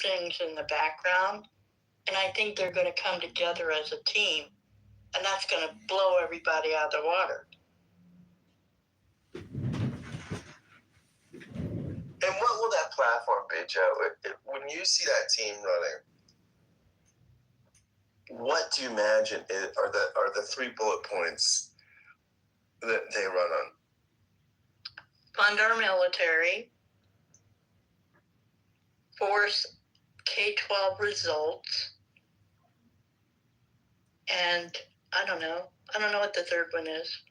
things in the background, and I think they're going to come together as a team, and that's going to blow everybody out of the water. And what will that platform be, Joe? When you see that team running, what do you imagine are the 3 bullet points that they run on? Fund our military, force K-12 results, and I don't know what the third one is.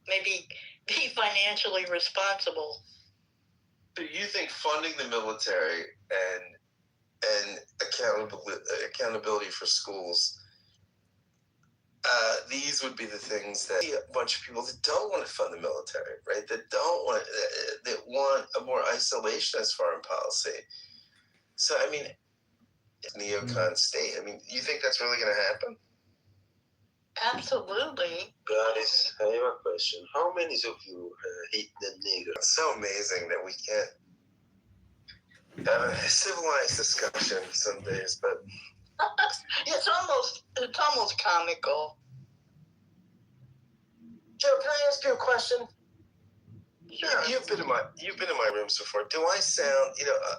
Maybe be financially responsible. Do you think funding the military and accountability for schools, these would be the things that a bunch of people that don't want to fund the military, right? That want a more isolationist foreign policy. So, I mean, neocon state. I mean, you think that's really going to happen? Absolutely. Guys, I have a question. How many of you hate the nigger? It's so amazing that we can't have a civilized discussion some days, but it's almost comical. Joe, can I ask you a question? Sure. You've been in my rooms before. Do I sound,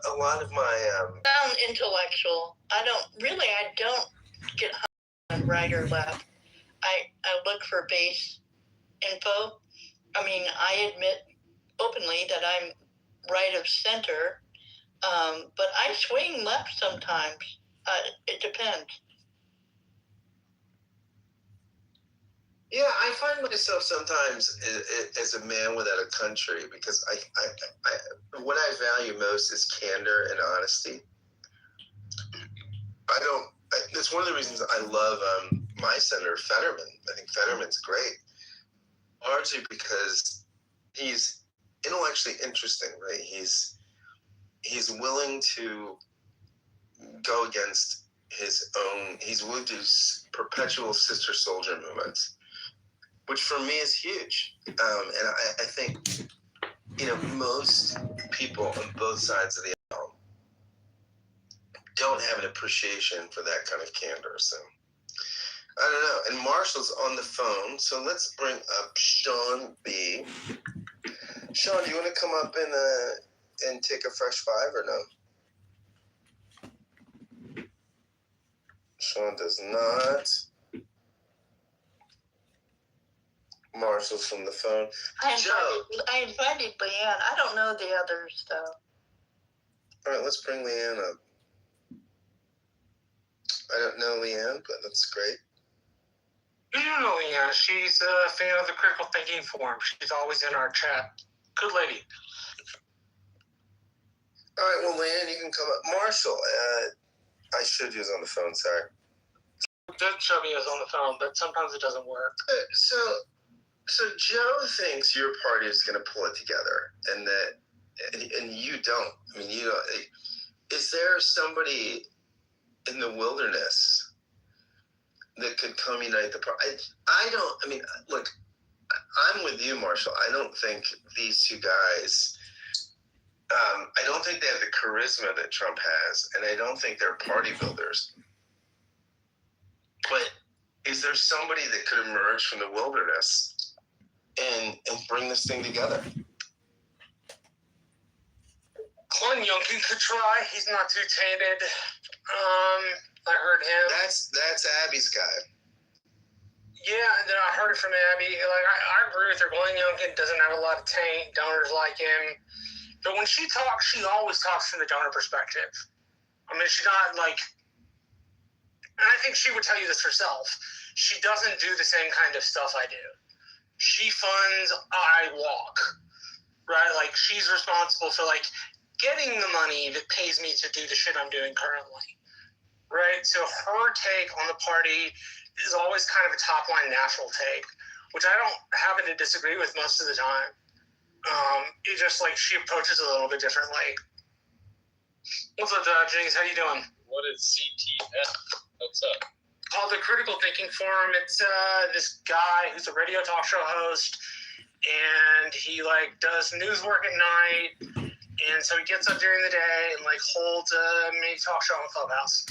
a lot of my Sound intellectual. I don't get hung on right or left. I look for base info. I mean, I admit openly that I'm right of center, but I swing left sometimes. It depends. Yeah, I find myself sometimes as a man without a country, because I what I value most is candor and honesty. That's one of the reasons I love my senator Fetterman. I think Fetterman's great, largely because he's intellectually interesting, right? He's willing to go against his own. He's willing to do perpetual sister soldier movements, which for me is huge. And I think, most people on both sides of the aisle don't have an appreciation for that kind of candor. So I don't know. And Marshall's on the phone, so let's bring up Sean B. Sean, do you want to come up and take a fresh 5 or no? Sean does not. Marshall's from the phone. I invited Leanne. I don't know the others, though. All right, let's bring Leanne up. I don't know Leanne, but that's great. You do know Leanne. She's a fan of the Critical Thinking Forum. She's always in our chat. Good lady. All right, well, Leanne, you can come up. Marshall, I showed you was on the phone, sorry. You did show me I was on the phone, but sometimes it doesn't work. So Joe thinks your party is going to pull it together, and you don't. I mean, is there somebody in the wilderness that could come unite the party? Look, I'm with you, Marshall. I don't think these two guys, I don't think they have the charisma that Trump has, and I don't think they're party builders. But is there somebody that could emerge from the wilderness and bring this thing together? Glenn Youngkin could try. He's not too tainted. I heard him. That's Abby's guy. Yeah, and then I heard it from Abby. I agree with her. Glenn Youngkin doesn't have a lot of taint. Donors like him. But when she talks, she always talks from the donor perspective. I mean, she's not and I think she would tell you this herself. She doesn't do the same kind of stuff I do. She funds, I walk, right? She's responsible for, getting the money that pays me to do the shit I'm doing currently, right? So her take on the party is always kind of a top-line natural take, which I don't happen to disagree with most of the time. It's just, she approaches it a little bit differently. What's up, James? How you doing? What is CTF? What's up? Called the Critical Thinking Forum. It's this guy who's a radio talk show host, and he does news work at night, And so he gets up during the day and like holds a mini talk show on Clubhouse,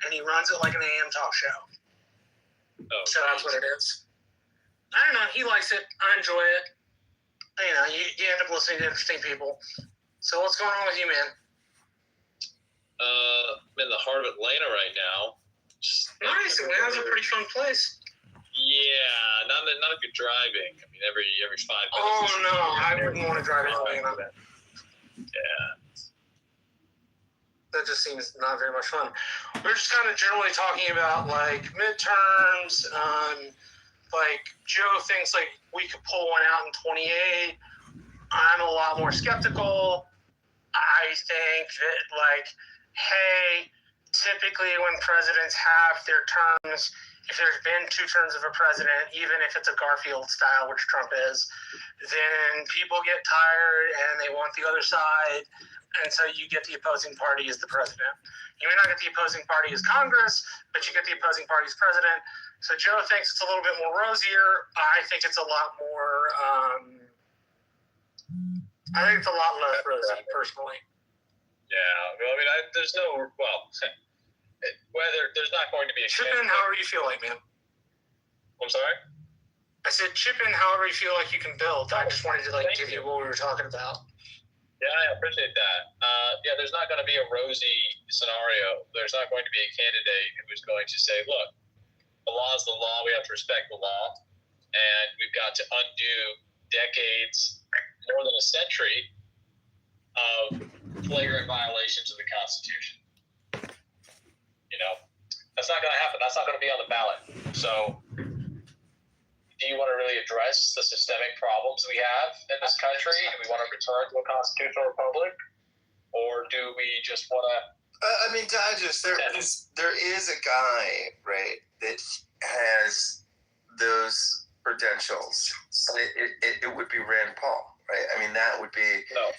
and he runs it like an AM talk show. Oh, So that's what it is. I don't know. He likes it. I enjoy it. You know, you end up listening to interesting people. So what's going on with you, man? I'm in the heart of Atlanta right now. Nice. Atlanta's a pretty fun place. Yeah, not good driving. I mean, every 5 minutes. Oh no, I wouldn't want to drive to Atlanta. Yeah. That just seems not very much fun. We're just kind of generally talking about like midterms. Like Joe thinks like we could pull one out in 28. I'm a lot more skeptical. I think that like, hey, typically when presidents have their terms, if there's been 2 terms of a president, even if it's a Garfield style, which Trump is, then people get tired and they want the other side. And so you get the opposing party as the president. You may not get the opposing party as Congress, but you get the opposing party as president. So Joe thinks it's a little bit more rosier. I think it's a lot more, I think it's a lot less rosy, personally. Yeah. Well, I mean, there's no, well, whether there's not going to be a Chip in however you feel like, man. I'm sorry? I said chip in however you feel like you can build. I just wanted to like give you what we were talking about. Yeah, I appreciate that. Yeah, there's not going to be a rosy scenario. There's not going to be a candidate who is going to say, look, the law is the law. We have to respect the law. And we've got to undo decades, more than a century, of flagrant violations of the Constitution. You know, that's not going to happen. That's not going to be on the ballot. So do you want to really address the systemic problems we have in this country? Do we want to return to a constitutional republic? Or do we just want to... I mean, there is a guy, right, that has those credentials. It would be Rand Paul, right? I mean, that would be... No.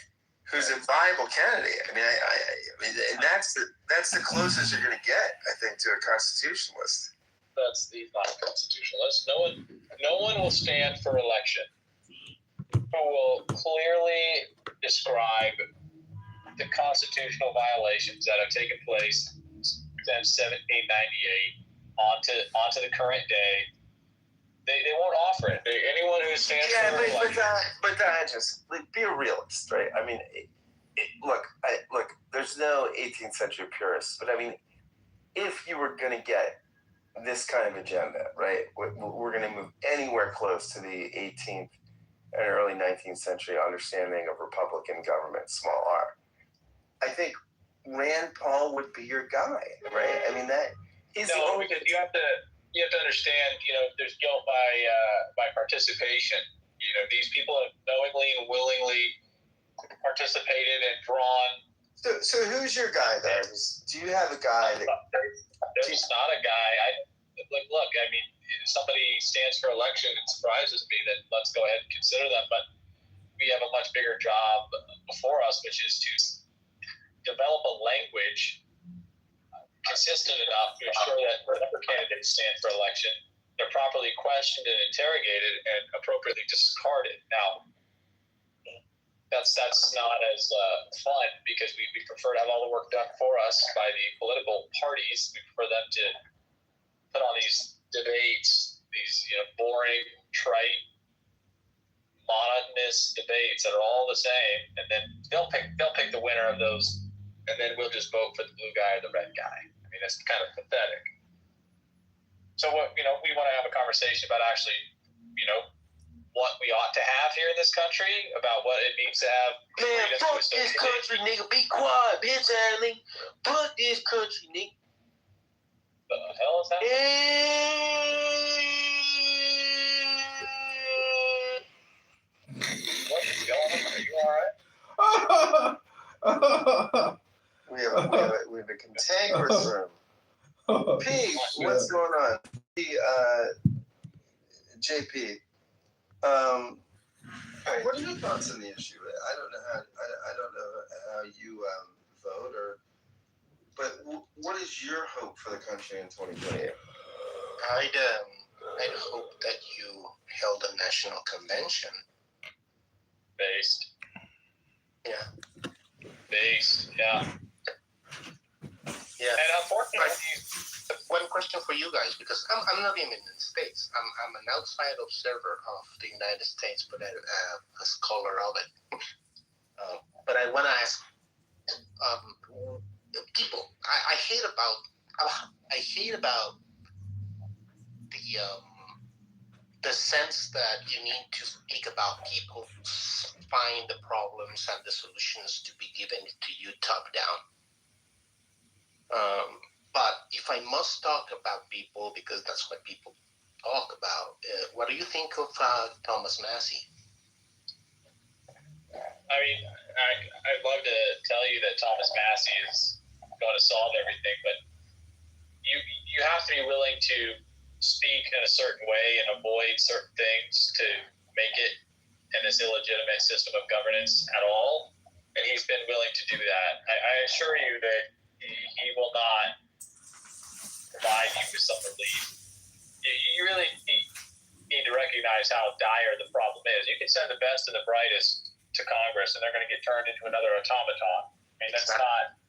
Who's a viable candidate. I mean, I mean, and that's the closest you're going to get, I think, to a constitutionalist. He's not a constitutionalist. No one will stand for election who will clearly describe the constitutional violations that have taken place since 1798 onto the current day. They won't offer it. Anyone who stands for election. But just be a realist, right? I mean, look. There's no 18th century purists, but I mean, if you were going to get this kind of agenda, right, we're going to move anywhere close to the 18th and early 19th century understanding of Republican government, small r. I think Rand Paul would be your guy, right? I mean, that is because you have to understand, you know, there's guilt by participation. You know, these people have knowingly and willingly participated and drawn. So who's your guy then? Do you have a guy that... There's not a guy. Look, I mean, if somebody stands for election, it surprises me that let's go ahead and consider them, but we have a much bigger job before us, which is to develop a language consistent enough to ensure that whatever candidates stand for election, they're properly questioned and interrogated and appropriately discarded. Now, that's not as fun because we prefer to have all the work done for us by the political parties. We prefer them to put on these debates, these boring, trite, monotonous debates that are all the same, and then they'll pick the winner of those, and then we'll just vote for the blue guy or the red guy. I mean, that's kind of pathetic. So what we want to have a conversation about actually, what we ought to have here in this country, about what it means to have. Man, fuck this country, nigga. Be quiet, bitch, Annie. Fuck this country, nigga. The hell is that? What is going on? Are you all right? We have a cantankerous room. Pete, what's going on? JP, what are your thoughts on the issue? I don't know how you vote, but what is your hope for the country in 2028? I'd hope that you held a national convention. Based. Yeah. base. Yeah. Yeah. And unfortunately, One question for you guys, because I'm not even in the States. I'm an outside observer of the United States, but a scholar of it. But I want to ask people. I hate about the sense that you need to speak about people, find the problems and the solutions to be given to you top down. But if I must talk about people, because that's what people talk about, what do you think of Thomas Massey? I mean, I'd love to tell you that Thomas Massey is going to solve everything, but you have to be willing to speak in a certain way and avoid certain things to make it in this illegitimate system of governance at all. And he's been willing to do that. I assure you that he will not provide you with some relief. You really need to recognize how dire the problem is. You can send the best and the brightest to Congress, and they're going to get turned into another automaton. I mean, that's not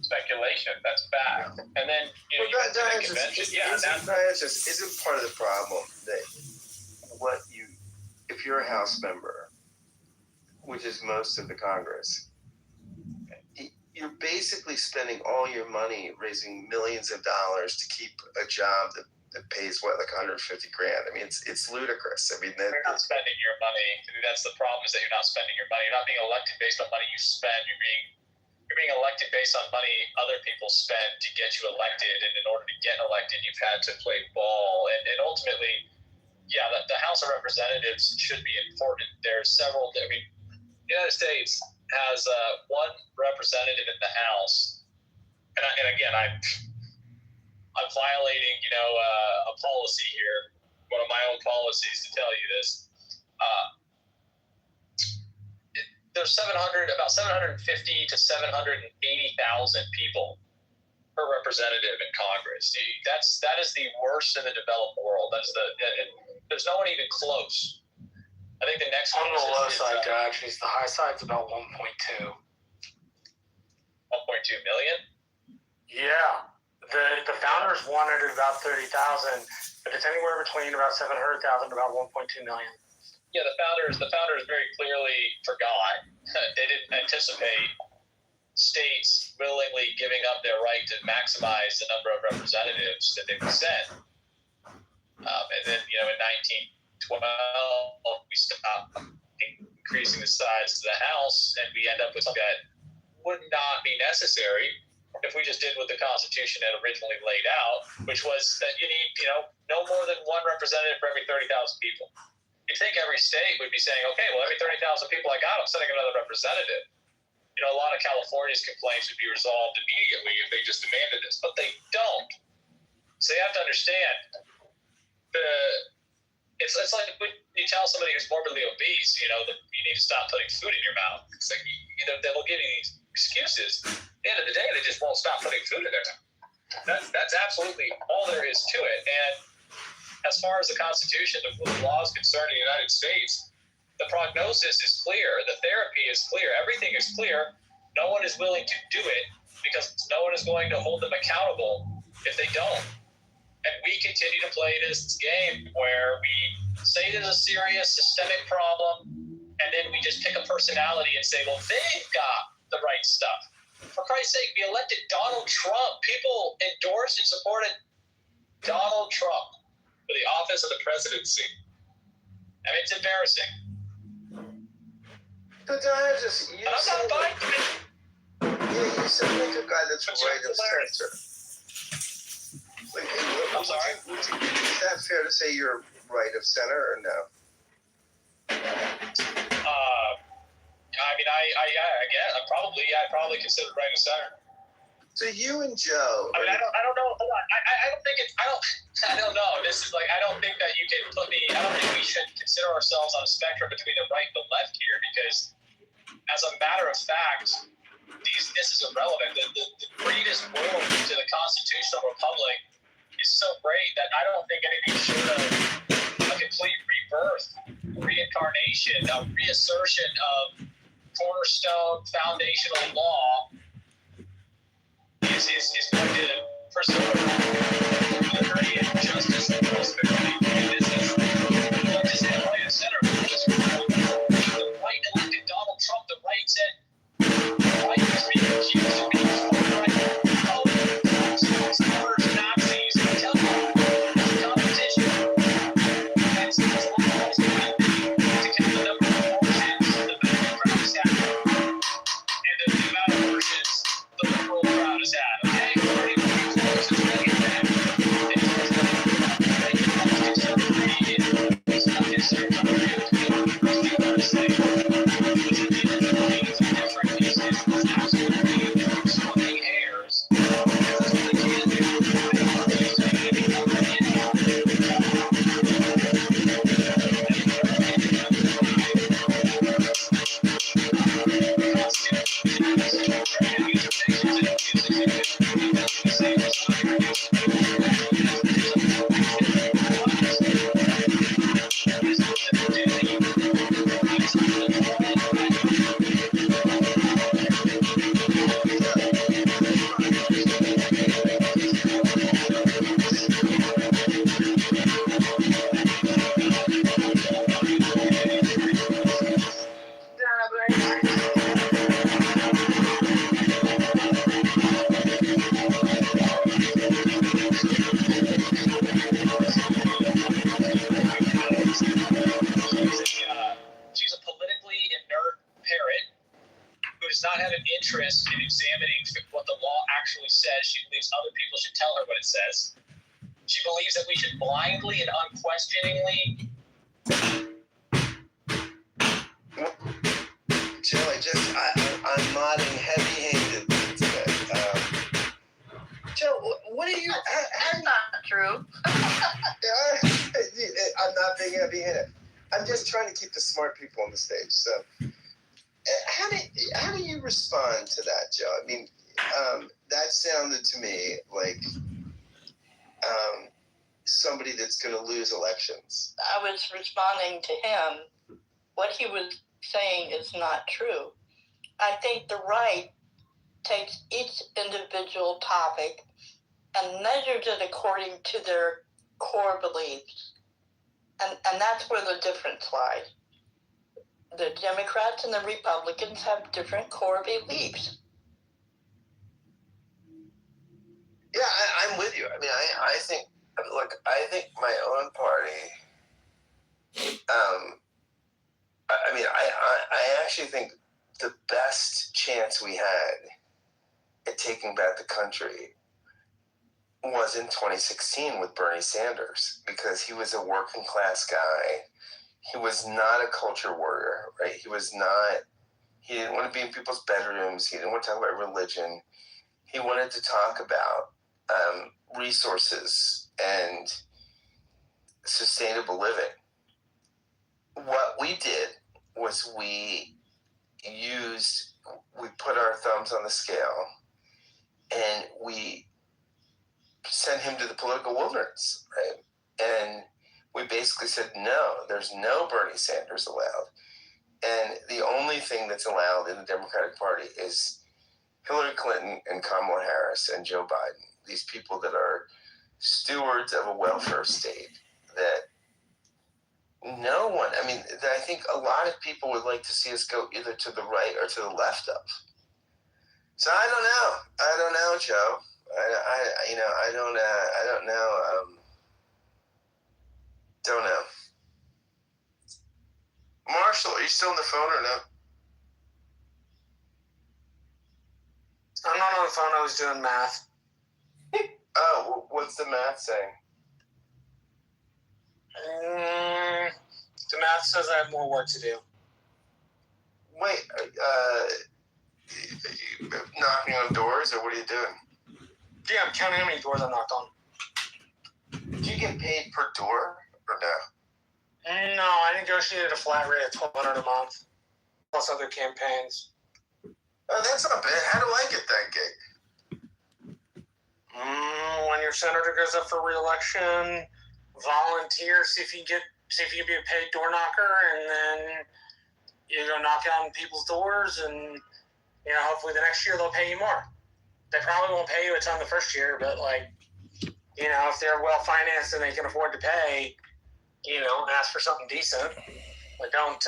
speculation. That's fact. And then you get to the convention. Isn't part of the problem that if you're a House member, which is most of the Congress, you're basically spending all your money raising millions of dollars to keep a job that pays like $150,000. I mean, it's ludicrous. I mean, you're not spending your money. That's the problem, is that you're not spending your money. You're not being elected based on money you spend. You're being elected based on money other people spend to get you elected, and in order to get elected, you've had to play ball. And ultimately, the House of Representatives should be important. There's several. I mean, the United States has one representative in the House, and again, I'm violating, a policy here, one of my own policies to tell you this. There's about 750 to 780,000 people per representative in Congress. That is the worst in the developed world. There's no one even close. I think the next on one the low side, actually, the high side's about 1.2. 1.2 million. Yeah, the founders wanted about 30,000, but it's anywhere between about 700,000 to about 1.2 million. Yeah, the founders very clearly forgot. They didn't anticipate states willingly giving up their right to maximize the number of representatives that they would send. And then, in 1912, we stopped increasing the size of the House, and we end up with something that would not be necessary if we just did what the Constitution had originally laid out, which was that you need, no more than one representative for every 30,000 people. You'd think every state would be saying, okay, well, every 30,000 people I got, I'm sending another representative. A lot of California's complaints would be resolved immediately if they just demanded this, but they don't. So you have to understand, it's like when you tell somebody who's morbidly obese, you need to stop putting food in your mouth. It's like, they'll give you these excuses. At the end of the day, they just won't stop putting food in their mouth. That's absolutely all there is to it. And as far as the Constitution, the rule of law is concerned in the United States, the prognosis is clear, the therapy is clear, everything is clear. No one is willing to do it because no one is going to hold them accountable if they don't. And we continue to play this game where we say there's a serious systemic problem, and then we just pick a personality and say, well, they've got the right stuff. For Christ's sake, we elected Donald Trump. People endorsed and supported Donald Trump for the office of the presidency. I mean, it's embarrassing. But I'm not buying it. You sound like a guy that's right of center. I'm sorry? Is that fair to say you're right of center or no? I mean, I probably consider right of center. So you and Joe. I mean, I don't know. Hold on. I don't know. This is like, I don't think that you can put me. I don't think we should consider ourselves on a spectrum between the right and the left here, because, as a matter of fact, this is irrelevant. The greatest wound to the constitutional republic is so great that I don't think anything short of a complete rebirth, reincarnation, a reassertion of cornerstone foundational law is going to preserve liberty and justice and prosperity. And this is what just said right in center. The right elected Donald Trump. The right said, right is being accused of being right. Supporters, Nazis, tell them competition. And so it's what laws to count the number of abortions the democratic stat and the amount of abortions the liberal crowd has had. Okay? Pretty close. It's going to get bad. It's not considered splitting hairs. She's a politically inert parrot who does not have an interest in examining what the law actually says. She believes other people should tell her what it says. She believes that we should blindly and unquestioningly. Joe, I'm nodding heavy-handedly today. Joe, what are you? That's not true. I'm not being heavy-handed. I'm just trying to keep the smart people on the stage. So, how do you respond to that, Joe? I mean, that sounded to me like somebody that's going to lose elections. I was responding to him. What he was saying is not true. I think the right takes each individual topic and measures it according to their core beliefs. And that's where the difference lies. The Democrats and the Republicans have different core beliefs. Yeah, I'm with you. I mean, I think, look, I think my own party, I actually think the best chance we had at taking back the country was in 2016 with Bernie Sanders, because he was a working class guy. He was not a culture warrior, right? He didn't want to be in people's bedrooms. He didn't want to talk about religion. He wanted to talk about resources and sustainable living. What we did was we put our thumbs on the scale and we sent him to the political wilderness, right? And we basically said, no, there's no Bernie Sanders allowed. And the only thing that's allowed in the Democratic Party is Hillary Clinton and Kamala Harris and Joe Biden, these people that are stewards of a welfare state that no one, I think a lot of people would like to see us go either to the right or to the left of. So I don't know, Joe. I don't know. Don't know. Marshall, are you still on the phone or no? I'm not on the phone. I was doing math. Oh, what's the math saying? The math says I have more work to do. Wait, you knocking on doors, or what are you doing? Yeah, I'm counting how many doors I knocked on. Do you get paid per door or no? No, I negotiated a flat rate of $1,200 a month, plus other campaigns. Oh, that's not bad. How do I get that gig? When your senator goes up for re-election, volunteer, see if you can be a paid door knocker, and then you go knocking on people's doors, and hopefully the next year they'll pay you more. They probably won't pay you a ton the first year, but if they're well financed and they can afford to pay, ask for something decent. Like don't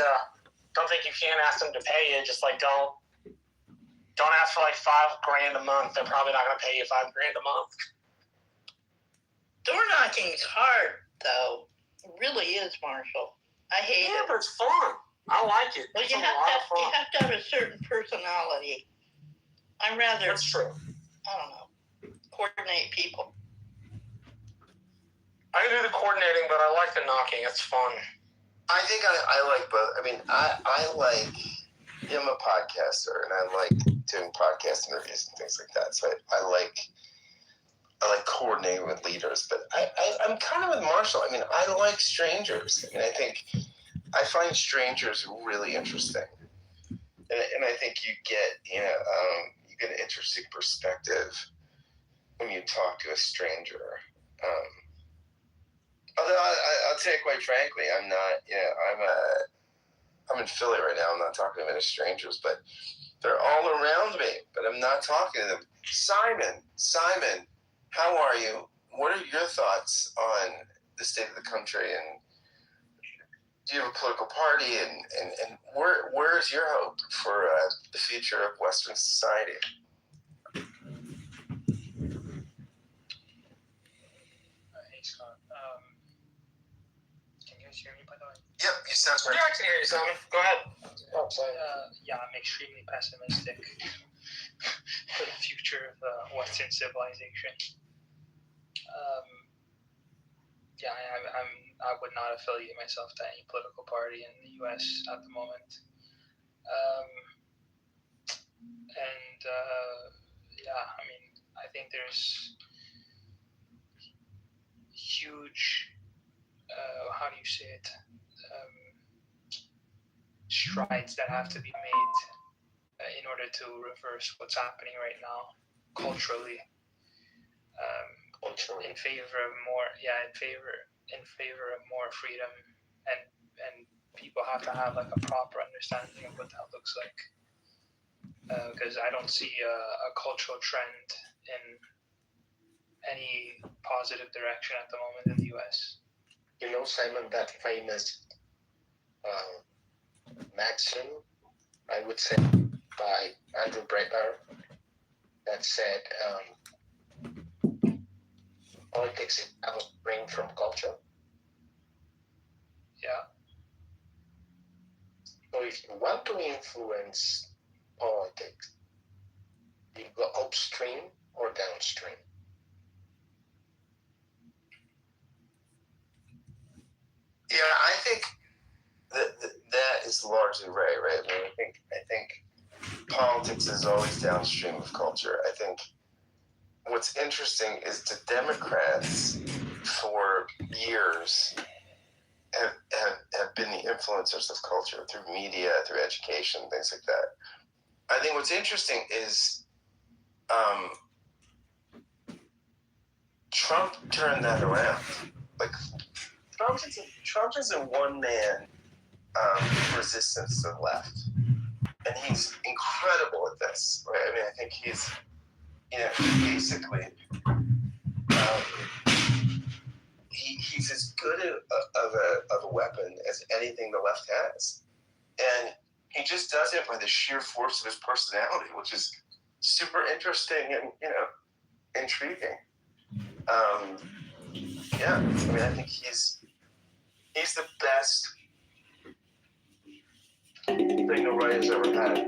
think you can't ask them to pay you. Just don't ask for $5,000 a month. They're probably not going to pay you $5,000 a month. Door knocking is hard, though. It really is, Marshall. I hate it. Yeah, but it's fun. I like it. Well, It's you a have lot of fun. to have a certain personality. I'm rather, That's true. I don't know, coordinate people. I can do the coordinating, but I like the knocking. It's fun. I think I like both. I mean, I like, I'm a podcaster, and I like doing podcast interviews and things like that. So I like coordinating with leaders. But I'm kind of with Marshall. I mean, I like strangers. I mean, I find strangers really interesting. And I think you get, you get an interesting perspective when you talk to a stranger. Although I'll tell you quite frankly, I'm not, I'm in Philly right now. I'm not talking to many strangers, but they're all around me, but I'm not talking to them. Simon, how are you? What are your thoughts on the state of the country, and do you have a political party, and where is your hope for the future of Western society? Hey, Scott. Can you guys hear me, by the way? Yep, you sound great. Yeah, I can hear you, Simon. Go ahead. Oh, sorry. Yeah, I'm extremely pessimistic for the future of Western civilization. I would not affiliate myself to any political party in the U.S. at the moment. I think there's huge, how do you say it, strides that have to be made in order to reverse what's happening right now culturally. In favor of more freedom, and people have to have a proper understanding of what that looks like, because I don't see a cultural trend in any positive direction at the moment in the U.S. Simon, that famous maxim, I would say, by Andrew Breitbart, that said, politics have a spring from culture. Yeah. So if you want to influence politics, you go upstream or downstream. Yeah, I think that is largely right. I mean, I think politics is always downstream of culture. I think what's interesting is the Democrats for years have been the influencers of culture through media, through education, things like that. I think what's interesting is Trump turned that around. Trump is a one-man resistance to the left, and he's incredible at this. Right? I mean, I think he's, basically, he's as good of a weapon as anything the left has, and he just does it by the sheer force of his personality, which is super interesting and intriguing. I mean, I think he's the best thing the right has ever had.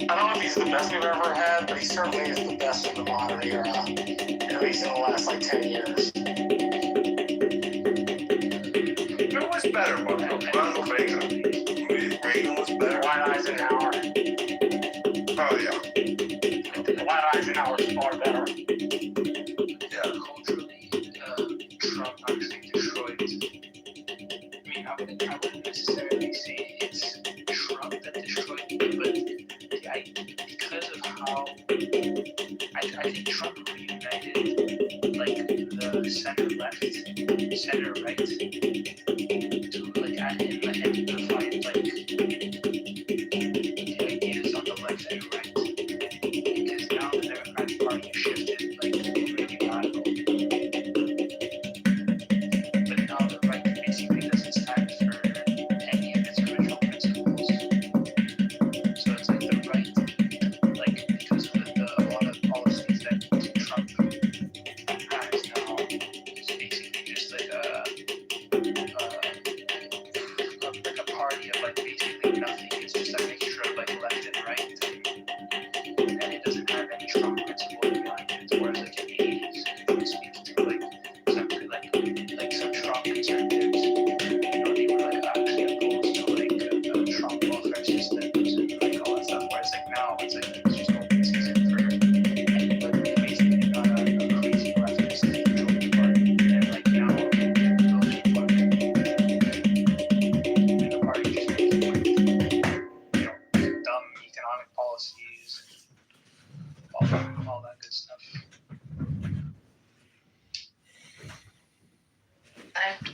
I don't know if he's the best we've ever had, but he certainly is the best in the modern era, at least in the last 10 years. Who was better, Ronald Reagan? Reagan was better. Dwight Eisenhower. Oh, yeah. Dwight Eisenhower's far better. Yeah, culturally, Trump actually destroyed. I mean, I wouldn't necessarily say it's Trump that destroyed it, but because of how I think Trump reunited the center left, center right to and amplified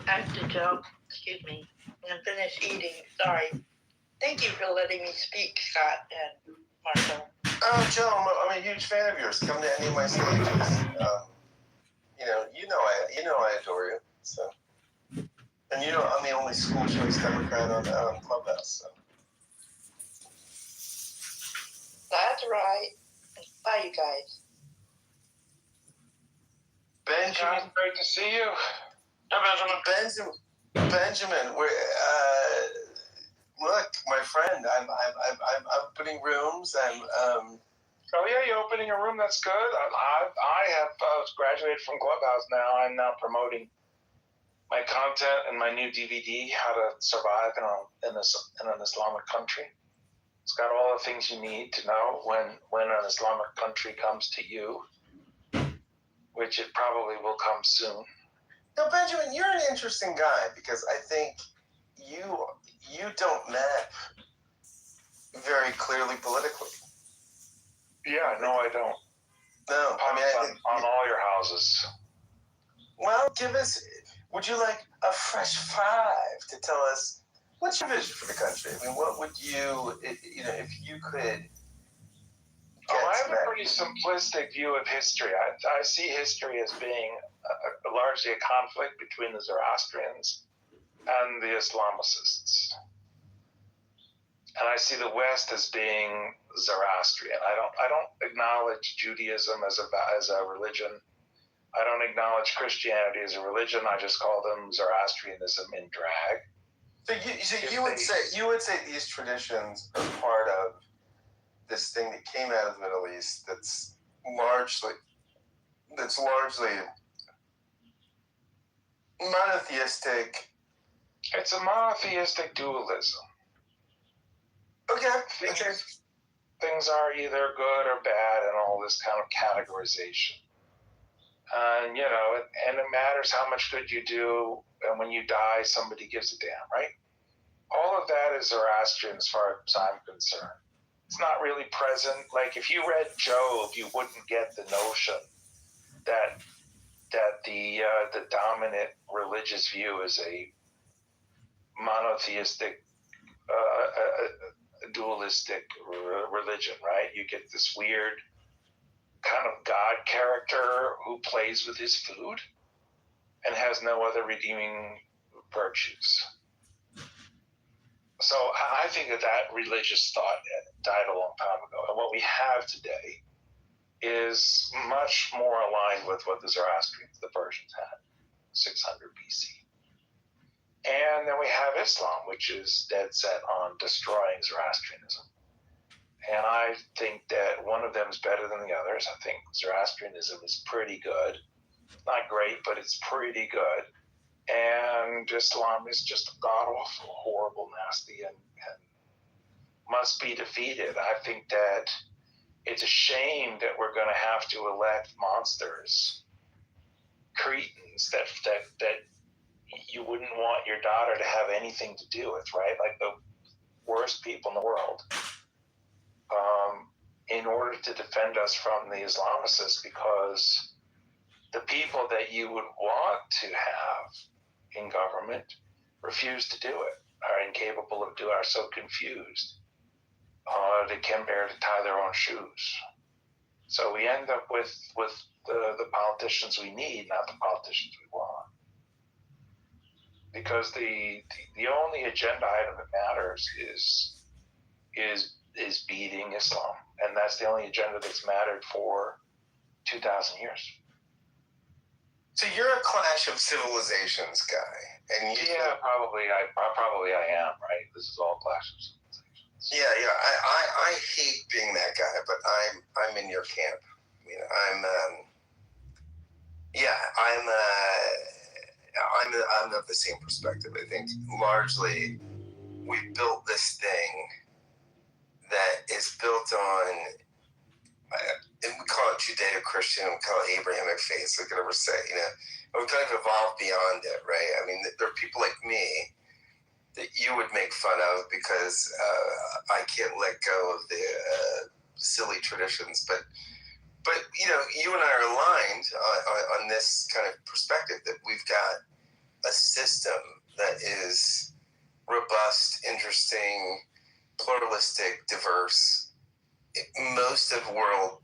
I have to jump. Excuse me. I'm finished eating. Sorry. Thank you for letting me speak, Scott and Marshall. Oh, Joe, I'm a huge fan of yours. Come to any of my stages. You know I adore you. So, and I'm the only school choice Democrat on Clubhouse. So. That's right. Bye, you guys. Benjamin, Great to see you. Benjamin, look, my friend, I'm opening rooms. Oh yeah, you're opening a room. That's good. I have graduated from Clubhouse now. I'm now promoting my content and my new DVD, How to Survive in an Islamic Country. It's got all the things you need to know when an Islamic country comes to you, which it probably will come soon. Now, Benjamin, you're an interesting guy because I think you don't map very clearly politically. Yeah, no, I don't. No, I mean, on all your houses. Well, would you like a fresh five to tell us what's your vision for the country? I mean, what would you, if you could? I have a pretty simplistic view of history. I see history as being largely a conflict between the Zoroastrians and the Islamicists. And I see the West as being Zoroastrian. I don't acknowledge Judaism as a religion. I don't acknowledge Christianity as a religion. I just call them Zoroastrianism in drag. So you would say these traditions are part of this thing that came out of the Middle East that's largely monotheistic. It's a monotheistic dualism. Okay. Things are either good or bad and all this kind of categorization. And, it matters how much good you do, and when you die, somebody gives a damn, right? All of that is Zoroastrian as far as I'm concerned. It's not really present. Like, if you read Job, you wouldn't get the notion that the dominant religious view is a monotheistic, dualistic religion, right? You get this weird kind of God character who plays with his food and has no other redeeming virtues. So I think that religious thought died a long time ago. And what we have today is much more aligned with what the Zoroastrians, the Persians, had 600 BC. And then we have Islam, which is dead set on destroying Zoroastrianism. And I think that one of them is better than the others. I think Zoroastrianism is pretty good. Not great, but it's pretty good. And Islam is just god-awful, horrible, nasty, and must be defeated. I think that it's a shame that we're going to have to elect monsters, cretins, that you wouldn't want your daughter to have anything to do with, right? Like the worst people in the world. In order to defend us from the Islamicists, because the people that you would want to have in government refuse to do it, are incapable of doing, are so confused. They can't bear to tie their own shoes. So we end up with the politicians we need, not the politicians we want. Because the only agenda item that matters is beating Islam. And that's the only agenda that's mattered for 2,000 years. So you're a Clash of Civilizations guy, and probably I am, right? This is all Clash of Civilizations. Yeah. I hate being that guy, but I'm in your camp. I'm of the same perspective. I think largely we built this thing that is built on, and we call it Judeo-Christian, we call it Abrahamic faith, so we could ever say, and we kind of evolved beyond it, right? I mean, there are people like me that you would make fun of because I can't let go of the silly traditions, but you and I are aligned on this kind of perspective that we've got a system that is robust, interesting, pluralistic, diverse. Most of world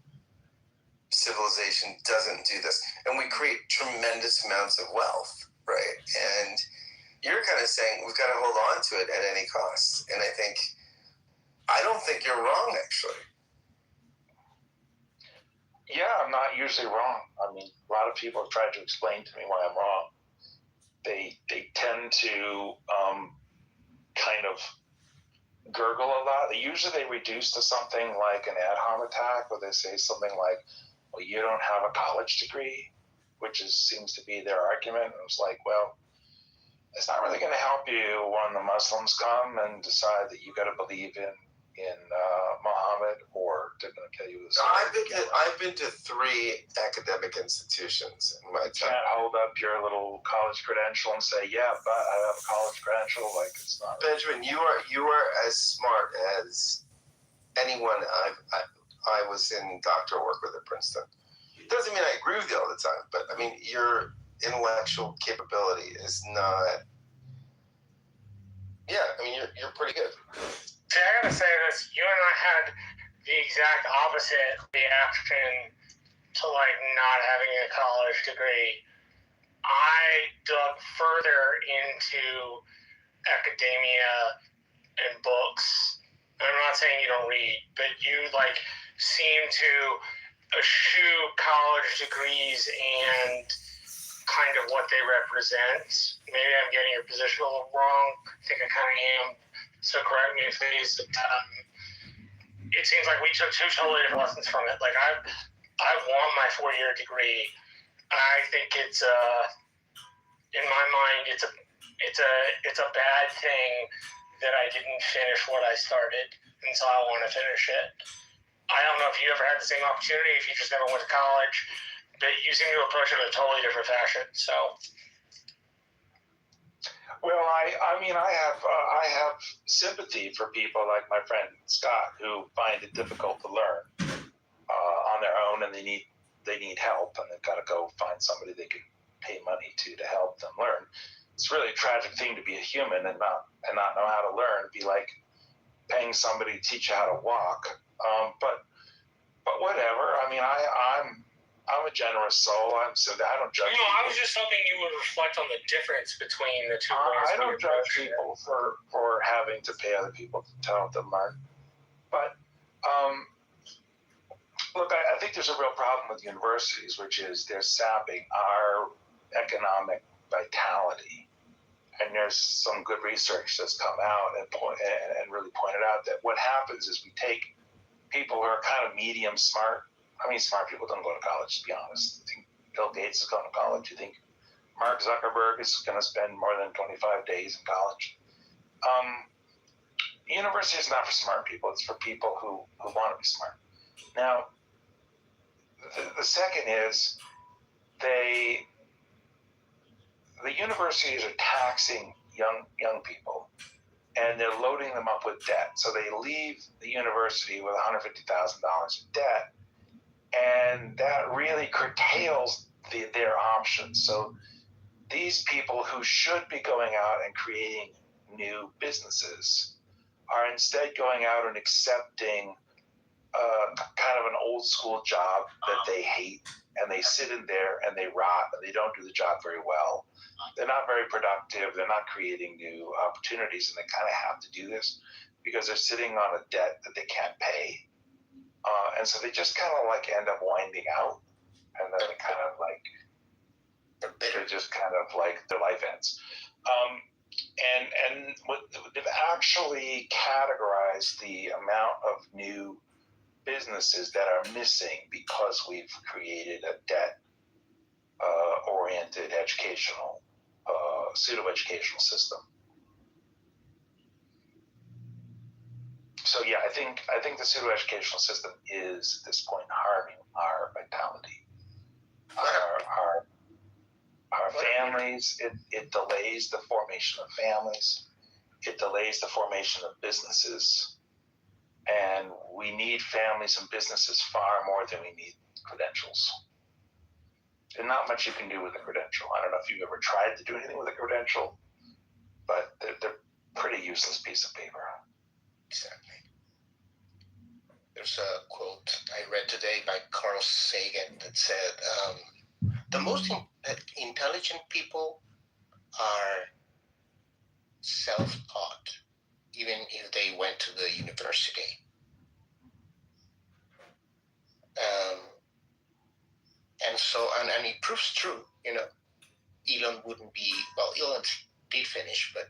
civilization doesn't do this, and we create tremendous amounts of wealth, right? And you're kind of saying we've got to hold on to it at any cost. And I don't think you're wrong, actually. Yeah, I'm not usually wrong. I mean, a lot of people have tried to explain to me why I'm wrong. They tend to kind of gurgle a lot. Usually they reduce to something like an ad hom attack, where they say something like, well, you don't have a college degree, which seems to be their argument. And it's like, well, it's not really going to help you when the Muslims come and decide that you got to believe in Muhammad, or they're going to kill you. I've been to 3 academic institutions in my You time. can't hold up your little college credential and say, yeah, but I have a college credential. Like, it's not. Benjamin, you are as smart as anyone I was in doctoral work with at Princeton. It doesn't mean I agree with you all the time, but I mean, your intellectual capability is not. Yeah, I mean, you're pretty good. See, I gotta say this. You and I had the exact opposite reaction to like not having a college degree. I dug further into academia and books. And I'm not saying you don't read, but you like seem to eschew college degrees and kind of what they represent. Maybe I'm getting your position a little wrong. I think I kind of am. So correct me if it is. It seems like we took 2 totally different lessons from it. Like I want my 4-year degree. I think it's in my mind it's a bad thing that I didn't finish what I started, and so I want to finish it. I don't know if you ever had the same opportunity, if you just never went to college, but you seem to approach it in a totally different fashion. So. Well, I mean, I have sympathy for people like my friend Scott, who find it difficult to learn on their own, and they need help, and they've got to go find somebody they can pay money to help them learn. It's really a tragic thing to be a human and not know how to learn. It'd be like paying somebody to teach you how to walk. But whatever. I mean, I'm a generous soul. I don't judge. No, I was just hoping you would reflect on the difference between the two ways. I don't judge people for having to pay other people to help them learn. But look, I think there's a real problem with universities, which is they're sapping our economic vitality. And there's some good research that's come out and really pointed out that what happens is we take people who are kind of medium smart. I mean, smart people don't go to college, to be honest. You think Bill Gates is going to college? You think Mark Zuckerberg is going to spend more than 25 days in college? University is not for smart people. It's for people who want to be smart. Now, the second is the universities are taxing young people, and they're loading them up with debt. So they leave the university with $150,000 in debt, and that really curtails their options. So these people who should be going out and creating new businesses are instead going out and accepting kind of an old school job that they hate, and they sit in there and they rot, and they don't do the job very well. They're not very productive. They're not creating new opportunities, and they kind of have to do this because they're sitting on a debt that they can't pay. And so they just kind of like end up winding out, and then they kind of like, they're just kind of like their life ends. And they've actually categorized the amount of new businesses that are missing because we've created a debt-oriented educational, pseudo-educational system. So yeah, I think the pseudo-educational system is at this point harming our vitality, our families. It delays the formation of families. It delays the formation of businesses. And we need families and businesses far more than we need credentials. and not much you can do with a credential. I don't know if you've ever tried to do anything with a credential, but they're pretty useless piece of paper. Exactly. There's a quote I read today by Carl Sagan that said, the most intelligent people are self-taught, even if they went to the university. And it proves true. Elon wouldn't be, well, Elon did finish, but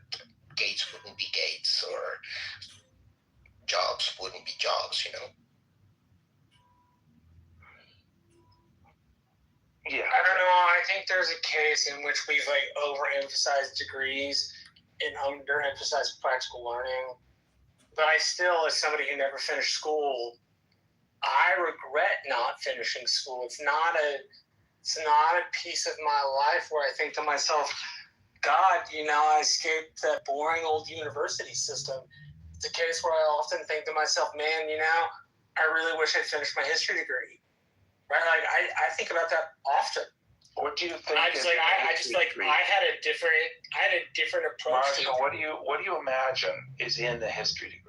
Gates wouldn't be Gates, or Jobs wouldn't be Jobs. Yeah. I don't know. I think there's a case in which we've overemphasized degrees and underemphasized practical learning. But I still, as somebody who never finished school, I regret not finishing school. It's not a piece of my life where I think to myself, God, I escaped that boring old university system. It's a case where I often think to myself, man, I really wish I'd finished my history degree. Right? I think about that often. What do you think? I had a different approach. Marshall, what do you imagine is in the history degree?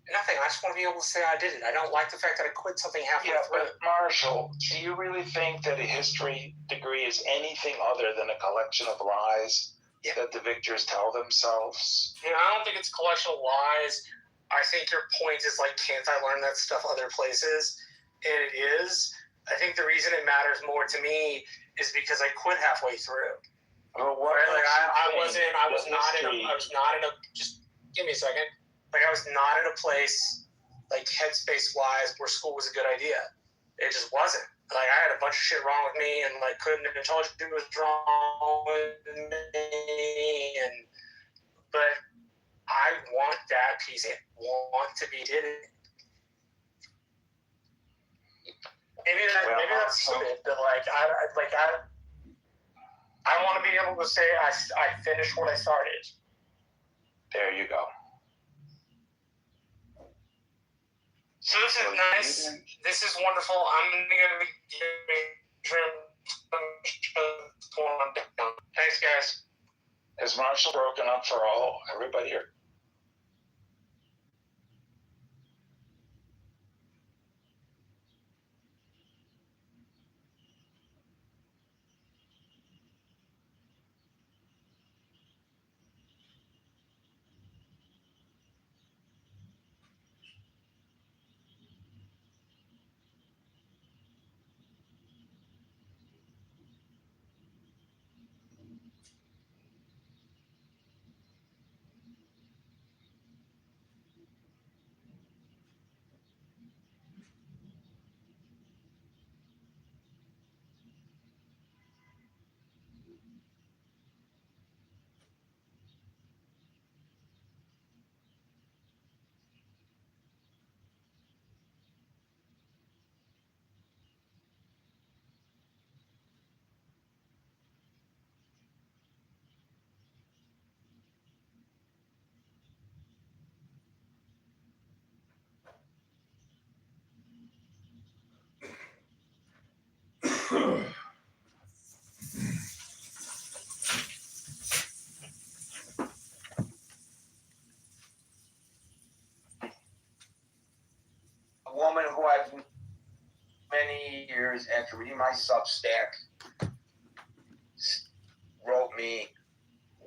Nothing. I just want to be able to say I did it. I don't like the fact that I quit something halfway through. But Marshall, do you really think that a history degree is anything other than a collection of lies that the victors tell themselves? I don't think it's a collection of lies. I think your point is can't I learn that stuff other places? And it is. I think the reason it matters more to me is because I quit halfway through. Well, what? Just give me a second. I was not in a place, headspace wise, where school was a good idea. It just wasn't. I had a bunch of shit wrong with me, and couldn't have told you it was wrong with me. But I want that piece. I want to be did it. Maybe that's stupid, but I want to be able to say I finished what I started. There you go. So this is nice. This is wonderful. I'm going to be giving Thanks, guys. Has Marshall broken up for everybody here? Woman who I've many years after reading my Substack wrote me,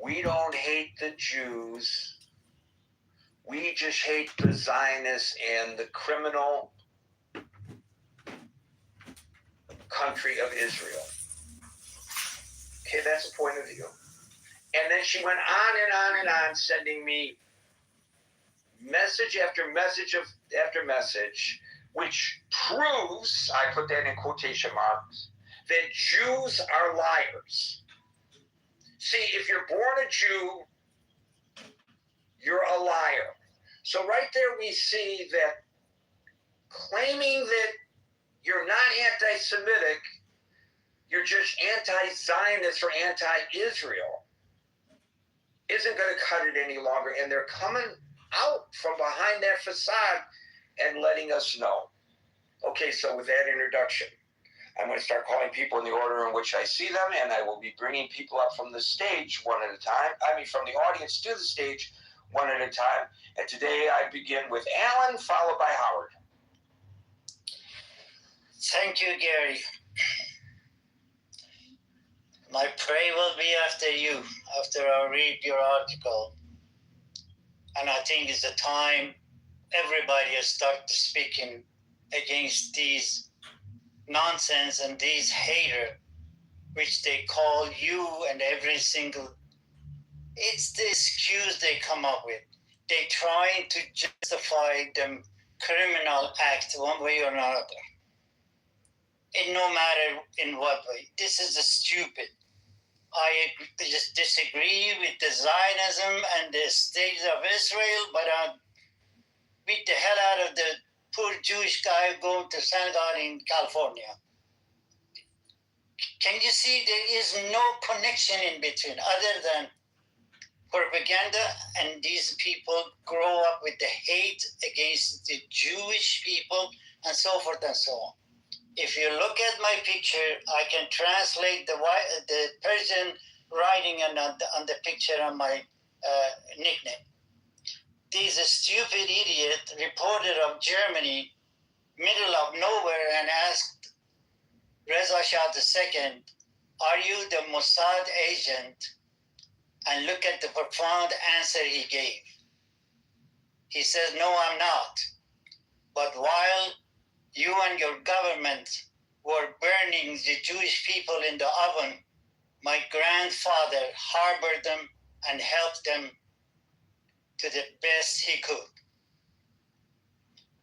"We don't hate the Jews. We just hate the Zionists and the criminal country of Israel." Okay, that's a point of view. And then she went on and on and on, sending me message after message after message, which proves, I put that in quotation marks, that Jews are liars. See, if you're born a Jew, you're a liar. So right there we see that claiming that you're not anti-Semitic, you're just anti-Zionist or anti-Israel, isn't going to cut it any longer. And they're coming out from behind that facade and letting us know. Okay, so with that introduction, I'm going to start calling people in the order in which I see them, and I will be bringing people up from the stage one at a time. From the audience to the stage one at a time. And today I begin with Alan, followed by Howard. Thank you, Gary. My prayer will be after you, after I read your article. And I think it's the time everybody has started speaking against these nonsense and these haters, which they call you and every single. It's the excuse they come up with. They're trying to justify them criminal act one way or another. It no matter in what way. This is a stupid. I just disagree with the Zionism and the state of Israel, but I beat the hell out of the poor Jewish guy going to synagogue in California. Can you see there is no connection in between other than propaganda, and these people grow up with the hate against the Jewish people and so forth and so on. If you look at my picture, I can translate the Persian writing on the picture on my nickname. This stupid idiot reporter of Germany, middle of nowhere, and asked Reza Shah II, "Are you the Mossad agent?" And look at the profound answer he gave. He says, "No, I'm not. But while you and your government were burning the Jewish people in the oven, my grandfather harbored them and helped them to the best he could."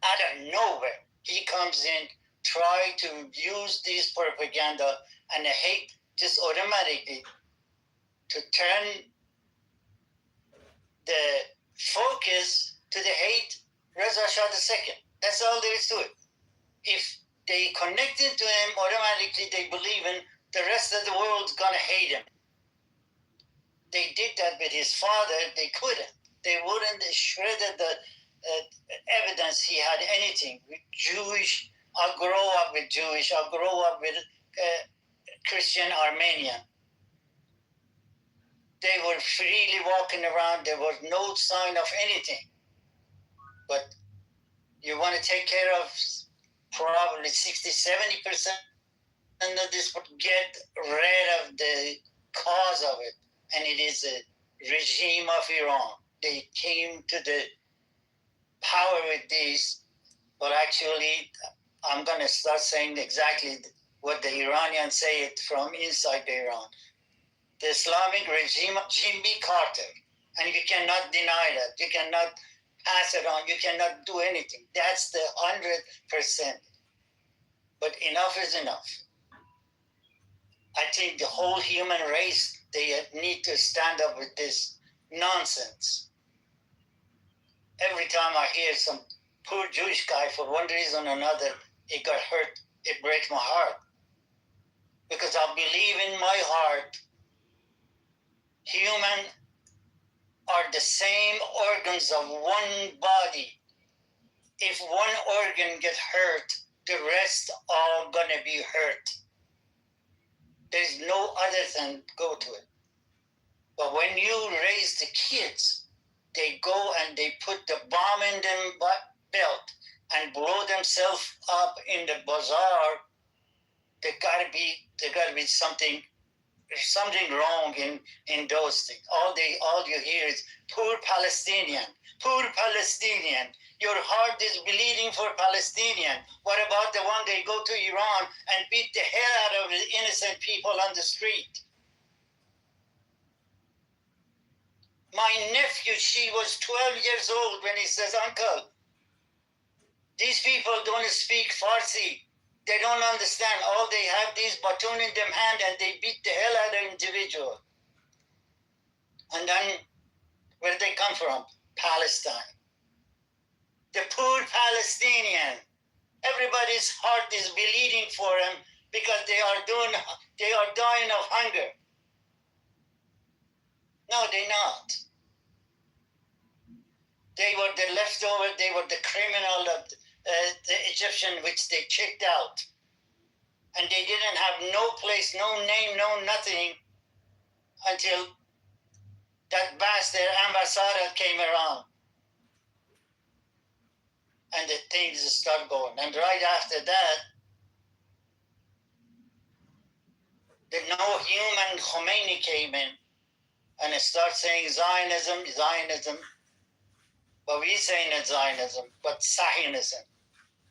Out of nowhere, he comes in, try to use this propaganda and the hate just automatically to turn the focus to the hate Reza Shah II. That's all there is to it. If they connected to him, automatically they believe in the rest of the world's gonna hate him. They did that with his father. They couldn't. They wouldn't shredded the evidence he had anything with Jewish. I'll grow up with Jewish. I'll grow up with Christian Armenian. They were freely walking around. There was no sign of anything. But you want to take care of probably 60-70% of this, but get rid of the cause of it. And it is the regime of Iran. They came to the power with this, but actually, I'm going to start saying exactly what the Iranians say it from inside Iran. The Islamic regime of Jimmy Carter, and you cannot deny that. You cannot pass it on. You cannot do anything. That's the 100%. But enough is enough. I think the whole human race, they need to stand up with this nonsense. Every time I hear some poor Jewish guy, for one reason or another, he got hurt, it breaks my heart. Because I believe in my heart, humans are the same organs of one body. If one organ gets hurt, the rest are gonna be hurt. There's no other thing go to it. But when you raise the kids, they go and they put the bomb in them belt and blow themselves up in the bazaar. There gotta be something wrong in those things. All you hear is poor Palestinian. Your heart is bleeding for Palestinian. What about the one they go to Iran and beat the hell out of the innocent people on the street? My nephew, she was 12 years old when he says, "Uncle, these people don't speak Farsi. They don't understand. All they have these baton in their hand and they beat the hell out of individual." And then where they come from? Palestine. The poor Palestinian. Everybody's heart is bleeding for them because they are dying of hunger. No, they're not. They were the leftover, they were the criminal of the Egyptian, which they kicked out. and they didn't have no place, no name, no nothing until that bastard ambassador came around. And the things start going. And right after that, the no human Khomeini came in and start saying Zionism, Zionism. But we say not Zionism, but Zionism.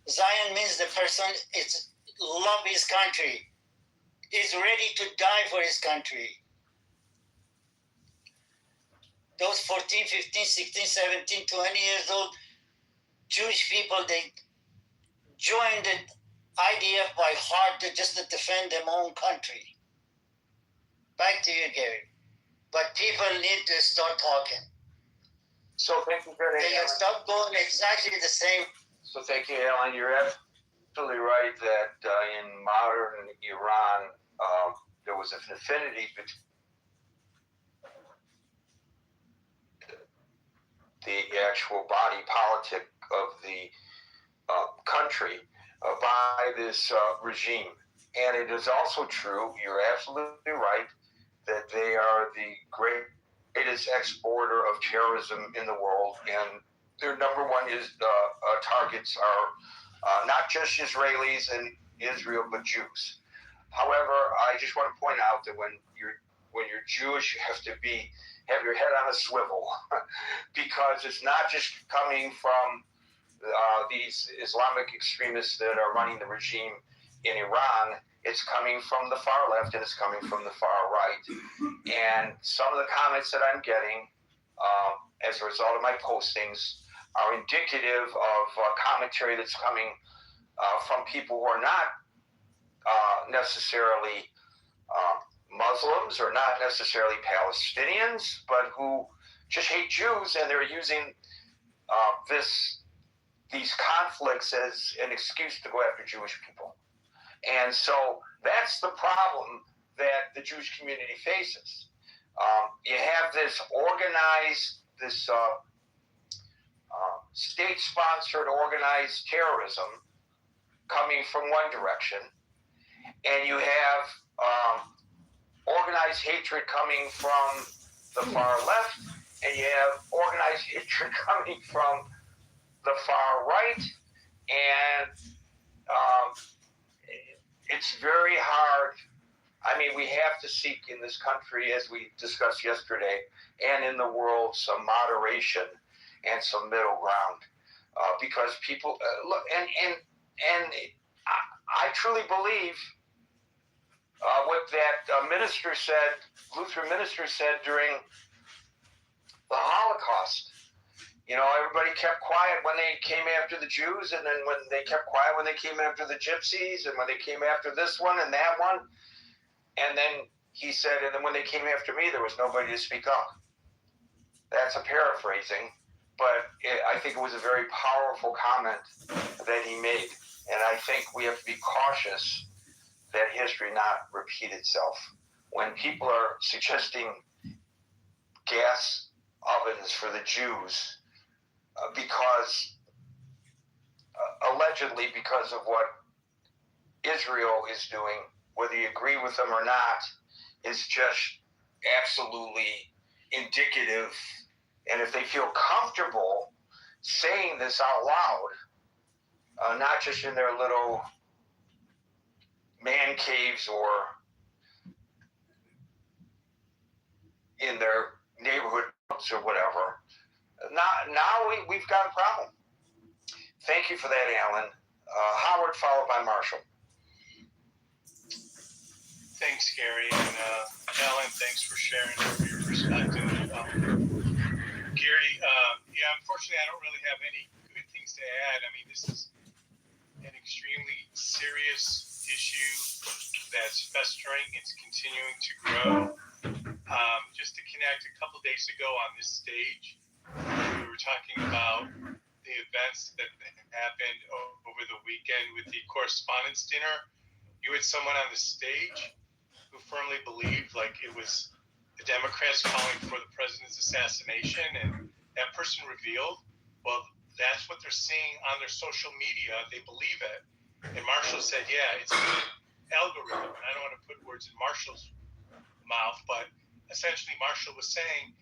Zion means the person is love his country, is ready to die for his country. Those 14, 15, 16, 17, 20 years old Jewish people, they joined the IDF by heart to just to defend their own country. Back to you, Gary. But people need to start talking. So thank you very much. They have stopped going exactly the same. So thank you, Alan. You're absolutely right that in modern Iran, there was an affinity between the actual body politic of the country by this regime. And it is also true, you're absolutely right, that they are the greatest exporter of terrorism in the world, and their number one targets are not just Israelis and Israel, but Jews. However, I just want to point out that when you're Jewish, you have to have your head on a swivel, because it's not just coming from these Islamic extremists that are running the regime in Iran. It's coming from the far left and it's coming from the far right. And some of the comments that I'm getting as a result of my postings are indicative of commentary that's coming from people who are not necessarily Muslims or not necessarily Palestinians, but who just hate Jews, and they're using these conflicts as an excuse to go after Jewish people. And so that's the problem that the Jewish community faces. You have this organized, state-sponsored organized terrorism coming from one direction, and you have organized hatred coming from the far left, and you have organized hatred coming from the far right, and it's very hard. I mean, we have to seek in this country, as we discussed yesterday, and in the world, some moderation and some middle ground, because people look, and I truly believe what that minister said, Lutheran minister said during the Holocaust. You know, everybody kept quiet when they came after the Jews, and then when they kept quiet when they came after the Gypsies, and when they came after this one and that one. And then he said, and then when they came after me, there was nobody to speak up. That's a paraphrasing, but I think it was a very powerful comment that he made. And I think we have to be cautious that history not repeat itself. When people are suggesting gas ovens for the Jews, allegedly because of what Israel is doing, whether you agree with them or not, is just absolutely indicative. And if they feel comfortable saying this out loud, not just in their little man caves or in their neighborhood clubs or whatever, now we've got a problem. Thank you for that, Alan. Howard, followed by Marshall. Thanks, Gary, and Alan, thanks for sharing your perspective. Gary, unfortunately, I don't really have any good things to add. I mean, this is an extremely serious issue that's festering. It's continuing to grow. Just to connect, a couple days ago on this stage, we were talking about the events that happened over the weekend with the correspondence dinner. You had someone on the stage who firmly believed like it was the Democrats calling for the president's assassination, and that person revealed, well, that's what they're seeing on their social media. They believe it. And Marshall said, yeah, it's algorithm. And I don't want to put words in Marshall's mouth, but essentially Marshall was saying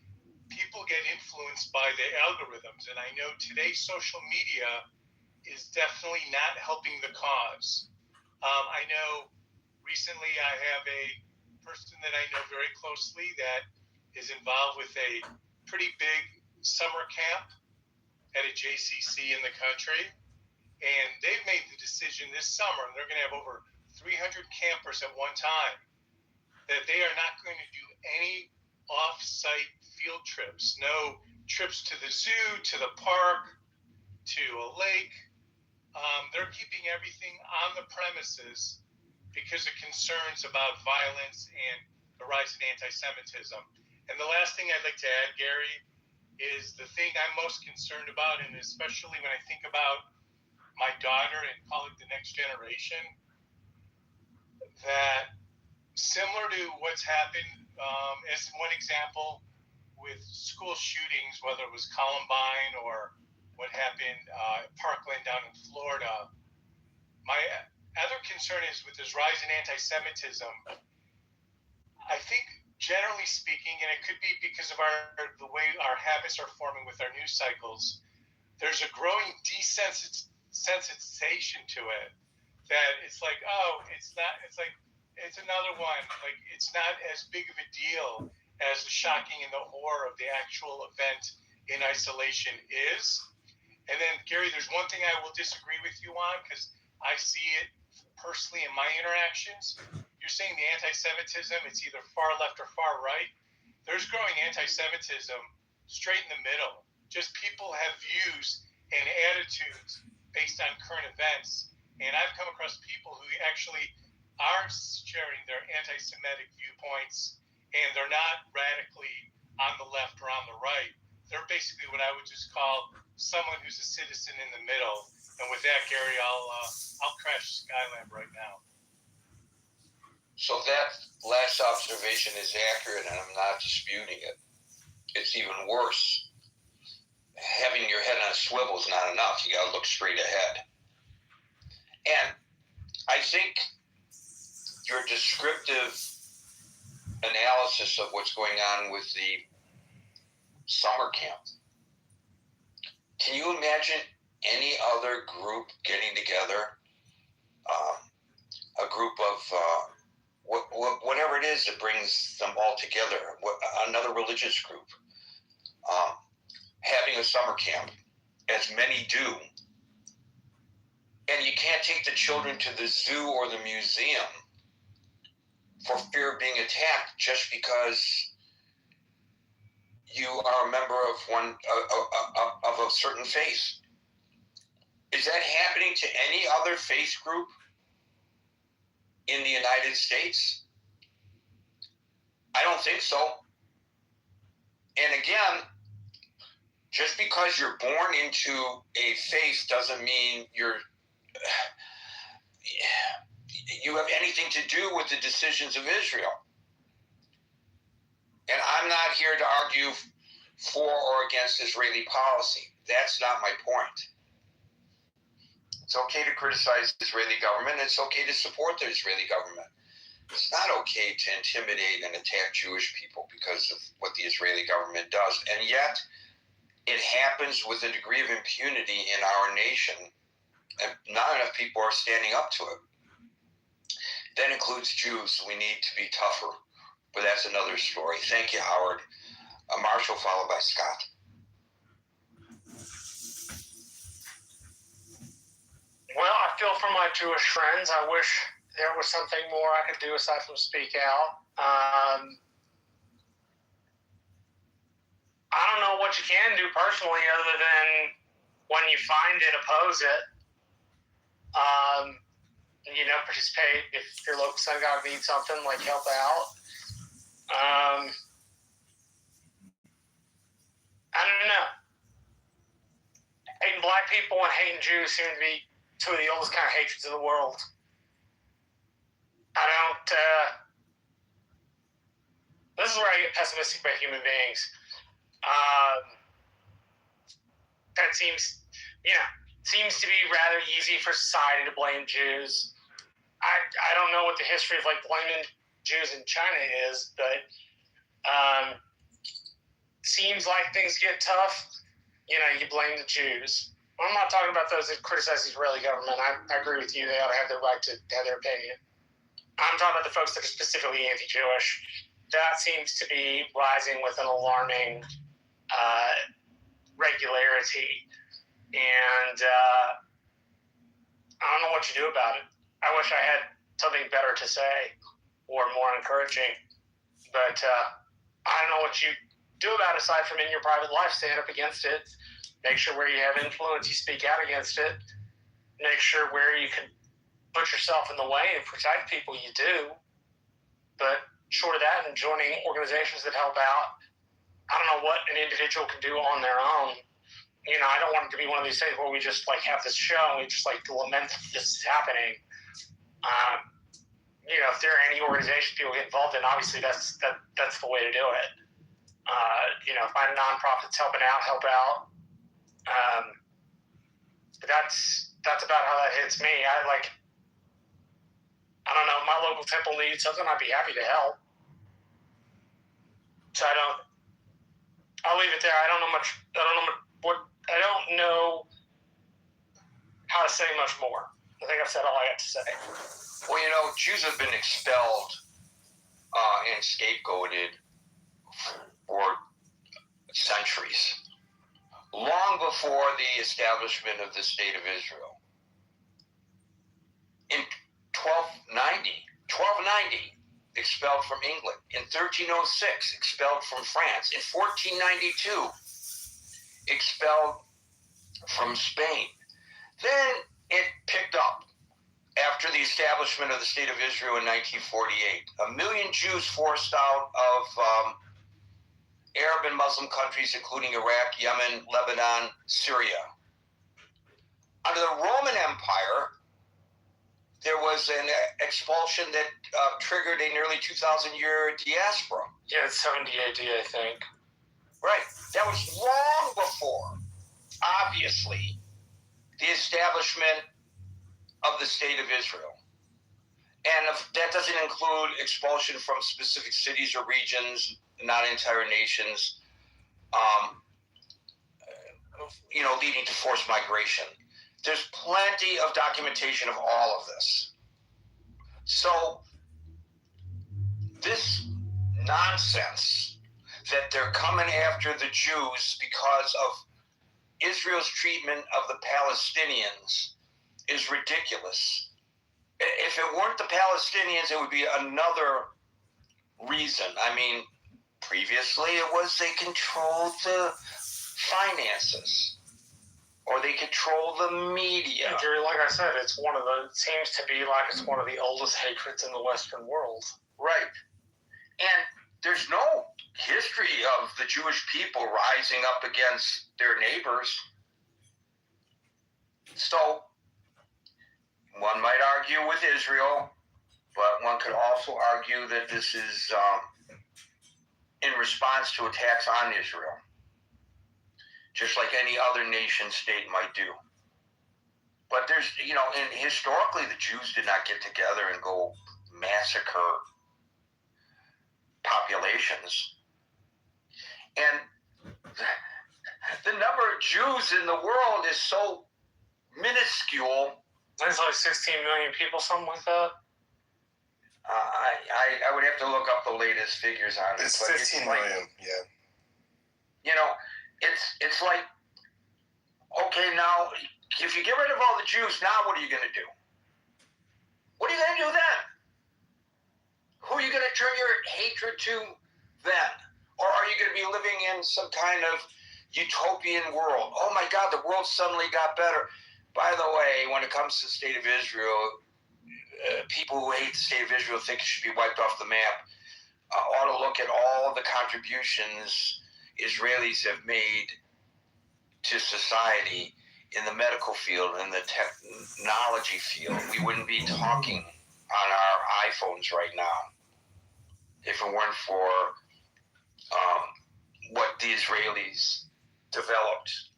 people get influenced by the algorithms. And I know today's social media is definitely not helping the cause. I know recently I have a person that I know very closely that is involved with a pretty big summer camp at a JCC in the country. And they've made the decision this summer, and they're going to have over 300 campers at one time, that they are not going to do any off-site field trips. No trips to the zoo, to the park, to a lake. They're keeping everything on the premises because of concerns about violence and the rise in anti-Semitism. And the last thing I'd like to add, Gary, is the thing I'm most concerned about, and especially when I think about my daughter and call it the next generation, that similar to what's happened, as one example with school shootings, whether it was Columbine or what happened at Parkland down in Florida, my other concern is with this rise in anti-Semitism. I think, generally speaking, and it could be because of the way our habits are forming with our news cycles, there's a growing desensitization to it. That it's like, oh, it's not. It's like it's another one. Like it's not as big of a deal as the shocking and the horror of the actual event in isolation is. And then, Gary, there's one thing I will disagree with you on because I see it personally in my interactions. You're saying the anti-Semitism, it's either far left or far right. There's growing anti-Semitism straight in the middle. Just people have views and attitudes based on current events. And I've come across people who actually are sharing their anti-Semitic viewpoints, and they're not radically on the left or on the right. They're basically what I would just call someone who's a citizen in the middle. And with that, Gary, I'll crash Skylab right now. So that last observation is accurate, and I'm not disputing it. It's even worse. Having your head on a swivel is not enough. You got to look straight ahead. And I think your descriptive analysis of what's going on with the summer camp. Can you imagine any other group getting together? A group of whatever it is that brings them all together, another religious group, having a summer camp, as many do, and you can't take the children to the zoo or the museum for fear of being attacked just because you are a member of a certain faith. Is that happening to any other faith group in the United States? I don't think so. And again, just because you're born into a faith doesn't mean you have anything to do with the decisions of Israel. And I'm not here to argue for or against Israeli policy. That's not my point. It's okay to criticize the Israeli government. It's okay to support the Israeli government. It's not okay to intimidate and attack Jewish people because of what the Israeli government does. And yet, it happens with a degree of impunity in our nation, and not enough people are standing up to it. That includes Jews. We need to be tougher, but that's another story. Thank you, Howard. Marshall, followed by Scott. Well, I feel for my Jewish friends. I wish there was something more I could do aside from speak out. I don't know what you can do personally other than when you find it, oppose it. Participate if your local synagogue needs something, like help out. I don't know. Hating black people and hating Jews seem to be two of the oldest kind of hatreds in the world. This is where I get pessimistic about human beings. That seems to be rather easy for society to blame Jews. I don't know what the history of like blaming Jews in China is, but seems like things get tough, you blame the Jews. I'm not talking about those that criticize the Israeli government. I agree with you. They ought to have their right to have their opinion. I'm talking about the folks that are specifically anti-Jewish. That seems to be rising with an alarming regularity. And I don't know what you do about it. I wish I had something better to say or more encouraging. But I don't know what you do about it aside from in your private life, stand up against it. Make sure where you have influence, you speak out against it. Make sure where you can put yourself in the way and protect people, you do. But short of that and joining organizations that help out, I don't know what an individual can do on their own. I don't want it to be one of these things where we just like have this show and we just like lament that this is happening. If there are any organizations people get involved in, obviously that's the way to do it. Find nonprofits helping out, help out. That's about how that hits me. I don't know. My local temple needs something. I'd be happy to help. So I'll leave it there. I don't know how to say much more. I think I've said all I got to say. Well, Jews have been expelled and scapegoated for centuries, long before the establishment of the State of Israel. In 1290, expelled from England. In 1306, expelled from France. In 1492, expelled from Spain. Then it picked up after the establishment of the State of Israel in 1948. 1 million Jews forced out of Arab and Muslim countries, including Iraq, Yemen, Lebanon, Syria. Under the Roman Empire, there was an expulsion that triggered a nearly 2,000-year diaspora. Yeah, it's 70 AD, I think. Right. That was long before, obviously, the establishment of the State of Israel. And that doesn't include expulsion from specific cities or regions, not entire nations, leading to forced migration. There's plenty of documentation of all of this. So this nonsense that they're coming after the Jews because of Israel's treatment of the Palestinians is ridiculous. If it weren't the Palestinians, it would be another reason. I mean, previously it was they controlled the finances, or they control the media. Yeah, Jerry, like I said, it seems to be like it's one of the oldest hatreds in the Western world. Right. And there's no history of the Jewish people rising up against their neighbors. So one might argue with Israel, but one could also argue that this is in response to attacks on Israel, just like any other nation state might do. But there's, and historically the Jews did not get together and go massacre populations. And the number of Jews in the world is so minuscule. There's like 16 million people, something like that. I would have to look up the latest figures on it. It's 15 million, yeah. It's like, okay, now, if you get rid of all the Jews, now what are you going to do? What are you going to do then? Who are you going to turn your hatred to then? Or are you going to be living in some kind of utopian world? Oh my God, the world suddenly got better. By the way, when it comes to the State of Israel, people who hate the State of Israel think it should be wiped off the map. Ought to look at all the contributions Israelis have made to society in the medical field, in the technology field. We wouldn't be talking on our iPhones right now if it weren't for what the Israelis developed.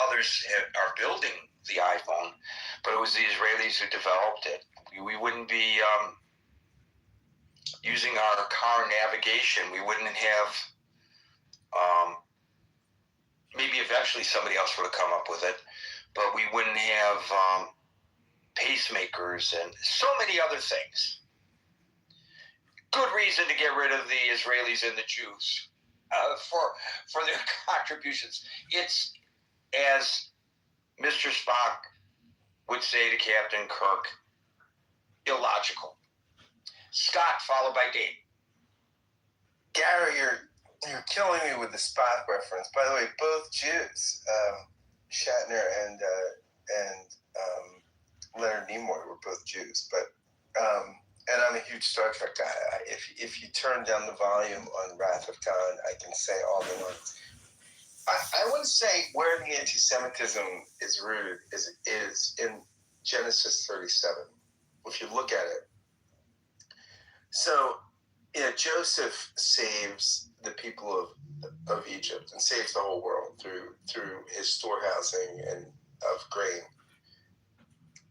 Others are building the iPhone, but it was the Israelis who developed it. We wouldn't be using our car navigation. We wouldn't have, maybe eventually somebody else would have come up with it, but we wouldn't have pacemakers and so many other things. Good reason to get rid of the Israelis and the Jews for their contributions. It's, as Mr. Spock would say to Captain Kirk, illogical. Scott, followed by Dave. Gary, you're killing me with the Spock reference. By the way, both Jews, Shatner and Leonard Nimoy were both Jews. But and I'm a huge Star Trek guy. If you turn down the volume on Wrath of Khan, I can say all the ones. I would say where the anti-Semitism is rooted is in Genesis 37. If you look at it. So, Joseph saves the people of Egypt and saves the whole world through his storehousing and of grain.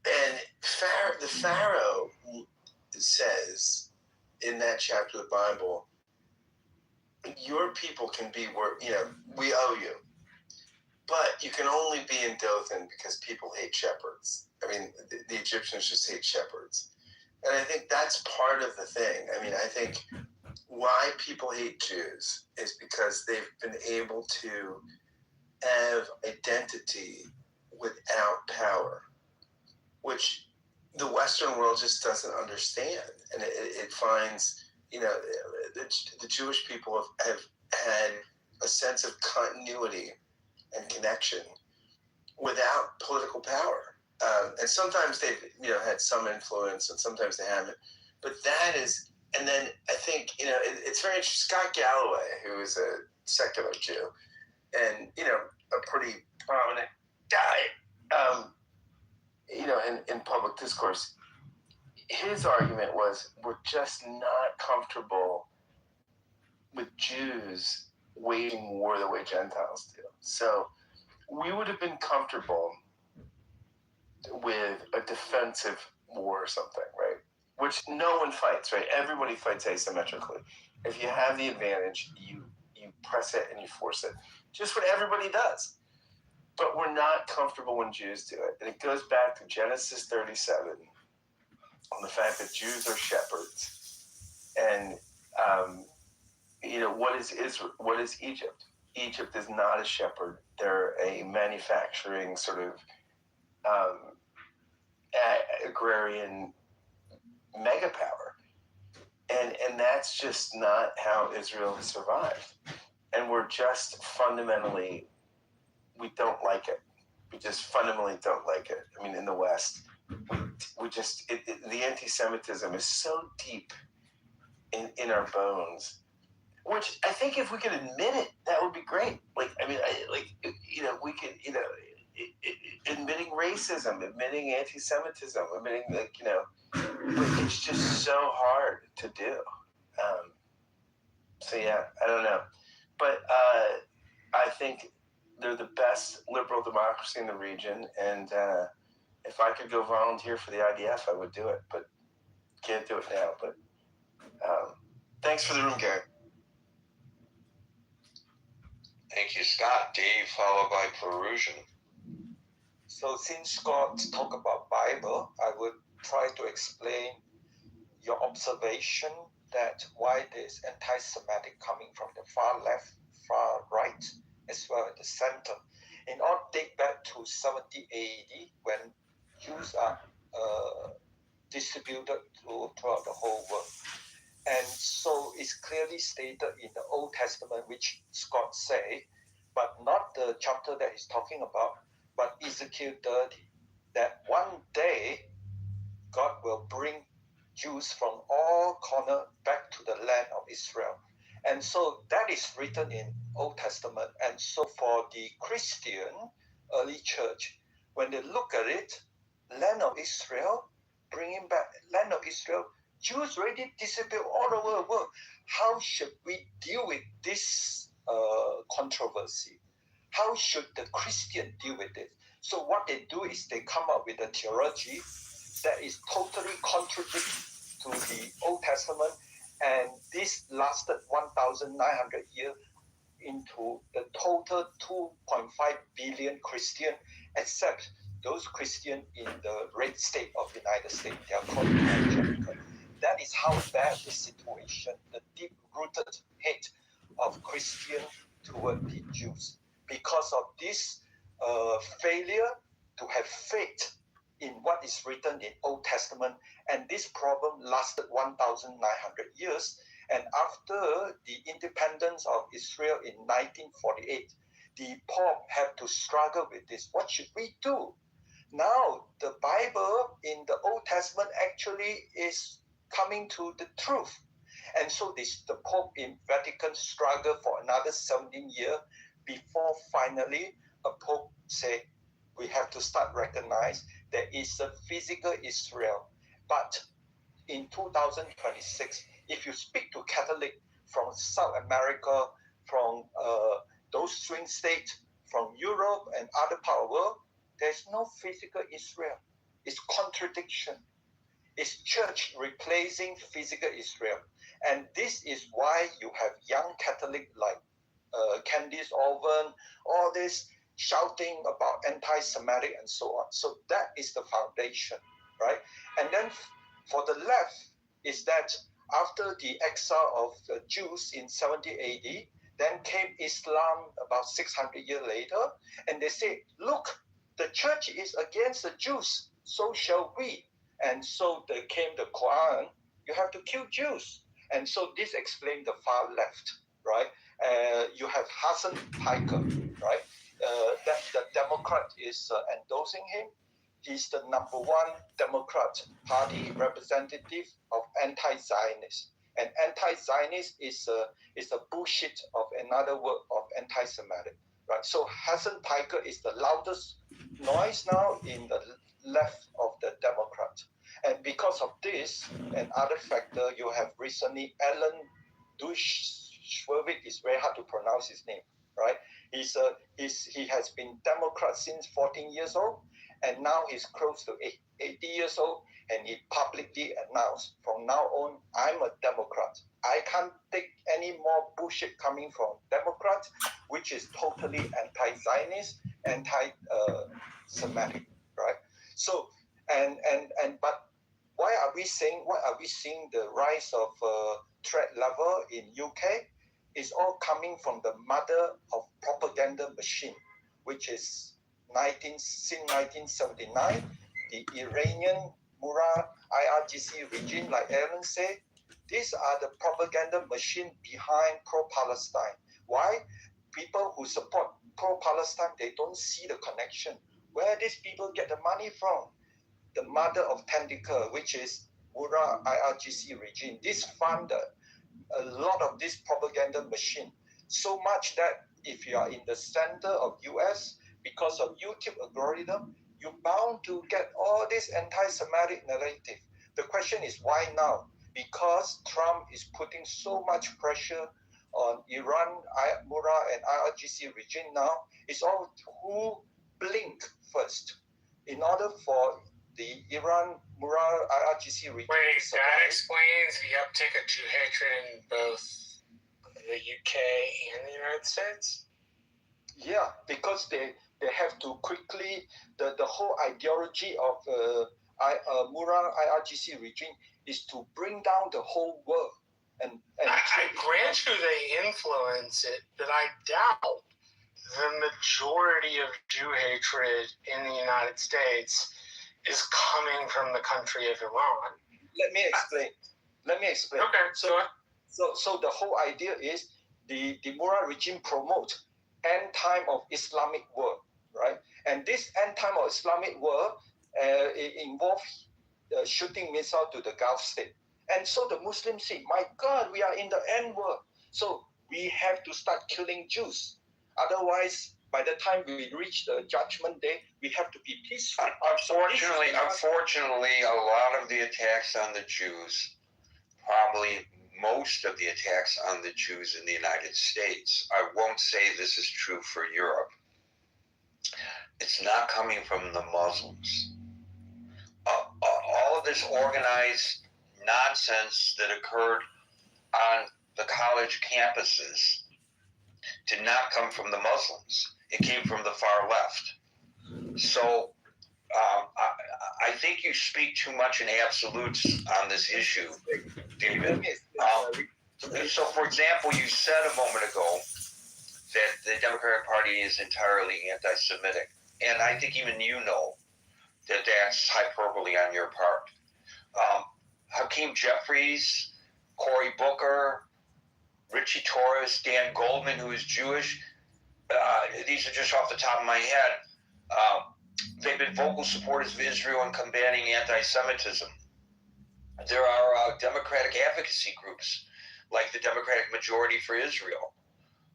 And the Pharaoh says in that chapter of the Bible, your people can be where, we owe you. But you can only be in Dothan because people hate shepherds. I mean, the Egyptians just hate shepherds. And I think that's part of the thing. I mean, I think why people hate Jews is because they've been able to have identity without power, which the Western world just doesn't understand. And it finds, the Jewish people have had a sense of continuity and connection without political power. And sometimes they've, had some influence, and sometimes they haven't. But that is, and then I think, it's very interesting. Scott Galloway, who is a secular Jew, and a pretty prominent guy, in public discourse, his argument was we're just not comfortable with Jews waging war the way Gentiles do. So we would have been comfortable with a defensive war or something, right? Which no one fights, right? Everybody fights asymmetrically. If you have the advantage, you press it and you force it. Just what everybody does. But we're not comfortable when Jews do it. And it goes back to Genesis 37 on the fact that Jews are shepherds. And, what is Israel? What is Egypt? Egypt is not a shepherd. They're a manufacturing sort of agrarian mega power. And that's just not how Israel has survived. And we're just fundamentally, we don't like it. We just fundamentally don't like it. I mean, in the West, we just, the anti-Semitism is so deep in our bones, which I think if we could admit it, that would be great. We could, admitting racism, admitting anti-Semitism, admitting, but it's just so hard to do. I don't know. But I think they're the best liberal democracy in the region, and if I could go volunteer for the IDF, I would do it, but can't do it now. But thanks for the room, Gary. Thank you, Scott. Dave, followed by Perusian. So since Scott talked about Bible, I would try to explain your observation that why there's anti-Semitic coming from the far left, far right, as well as the center. It all date back to 70 AD when Jews are distributed throughout the whole world. And so it's clearly stated in the Old Testament, which Scott say, but not the chapter that he's talking about, but Ezekiel 30, that one day God will bring Jews from all corners back to the land of Israel. And so that is written in Old Testament. And so for the Christian early church, when they look at it, land of Israel, bringing back land of Israel, Jews already disappeared all over the world. How should we deal with this controversy? How should the Christian deal with it? So what they do is they come up with a theology that is totally contradictory to the Old Testament, and this lasted 1,900 years into the total 2.5 billion Christian, except those Christian in the red state of the United States. They are called evangelical. That is how bad the situation, the deep-rooted hate of Christian toward the Jews. Because of this failure to have faith in what is written in Old Testament, and this problem lasted 1,900 years. And after the independence of Israel in 1948, the Pope had to struggle with this. What should we do? Now, the Bible in the Old Testament actually is coming to the truth. And so the Pope in Vatican struggled for another 17 years before finally a Pope said, we have to start recognize there is a physical Israel. But in 2026, if you speak to Catholic from South America, from those swing states, from Europe and other part of the world, there's no physical Israel. It's contradiction. It's church replacing physical Israel. And this is why you have young Catholic like Candice Orban, all this shouting about anti-Semitic and so on. So that is the foundation, right? And then for the left is that after the exile of the Jews in 70 AD, then came Islam about 600 years later, and they say, look, the church is against the Jews, so shall we. And so there came the Quran, you have to kill Jews. And so this explains the far left, right? You have Hassan Piker, right? That the Democrat is endorsing him. He's the number one Democrat Party representative of anti-Zionist. And anti-Zionist is a bullshit of another word of anti-Semitic, right? So Hassan Piker is the loudest noise now in the left of the Democrat. And because of this and other factor, you have recently Alan Dershowitz, it's very hard to pronounce his name, right? He has been Democrat since 14 years old, and now he's close to 80 years old, and he publicly announced, from now on, I'm a Democrat. I can't take any more bullshit coming from Democrats, which is totally anti-Zionist, anti-Semitic, right? So, but why are we seeing the rise of threat level in UK? It's all coming from the mother of propaganda machine, which is since 1979, the Iranian Murad IRGC regime, like Aaron said, these are the propaganda machine behind pro-Palestine. Why? People who support pro-Palestine, they don't see the connection. Where these people get the money from? The mother of tentacle, which is Murad IRGC regime. This funded a lot of this propaganda machine. So much that if you are in the center of US, because of YouTube algorithm, you're bound to get all this anti-Semitic narrative. The question is why now? Because Trump is putting so much pressure on Iran, Murad and IRGC regime now. It's all who blink first. In order for the Iran, Murad, IRGC regime. Wait, that explains the uptick of Jew hatred in both the UK and the United States? Yeah, because they have to quickly, the whole ideology of Murad IRGC regime is to bring down the whole world. And I grant you they influence it, but I doubt the majority of Jew hatred in the United States is coming from the country of Iran. Let me explain. Okay, so the whole idea is the Murad regime promote end time of Islamic world, right? And this end time of Islamic world involves shooting missile to the Gulf state. And so the Muslims say, my God, we are in the end world. So we have to start killing Jews. Otherwise, by the time we reach the judgment day, we have to be peaceful. Unfortunately, a lot of the attacks on the Jews, probably most of the attacks on the Jews in the United States, I won't say this is true for Europe. It's not coming from the Muslims. this organized nonsense that occurred on the college campuses did not come from the Muslims. It came from the far left. So I think you speak too much in absolutes on this issue, David. So, for example, you said a moment ago that the Democratic Party is entirely anti-Semitic. And I think even you know that that's hyperbole on your part. Hakeem Jeffries, Cory Booker, Richie Torres, Dan Goldman, who is Jewish, these are just off the top of my head. They've been vocal supporters of Israel and combating anti-Semitism. There are Democratic advocacy groups like the Democratic Majority for Israel,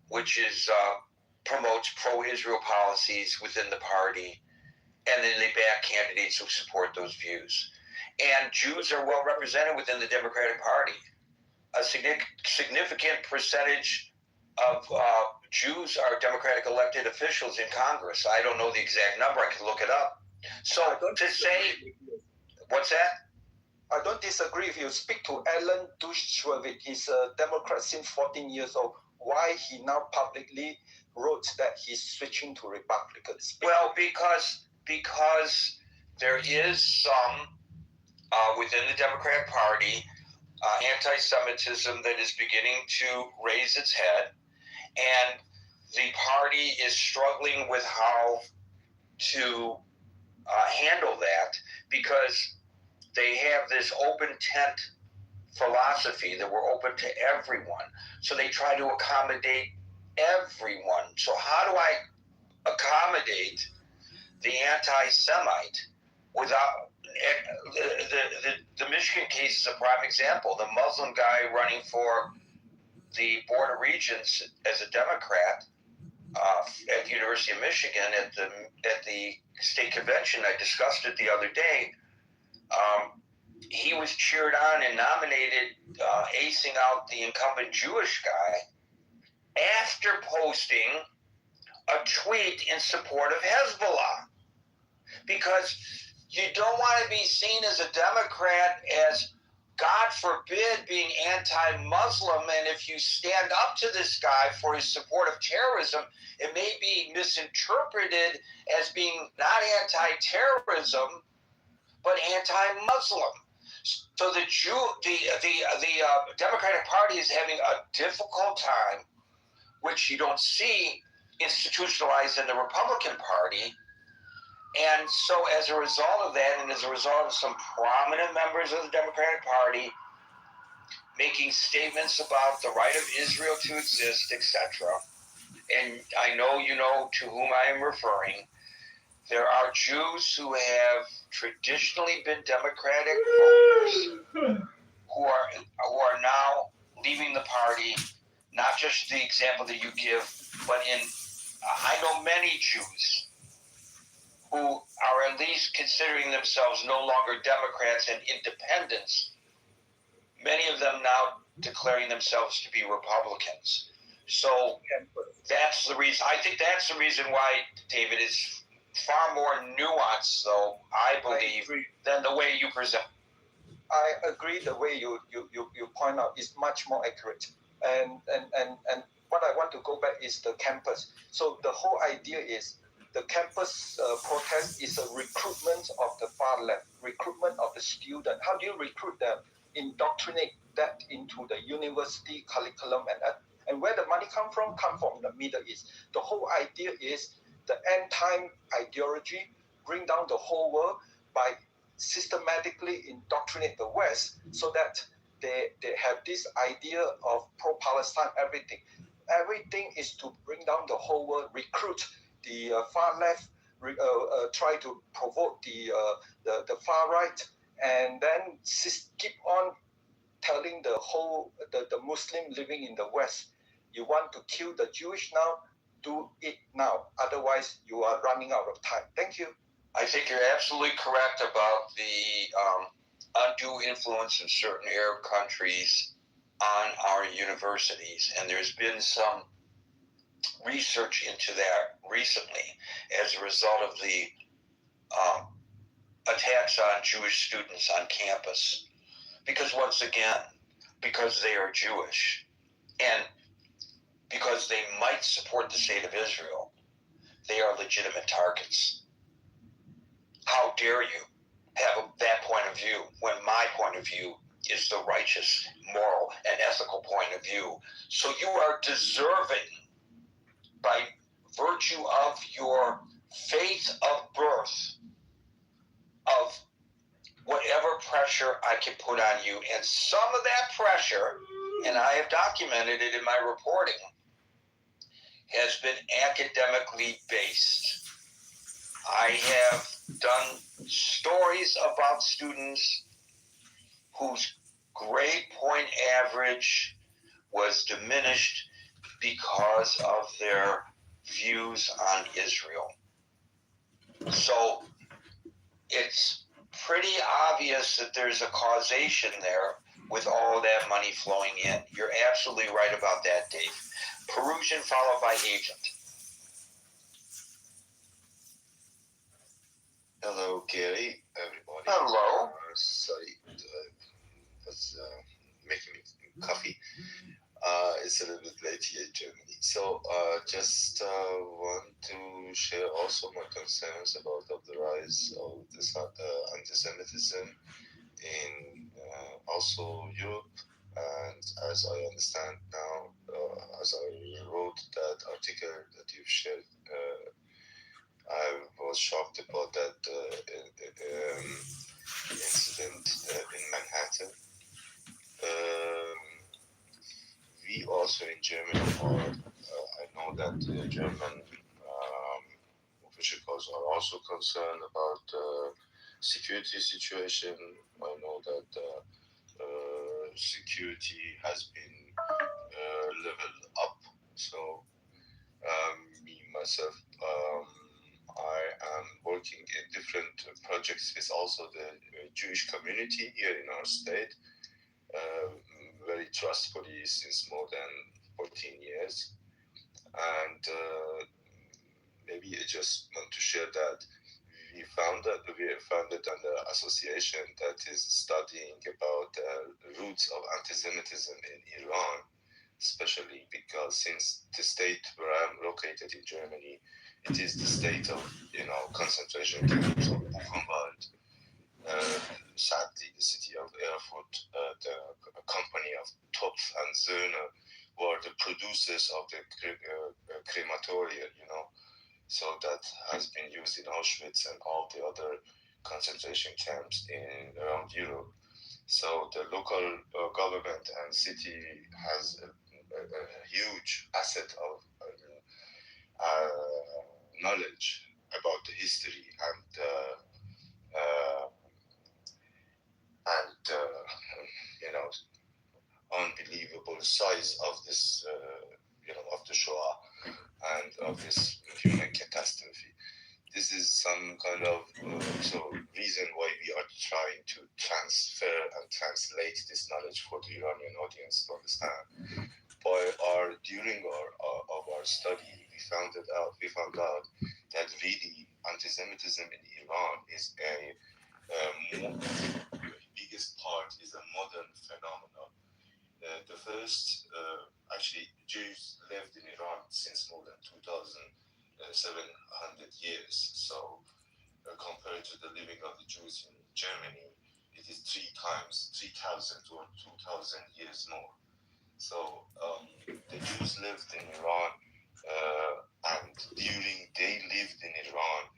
which is promotes pro-Israel policies within the party, and then they back candidates who support those views. And Jews are well represented within the Democratic Party. A significant percentage of Jews are Democratic elected officials in Congress. I don't know the exact number. I can look it up. So to say, what's that? I don't disagree if you speak to Alan Dershowitz. He's a Democrat since 14 years old. Why he now publicly wrote that he's switching to Republicans? Well, because there is some within the Democratic Party anti-Semitism that is beginning to raise its head, and the party is struggling with how to handle that, because they have this open tent philosophy that we're open to everyone. So they try to accommodate everyone. So how do I accommodate the anti-Semite without... The Michigan case is a prime example. The Muslim guy running for the Board of Regents as a Democrat at the University of Michigan at the state convention, I discussed it the other day. He was cheered on and nominated, acing out the incumbent Jewish guy after posting a tweet in support of Hezbollah, because you don't want to be seen as a Democrat as, God forbid, being anti-Muslim, and if you stand up to this guy for his support of terrorism, it may be misinterpreted as being not anti-terrorism, but anti-Muslim. So the Democratic Party is having a difficult time, which you don't see institutionalized in the Republican Party. And so as a result of that, and as a result of some prominent members of the Democratic Party making statements about the right of Israel to exist, etc., and I know you know to whom I am referring, there are Jews who have traditionally been Democratic voters who are now leaving the party, not just the example that you give, but I know many Jews who are at least considering themselves no longer Democrats and independents, many of them now declaring themselves to be Republicans. So that's the reason. I think that's the reason why, David, is far more nuanced, though, I believe, than the way you present. I agree. The way you point out is much more accurate. And what I want to go back is the campus. So the whole idea is the campus protest is a recruitment of the far left, recruitment of the student. How do you recruit them? Indoctrinate that into the university curriculum, and where the money come from the Middle East. The whole idea is the end time ideology, bring down the whole world by systematically indoctrinate the West, so that they have this idea of pro-Palestine. Everything is to bring down the whole world, recruit the far left, try to provoke the far right, and then keep on telling the Muslim living in the West, you want to kill the Jewish now, do it now. Otherwise, you are running out of time. Thank you. I think you're absolutely correct about the undue influence of certain Arab countries on our universities, and there's been some research into that recently as a result of the attacks on Jewish students on campus. Because once again, because they are Jewish and because they might support the state of Israel, they are legitimate targets. How dare you have that point of view when my point of view is the righteous, moral, and ethical point of view? So you are deserving, by virtue of your faith of birth, of whatever pressure I can put on you. And some of that pressure, and I have documented it in my reporting, has been academically based. I have done stories about students whose grade point average was diminished because of their views on Israel. So it's pretty obvious that there's a causation there with all that money flowing in. You're absolutely right about that, Dave. Perusian followed by agent. Hello, Gary, everybody. Hello. Sorry, was making me coffee. It's a little bit late here in Germany. So just want to share also my concerns about the rise of this anti-Semitism in also Europe. And as I understand now, as I wrote that article that you've shared, I was shocked about that incident in Manhattan. We also in Germany, I know that the German officials are also concerned about the security situation. I know that security has been leveled up. So me, myself, I am working in different projects with also the Jewish community here in our state. Very trustworthy since more than 14 years. And maybe I just want to share that we founded an association that is studying about the roots of anti-Semitism in Iran, especially because since the state where I'm located in Germany, it is the state of concentration camps of Buchenwald. Sadly, the city of Erfurt, the company of Topf and Söhne were the producers of the crematoria, so that has been used in Auschwitz and all the other concentration camps around Europe. So the local government and city has a huge asset of knowledge about the history and unbelievable size of this, of the Shoah and of this human catastrophe. This is some kind of reason why we are trying to transfer and translate this knowledge for the Iranian audience to understand. During our study, we found out that really anti-Semitism in Iran is biggest part is a modern phenomenon. The first, Jews lived in Iran since more than 2,700 years. So compared to the living of the Jews in Germany, it is 3,000 or 2,000 years more. So the Jews lived in Iran, and during they lived in Iran,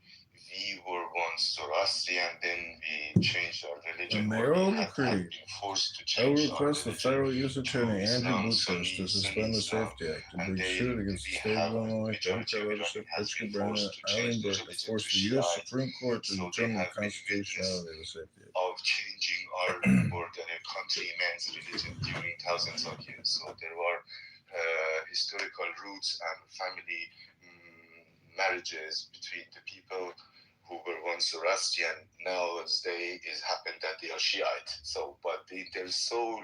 we were once Zoroastrian, then we changed our religion. The mayoral decree. I will request the federal U.S. Attorney Andrew Buckus to suspend the Safety Act and bring suit against the state of Illinois, Democrat leadership, Richard Brennan, Eileen Burke to force the U.S. Supreme Court to determine the constitutionality of the Safety Act. Of changing our countrymen's religion during thousands of years. So there were historical roots and family marriages between the people who were once Zoroastrian. Nowadays it happened that they are Shiite. So, but in their soul,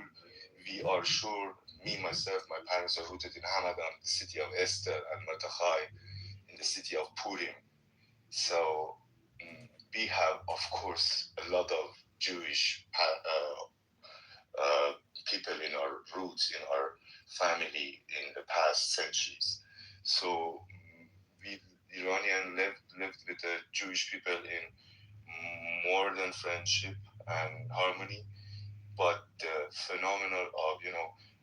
we are sure. Me, myself, my parents are rooted in Hamadan, the city of Esther, and Mordechai in the city of Purim. So, we have, of course, a lot of Jewish people in our roots, in our family in the past centuries. So we Iranian lived with the Jewish people in more than friendship and harmony, but the phenomenon of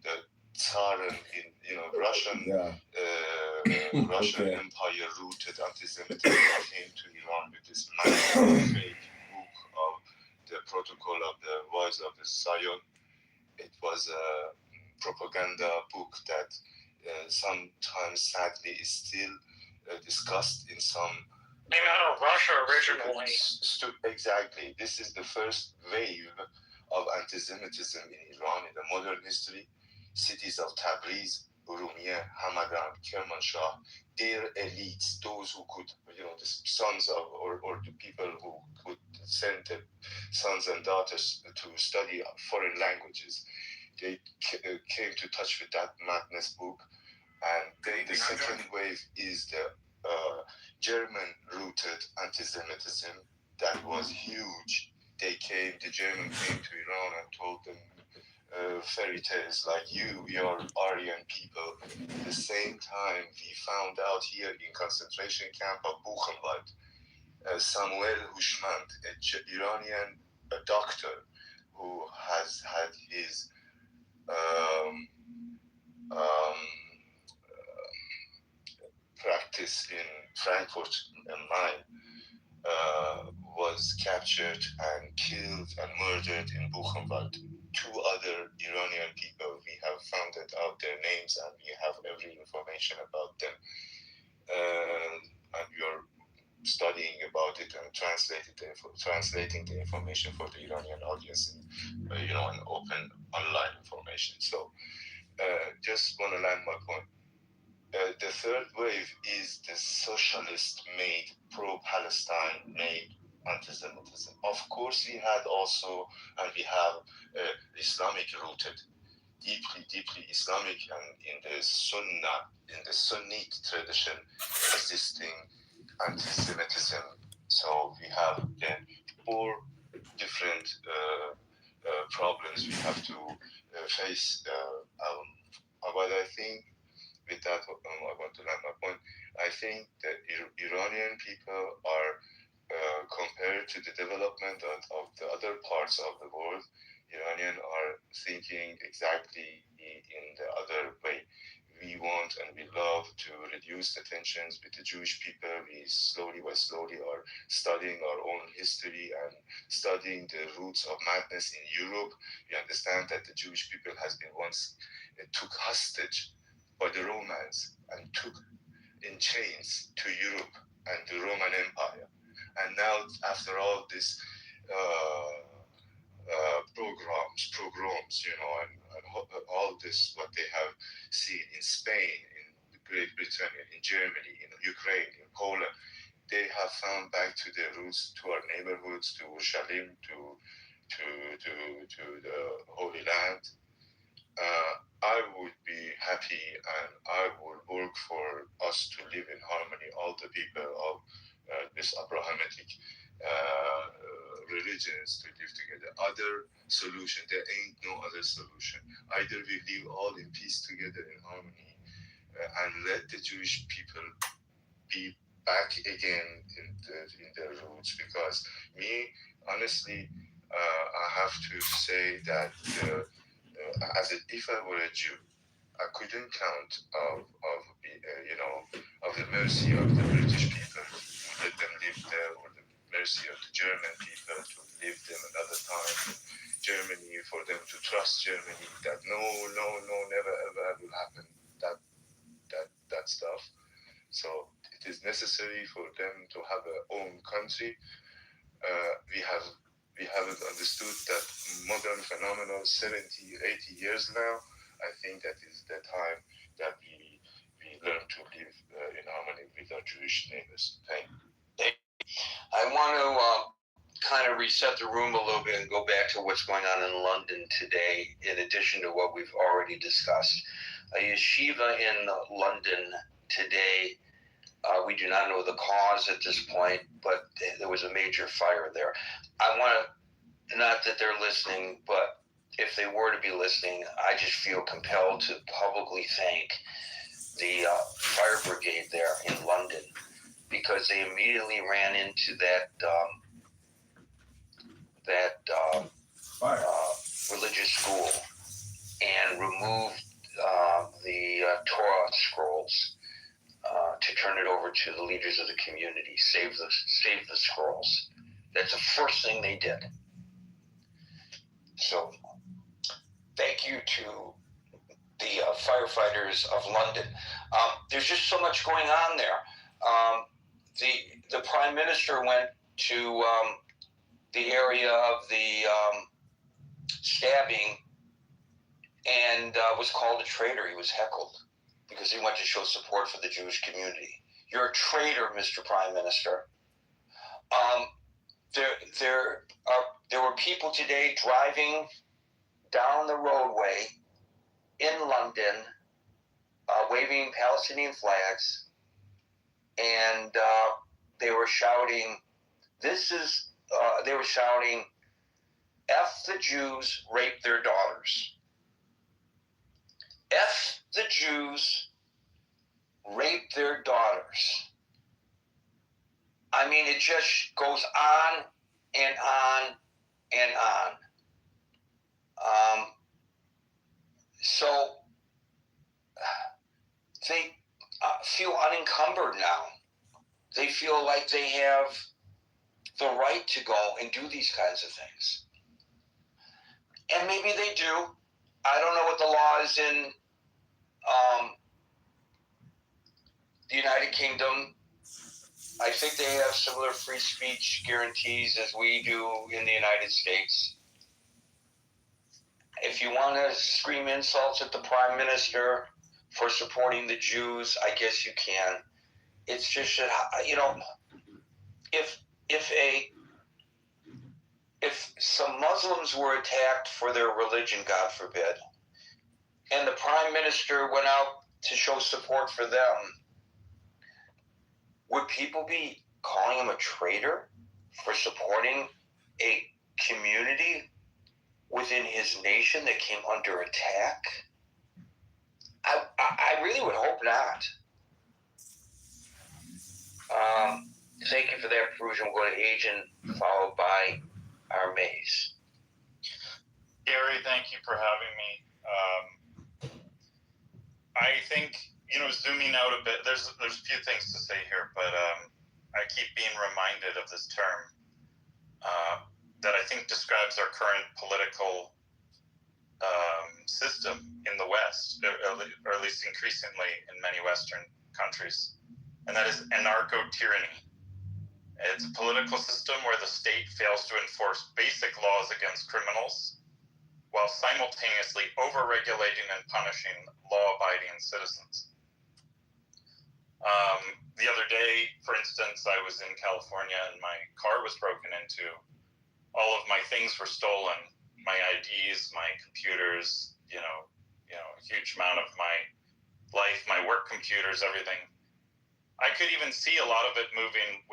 the Tsaren in Russian Russian Okay. Empire rooted anti-Semitism came to Iran with this massive fake book of the Protocol of the Wives of the Zion. It was a propaganda book that sometimes, sadly, is still discussed in some. Came out of Russia originally. Exactly. This is the first wave of anti-Semitism in Iran in the modern history. Cities of Tabriz, Urumiyeh, Hamadan, Kermanshah, their elites, those who could, the sons of, or the people who could send their sons and daughters to study foreign languages, they came to touch with that madness book. And then the second wave is the German-rooted anti-Semitism that was huge. The German came to Iran and told them fairy tales like we are Aryan people. At the same time, we found out here in concentration camp of Buchenwald, Samuel Hushmand, an Iranian doctor who has had his practice in Frankfurt am Main, was captured and killed and murdered in Buchenwald. Two other Iranian people, we have found out their names and we have every information about them. And we are studying about it and translating the information for the Iranian audience in, an open online information. So just want to land my point. The third wave is the socialist-made, pro-Palestine-made anti-Semitism. Of course, we had also, and we have Islamic-rooted, deeply Islamic, and in the Sunnite tradition, existing anti-Semitism. So we have the 4 different problems we have to face. But I think with that, I want to land my point. I think that Iranian people are, compared to the development of the other parts of the world, Iranian are thinking exactly in the other way. We want and we love to reduce the tensions with the Jewish people. We slowly are studying our own history and studying the roots of madness in Europe. We understand that the Jewish people has been once took hostage by the Romans and took in chains to Europe and the Roman Empire. And now, after all this pogroms, and all this, what they have seen in Spain, in Great Britain, in Germany, in Ukraine, in Poland, they have found back to their roots, to our neighborhoods, to Shalim, to the Holy Land. I would be happy and I would work for us to live in harmony, all the people of this Abrahamic religions to live together. Other solution, there ain't no other solution. Either we live all in peace together in harmony and let the Jewish people be back again in their roots. Because me, honestly, I have to say that if I were a Jew, I couldn't count of the mercy of the British people to let them live there, or the mercy of the German people to live them another time. Germany, for them to trust Germany that no, never ever will happen. That stuff. So it is necessary for them to have their own country. We haven't understood that modern phenomenon 70, 80 years now. I think that is the time that we learn to live in harmony with our Jewish neighbors. Thank you. I want to kind of reset the room a little bit and go back to what's going on in London today, in addition to what we've already discussed. A yeshiva in London today We do not know the cause at this point, but there was a major fire there. I want to, not that they're listening, but if they were to be listening, I just feel compelled to publicly thank the fire brigade there in London, because they immediately ran into that religious school and removed the Torah scrolls to turn it over to the leaders of the community, save the scrolls. That's the first thing they did. So thank you to the firefighters of London. There's just so much going on there. The Prime Minister went to the area of the stabbing and was called a traitor. He was heckled because he went to show support for the Jewish community. You're a traitor, Mr. Prime Minister. There were people today driving down the roadway in London, waving Palestinian flags, and they were shouting, F the Jews, rape their daughters. F the Jews, rape their daughters. I mean, it just goes on and on and on. So they feel unencumbered now. They feel like they have the right to go and do these kinds of things. And maybe they do. I don't know what the law is in the United Kingdom. I think they have similar free speech guarantees as we do in the United States. If you want to scream insults at the Prime Minister for supporting the Jews, I guess you can. It's just, if some Muslims were attacked for their religion, God forbid, and the Prime Minister went out to show support for them, would people be calling him a traitor for supporting a community within his nation that came under attack? I really would hope not. Thank you for that, Perusian. We'll go to Agent, followed by our Maze. Gary, thank you for having me. I think, zooming out a bit, there's a few things to say here, but I keep being reminded of this term that I think describes our current political system in the West, or at least increasingly in many Western countries, and that is anarcho-tyranny. It's a political system where the state fails to enforce basic laws against criminals while simultaneously over-regulating and punishing law-abiding citizens. The other day, for instance, I was in California and my car was broken into. All of my things were stolen. My IDs, my computers, a huge amount of my life, my work computers, everything. I could even see a lot of it moving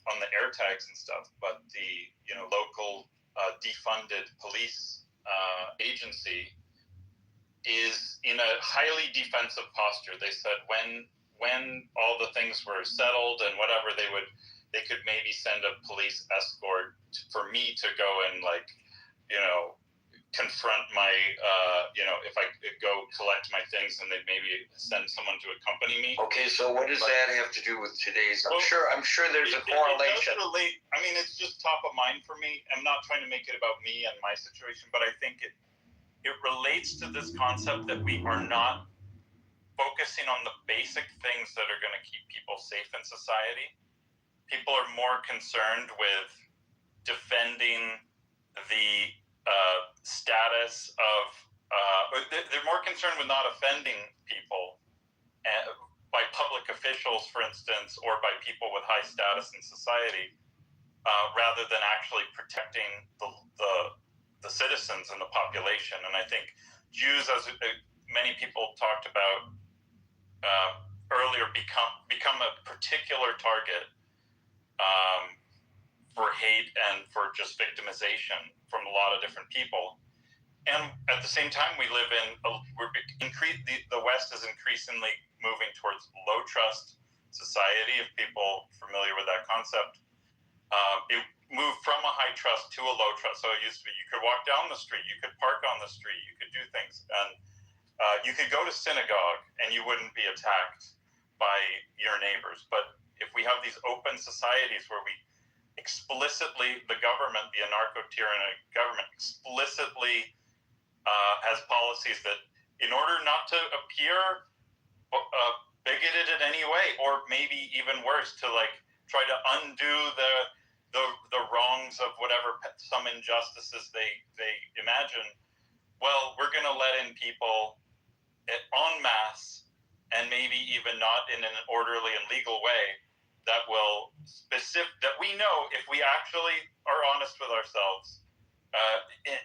on the air tags and stuff, but the local defunded police agency is in a highly defensive posture. They said when all the things were settled and whatever, they could maybe send a police escort for me to go and confront my if I could go collect my things, and they'd maybe send someone to accompany me. Okay, so what does that have to do with today's? I'm sure there's a correlation. It does relate. I mean, it's just top of mind for me. I'm not trying to make it about me and my situation, but I think it relates to this concept that we are not focusing on the basic things that are going to keep people safe in society. People are more concerned with defending the status of, they're more concerned with not offending people by public officials, for instance, or by people with high status in society, rather than actually protecting the citizens and the population. And I think Jews, as many people talked about, earlier, become a particular target for hate and for just victimization from a lot of different people. And at the same time, we live in the West is increasingly moving towards low trust society. If people familiar with that concept, it moved from a high trust to a low trust. So it used to be you could walk down the street, you could park on the street, you could do things, and you could go to synagogue and you wouldn't be attacked by your neighbors. But if we have these open societies where we explicitly, the government, the anarcho-tyrannic government, explicitly has policies that, in order not to appear bigoted in any way, or maybe even worse, to like try to undo the wrongs of whatever some injustices they imagine. Well, we're going to let in people en masse, and maybe even not in an orderly and legal way, that we know if we actually are honest with ourselves,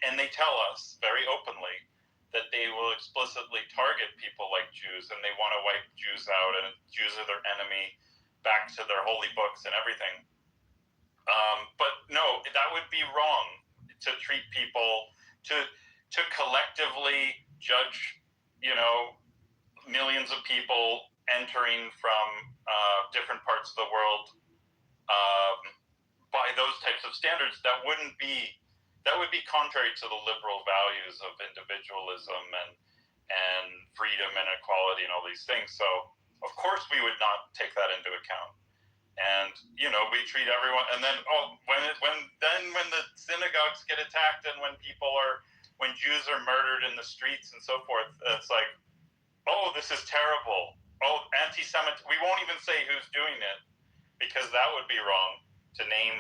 and they tell us very openly that they will explicitly target people like Jews, and they want to wipe Jews out, and Jews are their enemy, back to their holy books and everything. But no, that would be wrong to treat people, to collectively judge, millions of people entering from different parts of the world by those types of standards. That would be contrary to the liberal values of individualism and freedom and equality and all these things. So of course we would not take that into account. And we treat everyone, and then when the synagogues get attacked, and when Jews are murdered in the streets and so forth, it's like, oh, this is terrible. Oh, anti-Semitic. We won't even say who's doing it, because that would be wrong to name,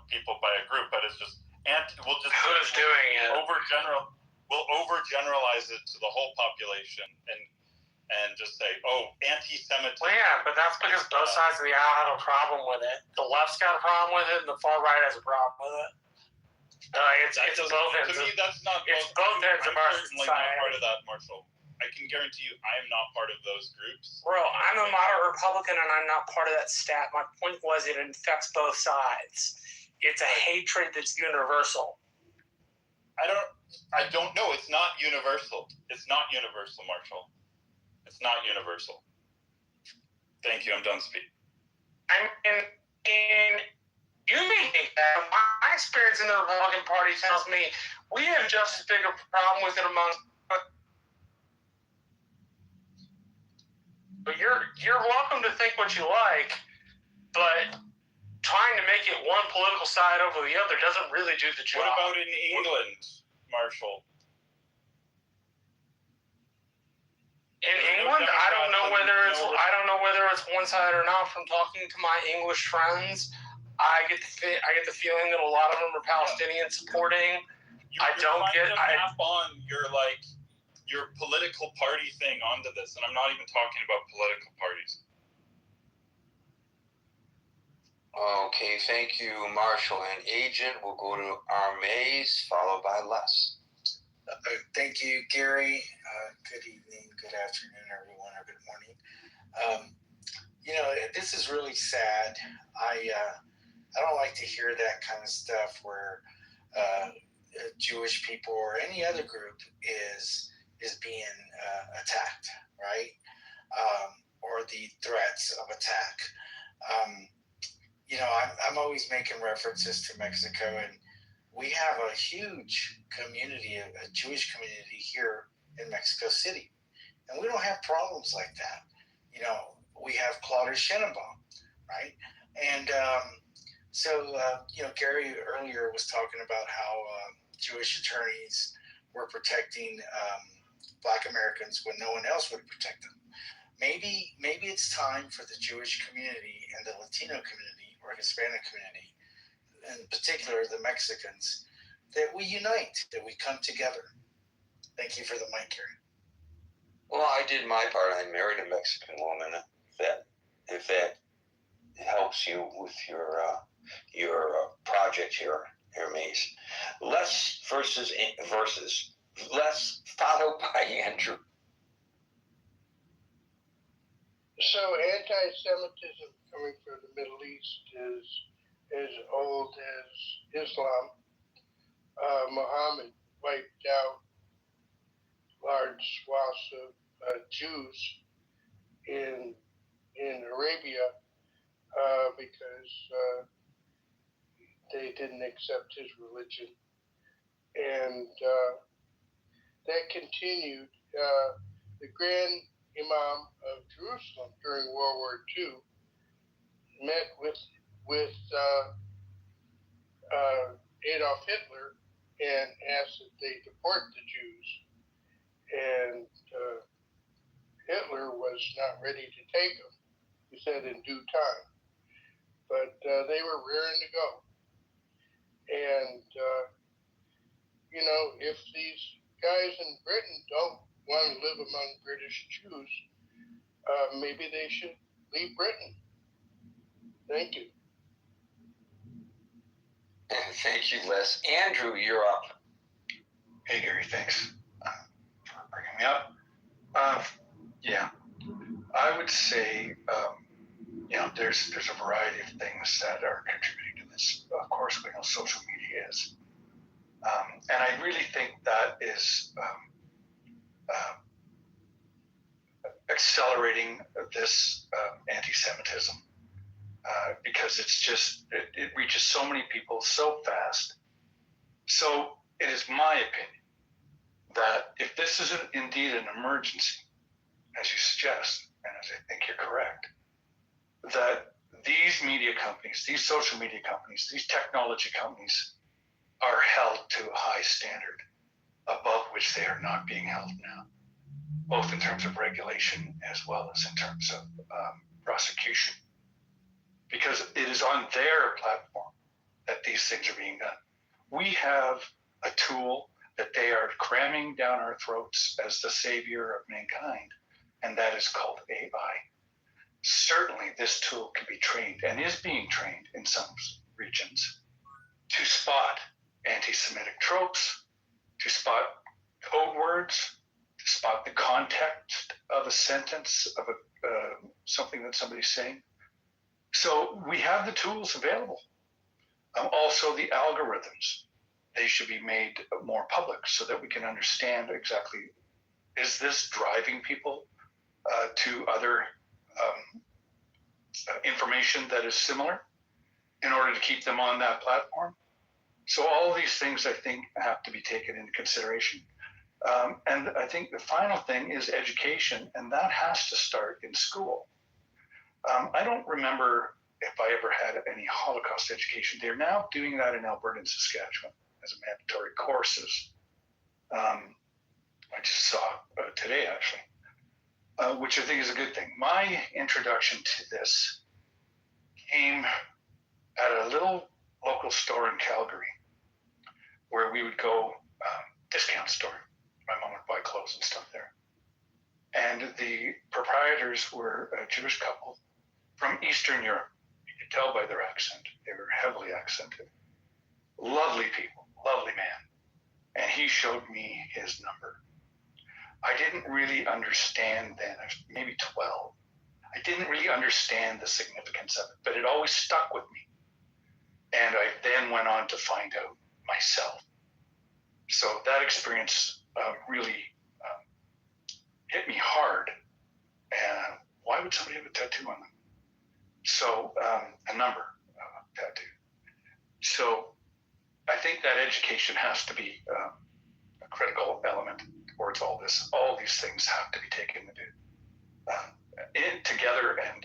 people by a group. But it's just who's doing it. We'll overgeneralize it to the whole population and just say, oh, anti-Semitism. Well, yeah, but that's because both sides of the aisle have a problem with it. The left's got a problem with it, and the far right has a problem with it. It's both ends. To me, that's not. It's both ends of our society. I'm certainly not part of that, Marshall. I can guarantee you, I am not part of those groups. Bro, I'm a moderate Republican, and I'm not part of that stat. My point was, it infects both sides. It's a hatred that's universal. I don't know. It's not universal. It's not universal, Marshall. It's not universal. Thank you. I'm done speaking. You may think that. My experience in the Republican Party tells me we have just as big a problem with it among. But you're welcome to think what you like, but trying to make it one political side over the other doesn't really do the job. What about in England, Marshall? In England, I don't know whether it's one side or not. From talking to my English friends, I get the feeling that a lot of them are Palestinian supporting. Your political party thing onto this, and I'm not even talking about political parties. Okay, thank you, Marshall. And Agent will go to Armaze, followed by Les. Thank you, Gary. Good evening, good afternoon, everyone, or good morning. This is really sad. I don't like to hear that kind of stuff where Jewish people or any other group is being attacked, right? Or the threats of attack. I'm always making references to Mexico, and we have a huge community, a Jewish community here in Mexico City, and we don't have problems like that. We have Claudia Sheinbaum, right? And Gary earlier was talking about how Jewish attorneys were protecting Black Americans when no one else would protect them. Maybe it's time for the Jewish community and the Latino community or Hispanic community, in particular the Mexicans, that we unite, that we come together. Thank you for the mic, Gary. Well, I did my part. I married a Mexican woman. If that helps you with your project here, Mace. Les versus Les, followed by Andrew. So anti-Semitism coming from the Middle East is as old as Islam. Muhammad wiped out large swaths of Jews in Arabia because they didn't accept his religion, and that continued. The Grand Imam of Jerusalem during World War II met with Adolf Hitler and asked that they deport the Jews, and Hitler was not ready to take them. He said in due time, but they were raring to go. And if these guys in Britain don't want to live among British Jews, maybe they should leave Britain. Thank you. Thank you, Les. Andrew, you're up. Hey, Gary, thanks for bringing me up. Yeah, I would say, there's a variety of things that are contributing to this. Of course, we know social media is. And I really think that is accelerating this anti-Semitism because it reaches so many people so fast. So it is my opinion that if this is indeed an emergency, as you suggest, and as I think you're correct, that these media companies, these social media companies, these technology companies are held to a high standard above which they are not being held now, both in terms of regulation as well as in terms of prosecution. Because it is on their platform that these things are being done. We have a tool that they are cramming down our throats as the savior of mankind, and that is called AI. Certainly this tool can be trained and is being trained in some regions to spot anti-Semitic tropes, to spot code words, to spot the context of a sentence, of something that somebody's saying. So we have the tools available. Also the algorithms, they should be made more public so that we can understand exactly, is this driving people to other information that is similar in order to keep them on that platform? So all of these things, I think, have to be taken into consideration. And I think the final thing is education, and that has to start in school. I don't remember if I ever had any Holocaust education. They're now doing that in Alberta and Saskatchewan as mandatory courses. I just saw today, actually, which I think is a good thing. My introduction to this came at a little local store in Calgary where we would go, discount store. My mom would buy clothes and stuff there. And the proprietors were a Jewish couple from Eastern Europe. You could tell by their accent. They were heavily accented. Lovely people, lovely man. And he showed me his number. I didn't really understand then, maybe 12. I didn't really understand the significance of it, but it always stuck with me. And I then went on to find out myself. So that experience really hit me hard. And why would somebody have a tattoo on them? So a number tattoo. So I think that education has to be a critical element towards all this. All these things have to be taken together and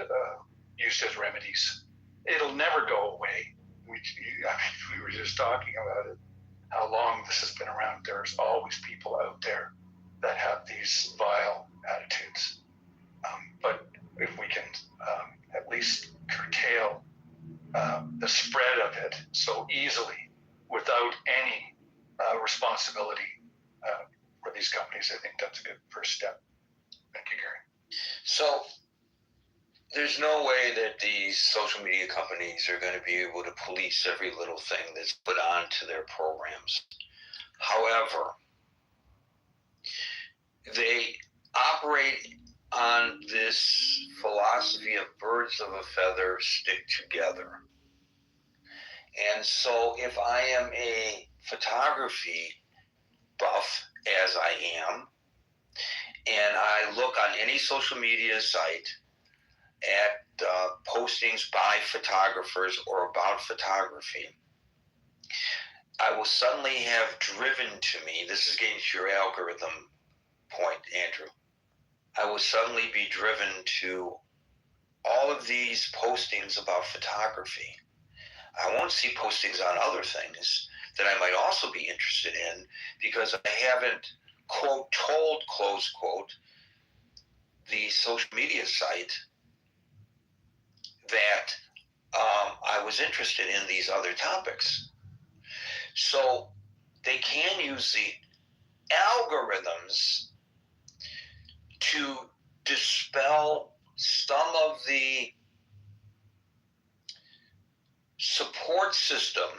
used as remedies. It'll never go away. We were just talking about it, how long this has been around. There's always people out there that have these vile attitudes. But if we can at least curtail the spread of it so easily without any responsibility for these companies, I think that's a good first step. Thank you, Gary. So there's no way that these social media companies are going to be able to police every little thing that's put onto their programs. However, they operate on this philosophy of birds of a feather stick together. And so if I am a photography buff, as I am, and I look on any social media site at postings by photographers or about photography, I will suddenly have driven to me, this is getting to your algorithm point, Andrew, I will suddenly be driven to all of these postings about photography. I won't see postings on other things that I might also be interested in because I haven't, quote, told, close quote, the social media site that I was interested in these other topics. So they can use the algorithms to dispel some of the support system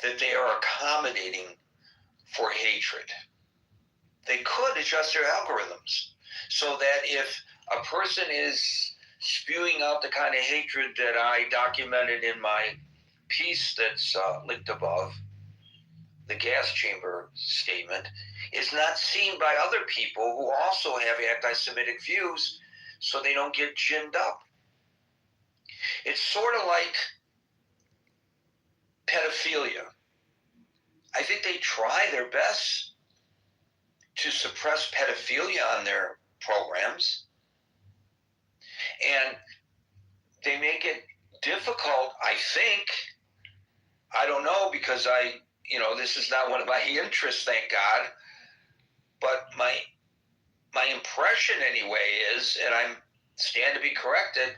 that they are accommodating for hatred. They could adjust their algorithms so that if a person is spewing out the kind of hatred that I documented in my piece that's linked above, the gas chamber statement, is not seen by other people who also have anti-Semitic views so they don't get ginned up. It's sort of like pedophilia. I think they try their best to suppress pedophilia on their programs, and they make it difficult, I think. I don't know, because this is not one of my interests, thank God, but my impression anyway is, and I stand to be corrected,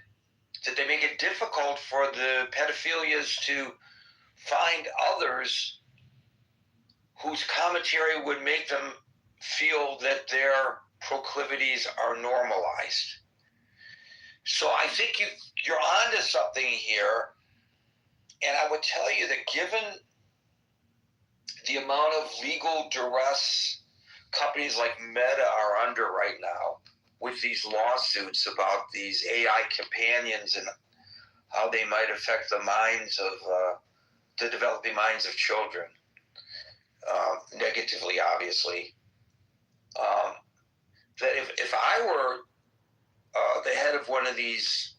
that they make it difficult for the pedophilias to find others whose commentary would make them feel that their proclivities are normalized. So I think you're onto something here, and I would tell you that given the amount of legal duress companies like Meta are under right now with these lawsuits about these AI companions and how they might affect the minds of the developing minds of children, negatively, obviously. That if I were the head of one of these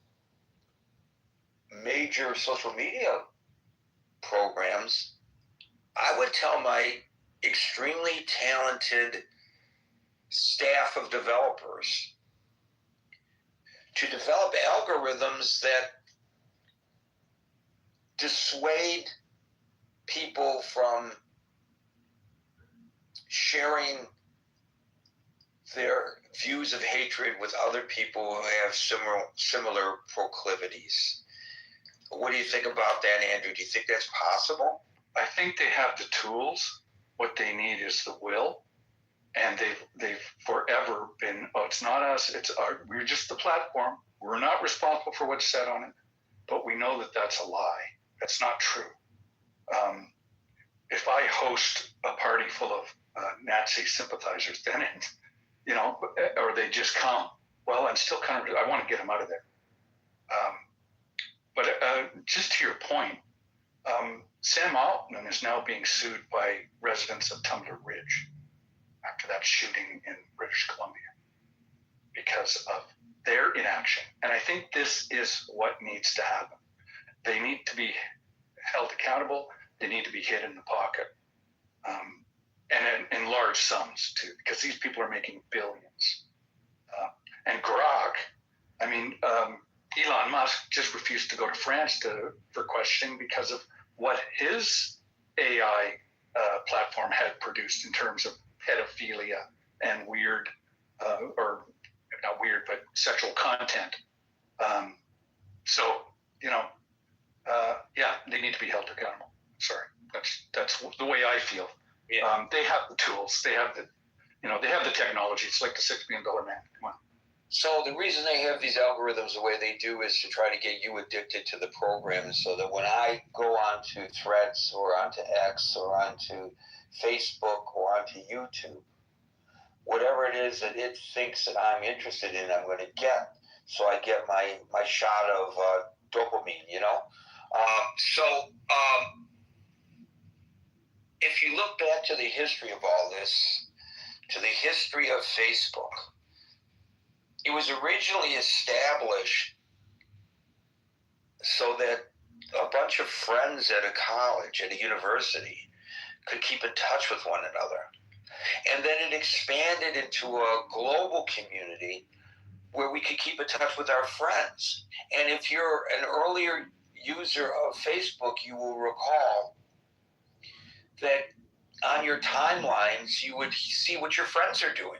major social media programs, I would tell my extremely talented staff of developers to develop algorithms that dissuade people from sharing their views of hatred with other people who have similar proclivities. What do you think about that, Andrew? Do you think that's possible? I think they have the tools. What they need is the will. And they've forever been, it's not us, we're just the platform. We're not responsible for what's said on it, but we know that that's a lie. That's not true. If I host a party full of Nazi sympathizers, then or they just come, well, I'm still I want to get them out of there. But just to your point, Sam Altman is now being sued by residents of Tumbler Ridge after that shooting in British Columbia because of their inaction. And I think this is what needs to happen. They need to be held accountable. They need to be hit in the pocket. And in large sums, too, because these people are making billions. And Grok, Elon Musk just refused to go to France for questioning because of what his AI platform had produced in terms of pedophilia and weird, or not weird, but sexual content. They need to be held accountable. Sorry, that's the way I feel. Yeah. They have the tools. They have the technology. It's like the $6 billion man. Come on. So the reason they have these algorithms the way they do is to try to get you addicted to the program, so that when I go onto Threads or onto X or onto Facebook or onto YouTube, whatever whatever it is that it thinks that I'm interested in, I'm going to get. So I get my shot of dopamine, you know? If you look back to the history of all this, to the history of Facebook, it was originally established so that a bunch of friends at a college, at a university, could keep in touch with one another. And then it expanded into a global community where we could keep in touch with our friends. And if you're an earlier user of Facebook, you will recall that on your timelines, you would see what your friends are doing.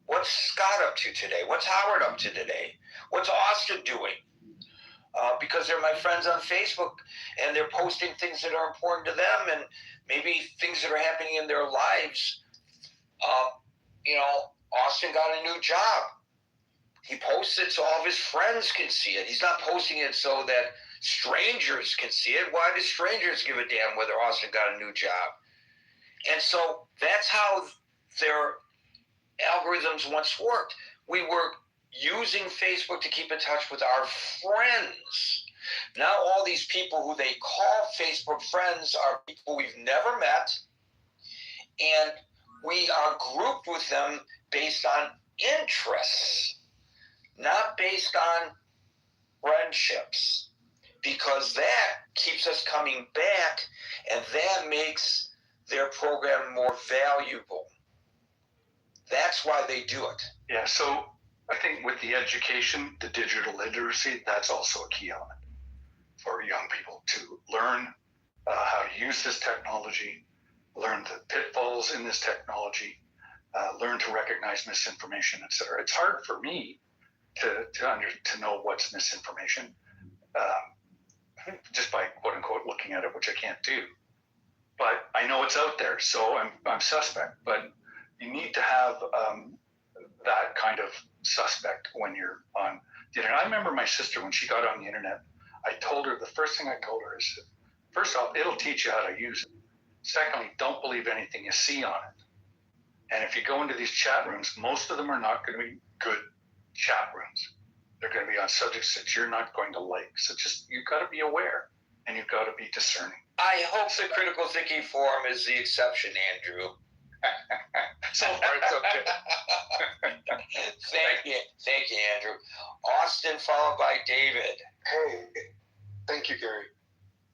What's Scott up to today? What's Howard up to today? What's Austin doing? Because they're my friends on Facebook, and they're posting things that are important to them, and maybe things that are happening in their lives. Austin got a new job. He posts it so all of his friends can see it. He's not posting it so that strangers can see it. Why do strangers give a damn whether Austin got a new job? And so that's how their algorithms once worked. We were using Facebook to keep in touch with our friends. Now all these people who they call Facebook friends are people we've never met, and we are grouped with them based on interests, not based on friendships, because that keeps us coming back, and that makes their program more valuable. That's why they do it. Yeah, so I think with the education, the digital literacy, that's also a key element for young people to learn how to use this technology, learn the pitfalls in this technology, learn to recognize misinformation, etc. It's hard for me to know what's misinformation just by quote unquote looking at it, which I can't do. But I know it's out there, so I'm suspect. But you need to have that kind of suspect when you're on the internet. I remember my sister, when she got on the internet, the first thing I told her is, first off, it'll teach you how to use it. Secondly, don't believe anything you see on it. And if you go into these chat rooms, most of them are not going to be good chat rooms. They're going to be on subjects that you're not going to like. So you've got to be aware, and you've got to be discerning. I hope the critical thinking forum is the exception, Andrew. So far, it's okay. Thank you, Andrew. Austin, followed by David. Hey, thank you, Gary.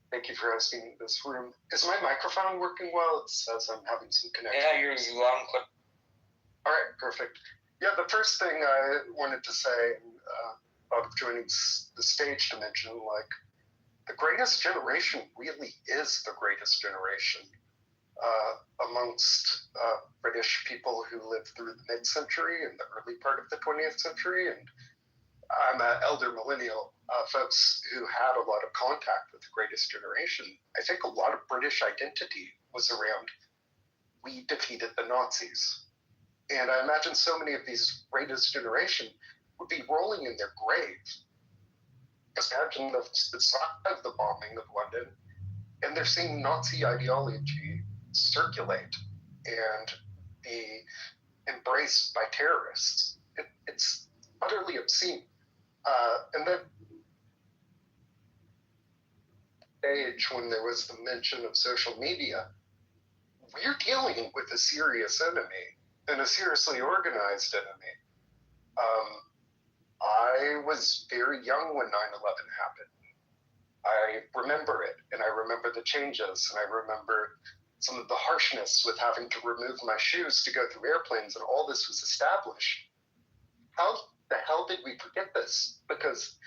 Thank you for hosting this room. Is my microphone working well? It says I'm having some connection. Yeah, you're long clip. All right, perfect. Yeah, the first thing I wanted to say about joining the stage to mention, like, the greatest generation really is the greatest generation amongst British people who lived through the mid-century and the early part of the 20th century. And I'm an elder millennial, folks who had a lot of contact with the greatest generation. I think a lot of British identity was around, we defeated the Nazis. And I imagine so many of these greatest generation would be rolling in their grave. Just imagine the side of the bombing of London, and they're seeing Nazi ideology circulate and be embraced by terrorists. It's utterly obscene. And then age, when there was the mention of social media, we're dealing with a serious enemy and a seriously organized enemy. I was very young when 9/11 happened. I remember it, and I remember the changes, and I remember some of the harshness with having to remove my shoes to go through airplanes, and all this was established. How the hell did we forget this? Because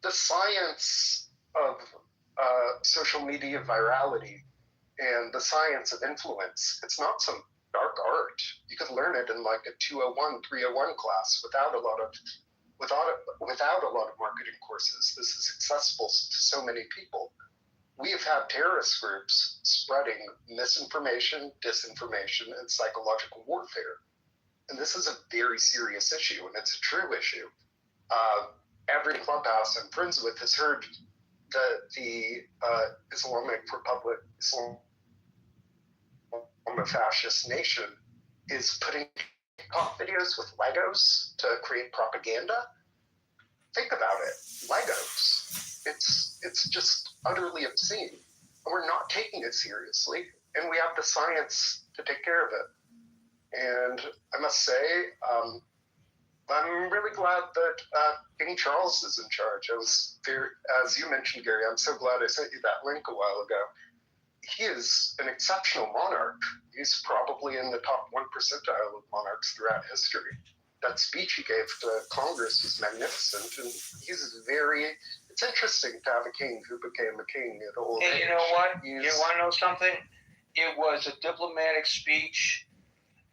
the science of social media virality and the science of influence, it's not some dark art. You could learn it in like a 201, 301 class without a lot of marketing courses. This is accessible to so many people. We have had terrorist groups spreading misinformation, disinformation, and psychological warfare. And this is a very serious issue, and it's a true issue. Every clubhouse I'm friends with has heard that the Islamic Republic, Islam, a fascist nation, is putting TikTok videos with Legos to create propaganda. Think about it. Legos. It's just utterly obscene. And we're not taking it seriously. And we have the science to take care of it. And I must say, I'm really glad that King Charles is in charge. I was very, as you mentioned, Gary, I'm so glad I sent you that link a while ago. He is an exceptional monarch. He's probably in the top 1 percentile of monarchs throughout history. That speech he gave to Congress was magnificent, and it's interesting to have a king who became a king at old age. And you know what? You want to know something? It was a diplomatic speech,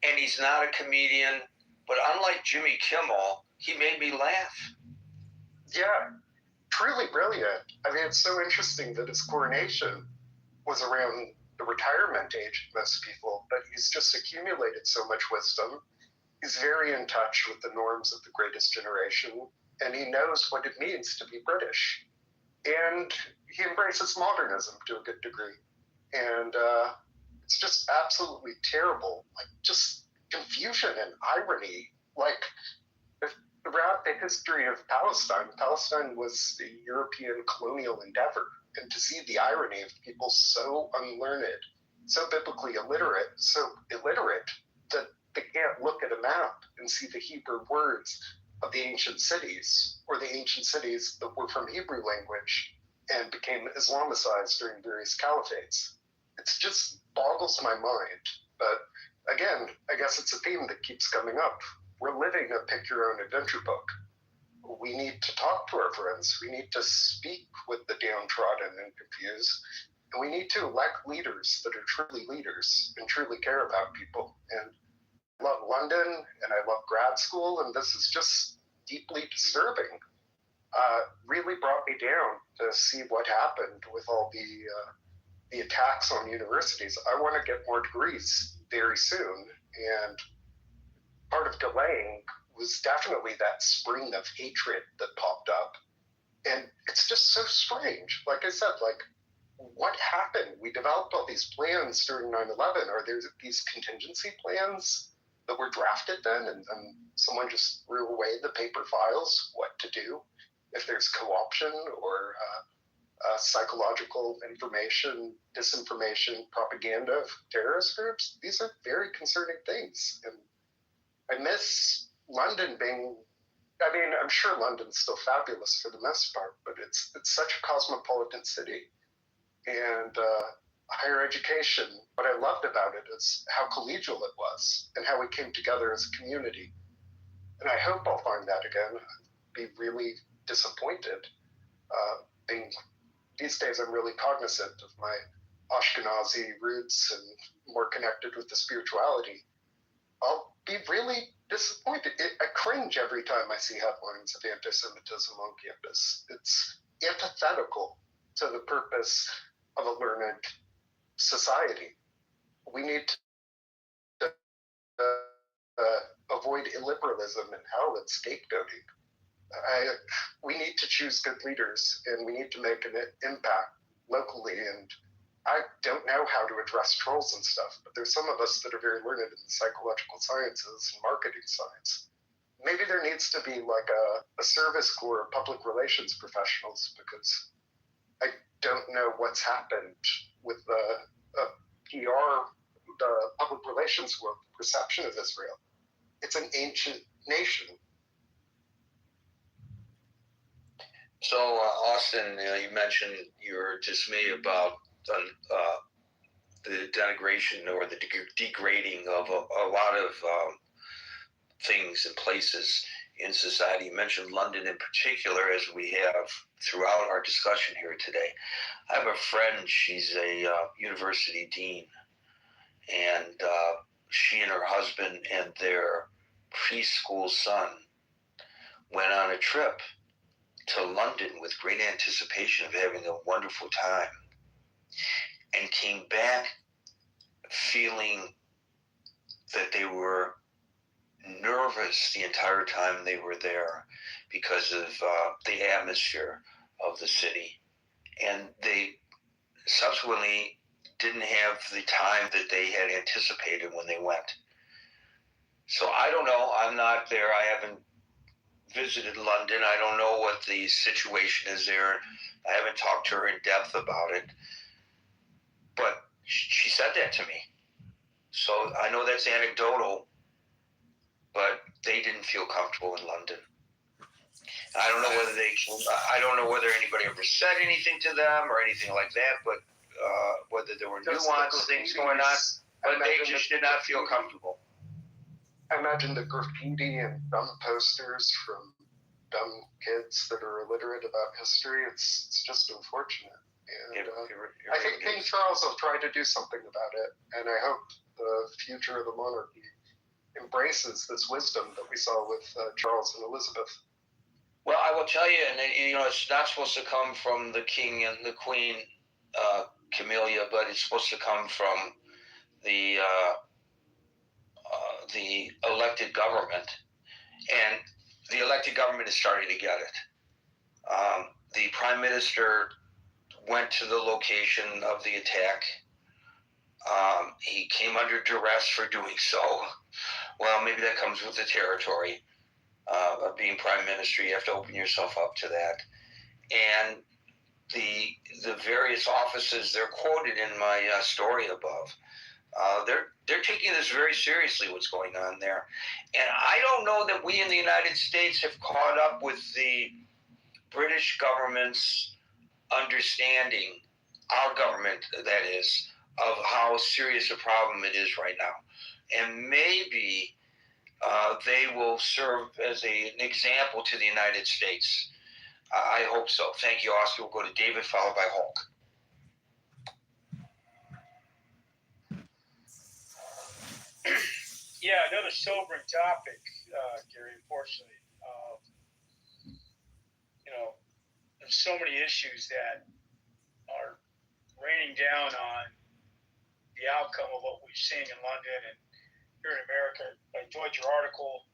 and he's not a comedian, but unlike Jimmy Kimmel, he made me laugh. Yeah, truly brilliant. I mean, it's so interesting that his coronation was around the retirement age of most people, but he's just accumulated so much wisdom. He's very in touch with the norms of the greatest generation, and he knows what it means to be British. And he embraces modernism to a good degree. And it's just absolutely terrible. Like, just confusion and irony. Like, throughout the history of Palestine was a European colonial endeavor. And to see the irony of people so unlearned, so biblically illiterate, that they can't look at a map and see the Hebrew words of the ancient cities, or the ancient cities that were from Hebrew language and became Islamicized during various caliphates. It just boggles my mind. But again, I guess it's a theme that keeps coming up. We're living a pick-your-own-adventure book. We need to talk to our friends. We need to speak with the downtrodden and confused. And we need to elect leaders that are truly leaders and truly care about people. And I love London, and I love grad school, and this is just deeply disturbing. Really brought me down to see what happened with all the attacks on universities. I want to get more degrees very soon, and part of delaying was definitely that spring of hatred that popped up. And it's just so strange. Like I said, what happened? We developed all these plans during 9/11. Are there these contingency plans that were drafted then, and someone just threw away the paper files, what to do if there's co-option or psychological information, disinformation, propaganda of terrorist groups? These are very concerning things. And I miss London being, I mean, I'm sure London's still fabulous for the most part, but it's such a cosmopolitan city. And higher education, what I loved about it is how collegial it was and how we came together as a community. And I hope I'll find that again. I'd be really disappointed. These days I'm really cognizant of my Ashkenazi roots and more connected with the spirituality. I'll be really disappointed. I cringe every time I see headlines of anti-Semitism on campus. It's antithetical to the purpose of a learned society. We need to avoid illiberalism and hell and scapegoating. We need to choose good leaders, and we need to make an impact locally. And I don't know how to address trolls and stuff, but there's some of us that are very learned in the psychological sciences and marketing science. Maybe there needs to be like a service corps of public relations professionals, because I don't know what's happened with the PR, the public relations world, perception of Israel. It's an ancient nation. So, Austin, you mentioned your dismay about the denigration or the degrading of a lot of things and places in society. You mentioned London in particular, as we have throughout our discussion here today. I have a friend, she's a university dean, and she and her husband and their preschool son went on a trip to London with great anticipation of having a wonderful time, and came back feeling that they were nervous the entire time they were there because of the atmosphere of the city. And they subsequently didn't have the time that they had anticipated when they went. not there. I haven't visited London. I don't know what the situation is there. I haven't talked to her in depth about it. But she said that to me. So I know that's anecdotal, but they didn't feel comfortable in London. I don't know whether anybody ever said anything to them or anything like that, but whether there were nuanced things going on, but they just did not feel comfortable. I imagine the graffiti and dumb posters from dumb kids that are illiterate about history. It's just unfortunate. And I think King Charles will try to do something about it, and I hope the future of the monarchy embraces this wisdom that we saw with Charles and Elizabeth. Well, I will tell you, and it's not supposed to come from the king and the queen, Camellia, but it's supposed to come from the elected government, and the elected government is starting to get it. The prime minister went to the location of the attack. He came under duress for doing so. Well, maybe that comes with the territory of being prime minister. You have to open yourself up to that. And the various offices, they're quoted in my story above. They're taking this very seriously, what's going on there. And I don't know that we in the United States have caught up with the British government's understanding, our government, that is, of how serious a problem it is right now. And maybe they will serve as an example to the United States. I hope so. Thank you, Oscar. We'll go to David, followed by Hulk. Yeah, another sobering topic, Gary, unfortunately. There's so many issues that are raining down on the outcome of what we've seen in London and here in America. I enjoyed your article,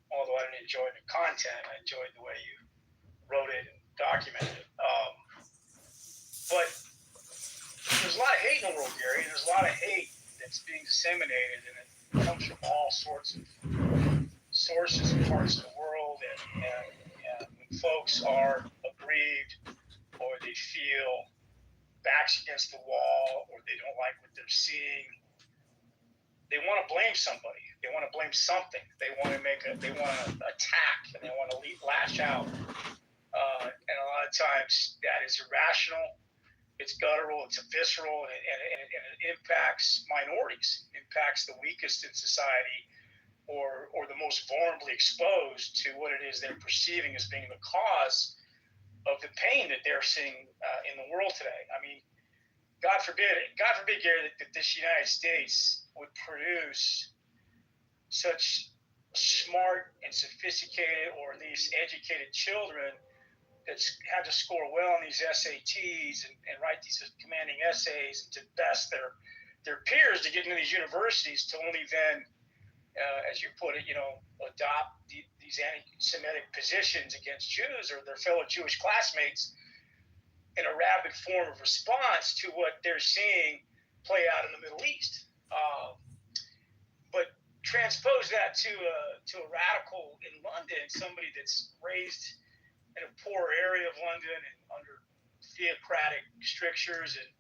although I didn't enjoy the content. I enjoyed the way you wrote it and documented it. But there's a lot of hate in the world, Gary. There's a lot of hate that's being disseminated, and it comes from all sorts of sources and parts of the world. And when folks are aggrieved, or they feel backs against the wall, or they don't like what they're seeing, they want to blame somebody. They want to blame something. They want to attack, and they want to lash out. And a lot of times that is irrational. It's guttural. It's visceral, and it impacts minorities. It impacts the weakest in society, or the most vulnerably exposed to what it is they're perceiving as being the cause of the pain that they're seeing in the world today. I mean, God forbid, Gary, that this United States would produce such smart and sophisticated, or at least educated children that had to score well on these SATs and write these commanding essays and to best their peers to get into these universities, to only then, as you put it, adopt these anti-Semitic positions against Jews or their fellow Jewish classmates in a rabid form of response to what they're seeing play out in the Middle East. But transpose that to a radical in London, somebody that's raised in a poor area of London and under theocratic strictures and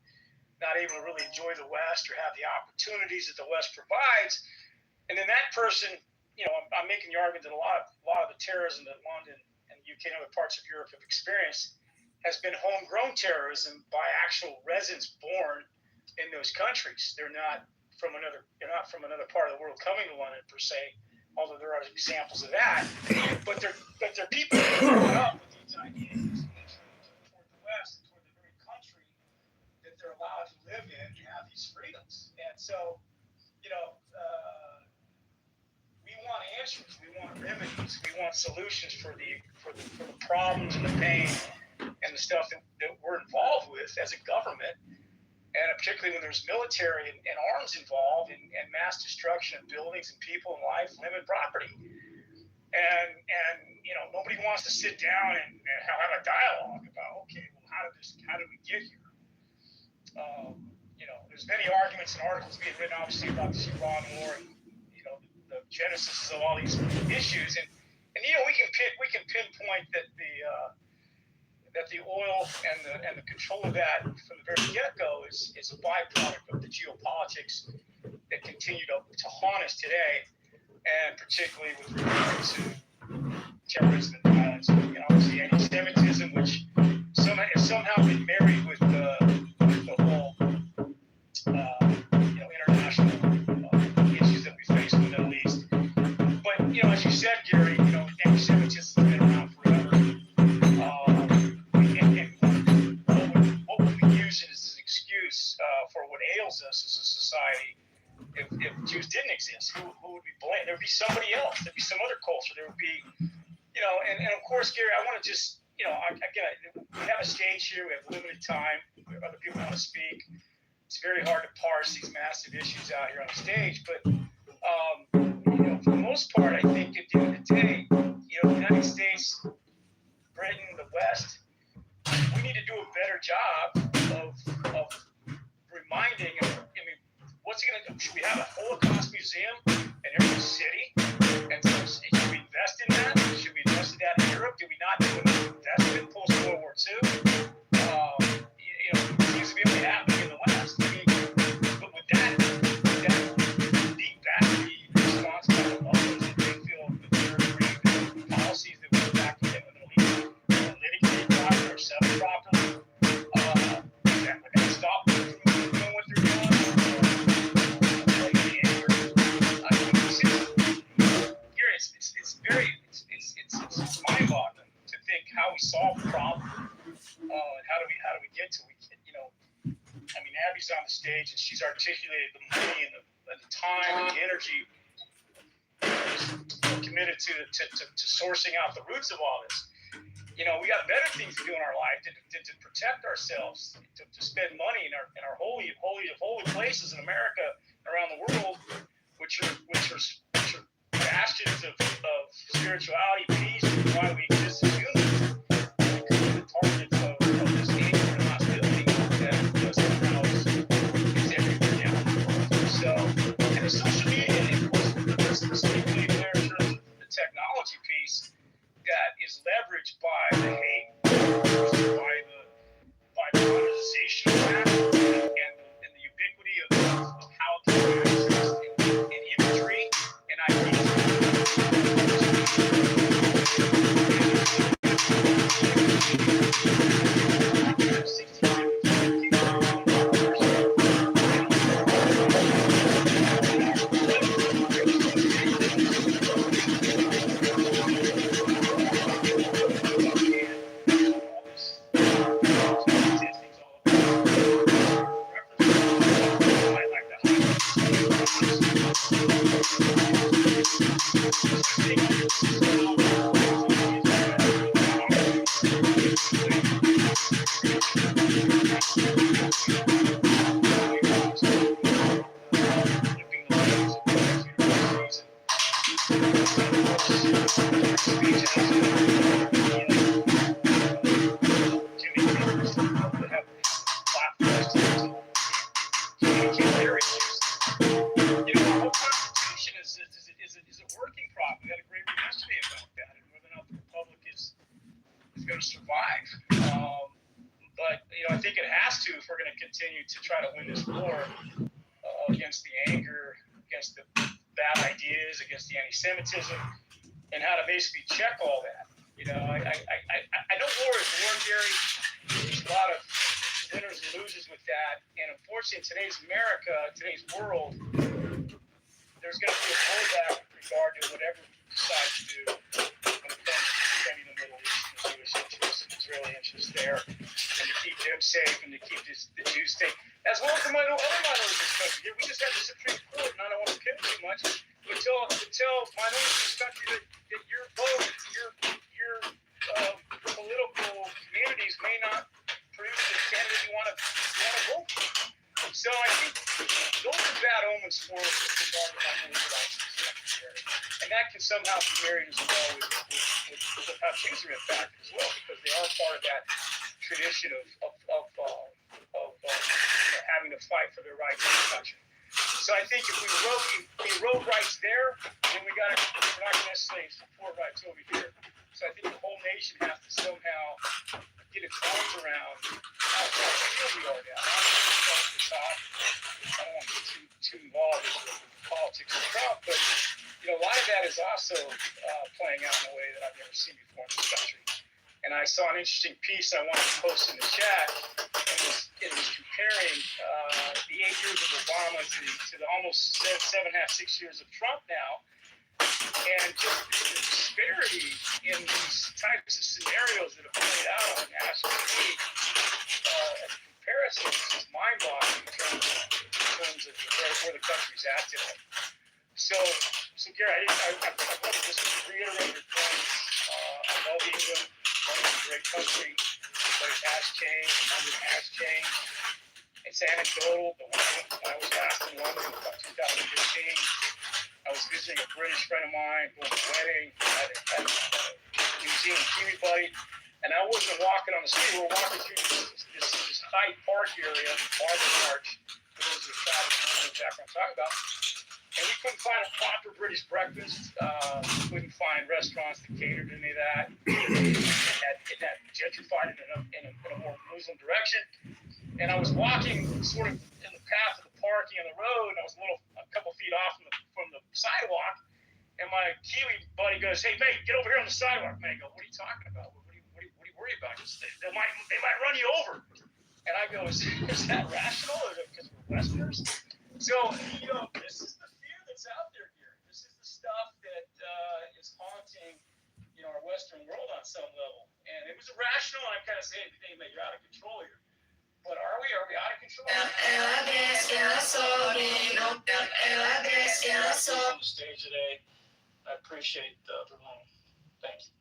not able to really enjoy the West or have the opportunities that the West provides. And then that person, I'm making the argument that a lot of the terrorism that London and the UK and other parts of Europe have experienced has been homegrown terrorism by actual residents born in those countries. They're not from another part of the world coming to London per se, although there are examples of that. But they're people who are brought up with these ideas toward the West, toward the very country that they're allowed to live in and have these freedoms. And so, we want answers, we want remedies, we want solutions for the problems and the pain and the stuff that we're involved with as a government, and particularly when there's military and arms involved and mass destruction of buildings and people and life, limb and property. And nobody wants to sit down and have a dialogue about, okay, well, how did we get here? There's many arguments and articles being written, obviously, about this Iran war and, the genesis of all these issues, and you know we can pinpoint that the oil and the control of that from the very get-go is a byproduct of the geopolitics that continue to haunt us today, and particularly with regard to terrorism and violence. You know, obviously anti-Semitism, which has somehow been married with the whole international issues that we face in the Middle East. But you know, as you said, Gary, you know, anti-Semitism has been around forever. What would we use it as an excuse for what ails us as a society? If Jews didn't exist, who would we blame? There would be somebody else. There'd be some other culture. There would be, you know, and of course, Gary, I want to just, you know, we have a stage here. We have limited time. Other people want to speak. It's very hard to parse these massive issues out here on the stage. But, you know, for the most part, I think at the end of the day, you know, the United States, Britain, the West, we need to do a better job of reminding, what's it going to do? Should we have a Holocaust museum in every city? And so should we invest in that? Should we invest in that in Europe? Did we not do an investment post-World War II? You know, it seems to be only happening in the West. I mean, but would that lead back to the response by the Muslims that they feel that they're agreeing to policies that we're back to them in the Middle East and litigate properly or settle properly? Would that stop them from doing what they're doing? It's mind-boggling to think how we solve the problem, and how do we get to it. You know, I mean, Abby's on the stage and she's articulated the money and the time and the energy committed to sourcing out the roots of all this. You know, we got better things to do in our life to protect ourselves, to spend money in our holy of places in America and around the world, which are bastions of spirituality, peace, and why we exist as humans. Because we're the targets of this anger and hostility that somehow is everywhere down the world. So, and the social media, and of course, let's be clear in terms of the technology piece that is leveraged by the hate, by the monetization of that, and the ubiquity of how it can be accessed in imagery and ideas. To try to win this war against the anger, against the bad ideas, against the anti-Semitism, and how to basically check all that. You know, I know war is war, Gary. There's a lot of winners and losers with that, and unfortunately, in today's America, today's world, there's going to be a pullback with regard to whatever we decide to do when it comes to defending the Middle East and the Jewish interests and Israeli interests there, and to keep them safe and to keep the Jews safe, as well as the other minorities in this country. We just had the Supreme Court, and I don't want to pivot too much, but tell minorities in this country that your vote, your political communities may not produce the candidate you want to vote for. So I think those are bad omens for us with regard to minority rights in this country, and that can somehow be married as well with how Jews are impacted as well, because they are part of that tradition of having to fight for their rights in the country. So I think if we wrote rights there, then we're not going to slave support rights over here. So I think the whole nation has to somehow get its arms around how far we are now. Not the top. I don't want to get too involved with politics of Trump, but a lot of that is also playing out in a way that I've never seen before in this country. And I saw an interesting piece I wanted to post in the chat. It was comparing the 8 years of Obama to the almost 7.5, 6 years of Trump now. And just the disparity in these types of scenarios that have played out on a national stage, as a comparison, is just mind-boggling in terms of where the country's at today. So Gary, I want to just reiterate your point. I love England. It's a great country, but it has changed. London has changed. It's anecdotal, but when I was last in London in about 2015, I was visiting a British friend of mine doing a wedding at a New Zealand Kiwi buddy, and I wasn't walking on the street. We were walking through this Hyde Park area, Marble Arch. For those who are traveling, know exactly what I'm talking about. And we couldn't find a proper British breakfast. Couldn't find restaurants that catered to any of that. It had gentrified in a more Muslim direction. And I was walking sort of in the path of the parking on the road, and I was a couple feet off from the sidewalk. And my Kiwi buddy goes, "Hey, mate, get over here on the sidewalk." Man, I go, "What are you talking about? What are you worried about? They might run you over." And I go, "Is that rational? Or is it because we're Westerners?" So, this is the fear that's out there here. This is the stuff that is haunting, our Western world on some level. And it was irrational, and I kind of say, "Hey, mate, you're out of control here." But are we out of control? On the stage today. I appreciate the room. Thank you.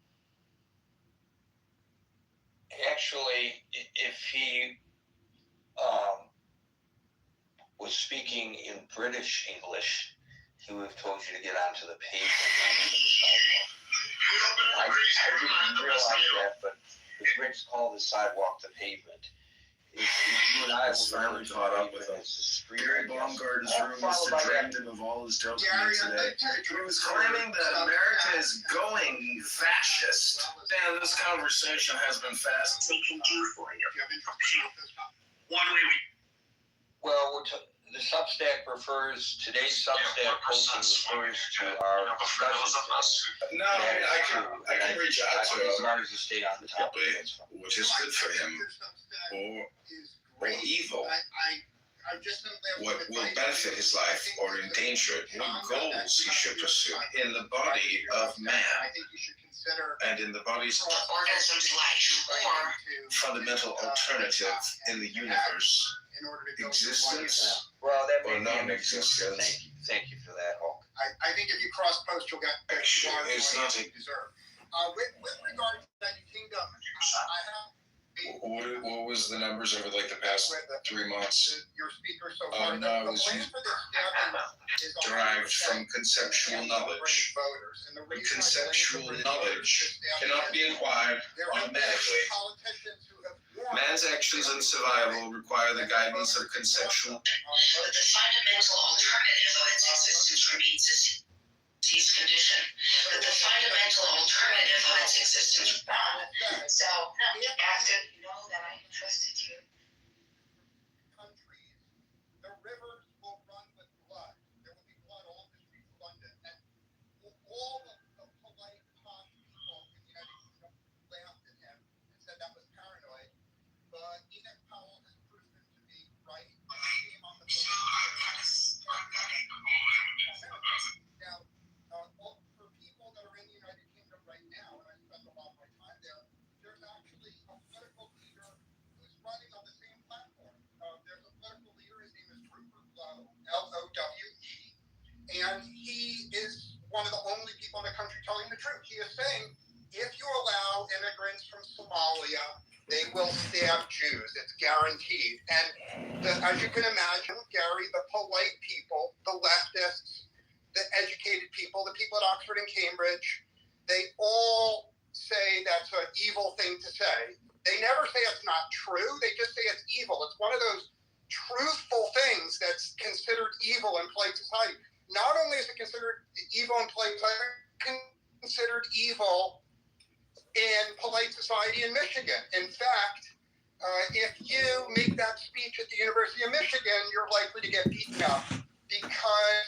Actually, if he was speaking in British English, he would have told you to get onto the pavement. I didn't realize that, but the Brits call the sidewalk the pavement. You and I was finally caught up with him. Gary Baumgartner's room Mr. drained him of all his dopamine today. He was claiming that America is going fascist. Dan, this conversation has been fast. We can do for you. What do we? Well, the Substack today's Substack posting refers to our discussion. No, I can reach out to him. As long as you stay on the topic. Which is good for him. Or evil. What will benefit his life or endanger it? What goals he should pursue in the body of man and in the bodies of fundamental alternative in the universe, existence or non-existence. Thank you for that, Hulk. I think if you cross post, you'll get Action is not you deserve. With regard to the United Kingdom, What was the numbers over the past 3 months? Your speaker so far. No, it was derived from conceptual knowledge. And conceptual knowledge cannot be acquired automatically. Man's actions and survival require the guidance of conceptual. But the fundamental alternative of its existence remains a disease condition. But the fundamental alternative of its existence is wrong. So, after you know that I trusted you. Countries, the rivers will run with blood. There will be blood all the streets of London. And all of the polite, calm people in the United Kingdom laughed at him and said that was paranoid. But Enoch Powell has proven to be right. He came on the Now, for people that are in the United Kingdom right now, and I spend a lot of my time there, there's actually a political leader who's running on the same platform. There's a political leader, his name is Rupert Lowe, Lowe, and he is one of the only people in the country telling the truth. He is saying, if you allow immigrants from Somalia, they will stab Jews. It's guaranteed. And as you can imagine, Gary, the polite people, the leftists, the educated people, the people at Oxford and Cambridge, they all say that's an evil thing to say. They never say it's not true. They just say it's evil. It's one of those truthful things that's considered evil in polite society. Not only is it considered evil in polite society, it's considered evil in polite society in Michigan. In fact, if you make that speech at the University of Michigan, you're likely to get beaten up because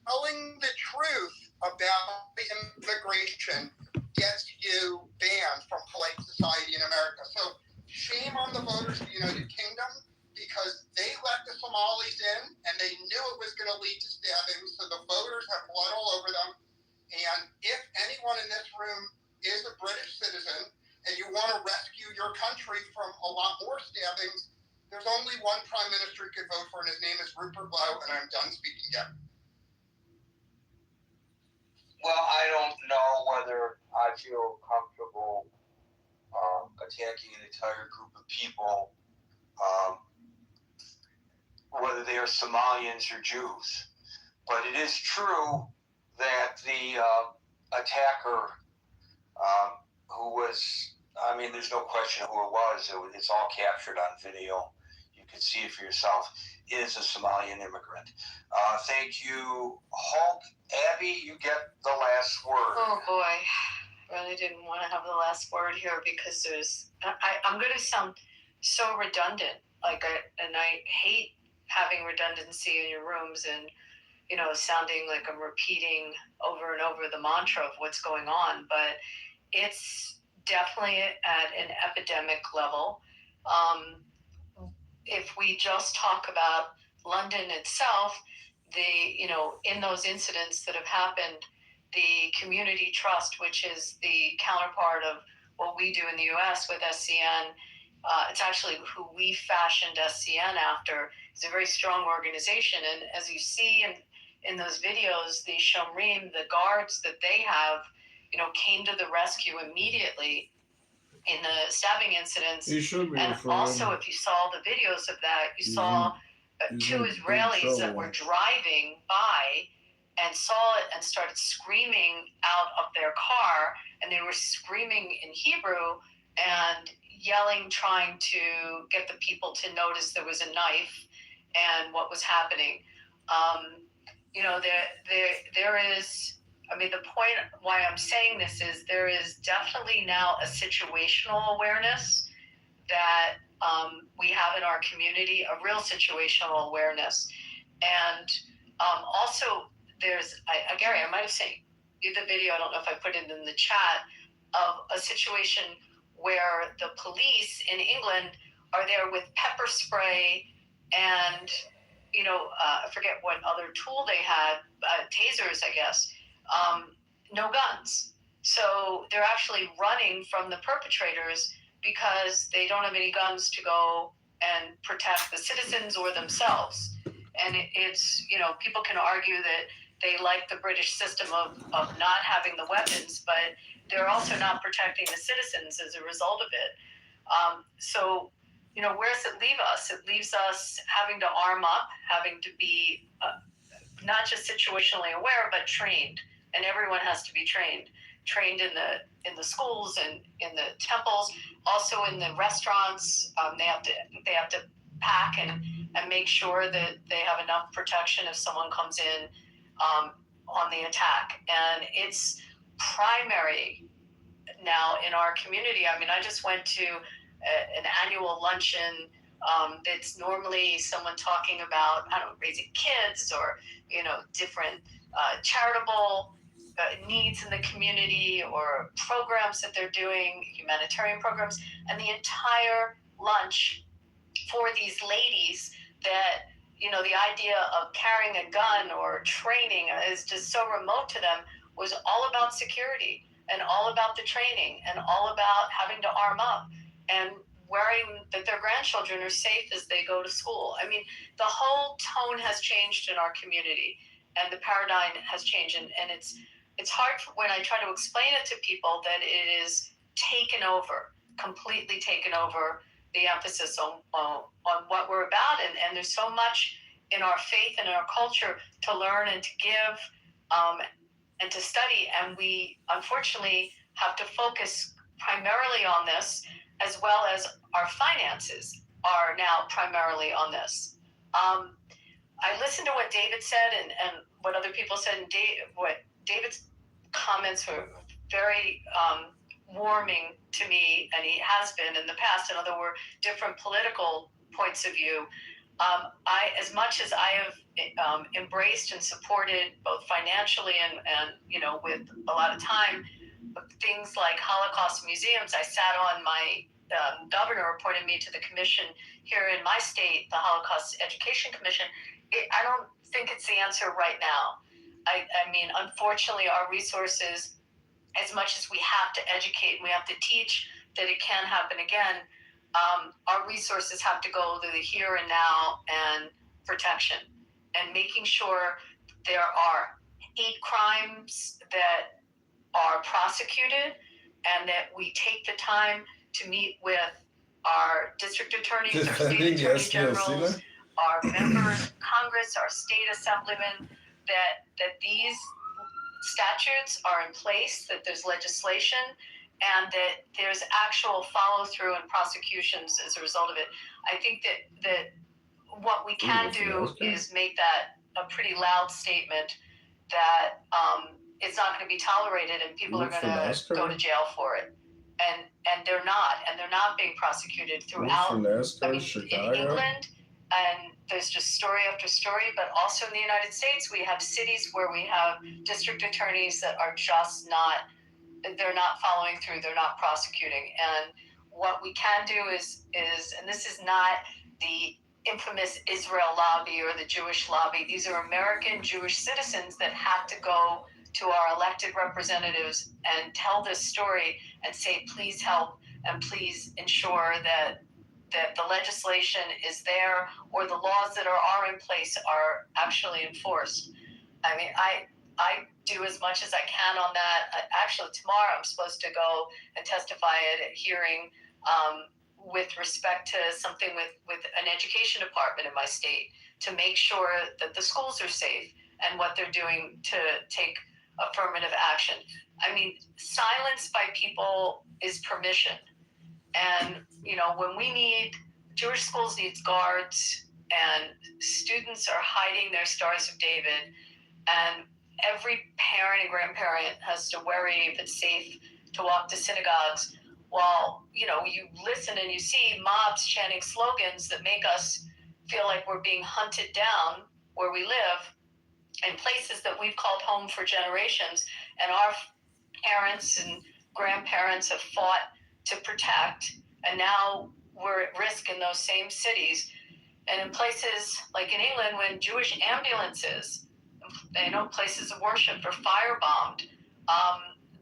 telling the truth about immigration gets you banned from polite society in America. So shame on the voters of the United Kingdom because they let the Somalis in and they knew it was going to lead to stabbings. So the voters have blood all over them. And if anyone in this room is a British citizen and you want to rescue your country from a lot more stabbings, there's only one prime minister you could vote for, and his name is Rupert Lowe, and I'm done speaking yet. Well, I don't know whether I feel comfortable attacking an entire group of people, whether they are Somalians or Jews. But it is true that the attacker, who was, I mean, there's no question who it was. It's all captured on video. You can see it for yourself. Is a Somalian immigrant. Thank you, Hulk. Abby, you get the last word. Oh boy, really didn't want to have the last word here because I'm going to sound so redundant. And I hate having redundancy in your rooms and, sounding like I'm repeating over and over the mantra of what's going on, but it's definitely at an epidemic level. If we just talk about London itself, in those incidents that have happened, the community trust, which is the counterpart of what we do in the U.S. with SCN, it's actually who we fashioned SCN after. It's a very strong organization, and as you see in those videos, the Shomrim, the guards that they have, came to the rescue immediately in the stabbing incidents. And also, if you saw the videos of that, you saw two Israelis that were driving by and saw it and started screaming out of their car, and they were screaming in Hebrew and yelling, trying to get the people to notice there was a knife and what was happening. There is, the point why I'm saying this is there is definitely now a situational awareness that we have in our community, a real situational awareness. And also there's, Gary, I might have sent you the video, I don't know if I put it in the chat, of a situation where the police in England are there with pepper spray and, I forget what other tool they had, tasers, I guess, no guns. So they're actually running from the perpetrators because they don't have any guns to go and protect the citizens or themselves. And it's, people can argue that they like the British system of not having the weapons, but they're also not protecting the citizens as a result of it. So, where does it leave us? It leaves us having to arm up, having to be not just situationally aware, but trained. And everyone has to be trained in the schools and in the temples, also in the restaurants. They have to pack and make sure that they have enough protection if someone comes in on the attack. And it's primary now in our community. I just went to an annual luncheon that's normally someone talking about, raising kids or, different charitable needs in the community or programs that they're doing, humanitarian programs, and the entire lunch for these ladies that, the idea of carrying a gun or training is just so remote to them, was all about security and all about the training and all about having to arm up and worrying that their grandchildren are safe as they go to school. The whole tone has changed in our community and the paradigm has changed. And it's hard when I try to explain it to people that it is completely taken over the emphasis on what we're about. And there's so much in our faith and in our culture to learn and to give and to study. And we unfortunately have to focus primarily on this, as well as our finances are now primarily on this. I listened to what David said and what other people said, and what David's comments were very warming to me, and he has been in the past. In other words, different political points of view. As much as I have embraced and supported both financially and with a lot of time, things like Holocaust museums, I sat on my governor appointed me to the commission here in my state, the Holocaust Education Commission. I don't think it's the answer right now. I mean, unfortunately, our resources, as much as we have to educate and we have to teach that it can happen again, our resources have to go to the here and now and protection and making sure there are hate crimes that are prosecuted and that we take the time to meet with our district attorneys, our state attorney generals, our members of Congress, our state assemblymen, that these statutes are in place, that there's legislation, and that there's actual follow-through and prosecutions as a result of it. I think that what we can do is make that a pretty loud statement that it's not going to be tolerated and people are going to go to jail for it. And they're not being prosecuted throughout. I mean, in England, and there's just story after story, but also in the United States, we have cities where we have district attorneys that are just not, they're not following through, they're not prosecuting. And what we can do is, and this is not the infamous Israel lobby or the Jewish lobby, these are American Jewish citizens that have to go to our elected representatives and tell this story and say, please help and please ensure that the legislation is there or the laws that are in place are actually enforced. I mean, I do as much as I can on that. Actually, tomorrow I'm supposed to go and testify at a hearing with respect to something with an education department in my state to make sure that the schools are safe and what they're doing to take affirmative action. I mean, silence by people is permission. And, when we need, Jewish schools needs guards and students are hiding their Stars of David, and every parent and grandparent has to worry if it's safe to walk to synagogues. While, you listen and you see mobs chanting slogans that make us feel like we're being hunted down where we live in places that we've called home for generations, and our parents and grandparents have fought to protect, and now we're at risk in those same cities. And in places like in England, when Jewish ambulances, places of worship are firebombed,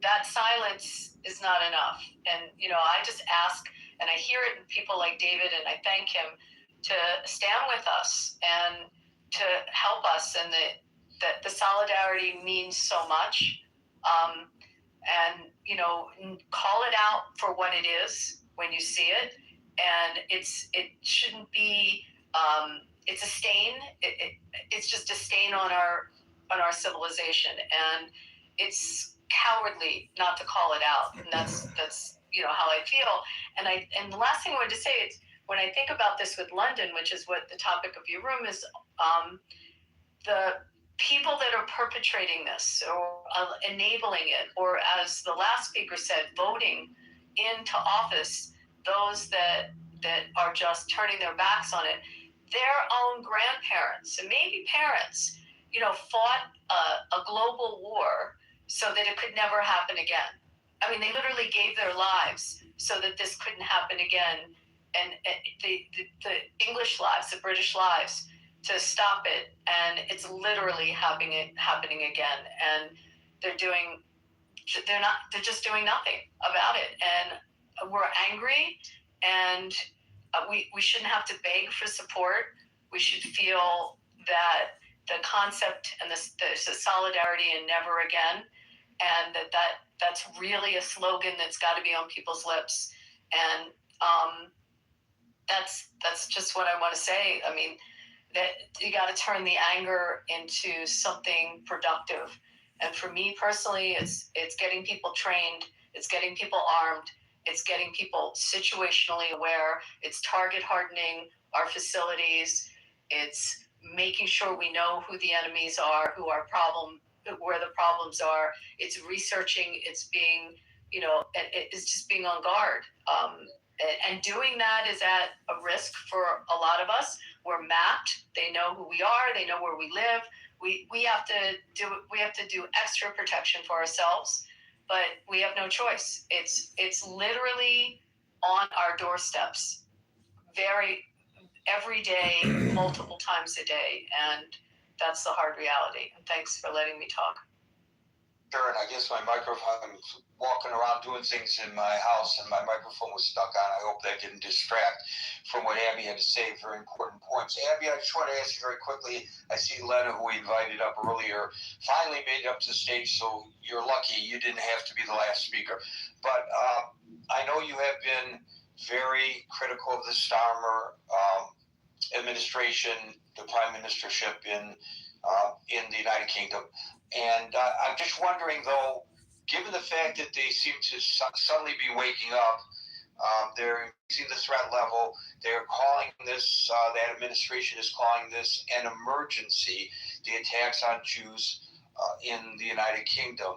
that silence is not enough. And, I just ask, and I hear it in people like David, and I thank him to stand with us and to help us, and that the solidarity means so much. And, call it out for what it is when you see it. And it shouldn't be, it's a stain. It's just a stain on our civilization. And it's cowardly not to call it out. And that's how I feel. And the last thing I wanted to say is, when I think about this with London, which is what the topic of your room is, the people that are perpetrating this or enabling it, or as the last speaker said, voting into office those that are just turning their backs on it, their own grandparents and maybe parents, fought a global war so that it could never happen again. I mean, they literally gave their lives so that this couldn't happen again. And the English lives, the British lives, to stop it, and it's literally happening again. And they're just doing nothing about it. And we're angry, and we shouldn't have to beg for support. We should feel that the concept and the solidarity and never again, and that's really a slogan that's got to be on people's lips. And that's just what I want to say. I mean, that you got to turn the anger into something productive. And for me personally, it's getting people trained, it's getting people armed, it's getting people situationally aware, it's target hardening our facilities, It's making sure we know who the enemies are, where the problems are. It's researching. It's being, it's just being on guard. And doing that is at a risk for a lot of us. We're mapped. They know who we are. They know where we live. We have to do extra protection for ourselves, but we have no choice. It's literally on our doorsteps, every day, multiple times a day, and that's the hard reality. And thanks for letting me talk. Sure, and I guess my microphone, I'm walking around doing things in my house and my microphone was stuck on. I hope that didn't distract from what Abby had to say. Very important points. Abby, I just want to ask you very quickly. I see Lena, who we invited up earlier, finally made it up to the stage, so you're lucky. You didn't have to be the last speaker. But I know you have been very critical of the Starmer administration, the prime ministership in the United Kingdom. And I'm just wondering, though, given the fact that they seem to suddenly be waking up, they're increasing the threat level, they're calling this, that administration is calling this an emergency, the attacks on Jews in the United Kingdom.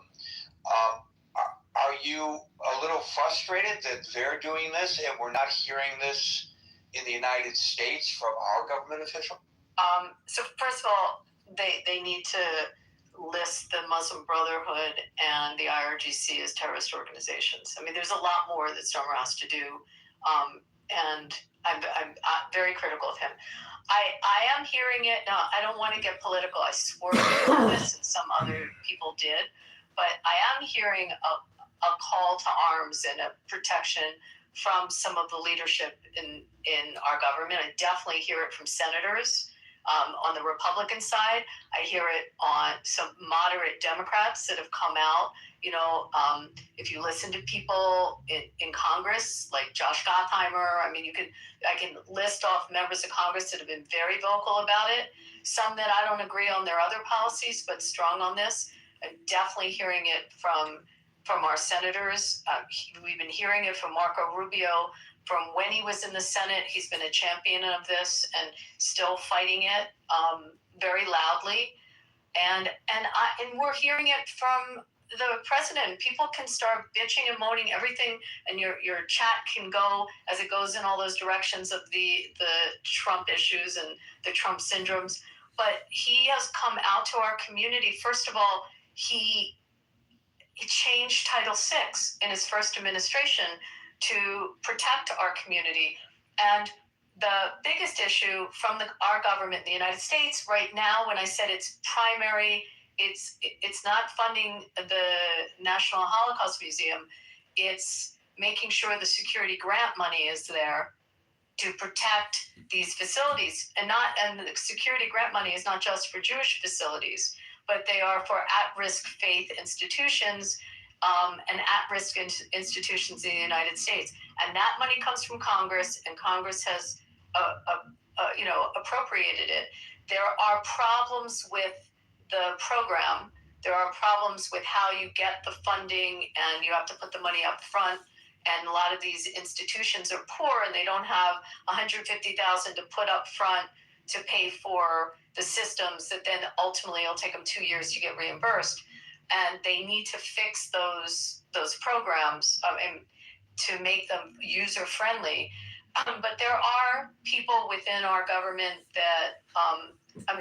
Are you a little frustrated that they're doing this and we're not hearing this in the United States from our government official? So first of all, they need to list the Muslim Brotherhood and the IRGC as terrorist organizations. I mean, there's a lot more that Starmer has to do, and I'm very critical of him. I am hearing it now. I don't want to get political. I swore to do this, and some other people did, but I am hearing a call to arms and a protection from some of the leadership in our government. I definitely hear it from senators. On the Republican side, I hear it on some moderate Democrats that have come out. If you listen to people in Congress, like Josh Gottheimer, I mean, I can list off members of Congress that have been very vocal about it. Some that I don't agree on their other policies, but strong on this. I'm definitely hearing it from our senators. We've been hearing it from Marco Rubio. From when he was in the Senate, he's been a champion of this and still fighting it very loudly. And we're hearing it from the president. People can start bitching and moaning everything, and your chat can go as it goes in all those directions of the Trump issues and the Trump syndromes. But he has come out to our community. First of all, he changed Title VI in his first administration to protect our community. And the biggest issue from our government in the United States right now, when I said it's primary, it's not funding the National Holocaust Museum. It's making sure the security grant money is there to protect these facilities. And the security grant money is not just for Jewish facilities, but they are for at-risk faith institutions and at-risk institutions in the United States. And that money comes from Congress, and Congress has appropriated it. There are problems with the program. There are problems with how you get the funding, and you have to put the money up front. And a lot of these institutions are poor, and they don't have $150,000 to put up front to pay for the systems that then ultimately it'll take them 2 years to get reimbursed. And they need to fix those programs and to make them user friendly. But there are people within our government that,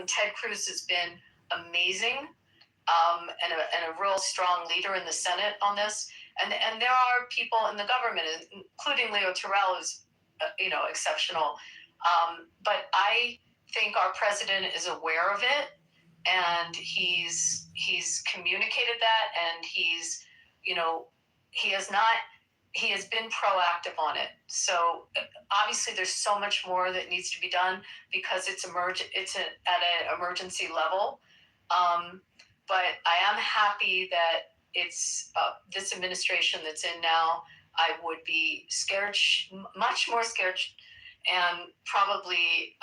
Ted Cruz has been amazing and a real strong leader in the Senate on this. And there are people in the government, including Leo Terrell, who's exceptional. But I think our president is aware of it, and he's communicated that, and he has been proactive on it. So obviously there's so much more that needs to be done because it's at an emergency level. But I am happy that it's this administration that's in now. I would be scared, much more scared, and probably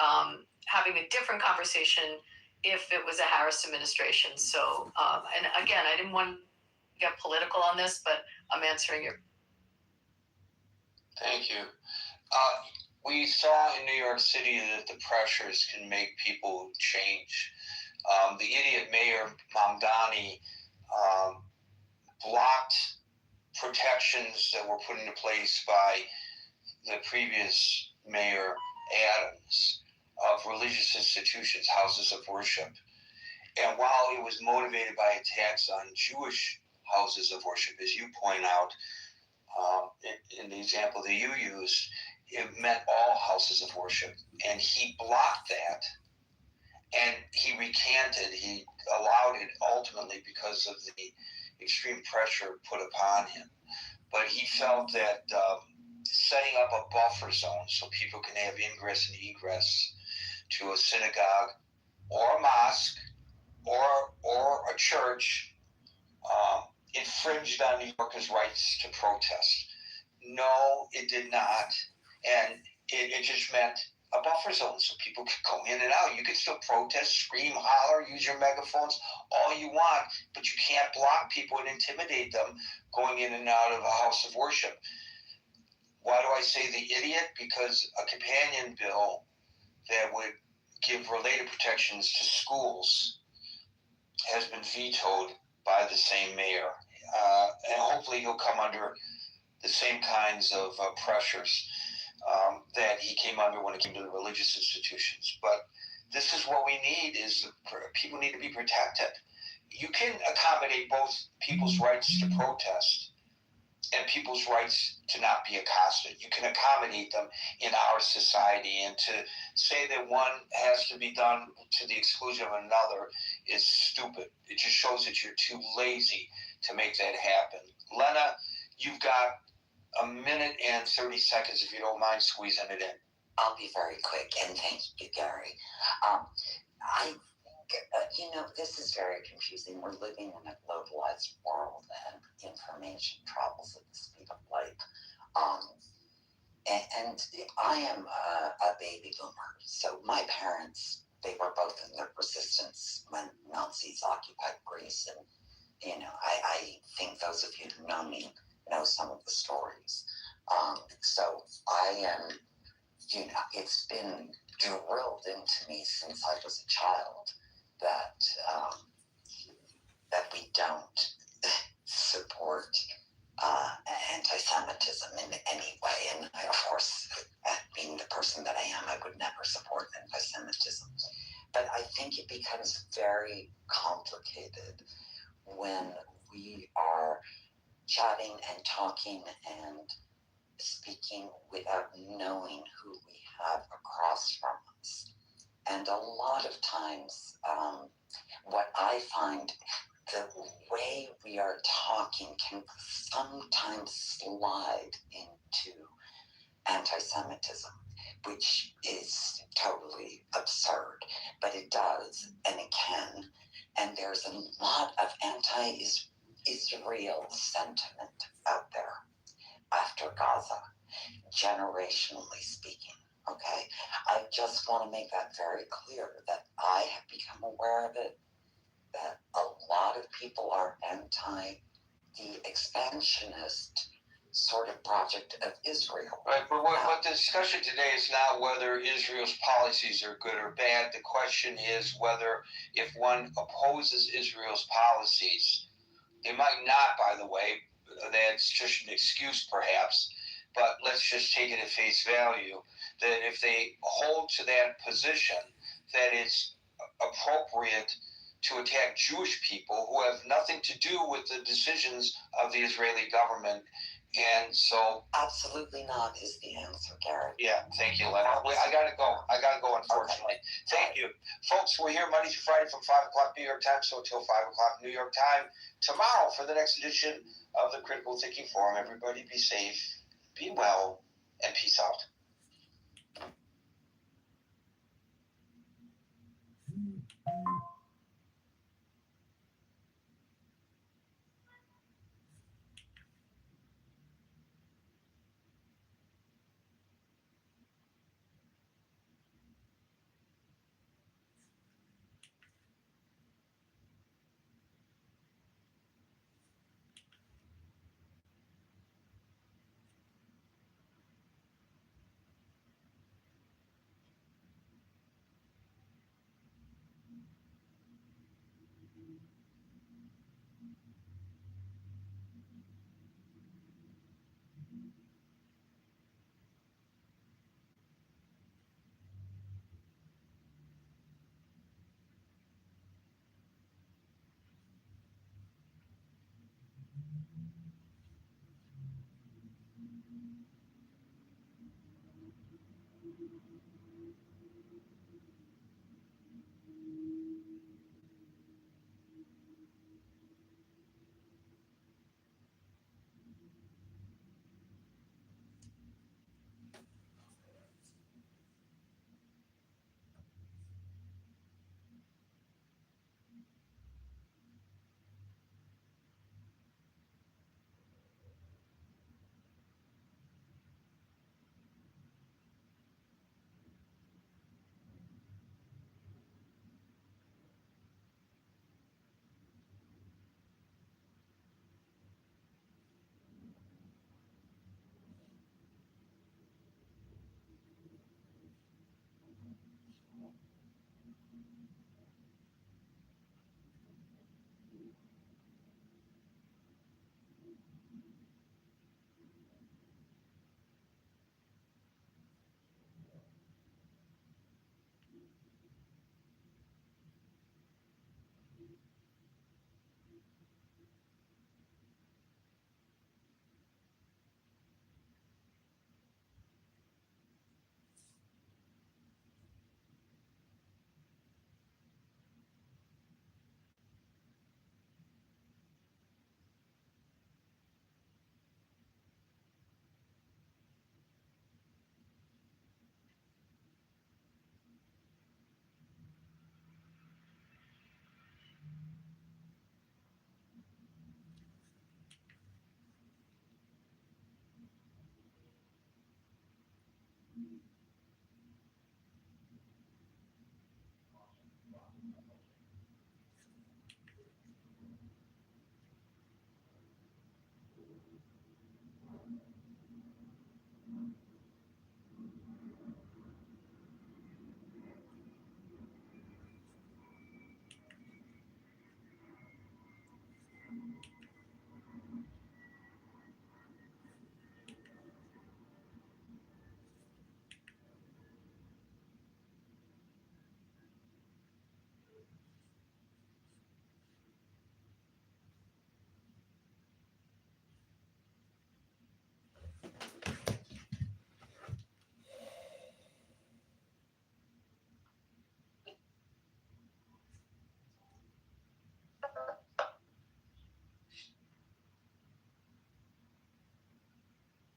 having a different conversation if it was a Harris administration. So, and again, I didn't want to get political on this, but I'm answering your. Thank you. we saw in New York City that the pressures can make people change. The idiot mayor, Mamdani, blocked protections that were put into place by the previous mayor, Adams, of religious institutions, houses of worship. And while it was motivated by attacks on Jewish houses of worship, as you point out, in the example that you used, it meant all houses of worship. And he blocked that, and he recanted. He allowed it ultimately because of the extreme pressure put upon him. But he felt that setting up a buffer zone so people can have ingress and egress to a synagogue or a mosque or a church infringed on New Yorkers' rights to protest. No, it did not. And it just meant a buffer zone so people could go in and out. You could still protest, scream, holler, use your megaphones all you want, but you can't block people and intimidate them going in and out of a house of worship. Why do I say the idiot? Because a companion bill that would give related protections to schools has been vetoed by the same mayor. And hopefully he'll come under the same kinds of pressures that he came under when it came to the religious institutions. But this is what we need, is people need to be protected. You can accommodate both people's rights to protest and people's rights to not be accosted. You can accommodate them in our society, and to say that one has to be done to the exclusion of another is stupid. It just shows that you're too lazy to make that happen. Lena, you've got a minute and 30 seconds, if you don't mind squeezing it in. I'll be very quick, and thank you, Gary. This is very confusing. We're living in a globalized world, and information travels at the speed of light. And I am a baby boomer, so my parents, they were both in the resistance when Nazis occupied Greece, and I think those of you who know me know some of the stories. So I am, it's been drilled into me since I was a child that we don't support anti-Semitism in any way. And I, of course, being the person that I am, I would never support anti-Semitism. But I think it becomes very complicated when we are chatting and talking and speaking without knowing who we have across from us. And a lot of times, what I find, the way we are talking can sometimes slide into anti-Semitism, which is totally absurd, but it does, and it can. And there's a lot of anti-Israel sentiment out there after Gaza, generationally speaking. Okay, I just want to make that very clear that I have become aware of it, that a lot of people are anti the expansionist sort of project of Israel. Right, but what the discussion today is not whether Israel's policies are good or bad. The question is whether, if one opposes Israel's policies, they might not, by the way, that's just an excuse perhaps, but let's just take it at face value, that if they hold to that position, that it's appropriate to attack Jewish people who have nothing to do with the decisions of the Israeli government. And so... Absolutely not is the answer, Gary. Yeah, thank you, Lena. I gotta go, unfortunately. Okay. Thank you. Folks, we're here Monday through Friday from 5 o'clock New York time, so until 5 o'clock New York time. Tomorrow for the next edition of the Critical Thinking Forum. Everybody be safe, be well, and peace out.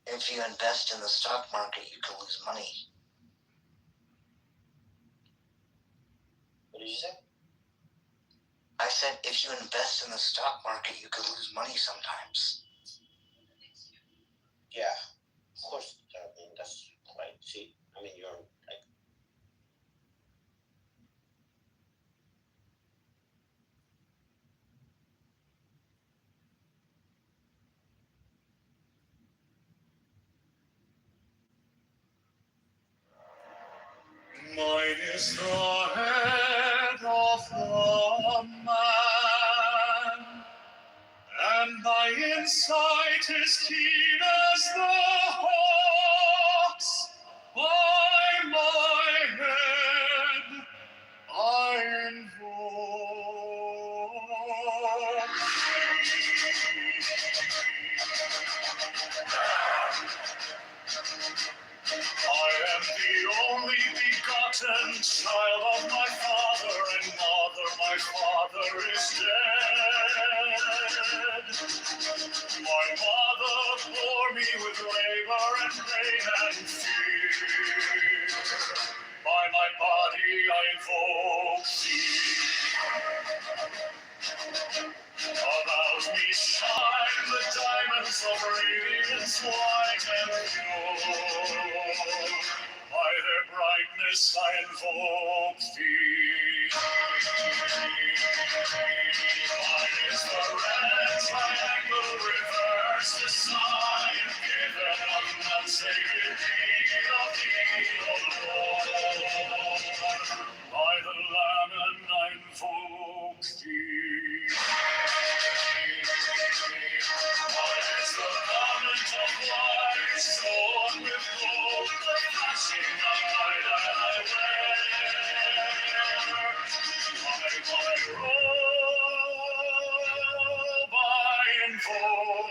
If you invest in the stock market, you can lose money. What did you say? I said if you invest in the stock market, you can lose money sometimes. Yeah, of course. I mean, that's right. See, I mean, you're like. Mine is the hand of the man, and my insight is keen as the hawk's. By my head I invoke I am the only begotten child of my father and mother. My father is dead. My mother bore me with labor and pain and fear. By my body I invoke thee. About me shine the diamonds of radiance white and pure. By their brightness I invoke thee. Mine is the red triangle reverse design, given on sacred deed of thee, O Lord. By the Lamb and I invoke thee. Mine is the garment of white, sewn with gold, the flashing of light I wear. My robe I invoke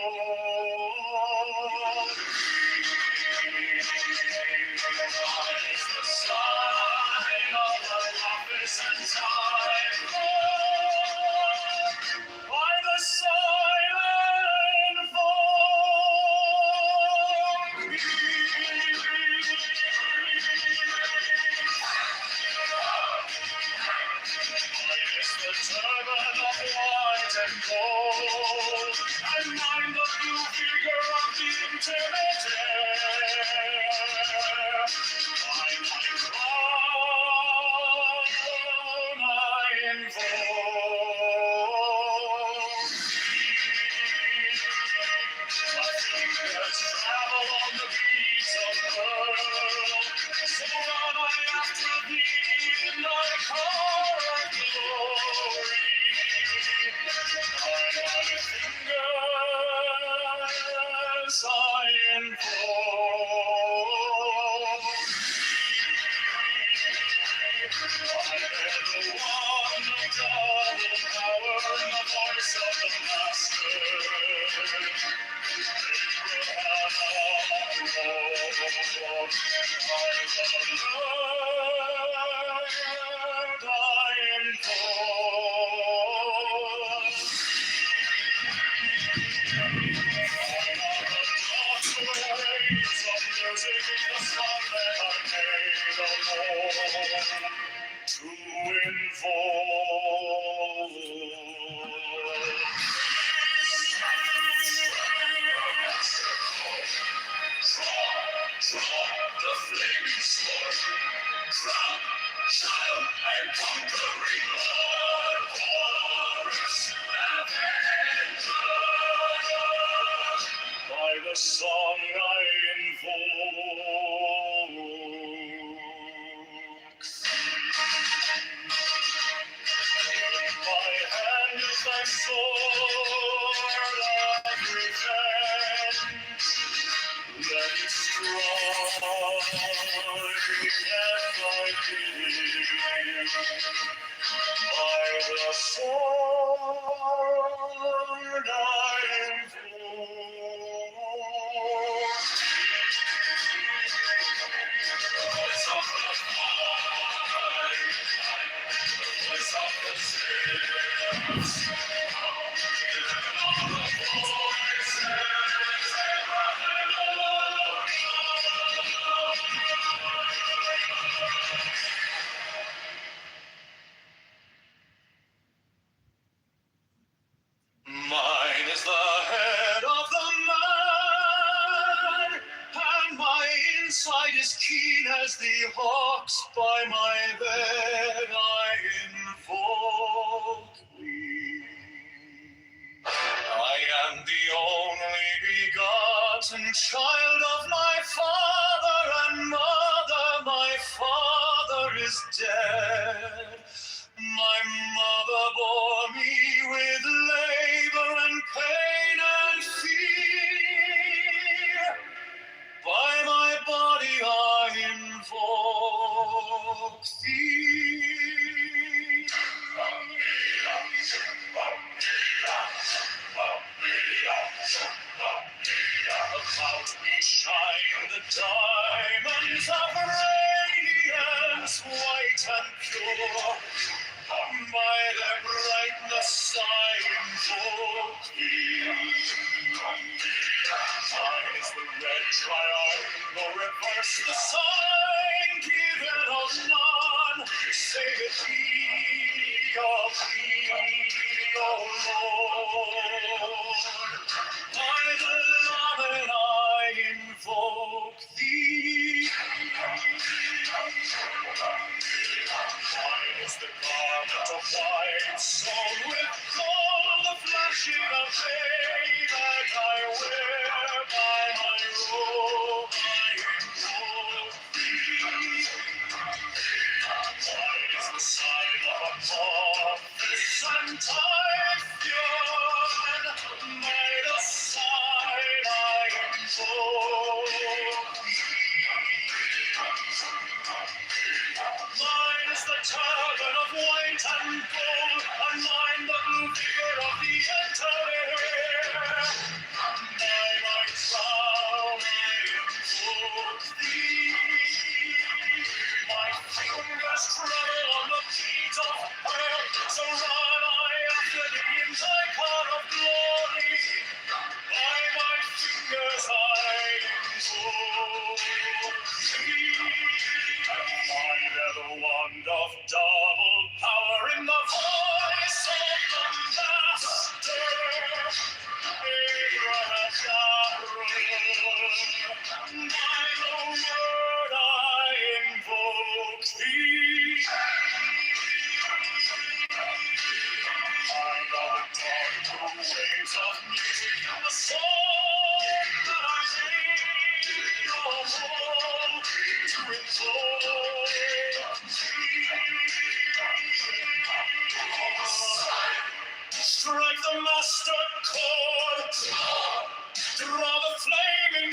Mine is the head of the man, and my inside is keen as the hawks. By my bed I invoke thee. I am the only begotten child of my father and mother. My father is dead. My mother bore me with labor and pain and fear. By my body I invoke thee. About me shine the diamonds of radiance, white and pure. By their brightness I invoke thee. Mine is the red triangle, reverse the sign, given of none, save it thee, of thee, O Lord. By the Lord I invoke thee. Mine is the garment of white, sewn with gold, the flashing of day that I wear. By my robe I invoke thee. Mine is the sign of a prophet and Typhoon. By the sign I invoke thee. Mine is the turban of white and gold, and mine the blue fear of the entire. By my crown I invoke thee. My fingers tremble on the beat of hell, so run I after thee in thy car of glory. By my fingers I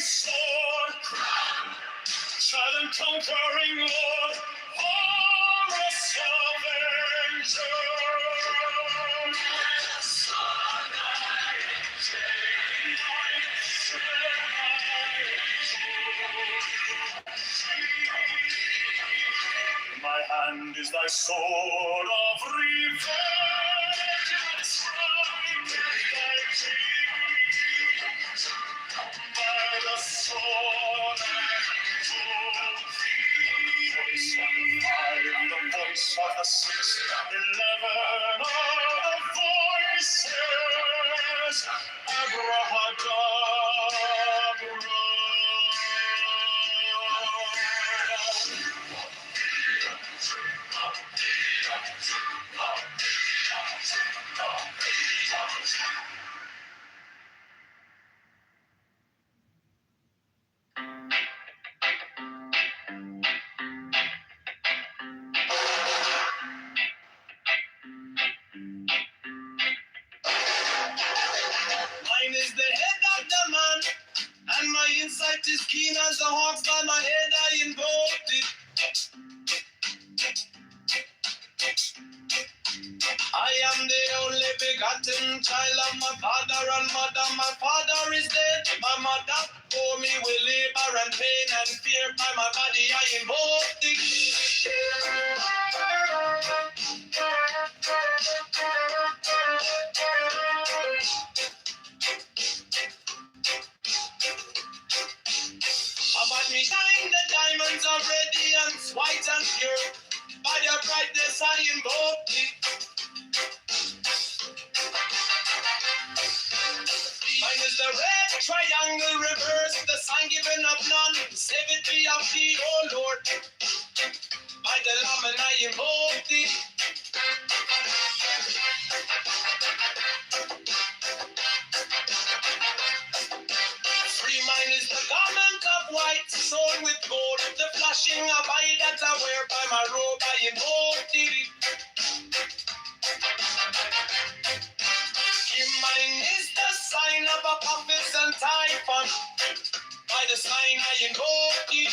sword, child and conquering Lord, Horus Avenger. My hand is thy sword of revenge, and strike thy cheek. By the sword and bow thee. The voice of the 611 are the voices. Abrahadabra. Mine is the head of the man, and my insight is keen as the hawks. By my head I invoked it. I am the only begotten child of my father and mother. My father is dead. My mother bore me with labor and pain and fear. By my body I invoke thee. About me shine the diamonds of radiance, white and pure. By your brightness I invoke thee. Mine is the red triangle reverse, the sign given of none. Save it be of thee, O Lord. By the Lamb and I invoke thee. Free mine is the garment of white, sewn with gold. The flashing of eye that I wear by my robe, I invoke thee. Mine is the sign of a prophet and typhon. By the sign I invoke thee.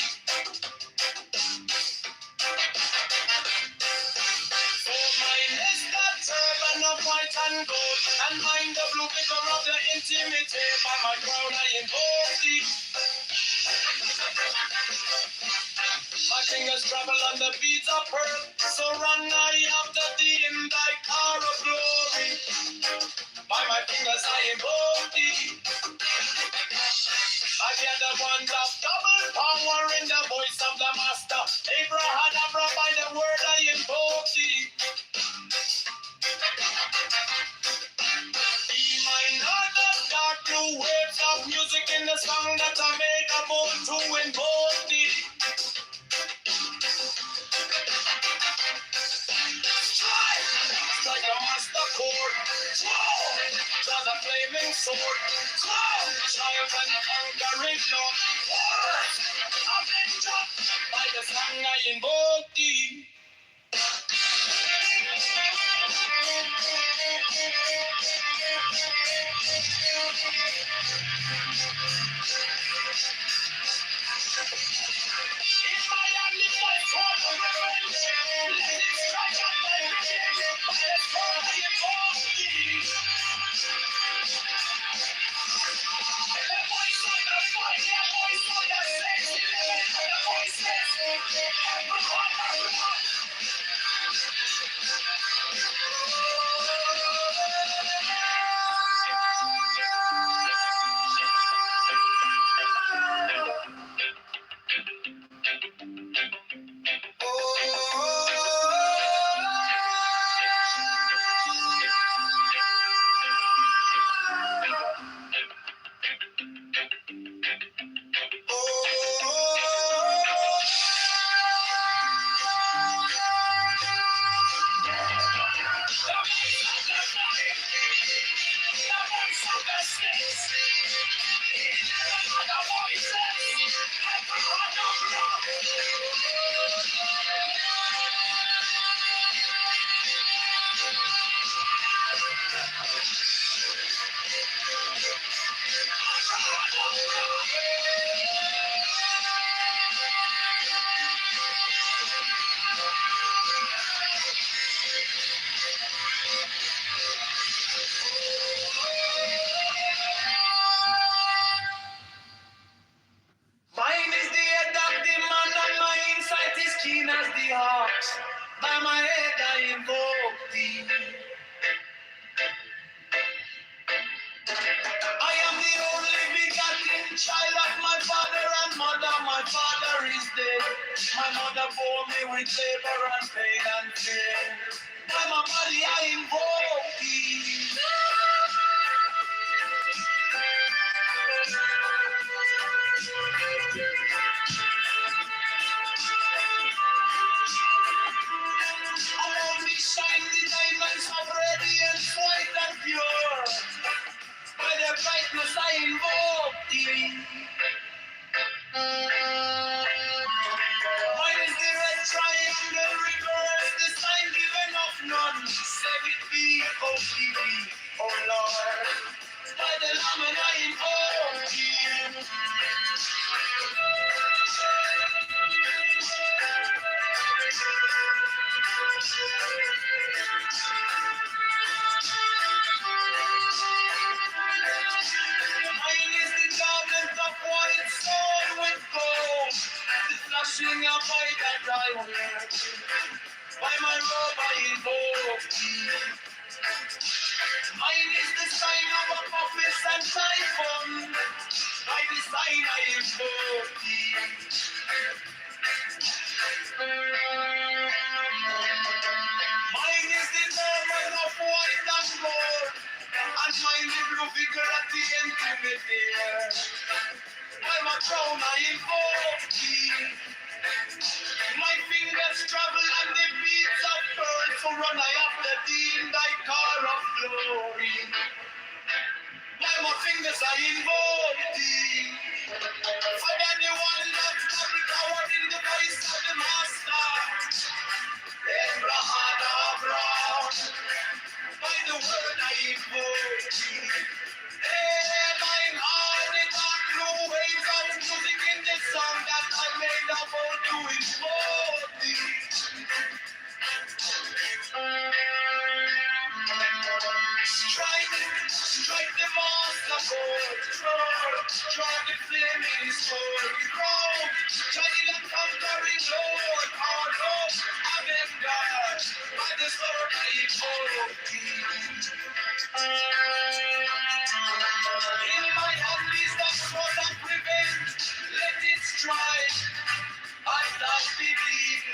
For mine is the turban of white and gold, and mine the blue vigor of the intimate. By my crown I invoke thee. My fingers travel on the beads of pearl, so run I after thee in thy car of glory. By my fingers I invoke thee. I hear the wand of double power in the voice of the master. Abrahadabra, by the word I invoke thee. Be mine are the dark blue waves of music in the song that I made a bold to invoke thee. Like a master chord, draw the flaming sword, triumph and conquering Lord, Avenger, by the song I invoke thee. In my hand is my sword of revenge, let it strike at my vision, by the sword I invoke thee. The voice of the fire, the voice of the sexy, the voices, everyone around. My mother bore me with labor and pain and fear. By my body I invoke thee. Around me shine the diamonds of radiance, white and pure. By their brightness I invoke thee. Mine is the red triangle reverse, the sign given of none. Save it be, oh thee, oh Lord. By the Lamb and I invoke thee. Mine is the garment of white stone with gold, the flashing of light that I wear. By my robe I invoke thee. Mine is the sign of Apophis and Typhon. By the sign I invoke thee. Mine is the garment of white and gold, and mine the blue figure at the intimate ear. By my crown I invoke thee. My fingers travel and the beats of pearls, so run I after thee in thy car of glory. By my fingers I invoke thee. For then the one that's double powered in the voice of the master. Abraham, by the word I invoke thee. Hey, mine are the dark blue waves of music in the song that I made about to invoke thee. Strike the master chord, draw the flaming sword, grow, shining and conquering Lord, our Lord, Avenger, by the sword I invoke thee. In my hand is the sword of revenge, let it strike, I thou believe.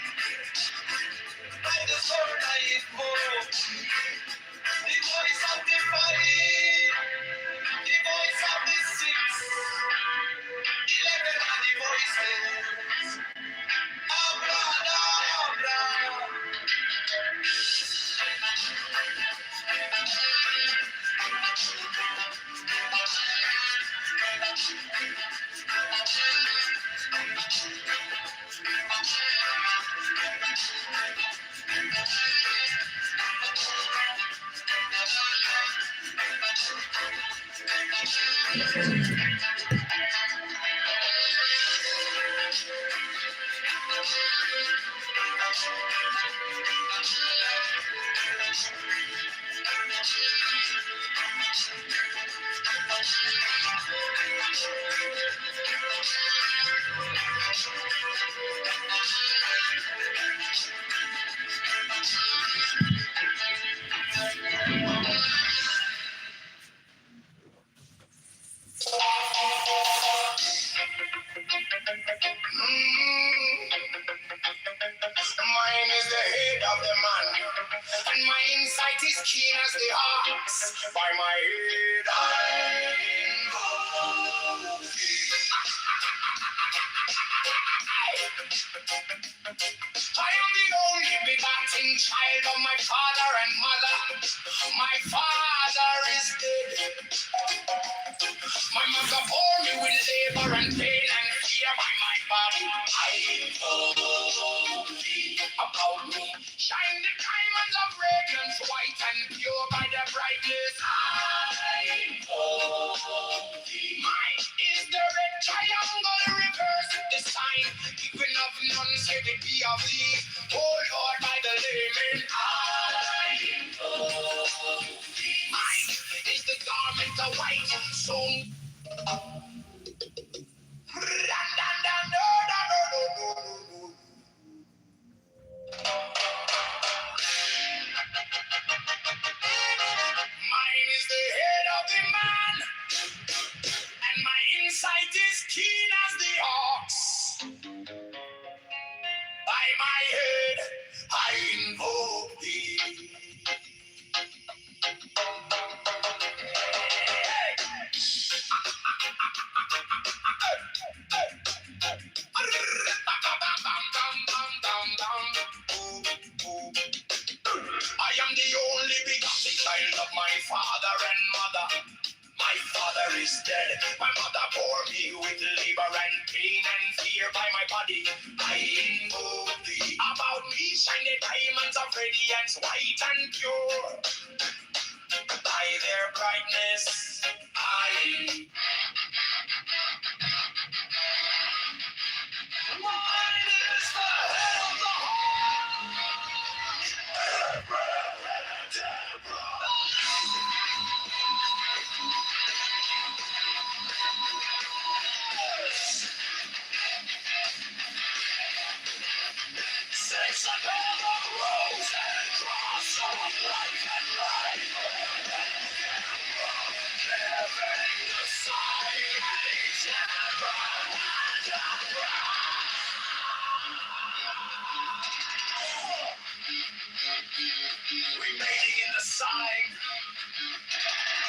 By the sword I invoke thee. The voice of the fight, the voice of the six, 11 are the voices. Abracadabra. Mine is the head of the man, and my insight is keen as the ox. By my head I invoke thee. I am the only begotten child of my father and mother. My father is dead. My mother bore me with labor and pain and fear. By my body I invoke thee. About me shine the diamonds of radiance, white and pure. By the brightness I invoke thee. Mine is the red triangle reverse, the sign given of none, said it be of thee. Oh Lord, by the layman I invoke thee. Mine is the garment of white, so pain and fear by my body. I invoke thee. About me shine the diamonds of radiance, white and pure. By their brightness, I. Mine is the head of the Six a bell of rose and cross of life and life. Giving the sign at each remaining in the sign,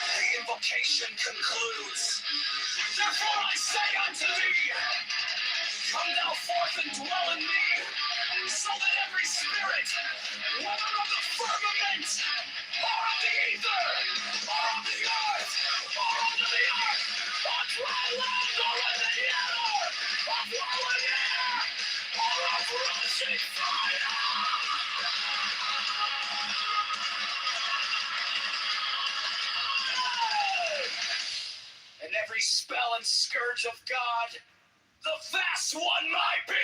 the invocation concludes. Therefore I say unto thee, come thou forth and dwell in me, so that every spirit, whether of the firmament, or of the ether, or of the earth, or under the earth, or dry land, or in the air, of flowing air, or of rushing fire, and every spell and scourge of God, the vast one might be.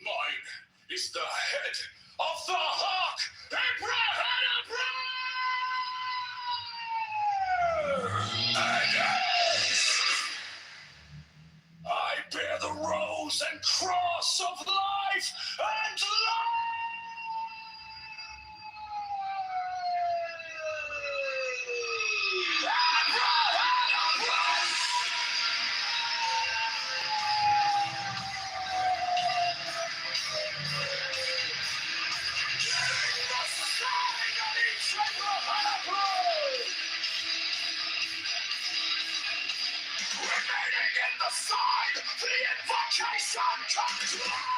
Mine is the head of the hawk, I bear the rose and cross of life and life. Remaining in the side, the invocation comes live.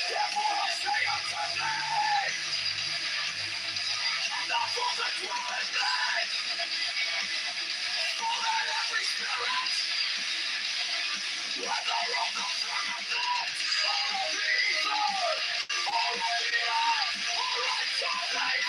Therefore I say unto thee, come thou forth and dwell in me, so that every spirit, whether of the firmament, or of the ether, or of the earth, or of the air,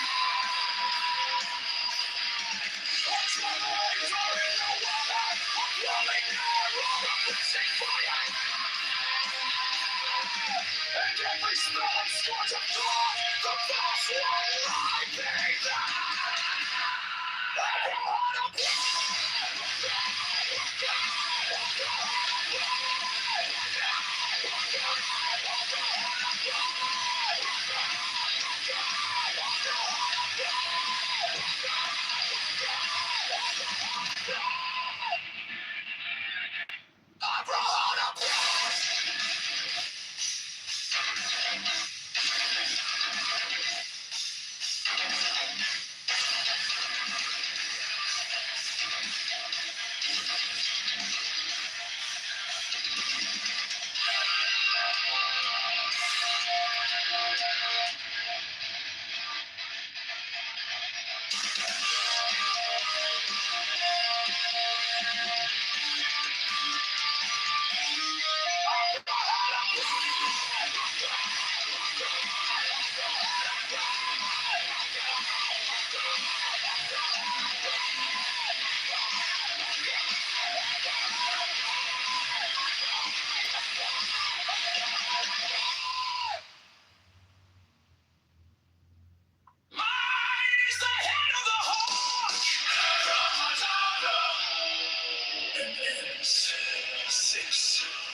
and every spell and scourge of God, the vast one might be there.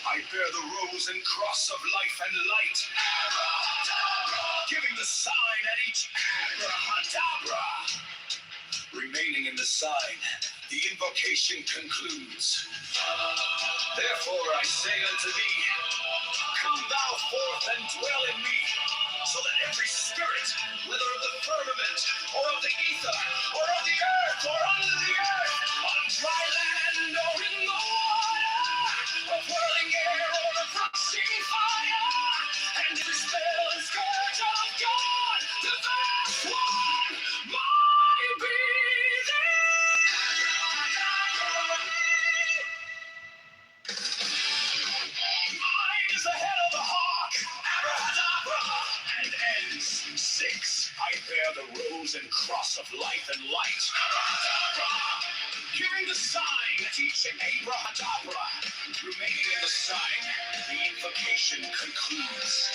I bear the rose and cross of life and light, giving the sign at each abracadabra, remaining in the sign, the invocation concludes. Therefore I say unto thee, come thou forth and dwell in me, so that every spirit, whether of the firmament, or of the ether, or of the earth, or under the earth, on dry land, or in the water, of whirling air, or of rushing fire, and dispel the scourge of God, the vast one, might be Mine is the head of the hawk, abracadabra, and ends. 6. I bear the rose and cross of life and light, abracadabra, giving the sign, teaching abracadabra, remaining in the sign, the invocation concludes.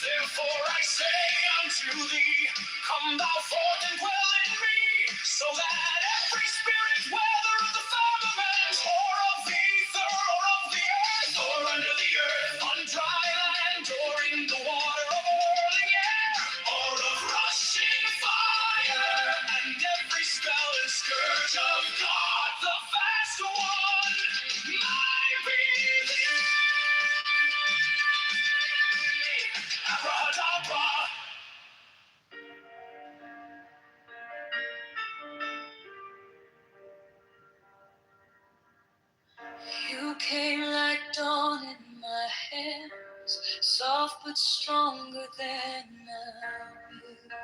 Therefore I say unto thee, come thou forth and dwell in me, so that every spirit, whether of the firmament, or of the ether, or of the earth, or under the earth, on dry land, or in the water, of whirling air, or of rushing fire, and every spell and scourge of God, the vast one, might be thee. Abracadabra. You came like dawn in my hands, soft but stronger than a will.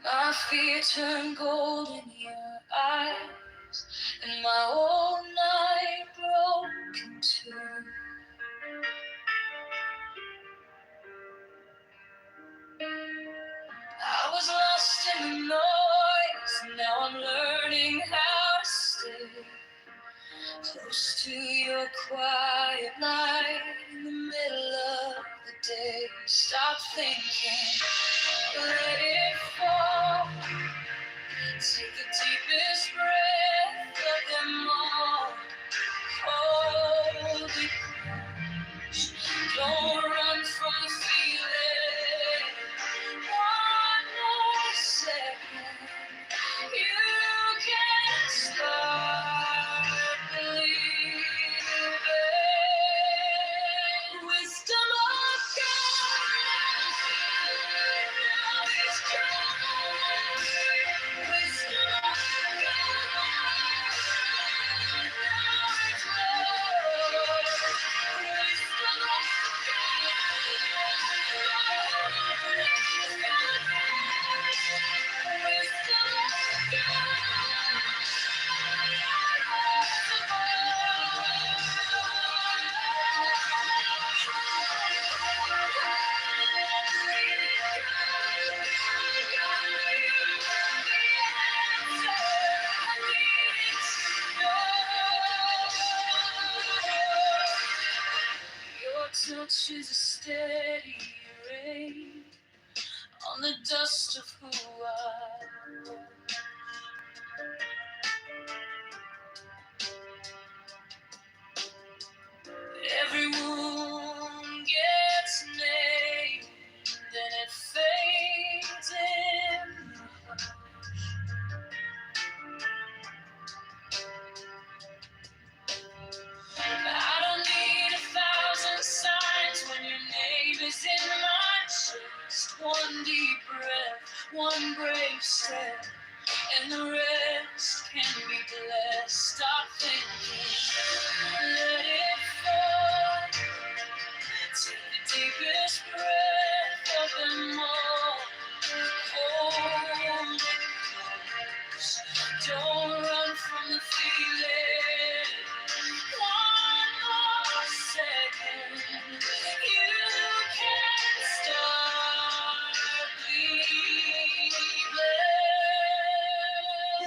My fear turned gold in your eyes, and my whole night broke in two. I was lost in the noise, now I'm learning how to stay close to your quiet light in the middle of the day. Stop thinking, let it fall. Take the deepest breath of them all. Hold it close. Don't run from the feeling. One more second. You can start believing. Wisdom of God, now it's come. Wisdom of God, now it's come. Wisdom of your touch is a steady rain on the dust of who I was. Every wound gets named, then it fades in the hush. I don't need 1,000 signs when your name is in my chest. One deep breath, one brave step, and the rest can be blessed. Stop thinking, let it fall. Take the deepest breath of them all. Hold it close. Don't run from the feeling. One more second. You can start believing.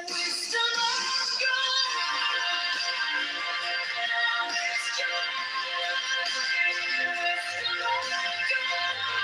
Wisdom of God. Now it's time. Wisdom of God.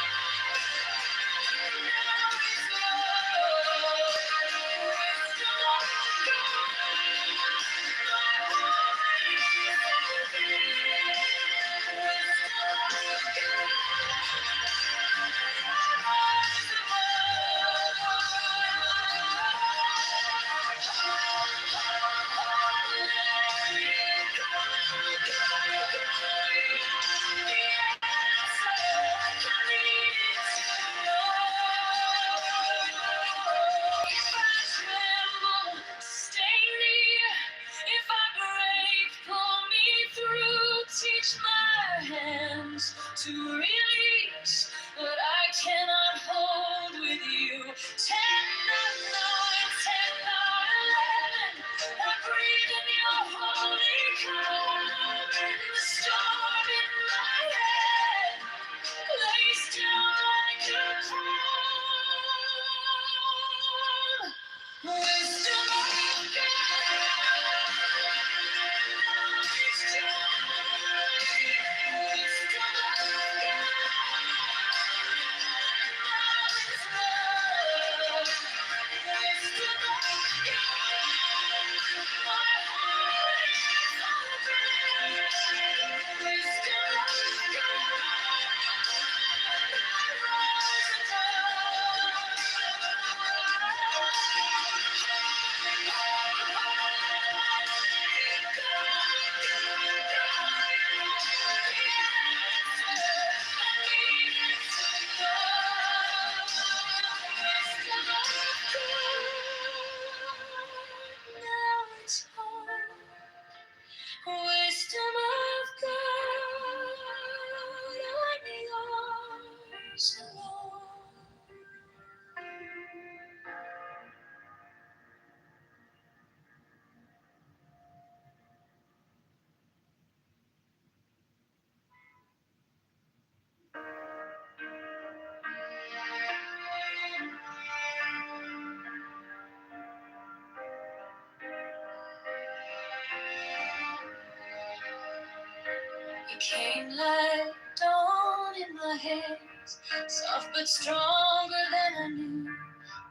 came like dawn in my hands, soft but stronger than I knew.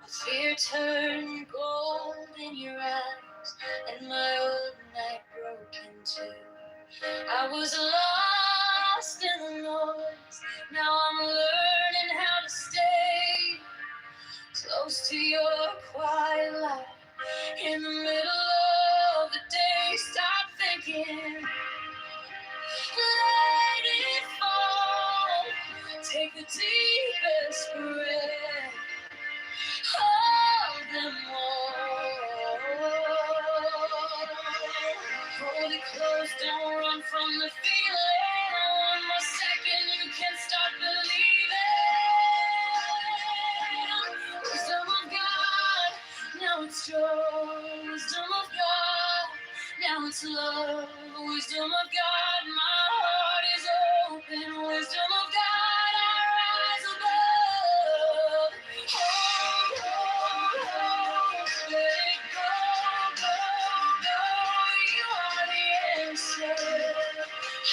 My fear turned gold in your eyes, and my old night broke in two. I was lost in the noise, now I'm learning how to stay close to your quiet light. In the middle of the day, stop thinking, let it fall. Take the deepest breath, hold them all. Hold it close, don't run from the feeling. One more second, you can start believing. Wisdom of God, now it's joy. Wisdom of God, now it's love. Wisdom of God, my heart is open. Wisdom of God, I rise above. Hold, hold, hold, let it go, go, go. You are the answer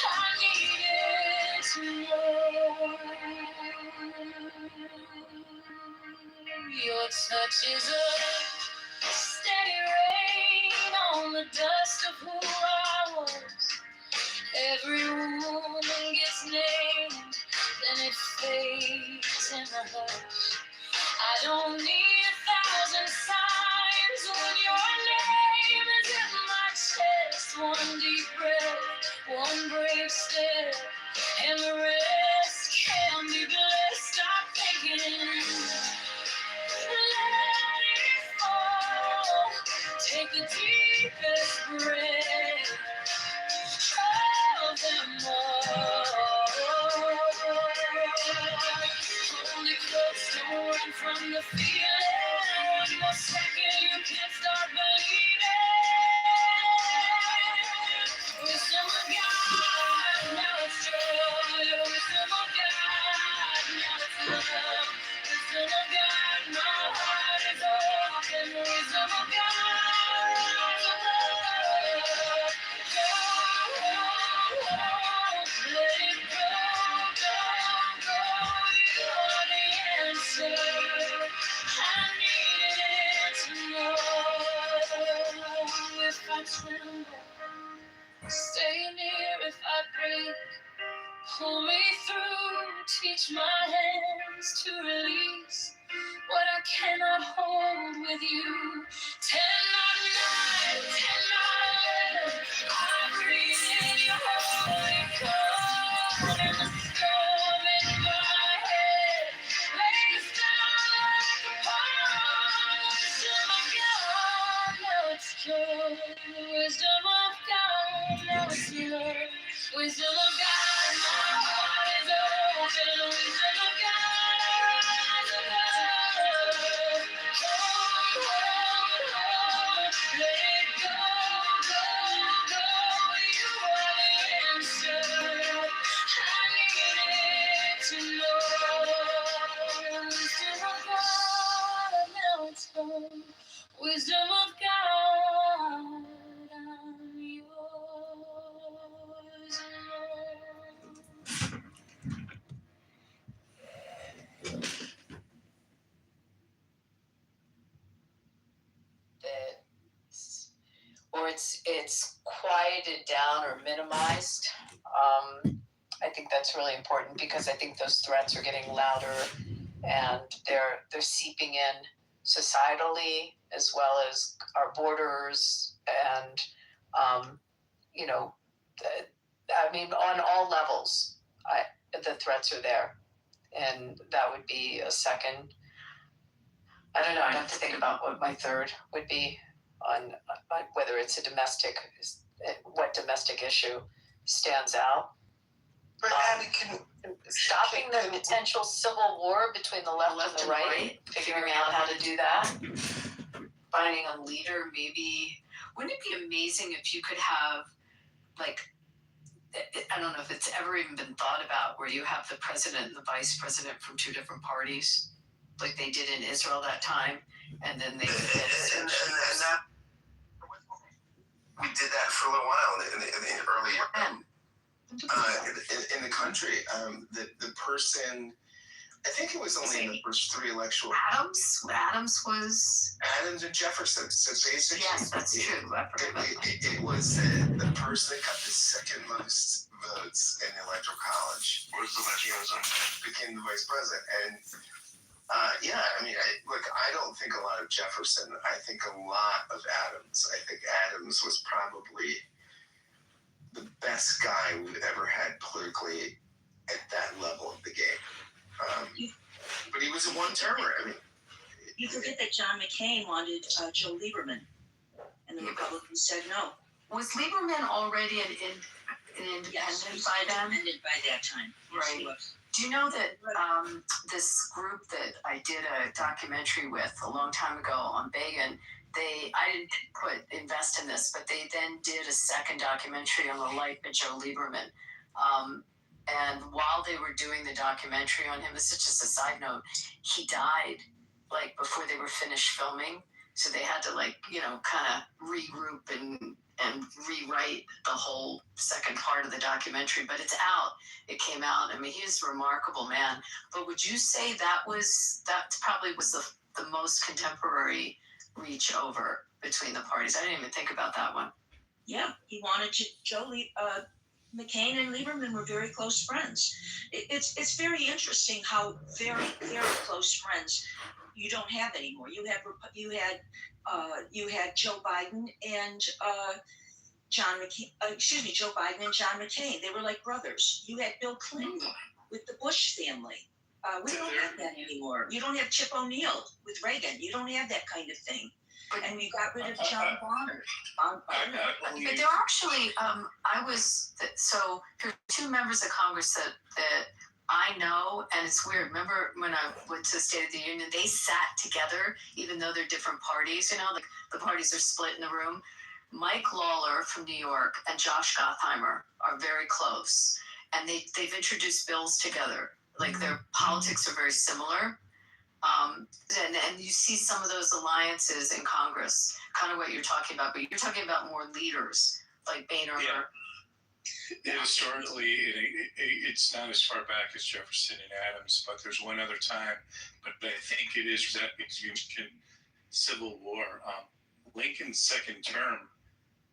I needed to know. Your touch is a steady rain on the dust of who I was. Every wound gets named, then it fades in the hush. I don't need 1,000 signs when your name is in my chest. One deep breath, one brave step, and the rest can be blessed. Stop thinking, let it fall. Take the deepest breath of them all. Hold it close, don't run from the feeling. One more second, you can start believing. Wisdom of God, now it's joy. Wisdom of God, now it's love. Wisdom of God, my heart is open. Wisdom of God, rise above. Go, let it go, go, go. You are the answer I needed to know. If I tremble, stay near. If I break, pull me through. Teach my hands to release what I cannot hold with you. 10 not 9, 10 not 11. I breathe in your holy cold in the storm in my head. Lays down like a pond. Wisdom of God, now it's joy. Wisdom of God, now it's love. Wisdom of God, my heart is open. Wisdom of God, I rise above. Hold, hold, hold, let it go, go, go. You are the answer I needed to know. Wisdom of God, now it's gone. Wisdom of God, I'm yours alone. Or it's quieted down or minimized. I think that's really important because I think those threats are getting louder and they're seeping in societally as well as our borders and I mean on all levels. The threats are there, and that would be a second. I don't know. I'd have to think about what my third would be on whether it's a what domestic issue stands out. But Abby, stopping the potential civil war between the left and the right, figuring out how to do that, finding a leader, maybe. Wouldn't it be amazing if you could have, like, I don't know if it's ever even been thought about, where you have the president and the vice president from two different parties, like they did in Israel that time, and then they did that. We did that for a little while in the early. in the country. The person, I think it was only in the first three electoral. Adams was. Adams and Jefferson. So basically, yes, that's true. It was the person that got the second most votes in the electoral college. Was the vice president? Became the vice president, and yeah, I mean, I don't think a lot of Jefferson. I think a lot of Adams. I think Adams was probably the best guy we've ever had politically at that level of the game. But he was a one-termer. I mean, you forget that John McCain wanted Joe Lieberman, and the Republicans said no. Was Lieberman already an independent by then? Independent by that time. Right. Yes, do you know that this group that I did a documentary with a long time ago on Begin, I didn't invest in this, but they then did a second documentary on the life of Joe Lieberman. And while they were doing the documentary on him, this is just a side note, he died like before they were finished filming. So they had to kind of regroup and rewrite the whole second part of the documentary, but it's out. It came out. I mean, he's a remarkable man. But would you say that probably was the most contemporary reach over between the parties? I didn't even think about that one. Yeah, he wanted McCain and Lieberman were very close friends. It's very interesting how very, very close friends you don't have anymore. You had Joe Biden and John McCain. Joe Biden and John McCain. They were like brothers. You had Bill Clinton with the Bush family. We don't have that anymore. You don't have Chip O'Neill with Reagan. You don't have that kind of thing. And we got rid of John Bonner. But there are actually, so there are two members of Congress that I know, and it's weird. Remember when I went to the State of the Union, they sat together, even though they're different parties, like the parties are split in the room. Mike Lawler from New York and Josh Gottheimer are very close, and they've introduced bills together. Like their politics are very similar. And you see some of those alliances in Congress, kind of what you're talking about, but you're talking about more leaders like Boehner. Yeah. Historically, it's not as far back as Jefferson and Adams, but there's one other time. But I think it is that Mexican Civil War. Lincoln's second term,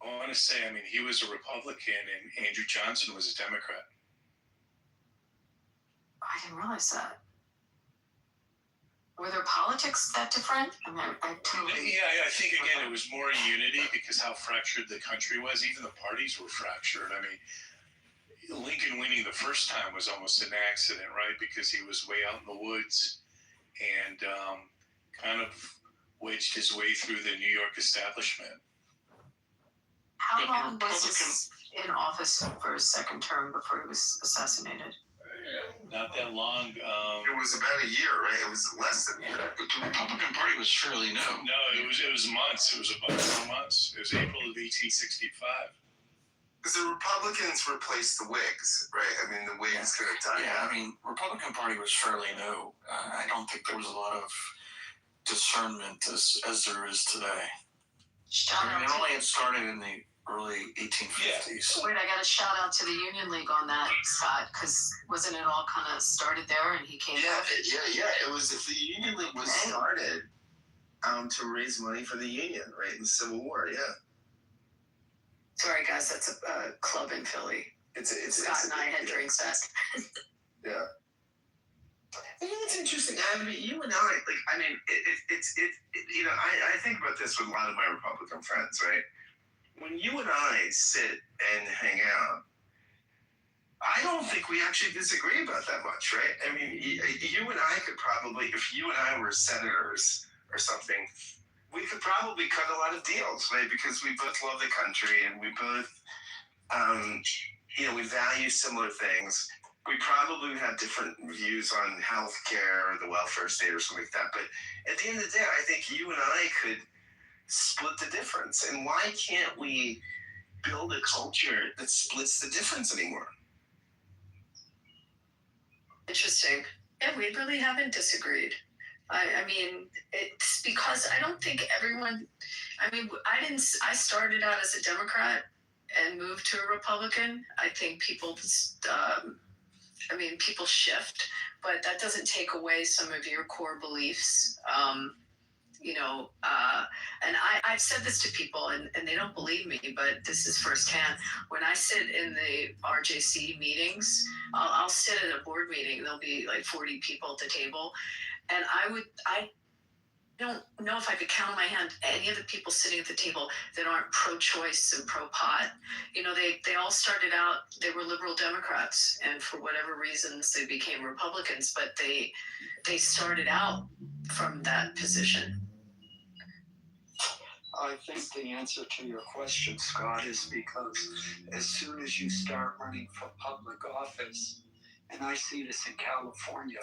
I want to say, he was a Republican and Andrew Johnson was a Democrat. I didn't realize that. Were their politics that different? I think again it was more unity because how fractured the country was. Even the parties were fractured. Lincoln winning the first time was almost an accident, right? Because he was way out in the woods and kind of wedged his way through the New York establishment. How long was he in office for his second term before he was assassinated? Not that long. It was about a year, right? It was less than a year. But the Republican Party was fairly new. No, it was months. It was about 4 months. It was April of 1865. Because the Republicans replaced the Whigs, right? The Whigs could have done that. Republican Party was fairly new. I don't think there was a lot of discernment as there is today. It only had started in the early 1850s. Wait, I got a shout out to the Union League on that, Scott, because wasn't it all kind of started there and he came back? Yeah. It was, if the Union League was started to raise money for the Union, right, in the Civil War, yeah. Sorry, guys, that's a club in Philly. Scott and I had drinks at. Yeah. I think it's interesting. You and I, I think about this with a lot of my Republican friends, right? When you and I sit and hang out, I don't think we actually disagree about that much, right? You and I could probably, if you and I were senators or something, we could probably cut a lot of deals, right? Because we both love the country and we both, we value similar things. We probably would have different views on healthcare or the welfare state or something like that. But at the end of the day, I think you and I could split the difference. And why can't we build a culture that splits the difference anymore? Interesting. Yeah, we really haven't disagreed. It's because I don't think everyone, I started out as a Democrat and move to a Republican. I think people shift, but that doesn't take away some of your core beliefs. And I've said this to people and they don't believe me, but this is firsthand. When I sit in the RJC meetings, I'll sit at a board meeting, there'll be like 40 people at the table. And I don't know if I could count on my hand any of the people sitting at the table that aren't pro-choice and pro-pot. They all started out, they were liberal Democrats, and for whatever reasons they became Republicans, but they started out from that position. I think the answer to your question, Scott, is because as soon as you start running for public office, and I see this in California,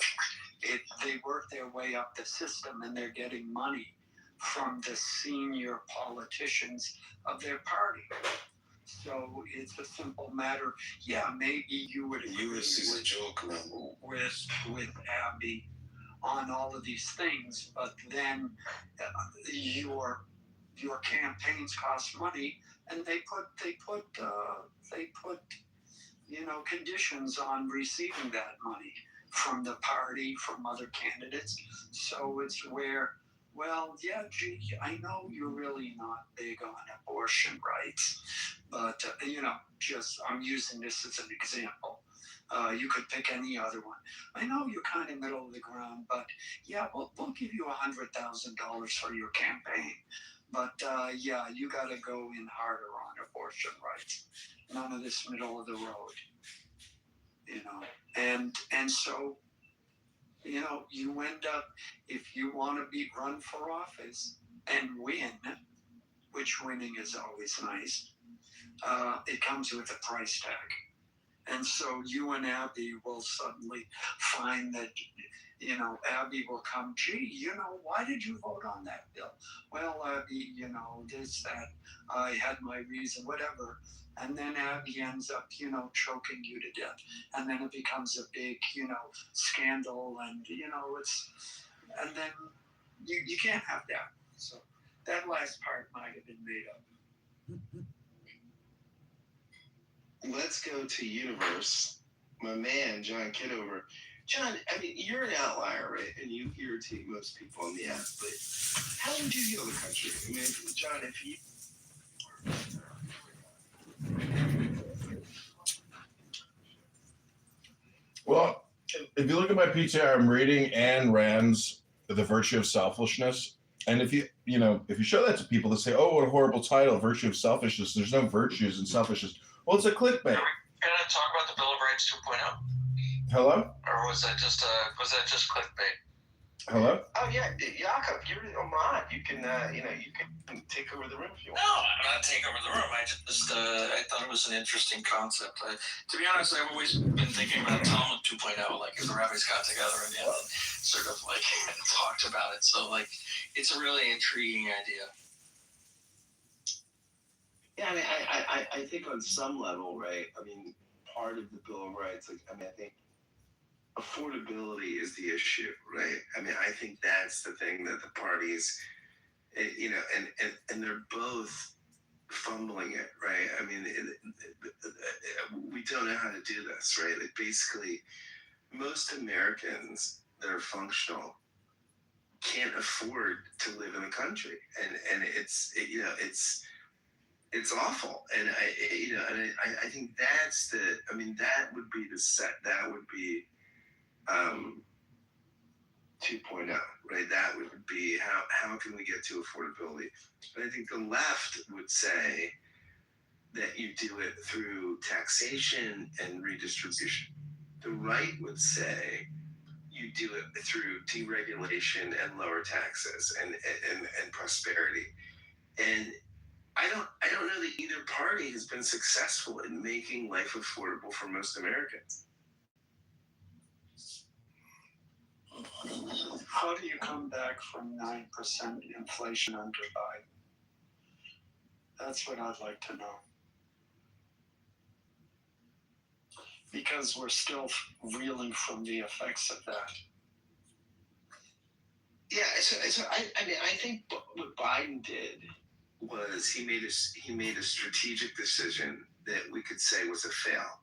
they work their way up the system and they're getting money from the senior politicians of their party. So it's a simple matter. Yeah, maybe you would agree with Abby on all of these things, but then your campaigns cost money, and they put conditions on receiving that money from the party, from other candidates. So it's where, well, yeah, gee, I know you're really not big on abortion rights, but I'm using this as an example. You could pick any other one. I know you're kind of middle of the ground, but yeah, we'll give you $100,000 for your campaign. But you got to go in harder on abortion rights. None of this middle of the road, And so, you end up, if you want to be run for office and win, which winning is always nice, it comes with a price tag. And so you and Abby will suddenly find that, Abby will come, gee, why did you vote on that bill? Well, Abby, this, that, I had my reason, whatever. And then Abby ends up, choking you to death. And then it becomes a big, scandal. And, and then you can't have that. So that last part might have been made up. Let's go to Universe. My man, John Kitover. John, you're an outlier, right? And you irritate most people on the app, but how would you heal the country? John, if you... Well, if you look at my PTR, I'm reading Ayn Rand's The Virtue of Selfishness. And if you show that to people, they say, oh, what a horrible title, Virtue of Selfishness. There's no virtues in selfishness. Well, it's a clickbait. Are we going to talk about the Bill of Rights 2.0? Hello? Or was that just clickbait? Hello? Oh, yeah, Jakob, you're a mod. You can take over the room if you want. No, I'm not taking over the room. I just, I thought it was an interesting concept. To be honest, I've always been thinking about Talmud 2.0, like if the rabbis got together and sort of like talked about it. So like, it's a really intriguing idea. Yeah, I think on some level, right? Part of the Bill of Rights, I think affordability is the issue, right? I think that's the thing that the parties, and they're both fumbling it, right? We don't know how to do this, right? Like basically, most Americans that are functional can't afford to live in the country, and it's awful, and I think that's that would be the set. That would be 2.0, right? That would be how can we get to affordability? But I think the left would say that you do it through taxation and redistribution. The right would say you do it through deregulation and lower taxes and prosperity. And I don't know that either party has been successful in making life affordable for most Americans. How do you come back from 9% inflation under Biden? That's what I'd like to know. Because we're still reeling from the effects of that. Yeah, so I think what Biden did was he made a strategic decision that we could say was a fail.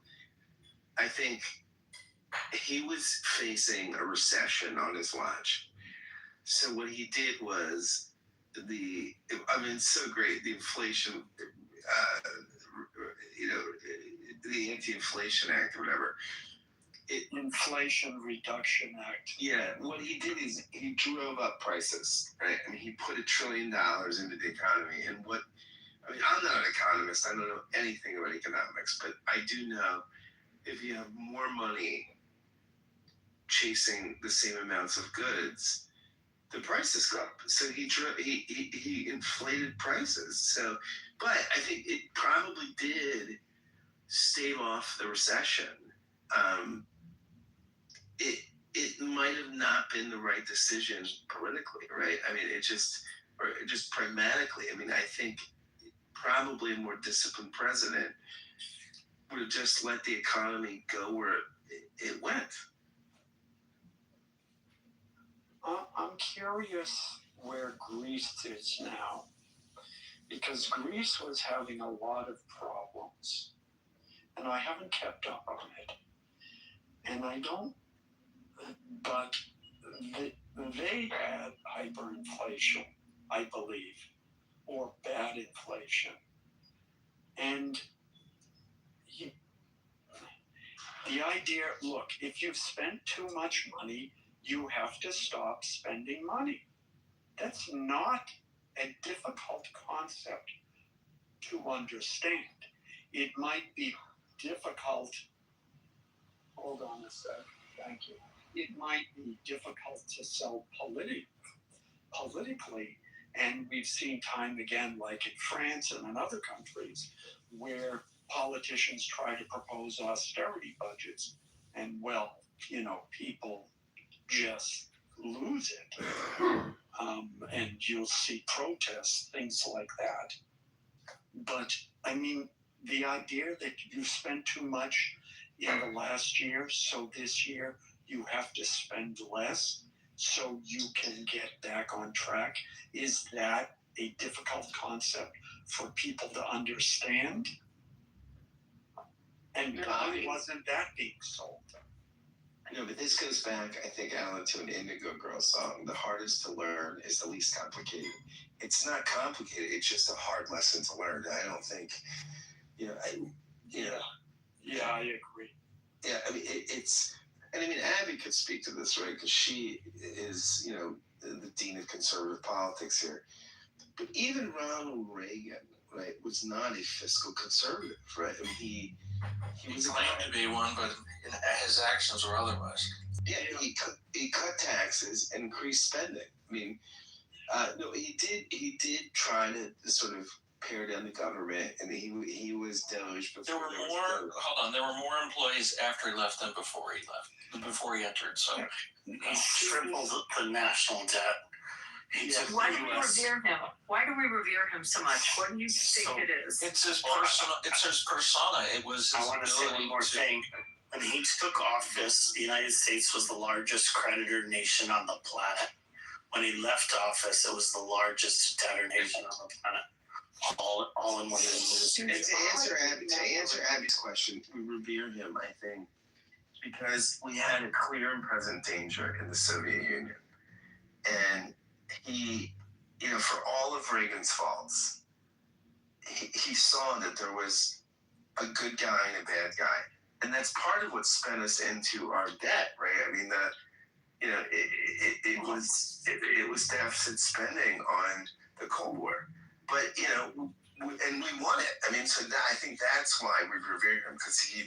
I think he was facing a recession on his watch. So what he did was it's so great, the inflation, the Anti-Inflation Act or whatever. Inflation Reduction Act. Yeah, what he did is he drove up prices, right? I mean, he put $1 trillion into the economy. And I'm not an economist. I don't know anything about economics, but I do know if you have more money chasing the same amounts of goods, the prices go up. So he inflated prices. So, but I think it probably did stave off the recession. It might have not been the right decision politically, right? I mean, just pragmatically. I mean, I think probably a more disciplined president would have just let the economy go where it went. I'm curious where Greece is now, because Greece was having a lot of problems, and I haven't kept up on it. And I don't, but they had hyperinflation, I believe, or bad inflation. And the idea, look, if you've spent too much money, you have to stop spending money. That's not a difficult concept to understand. It might be difficult, hold on a sec, thank you. It might be difficult to sell politically, and we've seen time again, like in France and in other countries, where politicians try to propose austerity budgets, and people just lose it. And you'll see protests, things like that. But I mean, the idea that you spent too much in the last year, so this year you have to spend less so you can get back on track, is that a difficult concept for people to understand? And why wasn't that being sold? No, but this goes back, I think, Alan, to an Indigo Girl song. The hardest to learn is the least complicated. It's not complicated. It's just a hard lesson to learn. I don't think, Yeah, I agree. Yeah, I mean, and I mean, Abby could speak to this, right? Because she is, the dean of conservative politics here. But even Ronald Reagan, right, was not a fiscal conservative, right? I mean, he was claimed to be one, but his actions were otherwise. Yeah, he cut taxes and increased spending. I mean, no, he did try to sort of pare down the government, and he was Doge. There were more employees after he left than before he entered. So he tripled the national debt. Why do we revere him? Why do we revere him so much? What do you think it is? It's his persona. It was. I want to say one more thing. When he took office, the United States was the largest creditor nation on the planet. When he left office, it was the largest debtor nation on the planet. All in one administration. To answer Abby's question, we revere him, I think, because we had a clear and present danger in the Soviet Union. And he, for all of Reagan's faults, he saw that there was a good guy and a bad guy. And that's part of what spent us into our debt, right? I mean, it was deficit spending on the Cold War. But, and we won it. I mean, so I think that's why we revere him, because he. I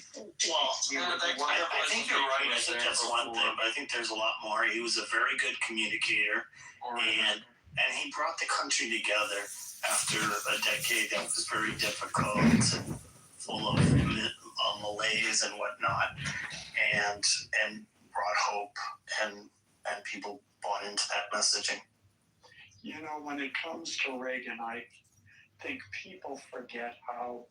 think you're right. I think that's one thing, but I think there's a lot more. He was a very good communicator, and he brought the country together after a decade that was very difficult and full of malaise and whatnot, and brought hope, and people bought into that messaging. When it comes to Reagan, I think people forget how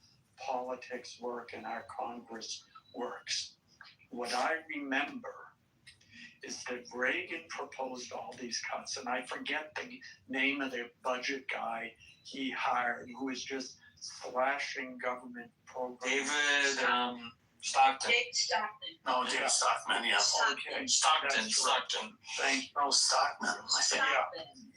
politics work and our Congress works. What I remember is that Reagan proposed all these cuts, and I forget the name of the budget guy he hired, who was just slashing government programs. David Stockton. Jake Stockton. No, David Stockman, yeah. Okay. Stockton. Thank Oh, Stockman. I said,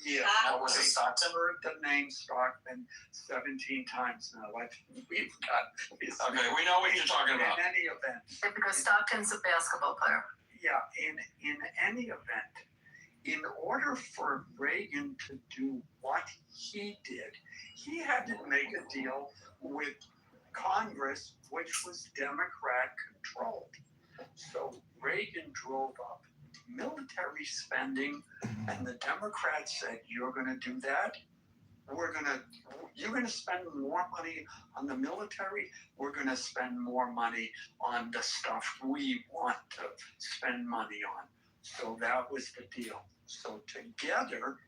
Yeah. That was it Stockton? I've heard the name Stockman 17 times now. I think we've got his Okay, we know what you're talking about. In any event. Because Stockton's a basketball player. Yeah, in any event, in order for Reagan to do what he did, he had to make a deal with Congress, which was Democrat controlled. So Reagan drove up military spending, and the Democrats said, "You're going to do that? You're going to spend more money on the military. We're going to spend more money on the stuff we want to spend money on." So that was the deal. So together,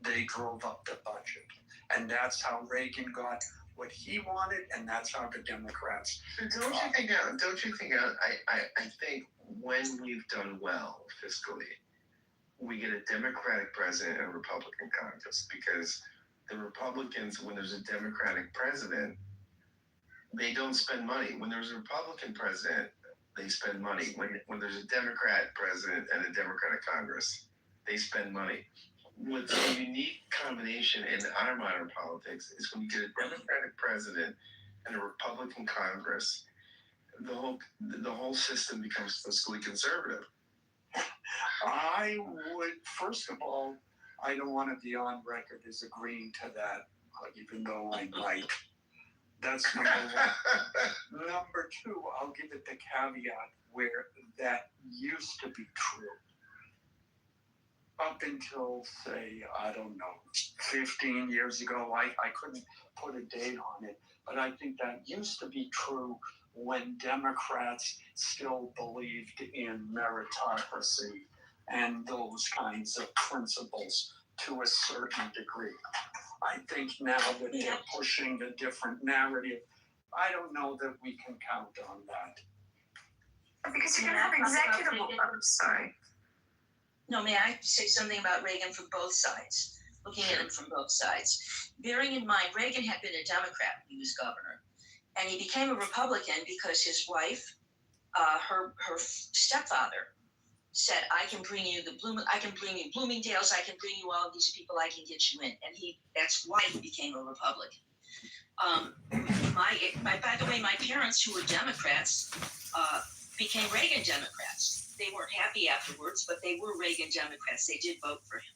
they drove up the budget, and that's how Reagan got what he wanted, and that's how the Democrats. Don't you think? I think when we've done well fiscally, we get a Democratic president and a Republican Congress, because the Republicans, when there's a Democratic president, they don't spend money. When there's a Republican president, they spend money. When there's a Democrat president and a Democratic Congress, they spend money. What's a unique combination in our modern politics is when you get a Democratic president and a Republican Congress, the whole system becomes fiscally conservative. I would, first of all, I don't want to be on record as agreeing to that, even though I might. That's number one. Number two, I'll give it the caveat where that used to be true. Up until, say, I don't know, 15 years ago, I couldn't put a date on it, but I think that used to be true when Democrats still believed in meritocracy and those kinds of principles to a certain degree. I think now that they're pushing a different narrative, I don't know that we can count on that. Because you're going to have executive. I'm sorry. No, may I say something about Reagan from both sides? Looking at him from both sides. Bearing in mind, Reagan had been a Democrat when he was governor. And he became a Republican because his wife, her stepfather, said, "I can bring you Bloomingdale's, I can bring you all of these people, I can get you in." And that's why he became a Republican. By the way, my parents, who were Democrats, became Reagan Democrats. They weren't happy afterwards, but they were Reagan Democrats. They did vote for him.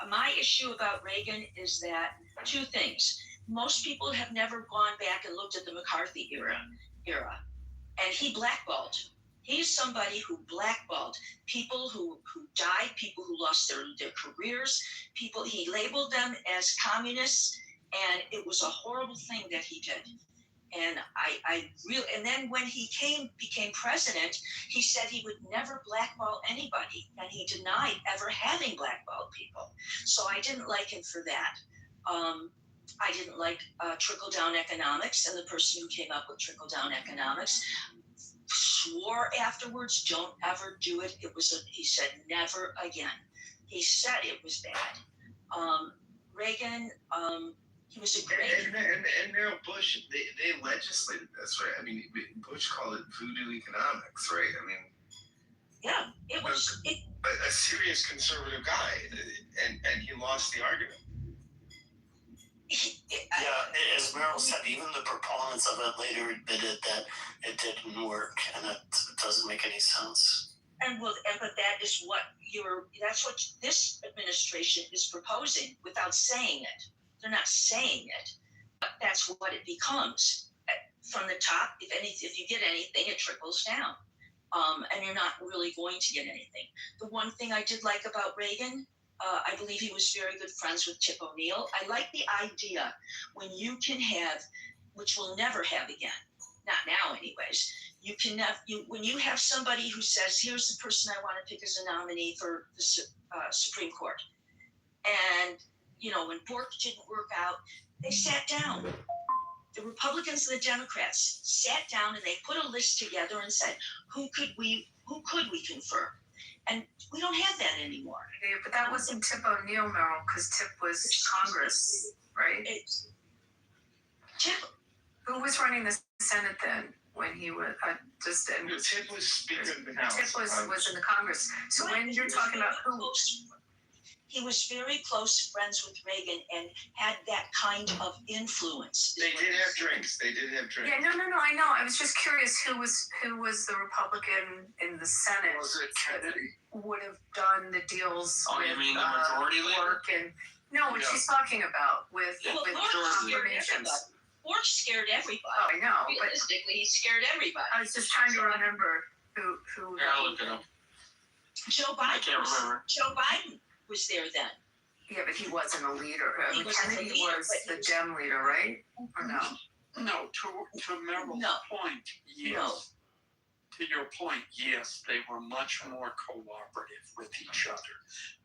My issue about Reagan is that two things. Most people have never gone back and looked at the McCarthy era, and he blackballed. He's somebody who blackballed people who died, people who lost their careers, people, he labeled them as communists, and it was a horrible thing that he did. And and then when he became president, he said he would never blackball anybody, and he denied ever having blackballed people. So I didn't like him for that. I didn't like trickle-down economics, and the person who came up with trickle-down economics swore afterwards, "Don't ever do it." He said, "Never again." He said it was bad. Reagan, he was a great. And now Bush, they legislated this, right? I mean, Bush called it voodoo economics, right? I mean, yeah, it was a serious conservative guy, and he lost the argument. Yeah, as Meryl said, even the proponents of it later admitted that it didn't work, and it doesn't make any sense. But that's what this administration is proposing without saying it. They're not saying it, but that's what it becomes. From the top, if you get anything, it trickles down, and you're not really going to get anything. The one thing I did like about Reagan, I believe he was very good friends with Tip O'Neill. I like the idea when you can have, which we'll never have again, not now anyways, when you have somebody who says, "Here's the person I want to pick as a nominee for the Supreme Court." And, when Bork didn't work out, they sat down. The Republicans and the Democrats sat down and they put a list together and said, who could we confer? And we don't have that anymore. Yeah, but that wasn't Tip O'Neill, Merrill, because Tip was Congress, right? Tip, who was running the Senate then when he was Tip was Speaker of the House. Tip was in the Congress. So when you're talking about who, he was very close friends with Reagan and had that kind of influence. They did have drinks. yeah, no, I know. I was just curious who was the Republican in the Senate Was it Kennedy? would have done the deals with you mean the majority leader? Bork and no, what she's talking about with Well, with Bork scared confirmations. everybody. Bork scared everybody. Oh, I know, but Realistically, he scared everybody. I was just trying to remember who. Yeah, I'll look it up. Joe I Biden. can't remember. Joe Biden was there then. Yeah, but he wasn't a leader. He wasn't a Kennedy leader, was but the Dem leader, right? Or no? No, to Merrill's No. point, yes. No. To your point, yes, they were much more cooperative with each other.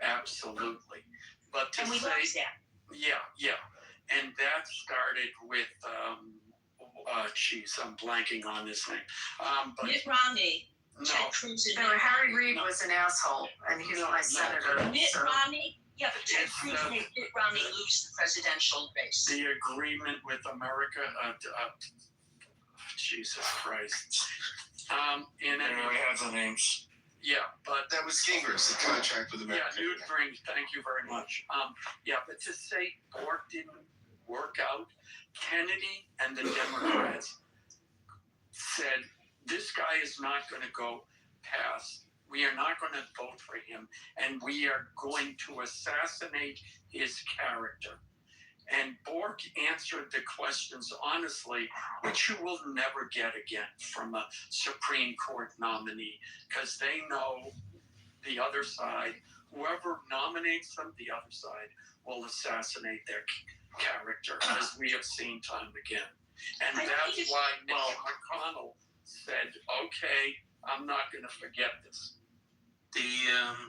Absolutely. But to And we say, lost that. yeah. And that started with, I'm blanking on his name. But Mitt Romney, no, Ted Cruz, and No, Mitt Harry Romney. Reid was an asshole, and he's my senator. Mitt So. Romney, yeah, but Ted It's, Cruz made Mitt Romney lose the presidential race. the agreement with America, Jesus Christ. In any There we have the names. Yeah, but That was Gingrich, the contract with yeah, America. Newt Gingrich, thank you very much. But to say Bork didn't work out, Kennedy and the Democrats said, this guy is not going to go past. We are not going to vote for him, and we are going to assassinate his character. And Bork answered the questions honestly, which you will never get again from a Supreme Court nominee, because they know the other side, whoever nominates them, the other side will assassinate their character, as we have seen time again. And that's why Mitch McConnell said, okay, I'm not going to forget this. The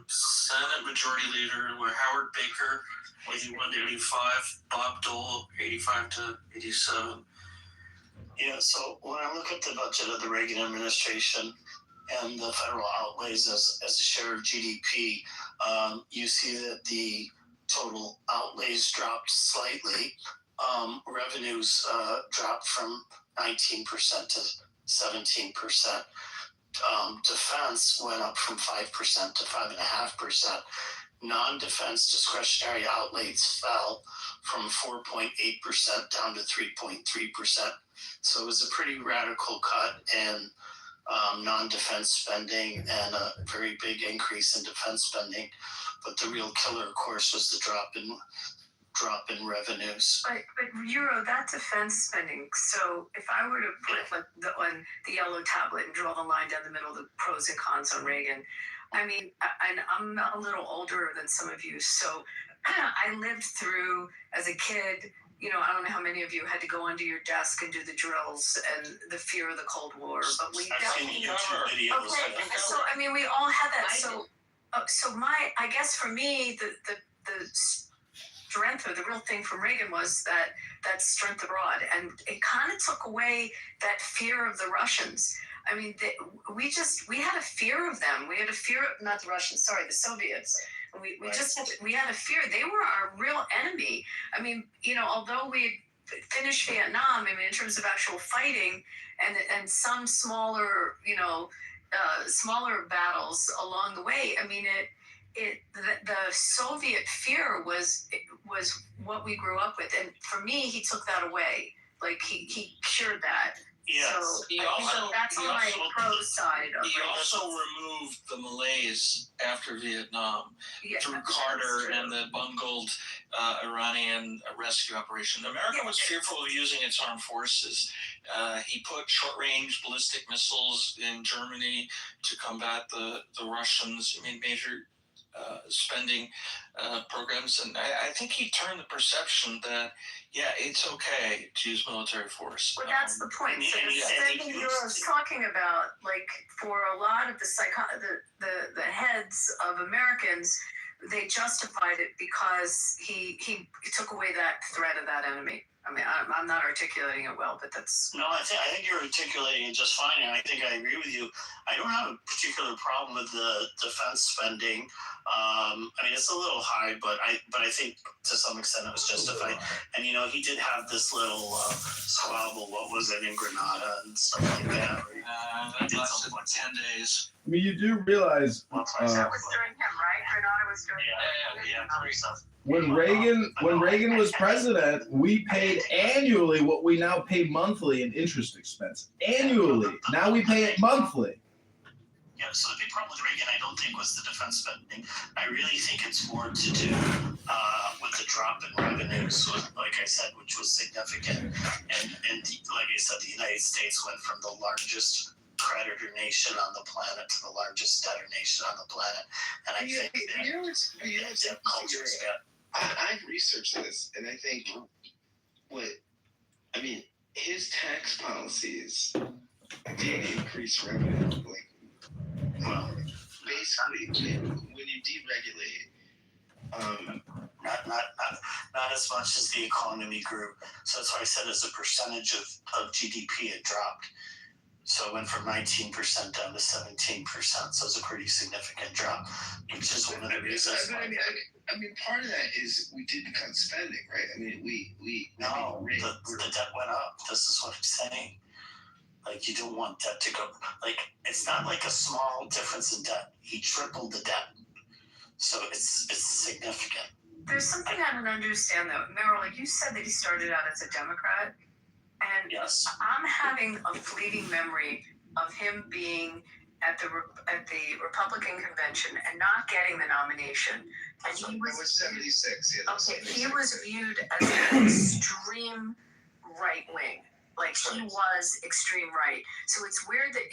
Senate Majority Leader were Howard Baker, 81 to 85, Bob Dole, 85 to 87. Yeah, so when I look at the budget of the Reagan administration and the federal outlays as a share of GDP, you see that the total outlays dropped slightly. Revenues dropped from 19% to 17%. Defense went up from 5% to 5.5%. Non-defense discretionary outlays fell from 4.8% down to 3.3%. So it was a pretty radical cut in non-defense spending and a very big increase in defense spending. But the real killer, of course, was the drop in revenues. But Euro, that defense spending. So if I were to put on the yellow tablet and draw the line down the middle, the pros and cons on Reagan. I mean, and I'm a little older than some of you, so I lived through as a kid. I don't know how many of you had to go under your desk and do the drills and the fear of the Cold War. But we definitely. Okay, so I mean, we all had that. So I guess for me, the strength or the real thing from Reagan was that strength abroad, and it kind of took away that fear of the Russians. I mean, we had a fear of them. We had a fear, not the Russians, sorry, the Soviets. We had a fear. They were our real enemy. I mean, although we had finished Vietnam, I mean, in terms of actual fighting and some smaller, smaller battles along the way, I mean, the Soviet fear was what we grew up with. And for me, he took that away. Like he cured that. Yes. So that's on my pro side of it. He also removed the Malays after Vietnam through Carter and the bungled Iranian rescue operation. America was fearful of using its armed forces. He put short-range ballistic missiles in Germany to combat the Russians. I mean, major spending programs, and I think he turned the perception that it's okay to use military force. Well, that's the point. So the spending Euro's talking about, like for a lot of the heads of Americans, they justified it because he took away that threat of that enemy. I mean, I'm not articulating it well, but that's... No, I think you're articulating it just fine, and I think I agree with you. I don't have a particular problem with the defense spending. I mean, it's a little high, but I think to some extent it was justified. And you know, he did have this little squabble. What was it in Grenada and stuff like that? That lasted like 10 days. I mean, you do realize that was during him, right? Grenada was during Yeah. when Reagan was president, we paid annually what we now pay monthly in interest expense. Annually. Now we pay it monthly. Yeah, so the big problem with Reagan, I don't think, was the defense spending. I really think it's more to do with the drop in revenues, like I said, which was significant. And like I said, the United States went from the largest creditor nation on the planet to the largest debtor nation on the planet. And I think that culture is bad. I've researched this, and I think his tax policies did increase revenue. Basically, when you deregulate, not as much as the economy grew. So that's why I said as a percentage of GDP it dropped. So it went from 19% down to 17%. So it's a pretty significant drop, which is one of the reasons. I mean, part of that is we did cut spending, right? I mean, the debt went up. This is what I'm saying. Like, you don't want debt to go. Like, it's not like a small difference in debt. He tripled the debt. So it's significant. There's something I don't understand, though. Meryl, like you said that he started out as a Democrat. And yes. I'm having a fleeting memory of him being at the Republican convention and not getting the nomination. And he was 76. Yeah, okay, 76. He was viewed as an extreme right wing. Like, he was extreme right. So it's weird that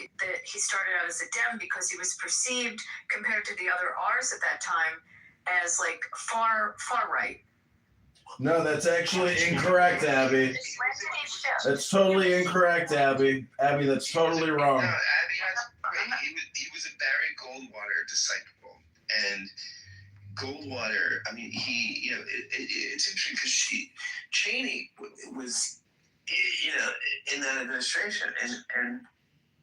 he started out as a Dem because he was perceived, compared to the other R's at that time, as like far right. No, that's actually incorrect, Abby. That's totally incorrect, Abby. Abby, that's totally wrong. No, Abby he was a Barry Goldwater disciple, and Goldwater. I mean, it's interesting because Cheney was, in that administration, and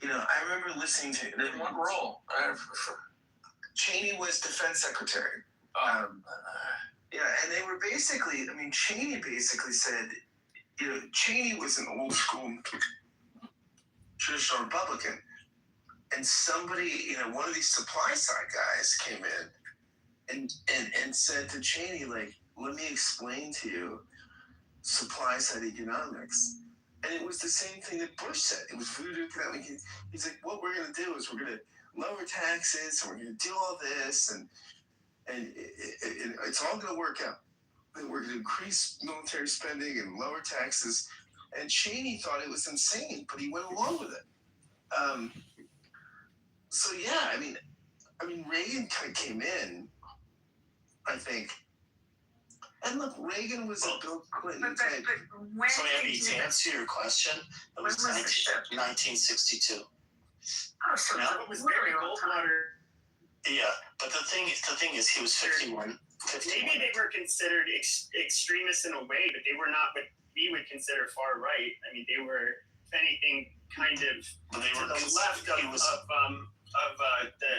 I remember listening to in what role? Cheney was defense secretary. Yeah, and they were basically, Cheney basically said, Cheney was an old school traditional Republican. And somebody, one of these supply side guys came in and said to Cheney, like, let me explain to you supply side economics. And it was the same thing that Bush said. It was voodoo economics. He's like, what we're going to do is we're going to lower taxes, and we're going to do all this, and it's all going to work out. And we're going to increase military spending and lower taxes. And Cheney thought it was insane, but he went along with it. So yeah, I mean, Reagan kind of came in, I think. And look, Reagan was a Bill Clinton type. When so Abby, to answer your question, it was 1962. Oh, so it was very Goldwater. Yeah, but the thing is, he was 51. Maybe they were considered extremists in a way, but they were not what we would consider far right. I mean, they were, if anything, kind of to the left of the,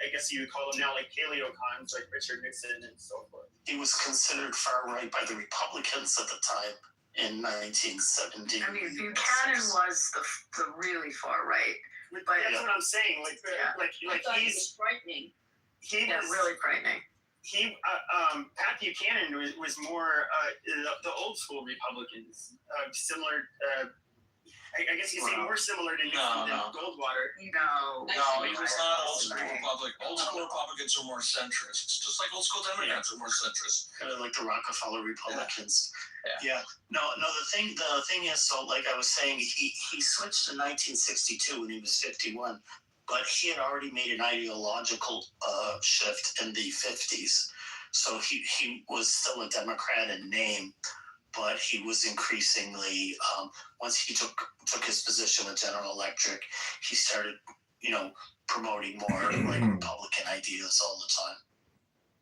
I guess you would call them now, like paleocons, like Richard Nixon and so forth. He was considered far right by the Republicans at the time in 1970. I mean, Buchanan was the really far right. But that's what I'm saying. Like he's frightening. He was really frightening. Pat Buchanan was more the old school Republicans, similar. I guess you say more similar to Nixon than Goldwater. No, he was not old school Republican. Old school Republicans are more centrist, just like old school Democrats are more centrist. Kind of like the Rockefeller Republicans. Yeah. No. The thing is, so like I was saying, he switched in 1962 when he was 51, but he had already made an ideological shift in the 50s. So he was still a Democrat in name, but he was increasingly, once he took his position with General Electric, he started, promoting more like Republican ideas all the time.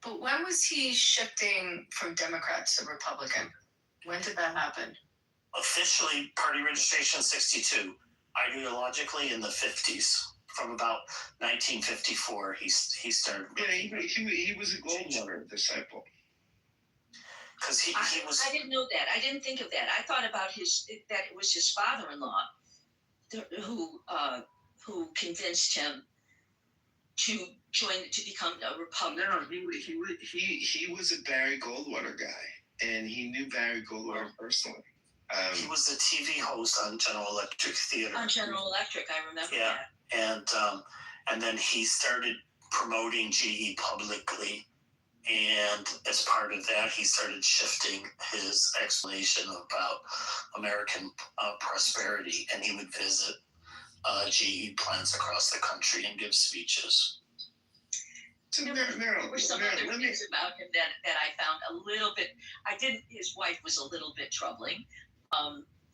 But when was he shifting from Democrat to Republican? When did that happen? Officially, party registration 62. Ideologically, in the 50s. From about 1954, he started. Yeah, he was a Goldwater disciple. Because he was. I didn't know that. I didn't think of that. I thought about that it was his father-in-law who convinced him to become a Republican. No, he was a Barry Goldwater guy, and he knew Barry Goldwater personally. He was the TV host on General Electric Theater. On General Electric, I remember that. And then he started promoting GE publicly, and as part of that, he started shifting his explanation about American prosperity, and he would visit GE plants across the country and give speeches. So there were some other things about him that I found a little bit. His wife was a little bit troubling.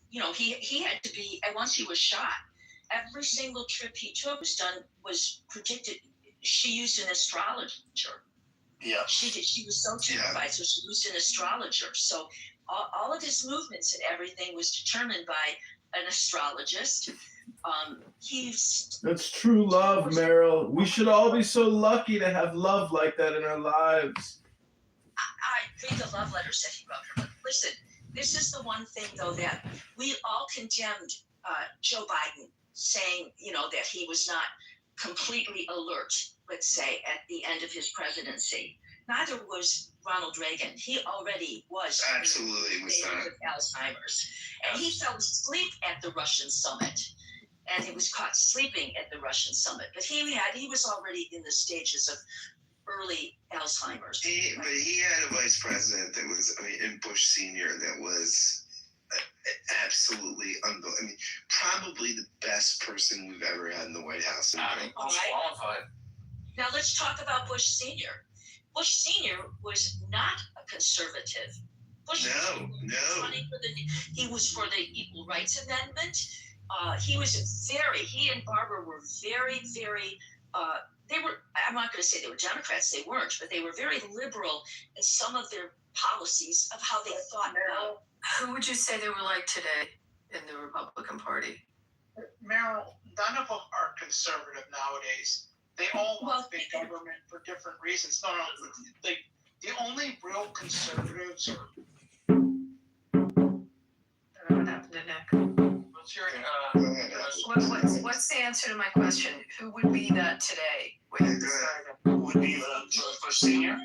He had to be. And once he was shot, every single trip he took was predicted. She used an astrologer. Yeah. She did. She was so terrified, so she used an astrologer. So all of his movements and everything was determined by an astrologist. That's true love, Meryl. We should all be so lucky to have love like that in our lives. I read the love letters that he wrote her. But listen, this is the one thing, though, that we all condemned Joe Biden, saying, that he was not completely alert, let's say, at the end of his presidency. Neither was Ronald Reagan. He already was absolutely was not. With Alzheimer's. And he fell asleep at the Russian summit. And he was caught sleeping at the Russian summit. But he was already in the stages of early Alzheimer's. But he had a vice president that was, in Bush Sr., that was absolutely unbelievable. Probably the best person we've ever had in the White House. Most qualified. Now let's talk about Bush Sr. Bush Sr. was not a conservative. Bush No. He was for the Equal Rights Amendment. He and Barbara were very, very, they were, I'm not going to say they were Democrats, they weren't, but they were very liberal in some of their policies of how they thought about. Who would you say they were like today in the Republican Party? Meryl, none of them are conservative nowadays. They all want big government for different reasons. No, the only real conservatives are. What happened to Nick? What's the answer to my question? Who would be that today? Would be the George Bush Sr.?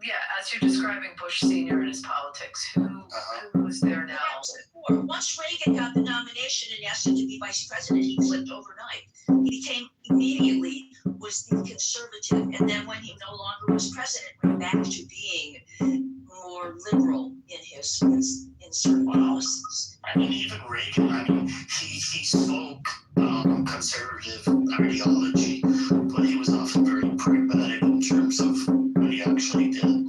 Yeah, as you're describing Bush Sr. and his politics, who's there now? Once Reagan got the nomination and asked him to be vice president, he flipped overnight. He became immediately was the conservative, and then when he no longer was president, went back to being more liberal in certain policies. Even Reagan, he spoke conservative ideology, but he was often very pragmatic in terms of what he actually did.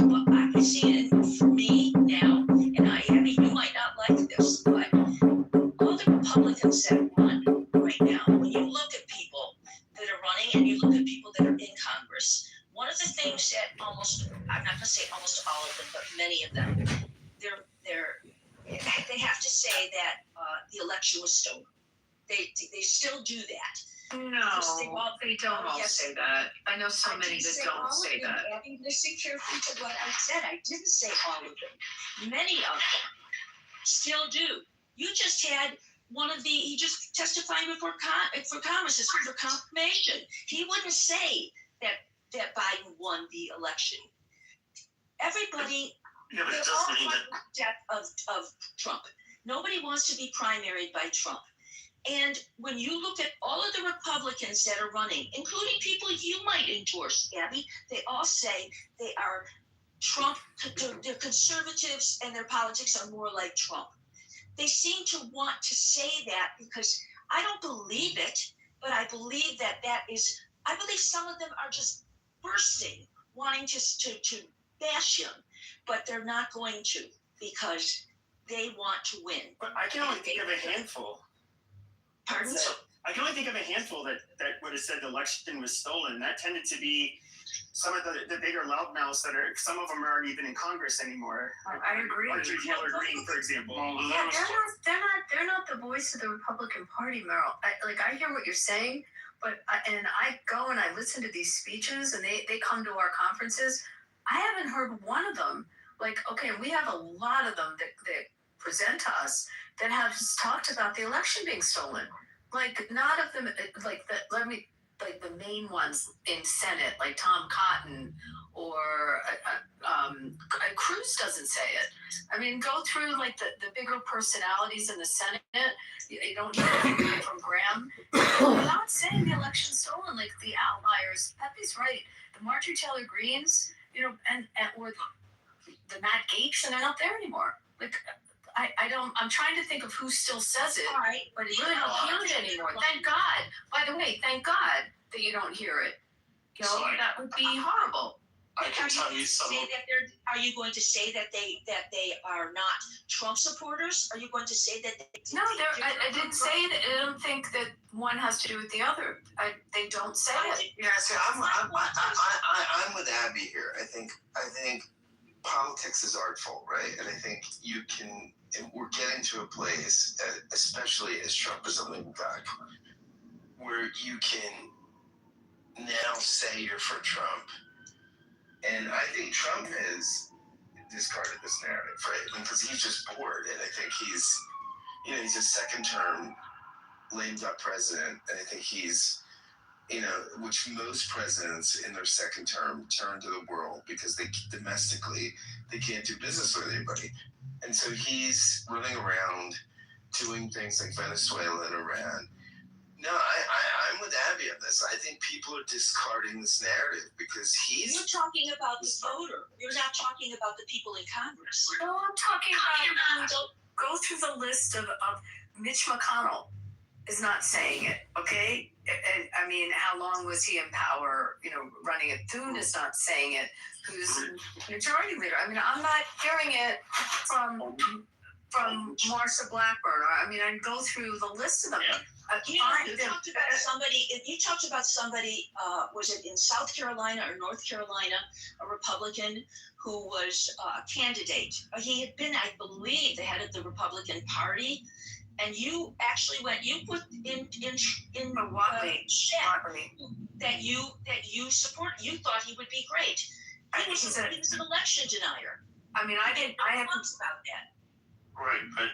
Well, I can see it for me now, and I mean, you might not like this, but all the Republicans that run right now, when you look at people that are running and you look at people that are in Congress, one of the things that I'm not going to say almost all of them, but many of them, they have to say that the election was stolen. They still do that. No, they don't all say that. I know so many that don't say that. Abby, listen carefully to what I said. I didn't say all of them. Many of them still do. You just had he just testifying before Congress for confirmation. He wouldn't say that Biden won the election. Everybody, they all want the death of Trump. Nobody wants to be primaried by Trump. And when you look at all of the Republicans that are running, including people you might endorse, Abby, they all say they are Trump, they're conservatives and their politics are more like Trump. They seem to want to say that because I don't believe it, but I believe I believe some of them are just bursting, wanting to bash him, but they're not going to because they want to win. But I can only think of a handful. Pardon? I can only think of a handful that would have said the election was stolen. That tended to be some of the bigger loudmouths that are, some of them aren't even in Congress anymore. I agree. Marjorie Taylor Greene, for example. Yeah, they're not the voice of the Republican Party, Meryl. I hear what you're saying, but I go and I listen to these speeches, and they come to our conferences. I haven't heard one of them. Like, okay, we have a lot of them that present to us that have talked about the election being stolen. Like, not of them, like the main ones in Senate, like Tom Cotton or Cruz doesn't say it. I mean, go through like the bigger personalities in the Senate. You don't hear anything from Graham. They're not saying the election's stolen. Like the outliers, Pepe's right. The Marjorie Taylor Greenes, and or the Matt Gaetz, and they're not there anymore. Like, I'm trying to think of who still says it, right, but you really don't hear it anymore. Thank God. By the way, thank God that you don't hear it. That would be horrible. I can tell you some. Are you going to say that they are not Trump supporters? Are you going to say that? No, I didn't say that. I don't think that one has to do with the other. They don't say it. Yeah, so I'm with Abby here. I think politics is artful, right? And I think and we're getting to a place, especially as Trump is a lean back, where you can now say you're for Trump. And I think Trump has discarded this narrative, right? Because he's just bored. And I think he's a second term lame duck president. And I think he's, which most presidents in their second term turn to the world because domestically they can't do business with anybody. And so he's running around doing things like Venezuela and Iran. No, I'm with Abby on this. I think people are discarding this narrative because You're talking about the voter. You're not talking about the people in Congress. No, I'm talking about go through the list of Mitch McConnell is not saying it, okay? And I mean, how long was he in power, running it? Thune is not saying it, who's majority leader. I mean, I'm not hearing it from Marsha Blackburn. I mean, I go through the list of them. Yeah. You talked about somebody, was it in South Carolina or North Carolina, a Republican who was a candidate. He had been, I believe, the head of the Republican Party. And you actually you put in that you support. You thought he would be great. He was an election denier. I mean, I haven't about that. Right, but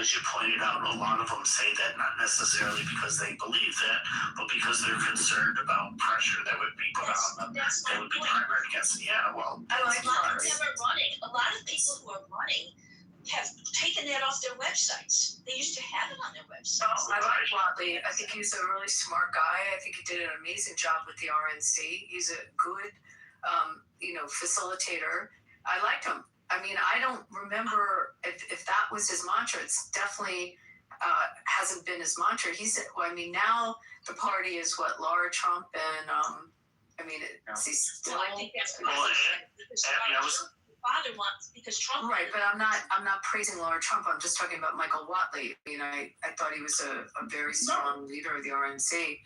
as you pointed out, a lot of them say that not necessarily because they believe that, but because they're concerned about pressure that would be put on them. They would be primary against. Yeah, well, a lot of them are running. A lot of people who are running have taken that off their websites. They used to have it on their websites. I like Watley. I think he's a really smart guy. I think he did an amazing job with the RNC. He's a good, facilitator. I liked him. I mean, I don't remember if that was his mantra. It's definitely hasn't been his mantra. Now the party is what, Laura Trump and is he still? Well, I think that's what father wants because Trump. Right, but I'm not praising Laura Trump. I'm just talking about Michael Watley. I mean, I thought he was a very strong leader of the RNC.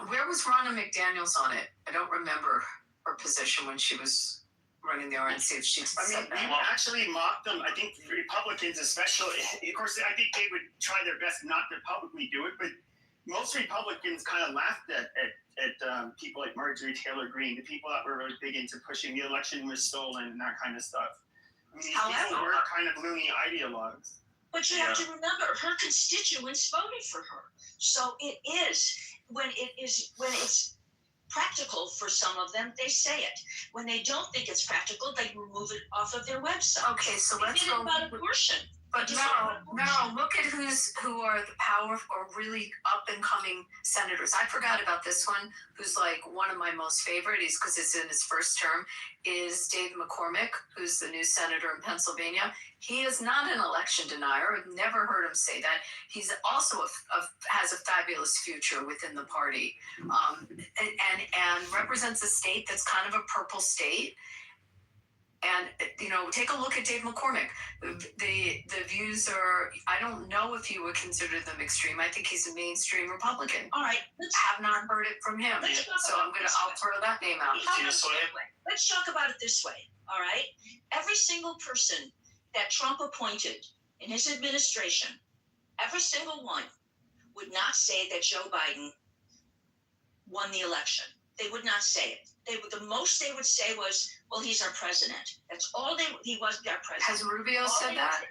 Where was Ronna McDaniels on it? I don't remember her position when she was running the RNC. If she said that. They actually mocked them. I think Republicans, especially, of course, I think they would try their best not to publicly do it, but most Republicans kind of laughed at people like Marjorie Taylor Greene, the people that were really big into pushing the election was stolen and that kind of stuff. I mean, these people were kind of loony ideologues. But you have to remember, her constituents voted for her. So it is when it's practical for some of them, they say it. When they don't think it's practical, they remove it off of their website. Okay, so let's go about abortion. But no, look at who are the power or really up and coming senators. I forgot about this one, who's like one of my most favorite, because it's in his first term, is Dave McCormick, who's the new senator in Pennsylvania. He is not an election denier. I've never heard him say that. He's also has a fabulous future within the party, and represents a state that's kind of a purple state. And take a look at Dave McCormick. The views are. I don't know if you would consider them extreme. I think he's a mainstream Republican. All right, Have not heard it from him, so I'll throw that name out. Let's talk about it this way. All right, every single person that Trump appointed in his administration, every single one, would not say that Joe Biden won the election. They would not say it. The most they would say was, well, he's our president. That's all he was our president. Has Rubio said that?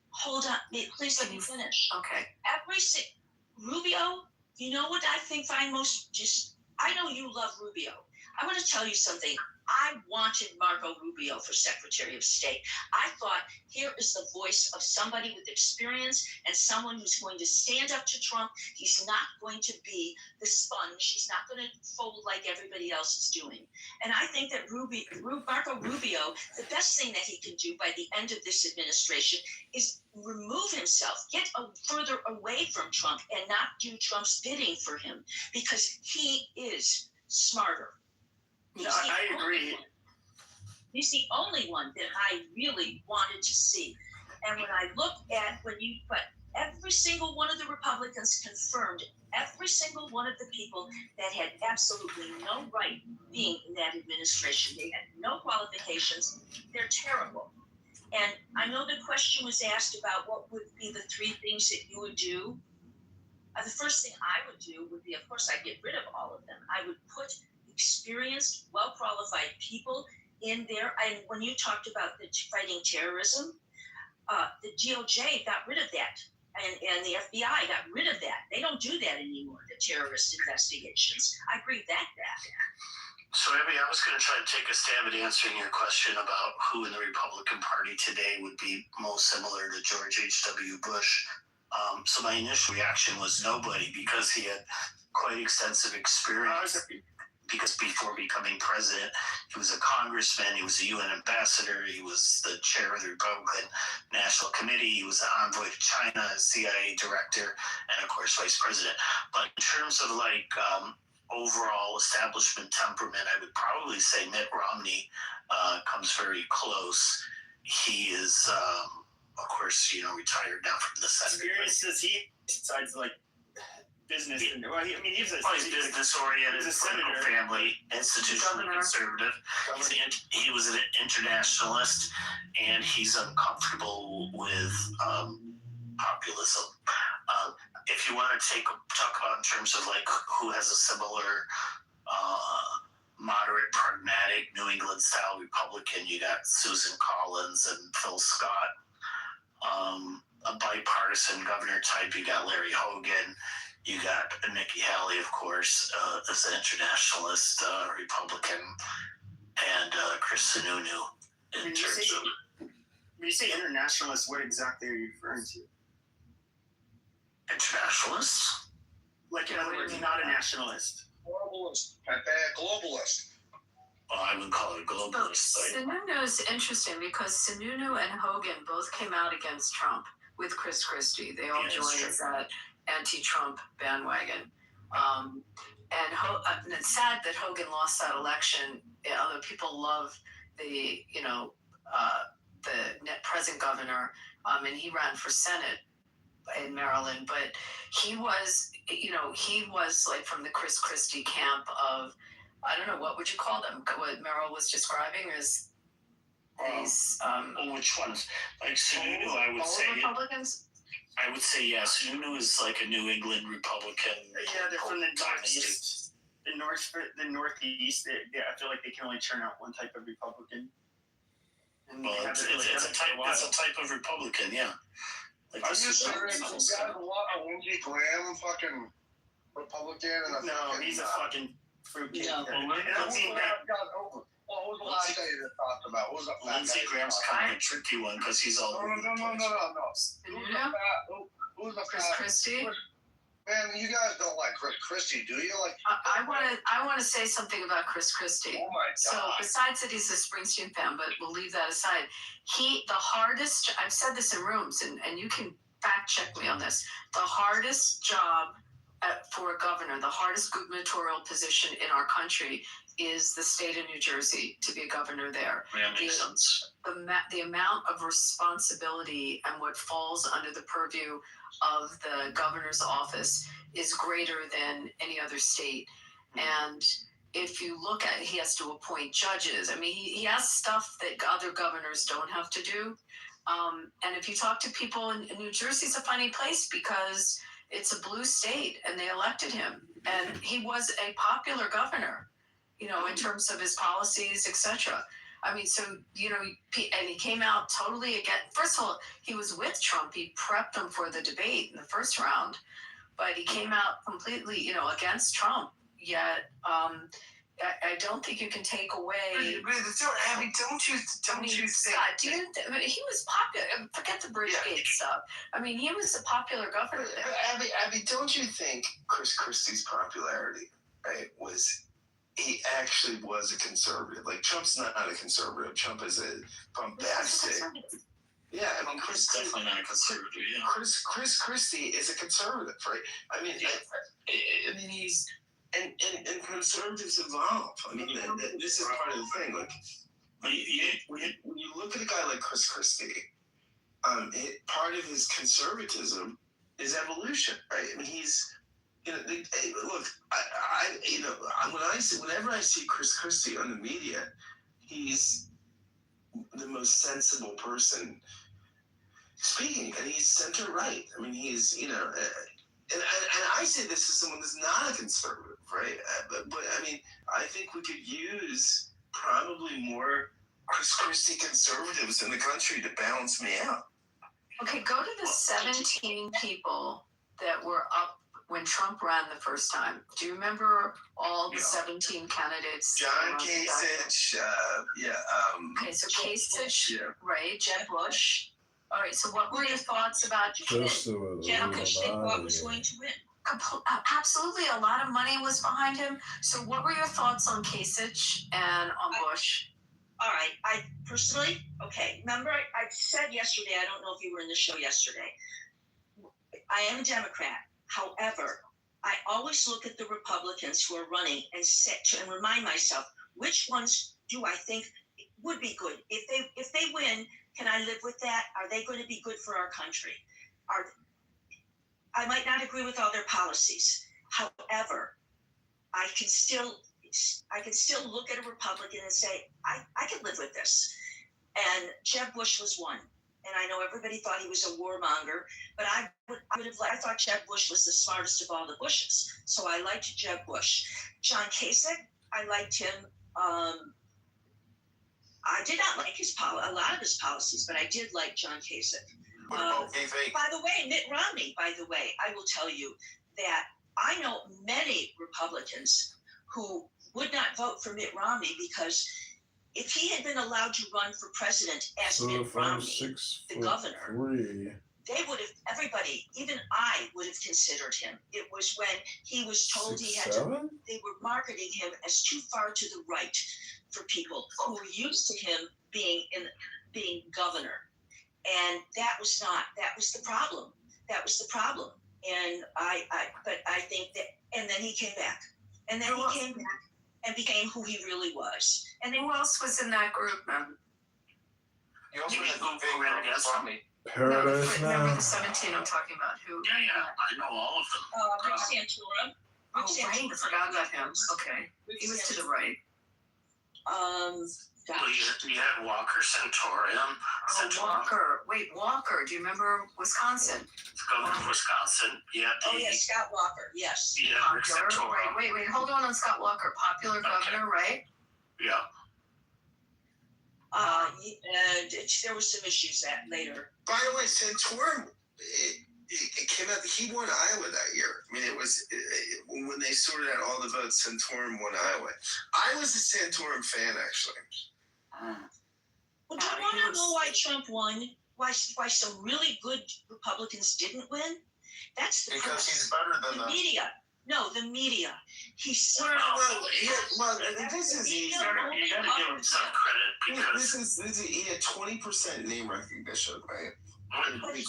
Hold on, please let me finish. Okay. Rubio, you know what I find most I know you love Rubio. I want to tell you something. I wanted Marco Rubio for Secretary of State. I thought, here is the voice of somebody with experience and someone who's going to stand up to Trump. He's not going to be the sponge. He's not going to fold like everybody else is doing. And I think that Marco Rubio, the best thing that he can do by the end of this administration is remove himself, get further away from Trump and not do Trump's bidding for him, because he is smarter. No, I agree. He's the only one that I really wanted to see. And when I look at every single one of the Republicans confirmed every single one of the people that had absolutely no right being in that administration. They had no qualifications. They're terrible. And I know the question was asked about what would be the 3 things that you would do. The first thing I would do would be, of course, I'd get rid of all of them. I would put experienced, well-qualified people in there. And when you talked about the fighting terrorism, the DOJ got rid of that, and the FBI got rid of that. They don't do that anymore, the terrorist investigations. I agree with that. So, Abby, I was going to try to take a stab at answering your question about who in the Republican Party today would be most similar to George H.W. Bush. So my initial reaction was nobody, because he had quite extensive experience. Because before becoming president, he was a congressman, he was a UN ambassador, he was the chair of the Republican National Committee, he was an envoy to China, CIA director, and of course, vice president. But in terms of overall establishment temperament, I would probably say Mitt Romney comes very close. He is, of course, retired now from the Senate. Experiences he besides business. He's business oriented, political family, institutionally conservative. He was an internationalist, and he's uncomfortable with populism. If you want to talk about in terms of who has a similar moderate, pragmatic New England style Republican, you got Susan Collins and Phil Scott. A bipartisan governor type, you got Larry Hogan. You got Nikki Haley, of course, as an internationalist Republican, and Chris Sununu. When you say internationalist, what exactly are you referring to? Internationalists? In other words, not a nationalist. Globalist. Globalist. Well, I would call it a globalist. Sununu is interesting because Sununu and Hogan both came out against Trump with Chris Christie. They all joined that anti-Trump bandwagon. And it's sad that Hogan lost that election. Although people love the present governor, and he ran for Senate in Maryland, but he was from the Chris Christie camp of, I don't know, what would you call them? What Merrill was describing as these. Which ones? Sununu, I would say. Republicans? I would say yes. Sununu is a New England Republican. Yeah, they're from the Northeast. The Northeast. I feel like they can only churn out one type of Republican. Well, it's a type of Republican, yeah. Are you serious? You got a lot of Lindsey Graham fucking Republican? No, he's a fucking fruitcake. What was the last day that talked about? What was the Lindsey Graham's kind of a tricky one because he's all over the place. No. Who's the Chris Christie? Man, you guys don't like Chris Christie, do you? I want to say something about Chris Christie. Oh my God. So besides that he's a Springsteen fan, but we'll leave that aside. The hardest, I've said this in rooms, and you can fact check me on this, the hardest job for a governor, the hardest gubernatorial position in our country is the state of New Jersey, to be a governor there. Yeah, makes sense. The amount of responsibility and what falls under the purview of the governor's office is greater than any other state. And if you look at it, he has to appoint judges. I mean, he has stuff that other governors don't have to do. And if you talk to people in New Jersey, it's a funny place because it's a blue state and they elected him. And he was a popular governor, you know, in terms of his policies, etc. I mean, so, you know, and he came out totally against, first of all, he was with Trump. He prepped him for the debate in the first round, but he came out completely, you know, against Trump. Yet, I don't think you can take away. But Abby, don't you think? Scott, he was popular. Forget the Bridgegate stuff. I mean, he was a popular governor there. But Abby, don't you think Chris Christie's popularity, right, was he actually was a conservative? Like Trump's not a conservative. Trump is a bombastic. Yeah, I mean, He's definitely not a conservative. Yeah. Chris Christie is a conservative, right? I mean, I mean, he's. And conservatives evolve. I mean, this is part of the thing. Like, when you look at a guy like Chris Christie, part of his conservatism is evolution, right? I mean, he's, you know, look, whenever I see Chris Christie on the media, he's the most sensible person speaking, and he's center right. I mean, he's, you know. And I say this as someone that's not a conservative, right? But I mean, I think we could use probably more Chris Christie conservatives in the country to balance me out. Okay, go to the 17 people that were up when Trump ran the first time. Do you remember all the 17 candidates? John Kasich, okay, so Kasich, right? Jeb Bush. All right, so what were your thoughts about Just was going to win? Absolutely, a lot of money was behind him. So what were your thoughts on Kasich and on Bush? All right, I personally, remember I said yesterday, I don't know if you were in the show yesterday, I am a Democrat. However, I always look at the Republicans who are running and remind myself, which ones do I think would be good? If they win, can I live with that? Are they going to be good for our country? I might not agree with all their policies. However, I can still look at a Republican and say, I can live with this. And Jeb Bush was one. And I know everybody thought he was a warmonger, but I thought Jeb Bush was the smartest of all the Bushes. So I liked Jeb Bush. John Kasich, I liked him. I did not like a lot of his policies, but I did like John Kasich. By the way, Mitt Romney, I will tell you that I know many Republicans who would not vote for Mitt Romney because if he had been allowed to run for president as Mitt Romney, the governor, they would have, everybody, even I would have considered him. It was when he was told he had to, they were marketing him as too far to the right for people who were used to him being governor. And that was the problem. And but I think that, and then he came back. And then he came back and became who he really was. And then who else was in that group, man? You also had who ran against me. Paradise Now. Remember the 17 I'm talking about? Who? Yeah, I know all of them. Rick Santorum. Oh, right, I forgot about him. Okay, he was to the right. You had Walker Santorum. Walker. Wait, Walker. Do you remember Wisconsin? Governor of Wisconsin. Yeah. Scott Walker. Yes. Yeah, Rick Santorum. Wait. Hold on Scott Walker. Popular governor, right? Yeah. There were some issues that later. By the way, Santorum, it came out, he won Iowa that year. I mean, it was, when they sorted out all the votes, Santorum won Iowa. I was a Santorum fan, actually. Well, do you want to know why Trump won? Why some really good Republicans didn't win? That's the because he's better than the media. No, the media. He's so this is easy. You gotta give him some credit because this is he had 20% name recognition, right? But we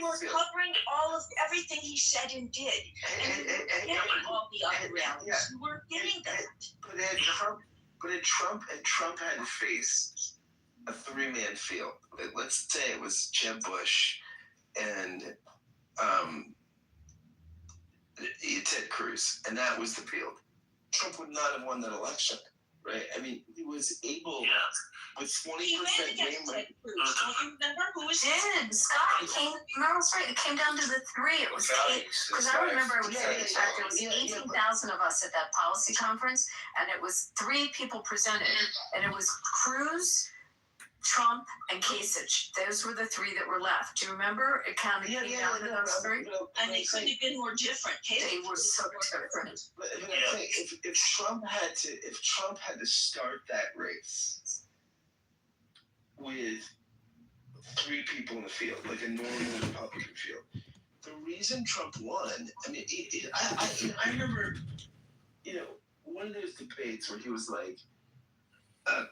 were covering all of everything he said and did, and we were getting all the other rallies. We were getting that. But Trump had to face a three-man field. Let's say it was Jeb Bush and Ted Cruz, and that was the field. Trump would not have won that election, right? I mean, he was able with 20% Ted Cruz. Don't you remember who was Scott came. Meryl's right. It came down to the three. It was because I remember it was in fact there was 18,000 of us at that policy conference, and it was three people presented, and it was Cruz, Trump, and Kasich. Those were the three that were left. Do you remember? It kind of came down to those three. And they couldn't have been more different. They were so different. But I think if Trump had to start that race with three people in the field, like a normal Republican field, the reason Trump won, I mean, I remember, one of those debates where he was like,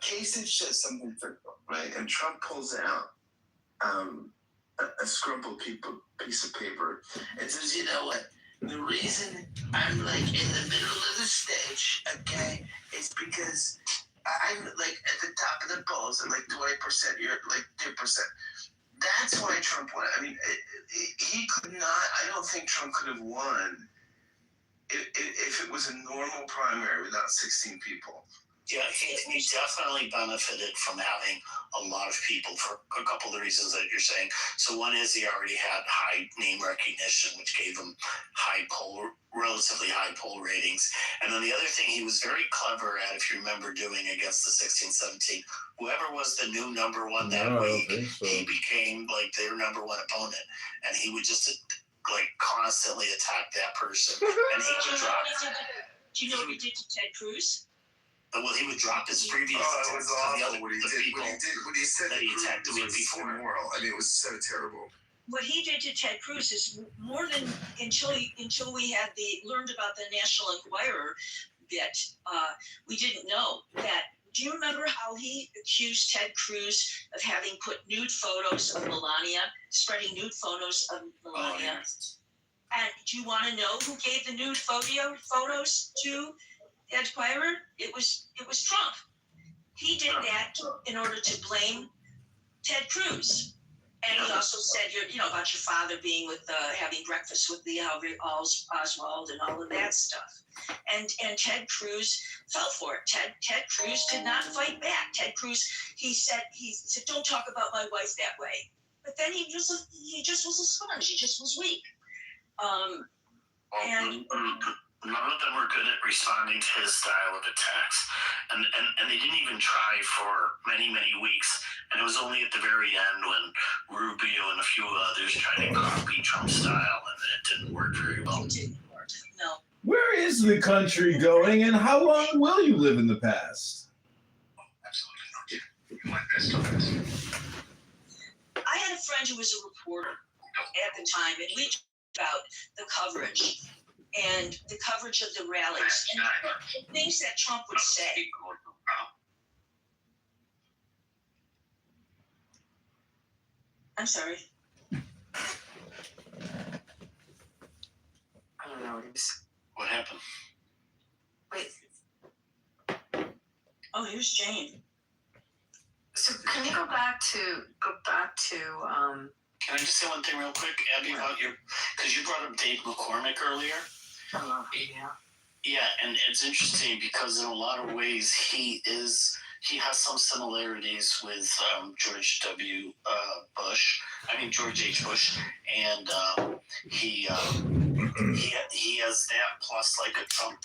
Kasich says something critical, right? And Trump pulls out a scrumpled piece of paper and says, you know what? The reason I'm like in the middle of the stage, okay, is because I'm like at the top of the polls. I'm like 20%, you're like 2%. That's why Trump won. I mean, he could not, I don't think Trump could have won if it was a normal primary without 16 people. Yeah, he definitely benefited from having a lot of people for a couple of the reasons that you're saying. So one is he already had high name recognition, which gave him relatively high poll ratings. And then the other thing he was very clever at, if you remember doing against the 16-17, whoever was the new number one that week, he became like their number one opponent. And he would just like constantly attack that person. And he would drop. Do you know what he did to Ted Cruz? Well, he would drop his previous it was awful when he said that he attacked the week before. Immoral. I mean, it was so terrible. What he did to Ted Cruz is more than until we had learned about the National Enquirer that we didn't know that. Do you remember how he accused Ted Cruz of having put nude photos of Melania, spreading nude photos of Melania? And do you want to know who gave the nude photos to the Enquirer? It was Trump. He did that in order to blame Ted Cruz. And he also said, about your father being with having breakfast with the Oswald and all of that stuff. And Ted Cruz fell for it. Ted Cruz did not fight back. Ted Cruz, he said, don't talk about my wife that way. But then he just was a sponge. He just was weak. None of them were good at responding to his style of attacks. And they didn't even try for many, many weeks. And it was only at the very end when Rubio and a few others tried to copy Trump's style, and it didn't work very well. It didn't work. No. Where is the country going, and how long will you live in the past? I had a friend who was a reporter at the time, and we talked about the coverage and the coverage of the rallies and the things that Trump would say. I'm sorry. I don't know. What happened? Wait. Oh, here's Jane. So can you go back to Can I just say one thing real quick, Abby, about because you brought up Dave McCormick earlier. Yeah, and it's interesting because in a lot of ways he has some similarities with George H. Bush, and he has that plus like a Trump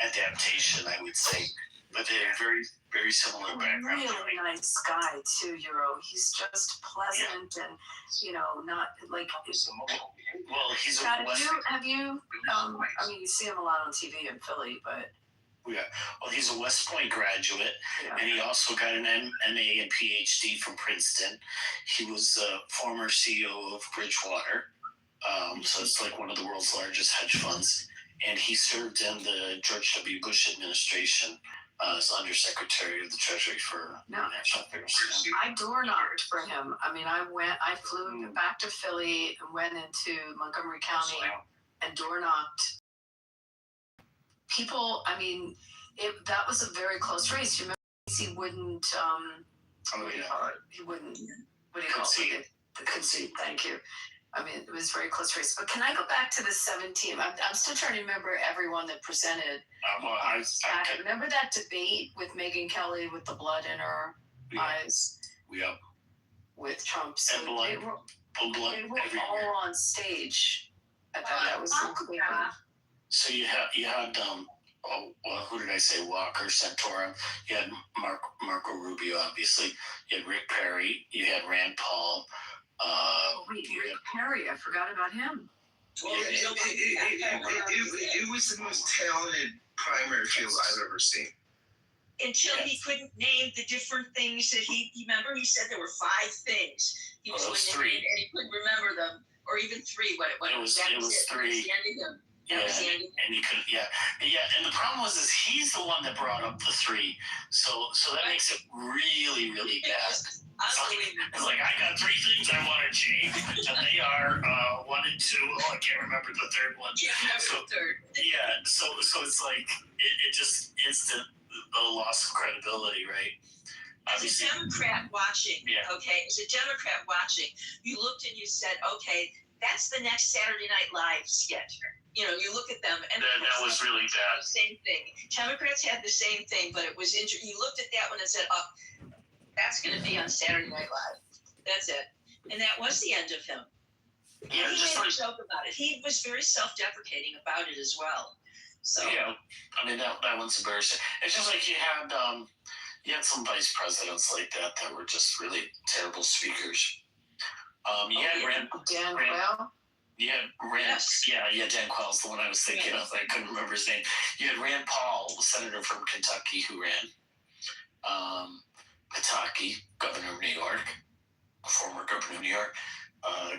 adaptation, I would say, but they're very, very similar backgrounds. Really nice guy too, Euro. He's just pleasant and not like. Well, he's Scott, have you? I mean, you see him a lot on TV in Philly, but. Yeah, well, he's a West Point graduate, and he also got an MA and PhD from Princeton. He was a former CEO of Bridgewater, so it's like one of the world's largest hedge funds. And he served in the George W. Bush administration as Undersecretary of the Treasury for National Affairs. I door knocked for him. I mean, I flew back to Philly and went into Montgomery County and door knocked. People, I mean, that was a very close race. You remember he wouldn't, he wouldn't, what do you call it? The concede, thank you. I mean, it was a very close race. But can I go back to the 17? I'm still trying to remember everyone that presented. I remember that debate with Megyn Kelly with the blood in her eyes. Yeah. With Trump. So and blood. They were all on stage. I thought that was incredible. So you had who did I say? Walker, Santorum. You had Marco Rubio, obviously. You had Rick Perry. You had Rand Paul. Rick Perry, I forgot about him. Well, it was the most talented primary field I've ever seen. Until he couldn't name the different things that remember he said there were 5 things. He was three. And he couldn't remember them, or even 3. It was 3. And he couldn't. And the problem was he's the one that brought up the 3, so that makes it really, really bad. It's like I got 3 things I want to change, and they are 1 and 2. Oh, I can't remember the 3rd one. So it's like it just instant loss of credibility, right? As a Democrat watching, you looked and you said, okay, that's the next Saturday Night Live sketch. You look at them, and that was really bad. Same thing. Democrats had the same thing, but it was interesting. You looked at that one and said, "Oh, that's going to be on Saturday Night Live." That's it, and that was the end of him. And he made a joke about it. He was very self-deprecating about it as well. So I mean that one's embarrassing. It's just like you had some vice presidents like that were just really terrible speakers. You had Dan Quayle. You had Rand, Dan Quayle's the one I was thinking of. I couldn't remember his name. You had Rand Paul, the senator from Kentucky, who ran. Pataki, governor of New York, former governor of New York.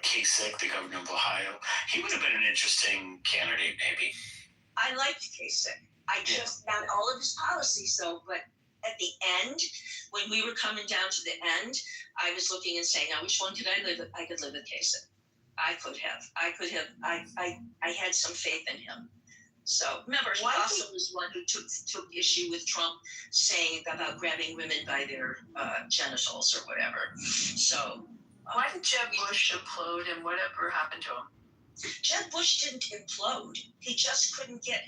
Kasich, the governor of Ohio. He would have been an interesting candidate, maybe. I liked Kasich. I just not all of his policies, but at the end, when we were coming down to the end, I was looking and saying, now which one could I live with? I could live with Kasich. I had some faith in him. So remember, he also was one who took issue with Trump saying about grabbing women by their genitals or whatever. So why did Jeb Bush implode, and whatever happened to him? Jeb Bush didn't implode. He just couldn't get.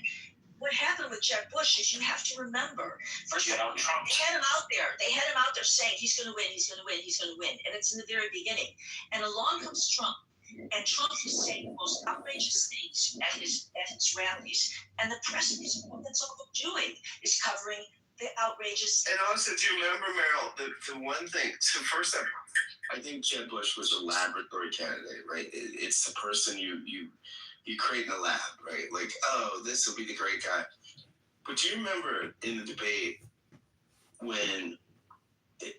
What happened with Jeb Bush is you have to remember. First of all, they had him out there. They had him out there saying he's going to win, he's going to win, he's going to win, and it's in the very beginning. And along comes Trump. And Trump is saying the most outrageous things at his rallies, and the press is that's all they're doing is covering the outrageous. And also, do you remember, Meryl, the one thing? So first, I think Jeb Bush was a laboratory candidate, right? It's the person you create in a lab, right? Like, oh, this will be the great guy. But do you remember in the debate when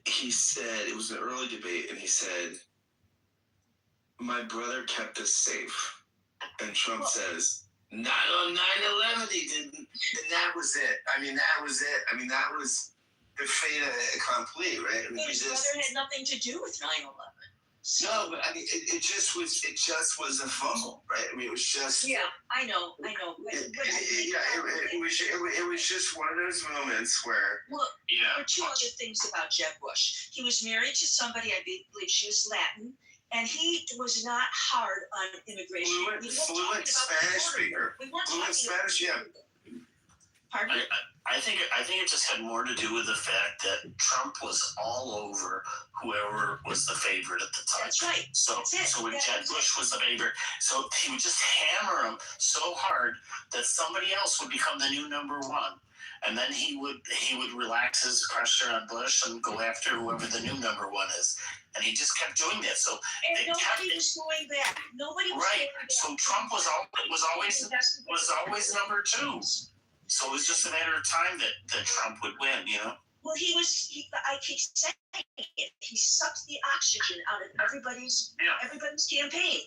he said it was an early debate, and he said, "My brother kept us safe," and Trump says, "Not on 9/11, he didn't." And that was it. I mean, that was the fait accompli, right? I mean, his brother had nothing to do with 9/11. So, no, but I mean, it just was a fumble, right? I mean, it was just. Yeah, I know. But it was just one of those moments where. Well, there were 2 other things about Jeb Bush. He was married to somebody, I believe she was Latin. And he was not hard on immigration. Fluent Spanish speaker. Fluent Spanish, yeah. Pardon? I think it just had more to do with the fact that Trump was all over whoever was the favorite at the time. That's right. So when Jeb Bush was the favorite, so he would just hammer him so hard that somebody else would become the new number 1. And then he would relax his pressure on Bush and go after whoever the new number 1 is. And he just kept doing that. So nobody was going back. Nobody was right. Going back. So Trump was always number 2. So it was just a matter of time that Trump would win, I keep saying it. He sucked the oxygen out of everybody's campaign,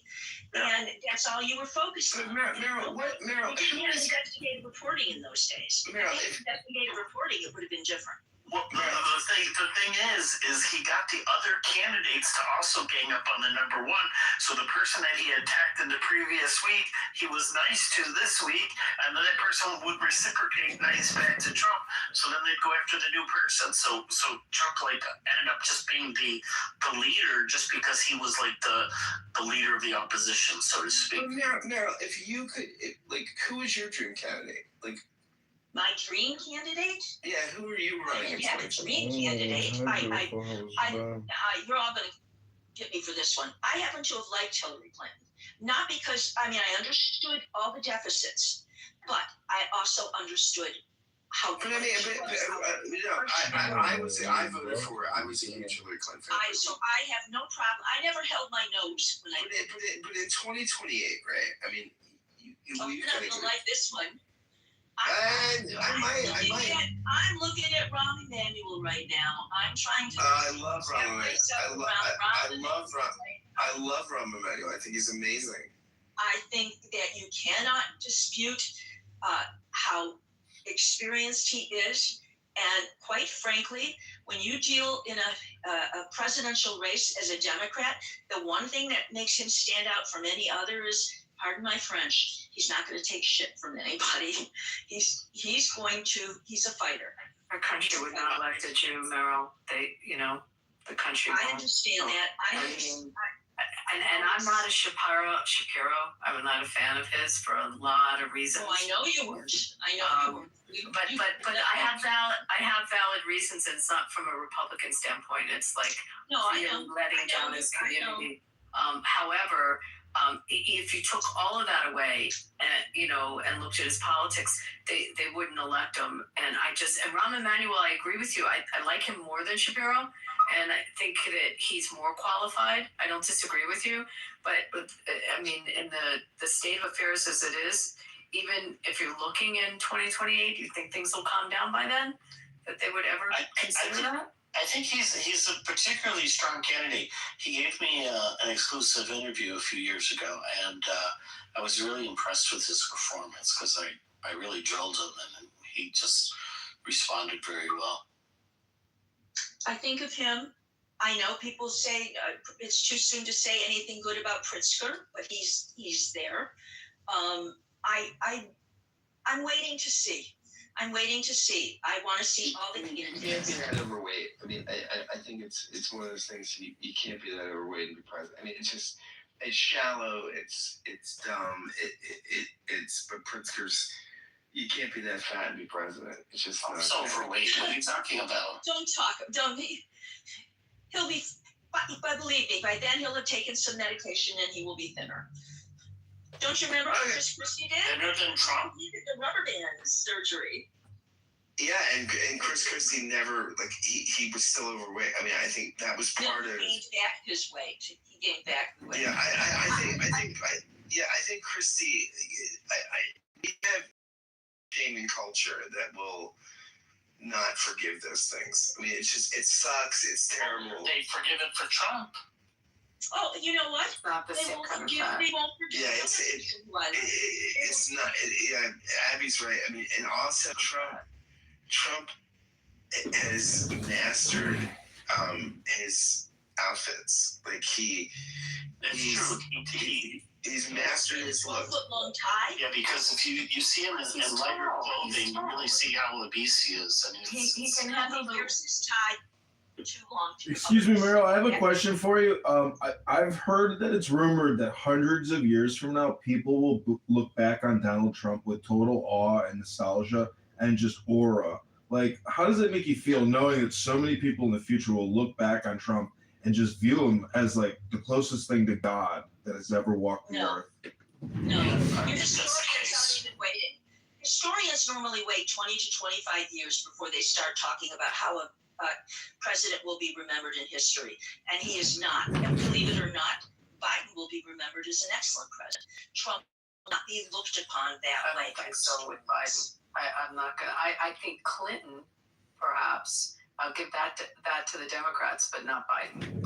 and that's all you were focused on. Meryl, He had investigative reporting in those days. Investigative reporting, it would have been different. Well, the thing is he got the other candidates to also gang up on the number one. So the person that he attacked in the previous week, he was nice to this week, and then that person would reciprocate nice back to Trump. So then they'd go after the new person. So Trump ended up just being the leader just because he was the leader of the opposition, so to speak. Meryl, if you could, who is your dream candidate? My dream candidate? Yeah, who are you running? I didn't have a dream candidate. You're all going to get me for this one. I happen to have liked Hillary Clinton. Not because, I understood all the deficits, but I also understood how good she was. I would say I voted for her. I was a huge Hillary Clinton fan. So I have no problem. I never held my nose when But in 2028, right? you're not going to like this one. I might. I'm looking at Rahm Emanuel right now. I'm trying to. I love Rahm Emanuel. I love Rahm Emanuel. I think he's amazing. I think that you cannot dispute how experienced he is, and quite frankly, when you deal in a presidential race as a Democrat, the one thing that makes him stand out from any other is, pardon my French, he's not going to take shit from anybody. He's a fighter. Our country would not elect you, Meryl. The country. I understand that. And I'm not a Shapiro. I'm not a fan of his for a lot of reasons. Oh, I know you weren't. But I have valid reasons, and it's not from a Republican standpoint. It's letting down his community. However, if you took all of that away and looked at his politics, they wouldn't elect him. And Rahm Emanuel, I agree with you. I like him more than Shapiro, and I think that he's more qualified. I don't disagree with you, but in the state of affairs as it is, even if you're looking in 2028, do you think things will calm down by then? That they would ever consider that? I think he's a particularly strong candidate. He gave me an exclusive interview a few years ago, and I was really impressed with his performance because I really drilled him, and he just responded very well. I think of him. I know people say it's too soon to say anything good about Pritzker, but he's there. I'm waiting to see. I want to see all the candidates. You can't be that overweight. I think it's one of those things you can't be that overweight and be president. It's shallow. It's dumb. But Pritzker's. You can't be that fat and be president. It's just not. So overweight. What are you talking about? Don't. He'll be. But believe me, by then he'll have taken some medication and he will be thinner. Don't you remember what Chris Christie did? Thinner than Trump? He did the rubber band surgery. Yeah, and Chris Christie never he was still overweight. I think that was part of. He gained back his weight. He gained back the weight. Yeah, I think Christie. We have gaming culture that will not forgive those things. It sucks. It's terrible. They forgive it for Trump. Oh, you know what? Not the they same won't kind forgive. of They won't forgive. Yeah, it's not. Abby's right. And also Trump has mastered his outfits. He's mastered his look. 4-foot-long tie. Yeah, because if you see him in lighter clothing, you really see how obese he is. He can handle his tie. Too long. Excuse me, Meryl. I have a question for you. I've heard that it's rumored that hundreds of years from now, people will look back on Donald Trump with total awe and nostalgia and just aura. How does it make you feel knowing that so many people in the future will look back on Trump and just view him as the closest thing to God that has ever walked the earth? No, historians aren't even waiting. Historians normally wait 20 to 25 years before they start talking about how a president will be remembered in history, and he is not. And believe it or not, Biden will be remembered as an excellent president. Trump will not be looked upon that way. I don't think so with Biden. I'm not gonna. I think Clinton, perhaps, I'll give that to the Democrats, but not Biden.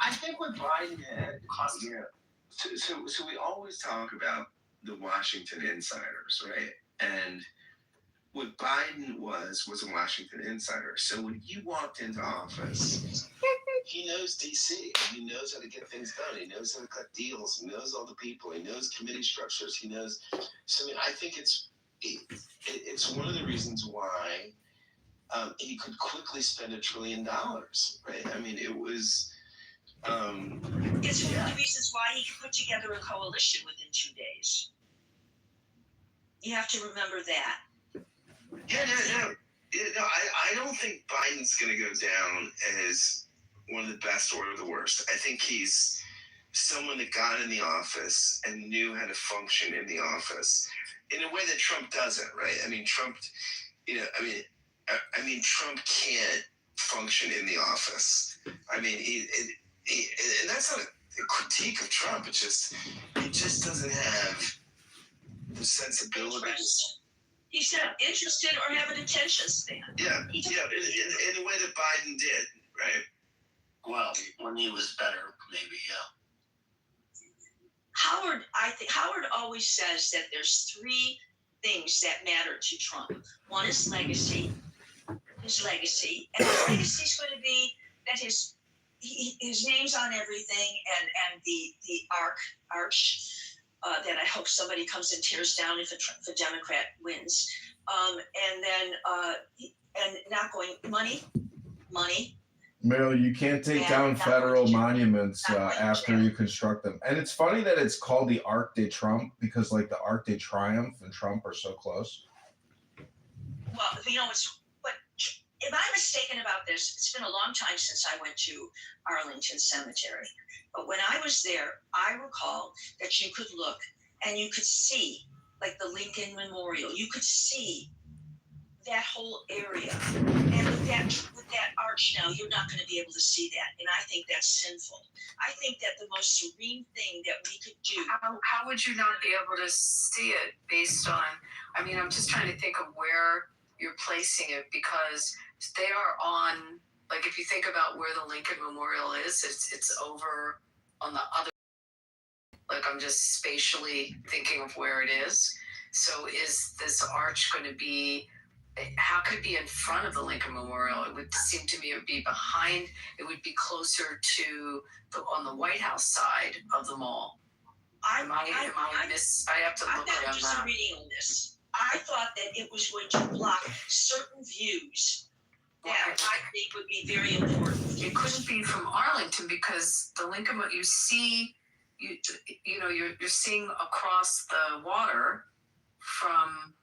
I think what Biden had, yeah. So we always talk about the Washington insiders, right? And what Biden was a Washington insider. So when he walked into office, he knows DC. He knows how to get things done. He knows how to cut deals. He knows all the people. He knows committee structures. He knows. So I mean, I think it's one of the reasons why he could quickly spend $1 trillion, right? I mean, it was. It's one of the reasons why he could put together a coalition within 2 days. You have to remember that. Yeah, no, I don't think Biden's going to go down as one of the best or the worst. I think he's someone that got in the office and knew how to function in the office in a way that Trump doesn't, right? I mean, Trump, Trump can't function in the office. I mean, and that's not a critique of Trump. It just doesn't have the sensibility. He's not interested or have an attention span. Yeah, in the way that Biden did, right? Well, when he was better, maybe, yeah. Howard always says that there's 3 things that matter to Trump. One is legacy, and his legacy is going to be that his name's on everything, and the arch. That I hope somebody comes and tears down if a Democrat wins, and not going money. Meryl, you can't take down federal monuments after you construct them, and it's funny that it's called the Arc de Trump because like the Arc de Triomphe and Trump are so close. Well, but if I'm mistaken about this, it's been a long time since I went to Arlington Cemetery. But when I was there, I recall that you could look and you could see, like the Lincoln Memorial, you could see that whole area. And with that arch now, you're not going to be able to see that. And I think that's sinful. I think that the most serene thing that we could do. How would you not be able to see it based on, I mean, I'm just trying to think of where you're placing it because they are on, like if you think about where the Lincoln Memorial is, it's over on the other, like I'm just spatially thinking of where it is. So is this arch going to be, how could it be in front of the Lincoln Memorial? It would seem to me it would be behind, it would be closer to on the White House side of the mall. I have to look at I'm just reading on this. I thought that it was going to block certain views that I think would be very important. It couldn't be from Arlington because the Lincoln, you see, you're seeing across the water from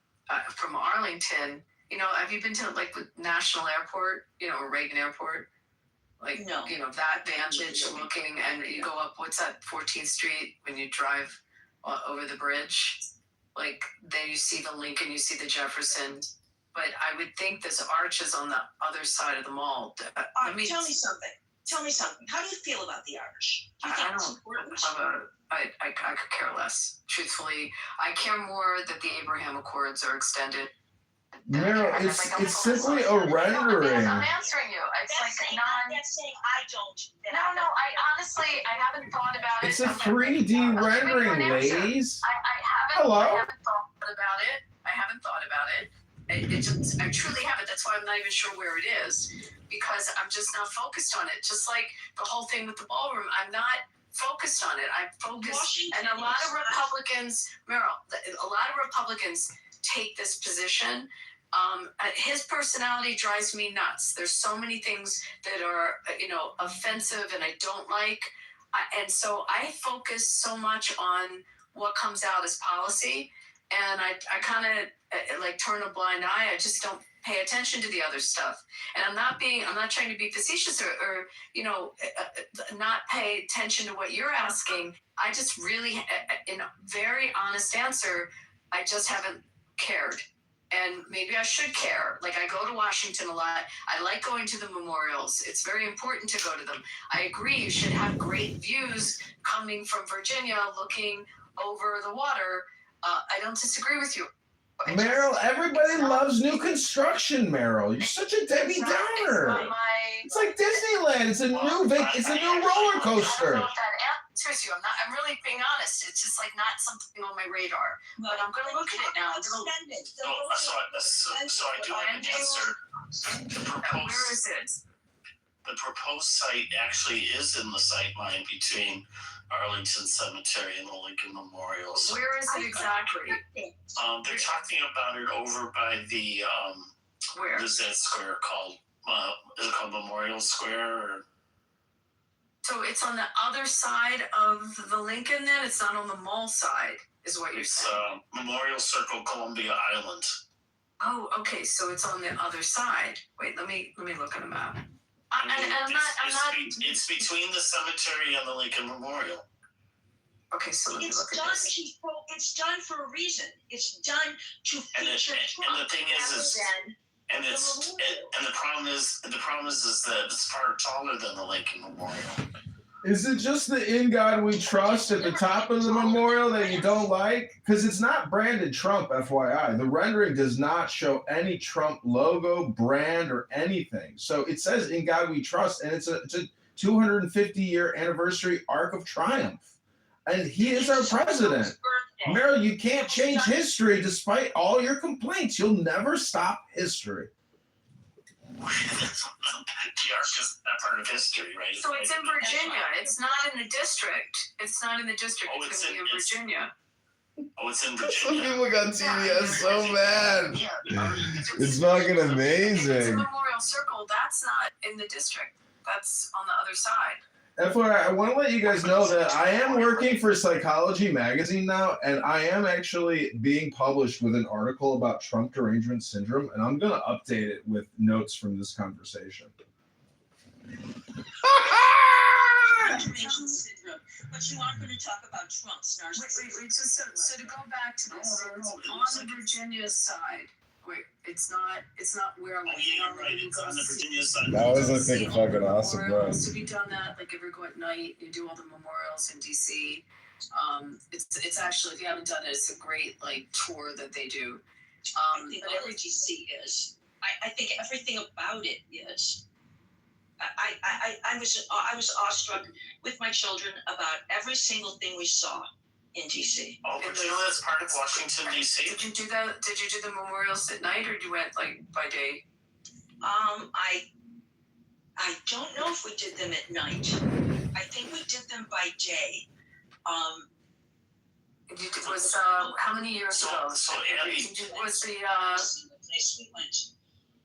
Arlington. You know, have you been to like the National Airport? You know, or Reagan Airport. Like, no. You know, that vantage looking, and you go up. What's that? 14th Street when you drive over the bridge. Like then you see the Lincoln, you see the Jefferson. But I would think this arch is on the other side of the mall. Tell me something. How do you feel about the arch? Do you think it's important? I could care less. Truthfully, I care more that the Abraham Accords are extended. Meryl, it's simply a rendering. I'm answering you. It's that's like saying I don't. No. I honestly, I haven't thought about it. It's a 3D rendering, ladies. Hello. I haven't thought about it. I truly haven't. That's why I'm not even sure where it is because I'm just not focused on it. Just like the whole thing with the ballroom, I'm not focused on it. I'm focused, and a lot of Republicans, Meryl, a lot of Republicans take this position. His personality drives me nuts. There's so many things that are, offensive and I don't like. And so I focus so much on what comes out as policy. And I kind of like turn a blind eye. I just don't pay attention to the other stuff. And I'm not trying to be facetious or not pay attention to what you're asking. I just really, in a very honest answer, I just haven't cared. And maybe I should care. Like I go to Washington a lot. I like going to the memorials. It's very important to go to them. I agree you should have great views coming from Virginia looking over the water. I don't disagree with you. Meryl, everybody loves new construction, Meryl. You're such a Debbie Downer. It's like Disneyland. It's a new roller coaster. Seriously, I'm really being honest. It's just like not something on my radar. But I'm gonna look at it now. So I do have an answer. Where is it? The proposed site actually is in the sight line between Arlington Cemetery and the Lincoln Memorial. So, where is it exactly? They're talking about it over by the where? What is that square called? Is it called Memorial Square? Or? So it's on the other side of the Lincoln. Then it's not on the mall side, is what you're saying. It's Memorial Circle, Columbia Island. Oh, okay. So it's on the other side. Wait, let me look at a map. It's between the cemetery and the Lincoln Memorial. Okay, so let me look at this. It's done for a reason. It's done to feature Trump. And the thing is the problem is that it's far taller than the Lincoln Memorial. Is it just the "In God We Trust" at the top of the memorial that you don't like? Because it's not branded Trump, FYI. The rendering does not show any Trump logo, brand, or anything. So it says "In God We Trust," and it's a 250-year anniversary Arc of Triumph. And he is our president. Meryl, you can't change history despite all your complaints. You'll never stop history. The Arc is not part of history, right? So it's in Virginia. It's not in the district. It's not in the district. Oh, it's going to be in Virginia. Oh, it's in Some Virginia. people got TBS so mad. It's fucking amazing. It's a Memorial Circle. That's not in the district. That's on the other side. FYI, I want to let you guys know that I am working for Psychology Magazine now, and I am actually being published with an article about Trump derangement syndrome, and I'm going to update it with notes from this conversation. But you aren't going to talk about Trump's narcissism. Wait. So to go back to this, it's on the Virginia side. Wait, it's not where I'm Right. It's on the Virginia side. That was, I think, a fucking awesome run. So we've done that, like every night, you do all the memorials in DC. It's actually, if you haven't done it, it's a great tour that they do. I think every DC is. I think everything about it is. I was awestruck with my children about every single thing we saw in DC. Oh, Virginia is part of Washington, DC. Did you do that? Did you do the memorials at night, or you went by day? I don't know if we did them at night. I think we did them by day. It was how many years ago? So Abby, was the place we went.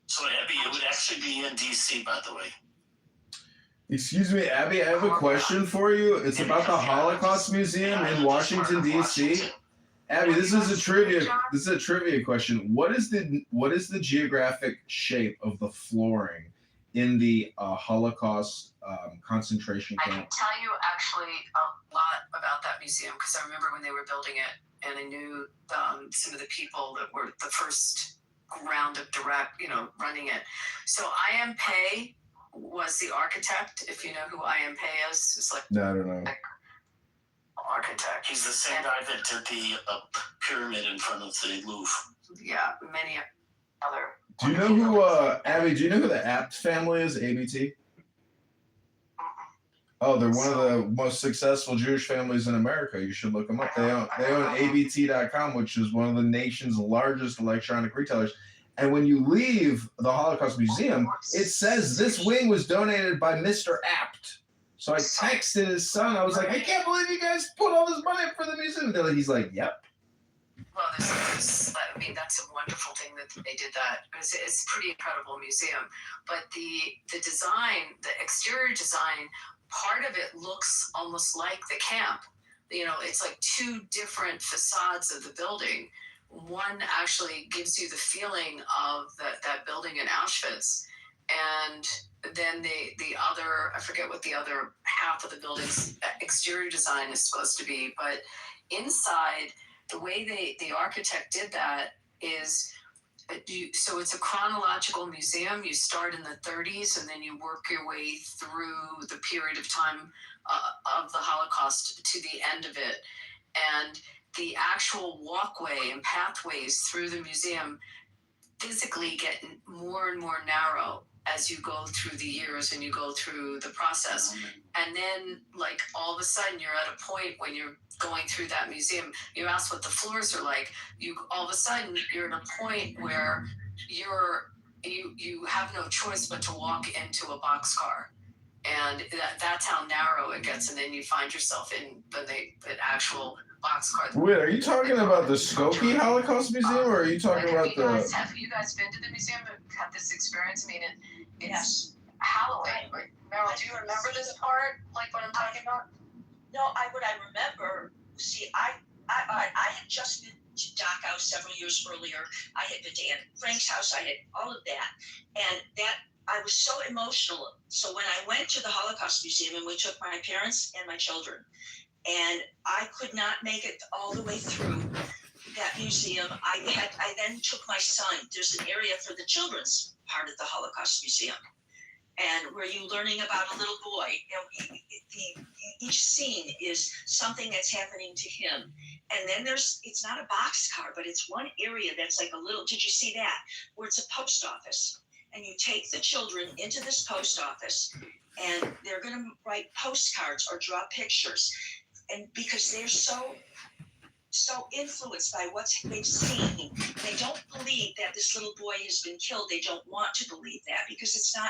So Abby, it would actually be in DC, by the way. Excuse me, Abby, I have a question for you. It's about the Holocaust Museum in Washington, D.C. Abby, this is a trivia question. What is the geographic shape of the flooring in the Holocaust concentration camp? I can tell you actually a lot about that museum because I remember when they were building it, and I knew some of the people that were the first round of running it. So I.M. Pei was the architect. If you know who I.M. Pei is, it's like no, I don't know. Architect. He's the same guy that did the pyramid in front of the Louvre. Yeah, many other. Do you know who Abby? Do you know who the Apt family is? ABT. Oh, they're one of the most successful Jewish families in America. You should look them up. They own ABT.com, which is one of the nation's largest electronic retailers. And when you leave the Holocaust Museum, it says this wing was donated by Mr. Apt. So I texted his son. I was like, I can't believe you guys put all this money up for the museum. He's like, yep. Well, that's a wonderful thing that they did that. It's a pretty incredible museum. But the design, the exterior design, part of it looks almost like the camp. It's like two different facades of the building. One actually gives you the feeling of that building in Auschwitz. And then the other, I forget what the other half of the building's exterior design is supposed to be. But inside, the way the architect did that is, so it's a chronological museum. You start in the 30s and then you work your way through the period of time of the Holocaust to the end of it. And the actual walkway and pathways through the museum physically get more and more narrow as you go through the years and you go through the process. And then, like, all of a sudden you're at a point when you're going through that museum, you ask what the floors are like, you all of a sudden you're at a point where you have no choice but to walk into a boxcar. And that's how narrow it gets, and then you find yourself in the actual boxcar. Wait, are you talking about the Skokie Holocaust Museum, or are you talking about Have you guys been to the museum and had this experience? I mean, it's Halloween. Meryl, do you remember this part, like what I'm talking about? No, what I remember. See, I had just been to Doc House several years earlier. I had been to Aunt Frank's house. I had all of that, and that. I was so emotional. So when I went to the Holocaust Museum, and we took my parents and my children, and I could not make it all the way through that museum. I then took my son. There's an area for the children's part of the Holocaust Museum, and where you're learning about a little boy. Each scene is something that's happening to him. And then it's not a boxcar, but it's one area that's like a little, did you see that? Where it's a post office. And you take the children into this post office, and they're going to write postcards or draw pictures. And because they're so influenced by what they've seen, they don't believe that this little boy has been killed. They don't want to believe that because it's not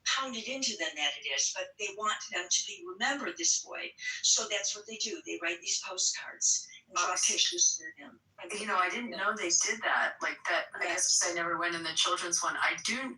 pounded into them that it is, but they want them to remember this boy. So that's what they do. They write these postcards and draw pictures for him. You know, I didn't know they did that. Like that, I guess I never went in the children's one.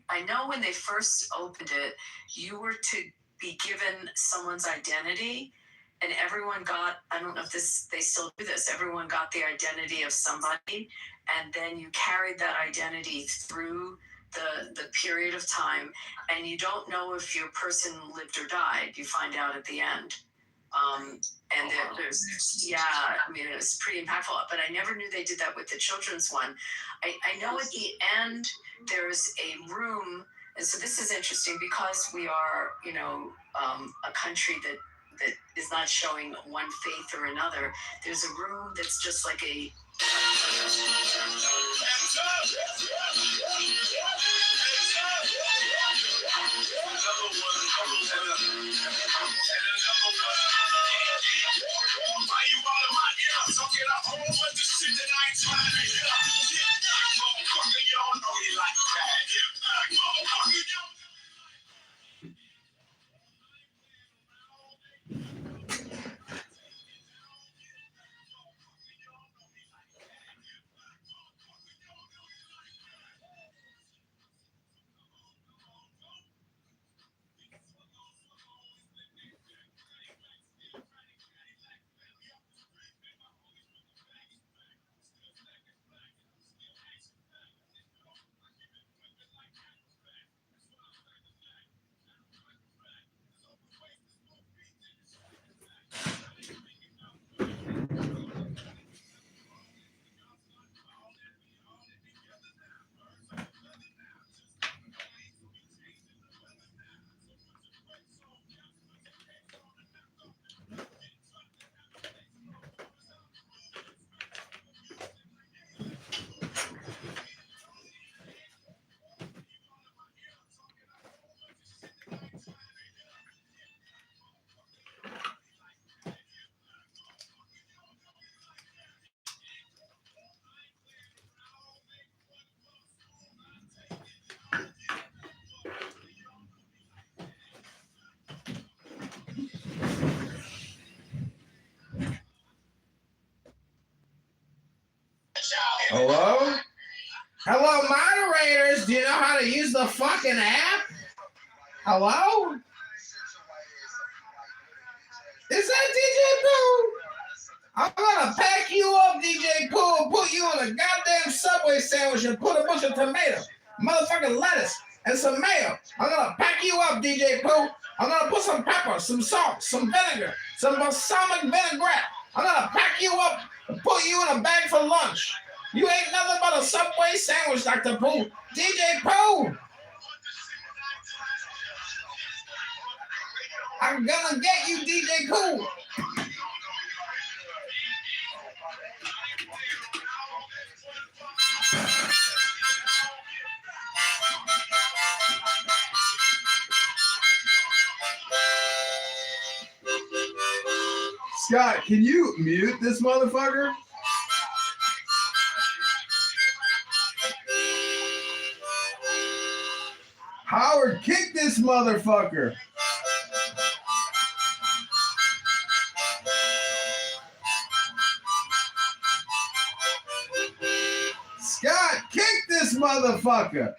I know when they first opened it, you were to be given someone's identity, and everyone got, I don't know if they still do this, everyone got the identity of somebody, and then you carried that identity through the period of time, and you don't know if your person lived or died. You find out at the end. And there's, I mean, it was pretty impactful, but I never knew they did that with the children's one. I know at the end, there's a room, and so this is interesting because we are, you know, a country that is not showing one faith or another. There's a room that's just like a Hello? Hello, moderators. Do you know how to use the fucking app? Hello? Is that DJ Pooh? I'm gonna pack you up, DJ Pooh, and put you on a goddamn Subway sandwich and put a bunch of tomato, motherfucking lettuce, and some mayo. I'm gonna pack you up, DJ Pooh. I'm gonna put some pepper, some salt, some vinegar, some balsamic vinaigrette. I'm gonna pack you up and put you in a bag for lunch. You ain't nothing but a Subway sandwich, Dr. Pooh. DJ Pooh! I'm gonna get you, DJ Pooh! Scott, can you mute this motherfucker? Howard, kick this motherfucker. Scott, kick this motherfucker.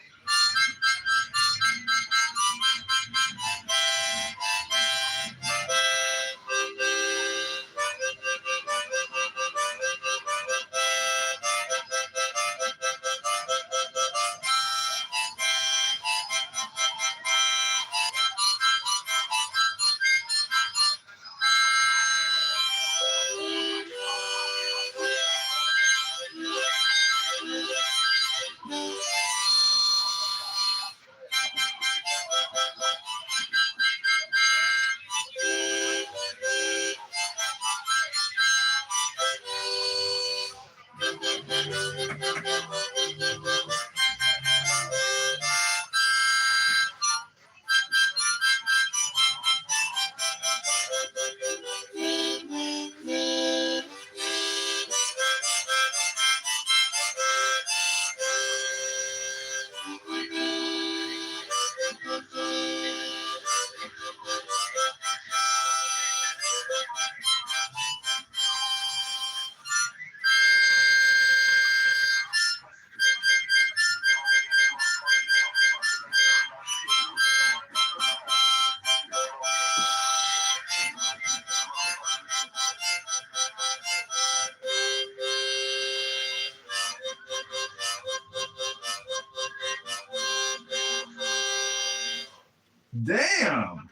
Damn.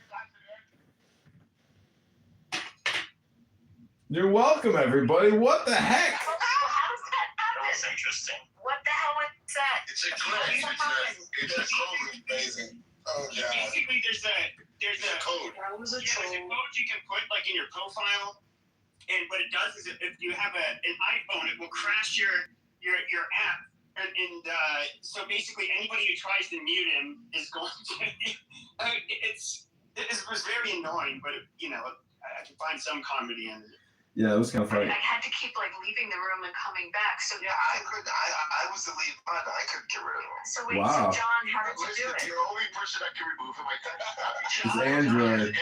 You're welcome, everybody. What the heck? How does that happen? That's interesting. What the hell is that? It's a glitch. It's a code amazing. Oh god. Basically, there's a code. There's a code you can put like in your profile, and what it does is if you have an iPhone, it will crash your app, and so basically anybody who tries to mute him is going to. It was very annoying, but I can find some comedy in it. Yeah, it was kind of funny. I had to keep like leaving the room and coming back. So Yeah, I was the lead button. I could get rid of him. So wait, Wow. so John, how did you do it? The only person I can remove him, I think. It's Android.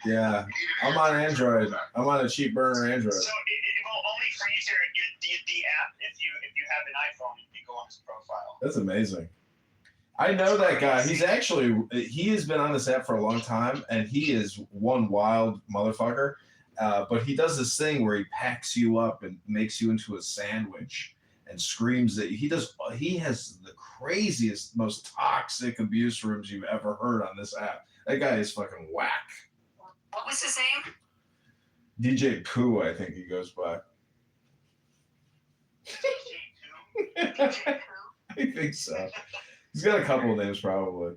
Yeah, I'm on Android. I'm on a cheap burner Android. So it will only freeze the app if you have an iPhone and you go on his profile. That's amazing. I know that guy. He has been on this app for a long time, and he is one wild motherfucker. But he does this thing where he packs you up and makes you into a sandwich and screams at you. He has the craziest, most toxic abuse rooms you've ever heard on this app. That guy is fucking whack. What was his name? DJ Pooh, I think he goes by. I think so. He's got a couple of names probably.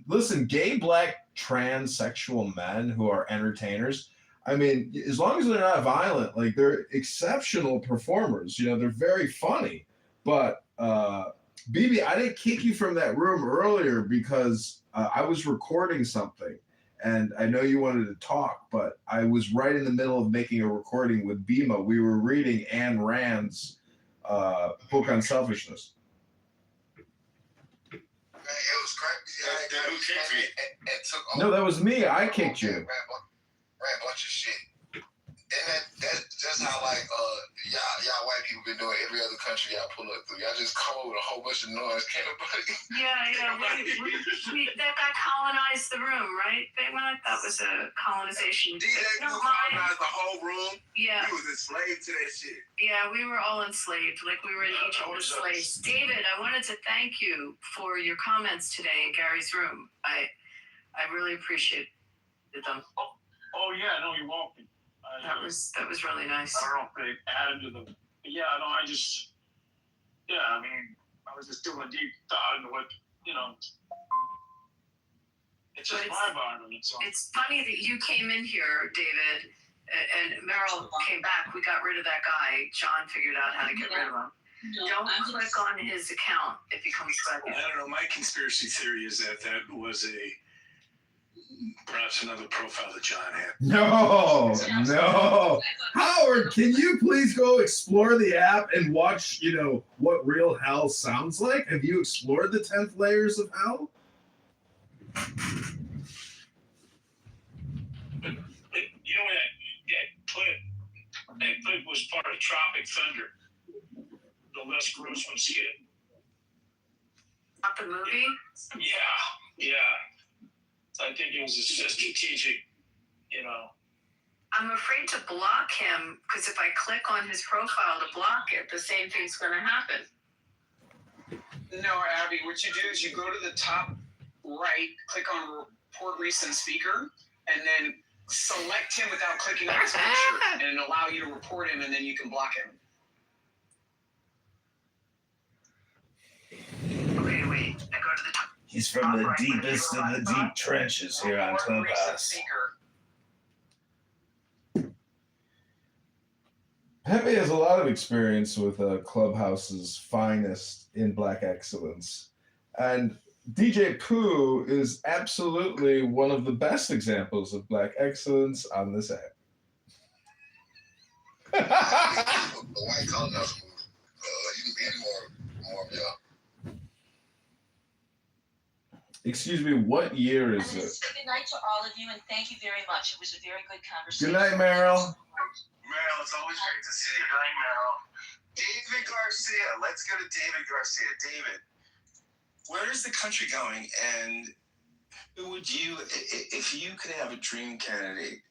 Listen, gay, black, transsexual men who are entertainers. I mean, as long as they're not violent, like they're exceptional performers. They're very funny. But BB, I didn't kick you from that room earlier because I was recording something, and I know you wanted to talk, but I was right in the middle of making a recording with Bima. We were reading Ayn Rand's book on selfishness. It was crazy. No, that was me. I kicked you. Ran a bunch of shit. And that's how y'all white people been doing every other country y'all pull up through. Y'all just come over with a whole bunch of noise. Can't nobody. Yeah. That guy colonized the room, right? That was a colonization. That dude colonized the whole room. Yeah. He was enslaved to that shit. Yeah, we were all enslaved. Like we were in Egypt as slaves. David, I wanted to thank you for your comments today in Gary's room. I really appreciated them. Oh yeah, no, you're welcome. That was really nice. I don't know if they added to them. But yeah, no, I was just doing a deep thought into what, it's just my environment. So. It's funny that you came in here, David, and Meryl came back. We got rid of that guy. John figured out how to get rid of him. Don't click on his account if he comes back in. I don't know. My conspiracy theory is that was Perhaps another profile that John had. No. Howard, can you please go explore the app and watch, what real hell sounds like? Have you explored the 10th layers of hell? But that clip was part of Tropic Thunder, the Les Grossman skit. Not the movie? Yeah. I think it was a strategic, I'm afraid to block him because if I click on his profile to block it, the same thing's going to happen. No, Abby, what you do is you go to the top right, click on report recent speaker, and then select him without clicking on his picture, and it'll allow you to report him, and then you can block him. Okay, wait. I go to the top. He's from the deepest of the deep trenches here on Clubhouse. Pepe has a lot of experience with Clubhouse's finest in Black excellence. And DJ Pooh is absolutely one of the best examples of Black excellence on this app. Excuse me, what year is it? Good night to all of you, and thank you very much. It was a very good conversation. Good night, Meryl. Meryl, it's always great to see you. Good night, Meryl. David Garcia. Let's go to David Garcia. David, where is the country going? And who would you, if you could have a dream candidate,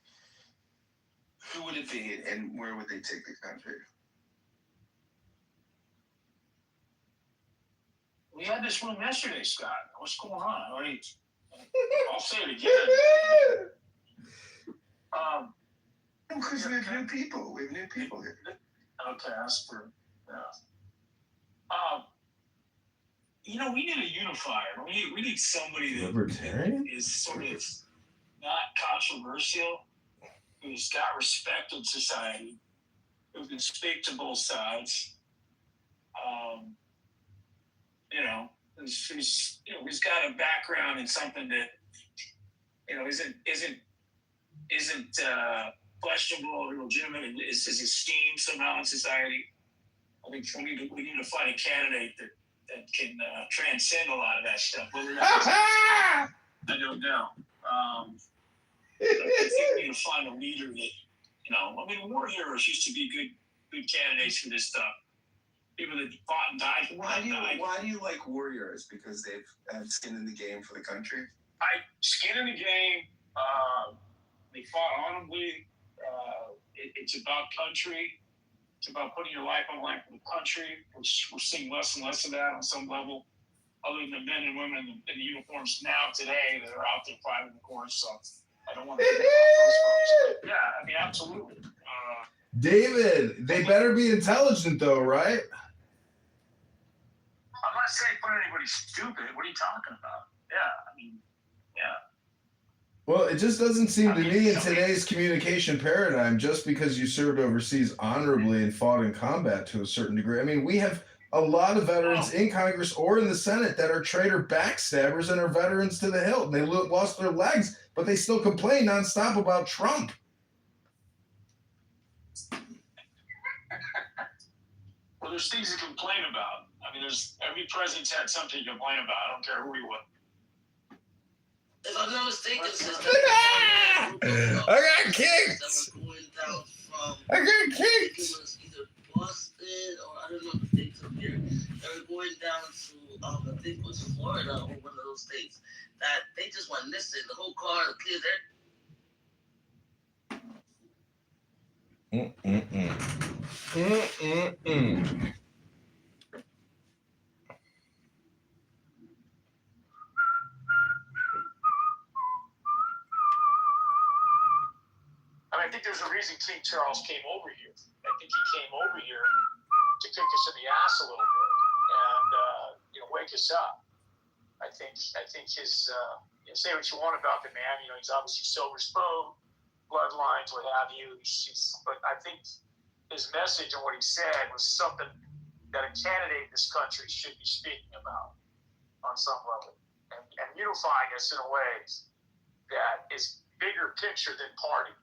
who would it be and where would they take the country? We had this room yesterday, Scott. What's going on? I'll say it again. Because we have new people. We have new people here. Okay, that's for we need a unifier. We need somebody that Libertarian? is sort of not controversial, who's got respect in society, who can speak to both sides. Who's got a background in something that isn't questionable or legitimate, and is esteemed somehow in society. I think we need to find a candidate that can transcend a lot of that stuff. I don't know. I think we need to find a leader that, war heroes used to be good candidates for this stuff. People that fought and died. Why do you like warriors? Because they've had skin in the game for the country? Skin in the game. They fought honorably. It's about country. It's about putting your life on the line for the country. We're seeing less and less of that on some level, other than the men and women in the uniforms now today that are out there fighting, of course. So I don't want to get those folks. Yeah, absolutely. David, they better be intelligent though, right? I'm not saying put anybody stupid. What are you talking about? Yeah. Well, it just doesn't seem to me in today's communication paradigm, just because you served overseas honorably and fought in combat to a certain degree. I mean, we have a lot of veterans in Congress or in the Senate that are traitor backstabbers and are veterans to the hilt. And they lost their legs, but they still complain nonstop about Trump. Well, there's things to complain about. There's every president's had something to complain about. I don't care who he was. If I'm not mistaken, sister, I got kicked. I got kicked. It was either Boston or I don't know the states up here. They were going down to I think it was Florida or one of those states that they just went missing. The whole car cleared there. I think there's a reason King Charles came over here. I think he came over here to kick us in the ass a little bit and wake us up. I think his say what you want about the man. He's obviously silver spoon, bloodlines, what have you. But I think his message and what he said was something that a candidate in this country should be speaking about on some level and unifying us in a way that is bigger picture than party.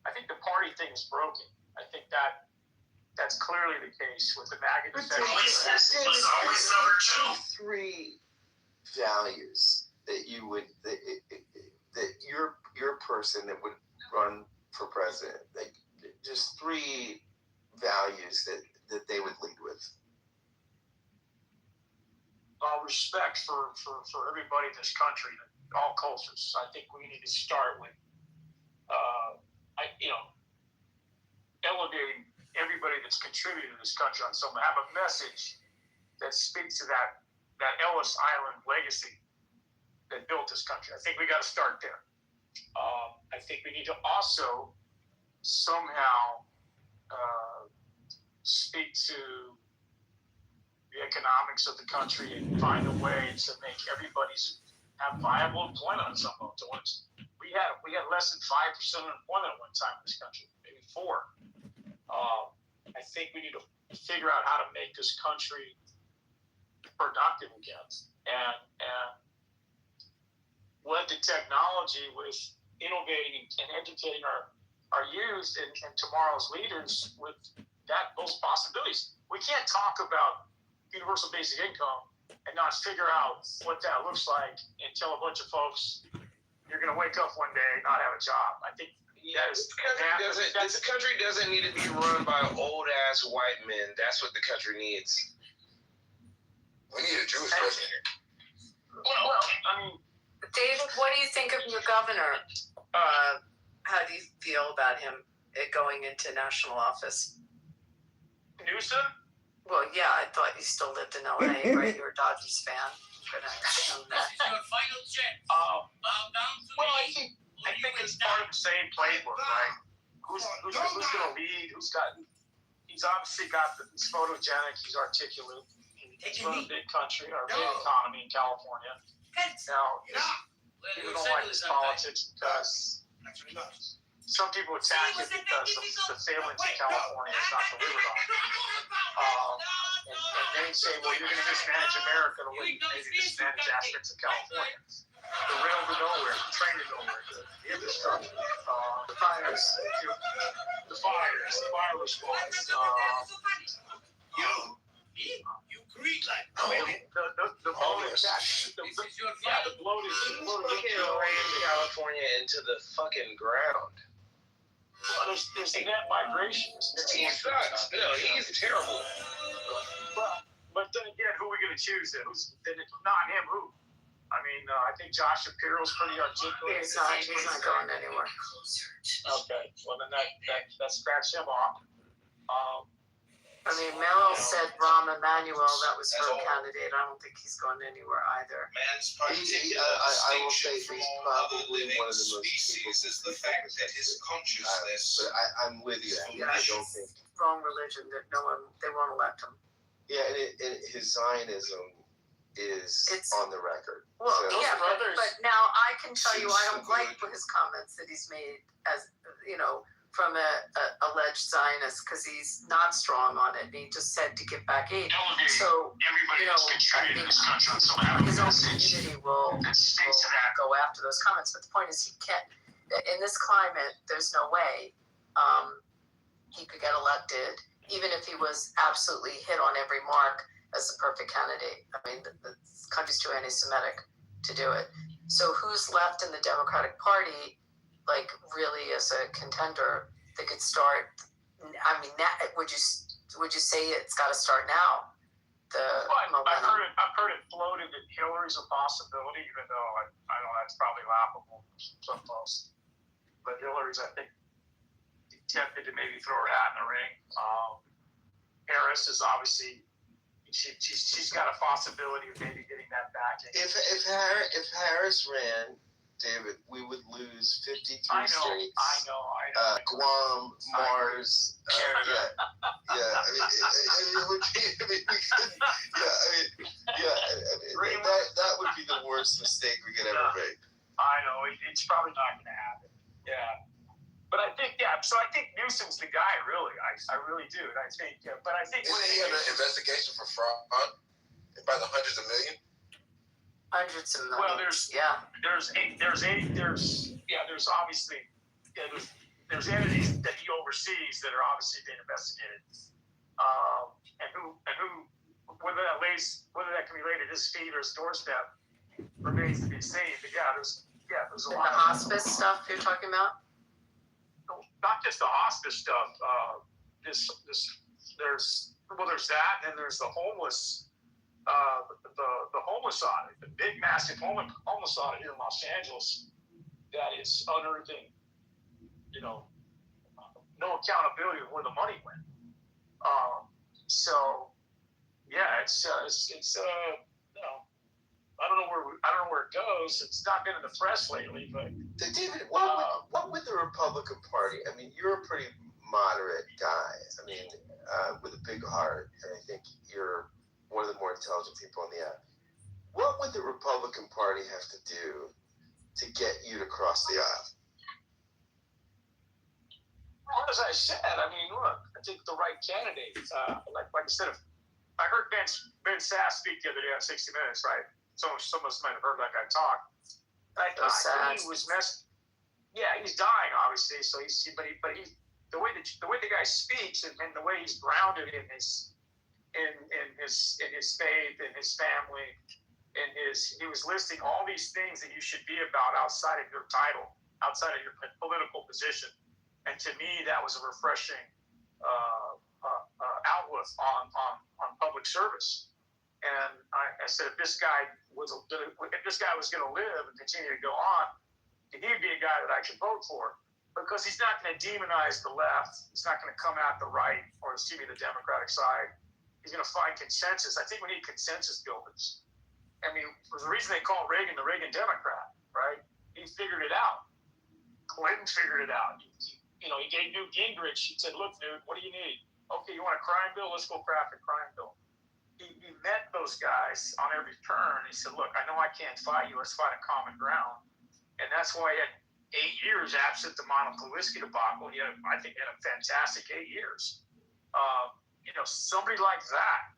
I think the party thing is broken. I think that's clearly the case with the MAGA defense. Three values that you would that your person that would run for president, like just three values that they would lead with. Respect for everybody in this country, all cultures. I think we need to start with, elevating everybody that's contributed to this country on some, have a message that speaks to that Ellis Island legacy that built this country. I think we got to start there. I think we need to also somehow speak to the economics of the country and find a way to make everybody's have viable employment on some level. We had less than 5% unemployment at one time in this country, maybe 4%. I think we need to figure out how to make this country productive again, and led to technology with innovating and educating our youth and tomorrow's leaders with those possibilities. We can't talk about universal basic income and not figure out what that looks like and tell a bunch of folks you're going to wake up one day and not have a job. I think this country doesn't need to be run by old ass white men. That's what the country needs. We need a Jewish president. Well, I mean, David, what do you think of your governor? How do you feel about him going into national office? Newsom? Well, yeah, I thought you still lived in LA, right? You're a Dodgers fan. But I assume that. Your final check. Well, I think it's part of the same playbook, right? Who's going to lead? He's obviously he's photogenic, he's articulate. He's from a big country, or a big economy in California. Now, people don't like his politics because some people attack it because the failings in California is not delivered on. And then say, well, you're going to mismanage America the way you maybe mismanage aspects of California. The rail to nowhere, the train to nowhere, the infrastructure, the fire response. You greet like the bloated tax. The bloated. California into the fucking ground. Well, there's net migration. He sucks. No, he's terrible. But then again, who are we going to choose then? Not him, who? I mean, I think Josh Shapiro's pretty articulate. He's not going anywhere. Okay, well then that scratched him off. I mean, Merrill said Rahm Emanuel, that was her candidate. I don't think he's going anywhere either. I will say he's probably one of the most is the fact that his consciousness. But I'm with you. Yeah, I don't think wrong religion that they won't elect him. Yeah, and his Zionism is on the record. Well, so, yeah, but now I can tell you I don't like his comments that he's made as from a alleged Zionist, because he's not strong on it. And he just said to give back aid. So his own community will go after those comments. But the point is, he can't. In this climate, there's no way he could get elected, even if he was absolutely hit on every mark as the perfect candidate. I mean, the country's too anti-Semitic to do it. So who's left in the Democratic Party, like really as a contender that could start? I mean, would you say it's got to start now? I've heard it floated that Hillary's a possibility, even though I know that's probably laughable for some folks. But Hillary's, I think, tempted to maybe throw her hat in the ring. Harris is obviously she's got a possibility of maybe getting that back. If Harris ran, David, we would lose 53 states. I know. Guam, Mars, Canada. That would be the worst mistake we could ever make. I know, it's probably not going to happen. Yeah. But I think, so I think Newsom's the guy, really. I really do. And I think, but I think... Isn't he under investigation for fraud by the hundreds of millions? Hundreds of Well, millions. there's obviously there's entities that he oversees that are obviously being investigated, and who whether that can be laid at his feet or his doorstep remains to be seen. But there's a The lot of hospice stuff you're talking about? not just the hospice stuff. There's that, and there's the homeless. The homeless audit, the big massive homeless audit here in Los Angeles, that is unearthing, no accountability of where the money went. I don't know where it goes. It's not been in the press lately, but David, what would the Republican Party? I mean, you're a pretty moderate guy. I mean, with a big heart, and I think you're one of the more intelligent people on the app. What would the Republican Party have to do to get you to cross the aisle? Well, as I said, I mean, look, I think the right candidate, like I said, I heard Ben Sass speak the other day on 60 Minutes, right? Some of us might have heard that guy talk. I thought he was messed. Yeah, he's dying, obviously. So the way the guy speaks and the way he's grounded in his faith and his family and he was listing all these things that you should be about outside of your title, outside of your political position. And to me, that was a refreshing outlook on public service. And I said, if this guy was going to live and continue to go on, he'd be a guy that I could vote for, because he's not going to demonize the left. He's not going to come at the right or the Democratic side. He's going to find consensus. I think we need consensus builders. I mean, the reason they call Reagan the Reagan Democrat, right? He figured it out. Clinton figured it out. He gave Newt Gingrich. He said, "Look, Newt, what do you need? Okay, you want a crime bill? Let's go craft a crime bill." He met those guys on every turn. He said, "Look, I know I can't fight you. Let's find a common ground." And that's why he had 8 years absent the Monica Lewinsky debacle. I think he had a fantastic 8 years. Somebody like that,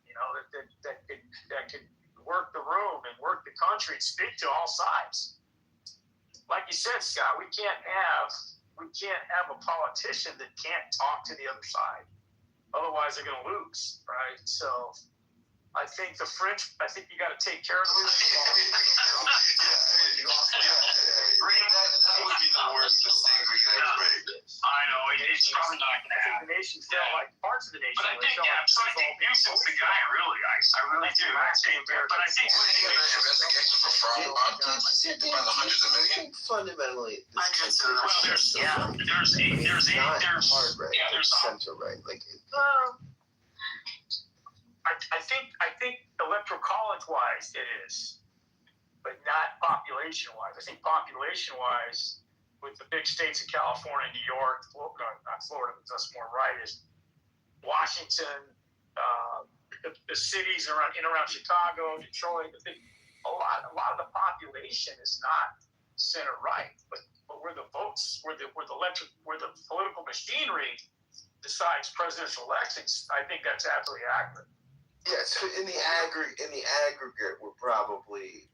that could work the room and work the country and speak to all sides. Like you said, Scott, we can't have a politician that can't talk to the other side. Otherwise, they're going to lose, right? So I think you got to take care of the That would be the worst mistake we could ever make. I know, it's probably not going to happen. The nation felt like parts of the nation. But I think Newsom's the guy, really. I really do. But I think investigation for fraud by the hundreds of millions. Fundamentally, Hundreds of millions. there's hard right. Yeah, there's center right. I think electoral college wise it is, but not population wise. I think population wise, with the big states of California, New York, not Florida, but that's more right, is Washington, the cities around Chicago, Detroit. A lot of the population is not center right, but where the votes, where the political machinery decides presidential elections, I think that's absolutely accurate. Yeah, so in the aggregate, we're probably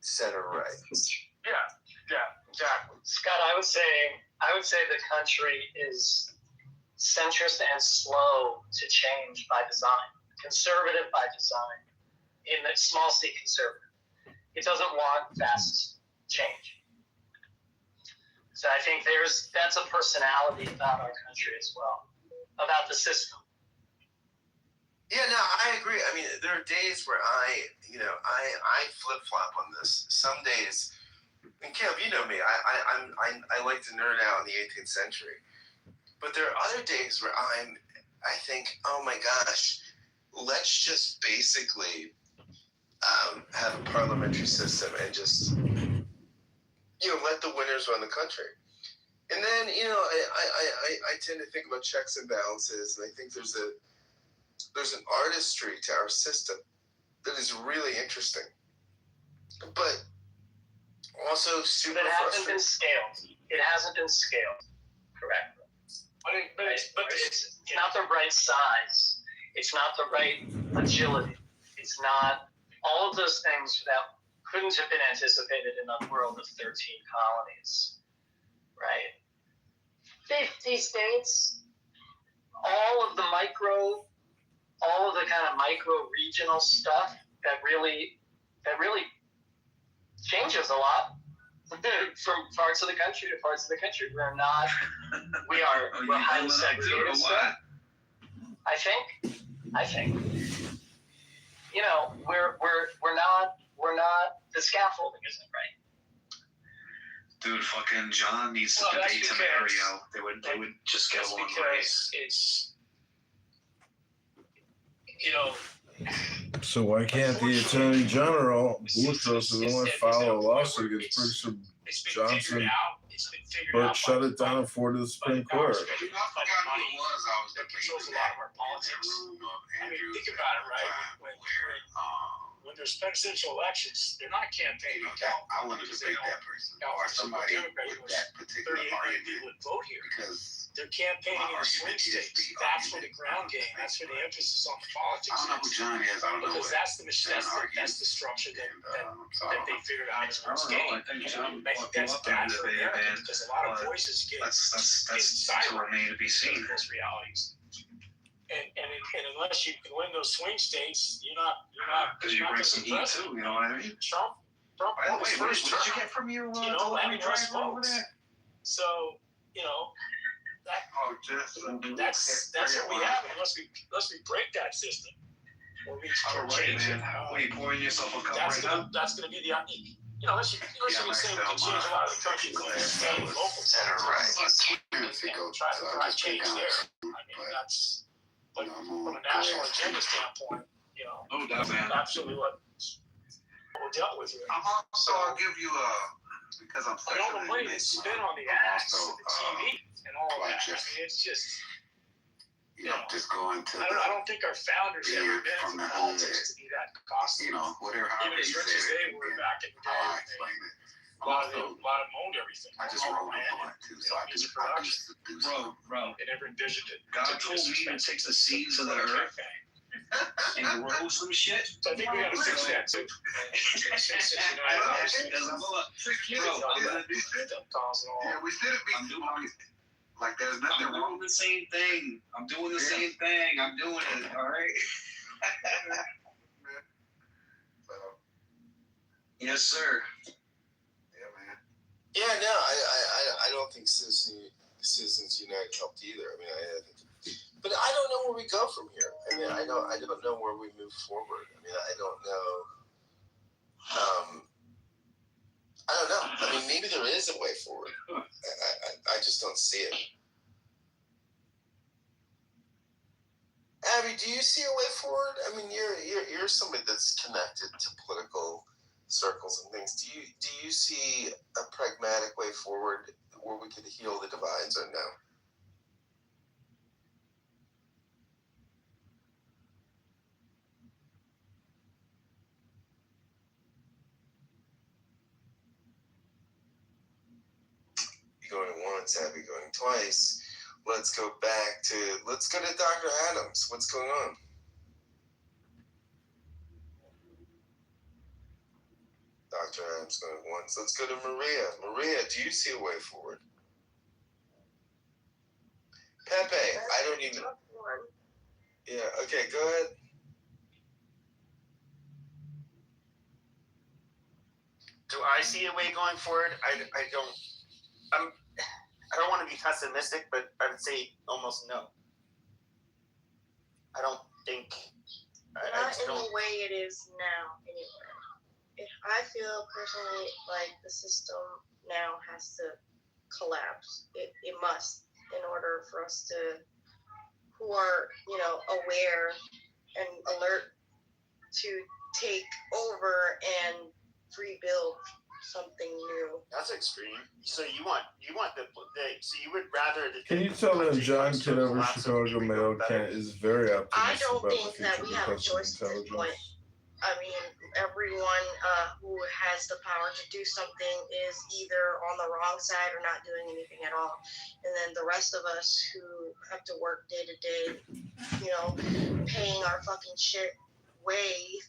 center right. Yeah, exactly. Scott, I would say the country is centrist and slow to change by design, conservative by design, in the small c conservative. It doesn't want fast change. So I think that's a personality about our country as well, about the system. Yeah, no, I agree. I mean, there are days where I flip-flop on this. Some days, and Caleb, you know me, I like to nerd out in the 18th century. But there are other days where I think, oh my gosh, let's just basically have a parliamentary system and just, let the winners run the country. And then, I tend to think about checks and balances, and I think there's an artistry to our system that is really interesting, but also super frustrating. It hasn't been scaled correctly. But it's not the right size. It's not the right agility. It's not all of those things that couldn't have been anticipated in a world of 13 colonies, right? 50 states, all of the kind of micro regional stuff that really changes a lot from parts of the country to parts of the country. We're highly segregated still. I think, you know, we're not the scaffolding isn't right. Dude, fucking John needs to debate Tamario. They would just get along great. It's, you know. So why can't the Attorney General Boutros only file a lawsuit against Producer Johnson, but shut it down and forward to the Supreme Court? That controls a lot of our politics. I mean, think about it, right? When there's presidential elections, they're not campaigning. I want to debate that person or somebody with that particular argument. People would vote here because they're campaigning in the swing states. That's where the ground game. That's where the emphasis on the politics. I don't know who John is. I don't know because that's the structure that they figured out as one game. I think that's bad for America because a lot of voices get that's to remain to be seen. Those realities. And unless you can win those swing states, you're not because you bring some heat too. You know what I mean? Trump. By the way, what did you get from your delivery driver over there? So you know that's what we have. Unless we break that system, or we change it. What are you pouring yourself a cup right now? That's going to be the unless you can say we can change a lot of the country state and local try to change there. I mean that's. But from a national agenda standpoint, you know, no doubt, man. Absolutely what we're dealt with here. I'll give you because I'm all the money that's spent on the ads, the TV, and all of that. I mean, it's just, you know, just going to. I don't think our founders ever meant for politics to be that costly. You know, whatever. Even as rich as they were back in the day, a lot of them owned everything. I just wrote on it too, so I can just do something. Bro. They never envisioned it. God told me to take the seeds of the earth and grow some shit. So I think we gotta fix that too. Yeah, we should have been like there's nothing wrong. I'm doing the same thing. I'm doing the same thing. I'm doing it. All right. Yes, sir. Yeah, no, I don't think Citizens United helped either. I mean, I think, but I don't know where we go from here. I mean, I don't know where we move forward. I mean, I don't know. I mean, maybe there is a way forward. I just don't see it. Abby, do you see a way forward? I mean, you're somebody that's connected to political circles and things. Do you see a pragmatic way forward where we could heal the divides or no? Going once, Abby going twice. Let's go to Dr. Adams. What's going on? Dr. Adams going once. Let's go to Maria. Maria, do you see a way forward? Pepe, I don't even. Yeah, okay, go ahead. Do I see a way going forward? I don't want to be pessimistic, but I would say almost no. I don't think. Not in the way it is now, anyway. I feel personally like the system now has to collapse. It must, in order for us to, who are, aware and alert to take over and rebuild something new. That's extreme. So you want so you would rather. Can you tell them John Kitover, Chicago Mail is very optimistic I don't about think the that future we have a because of choice at this intelligence? point. I mean, everyone who has the power to do something is either on the wrong side or not doing anything at all. And then the rest of us who have to work day to day, paying our fucking shit way,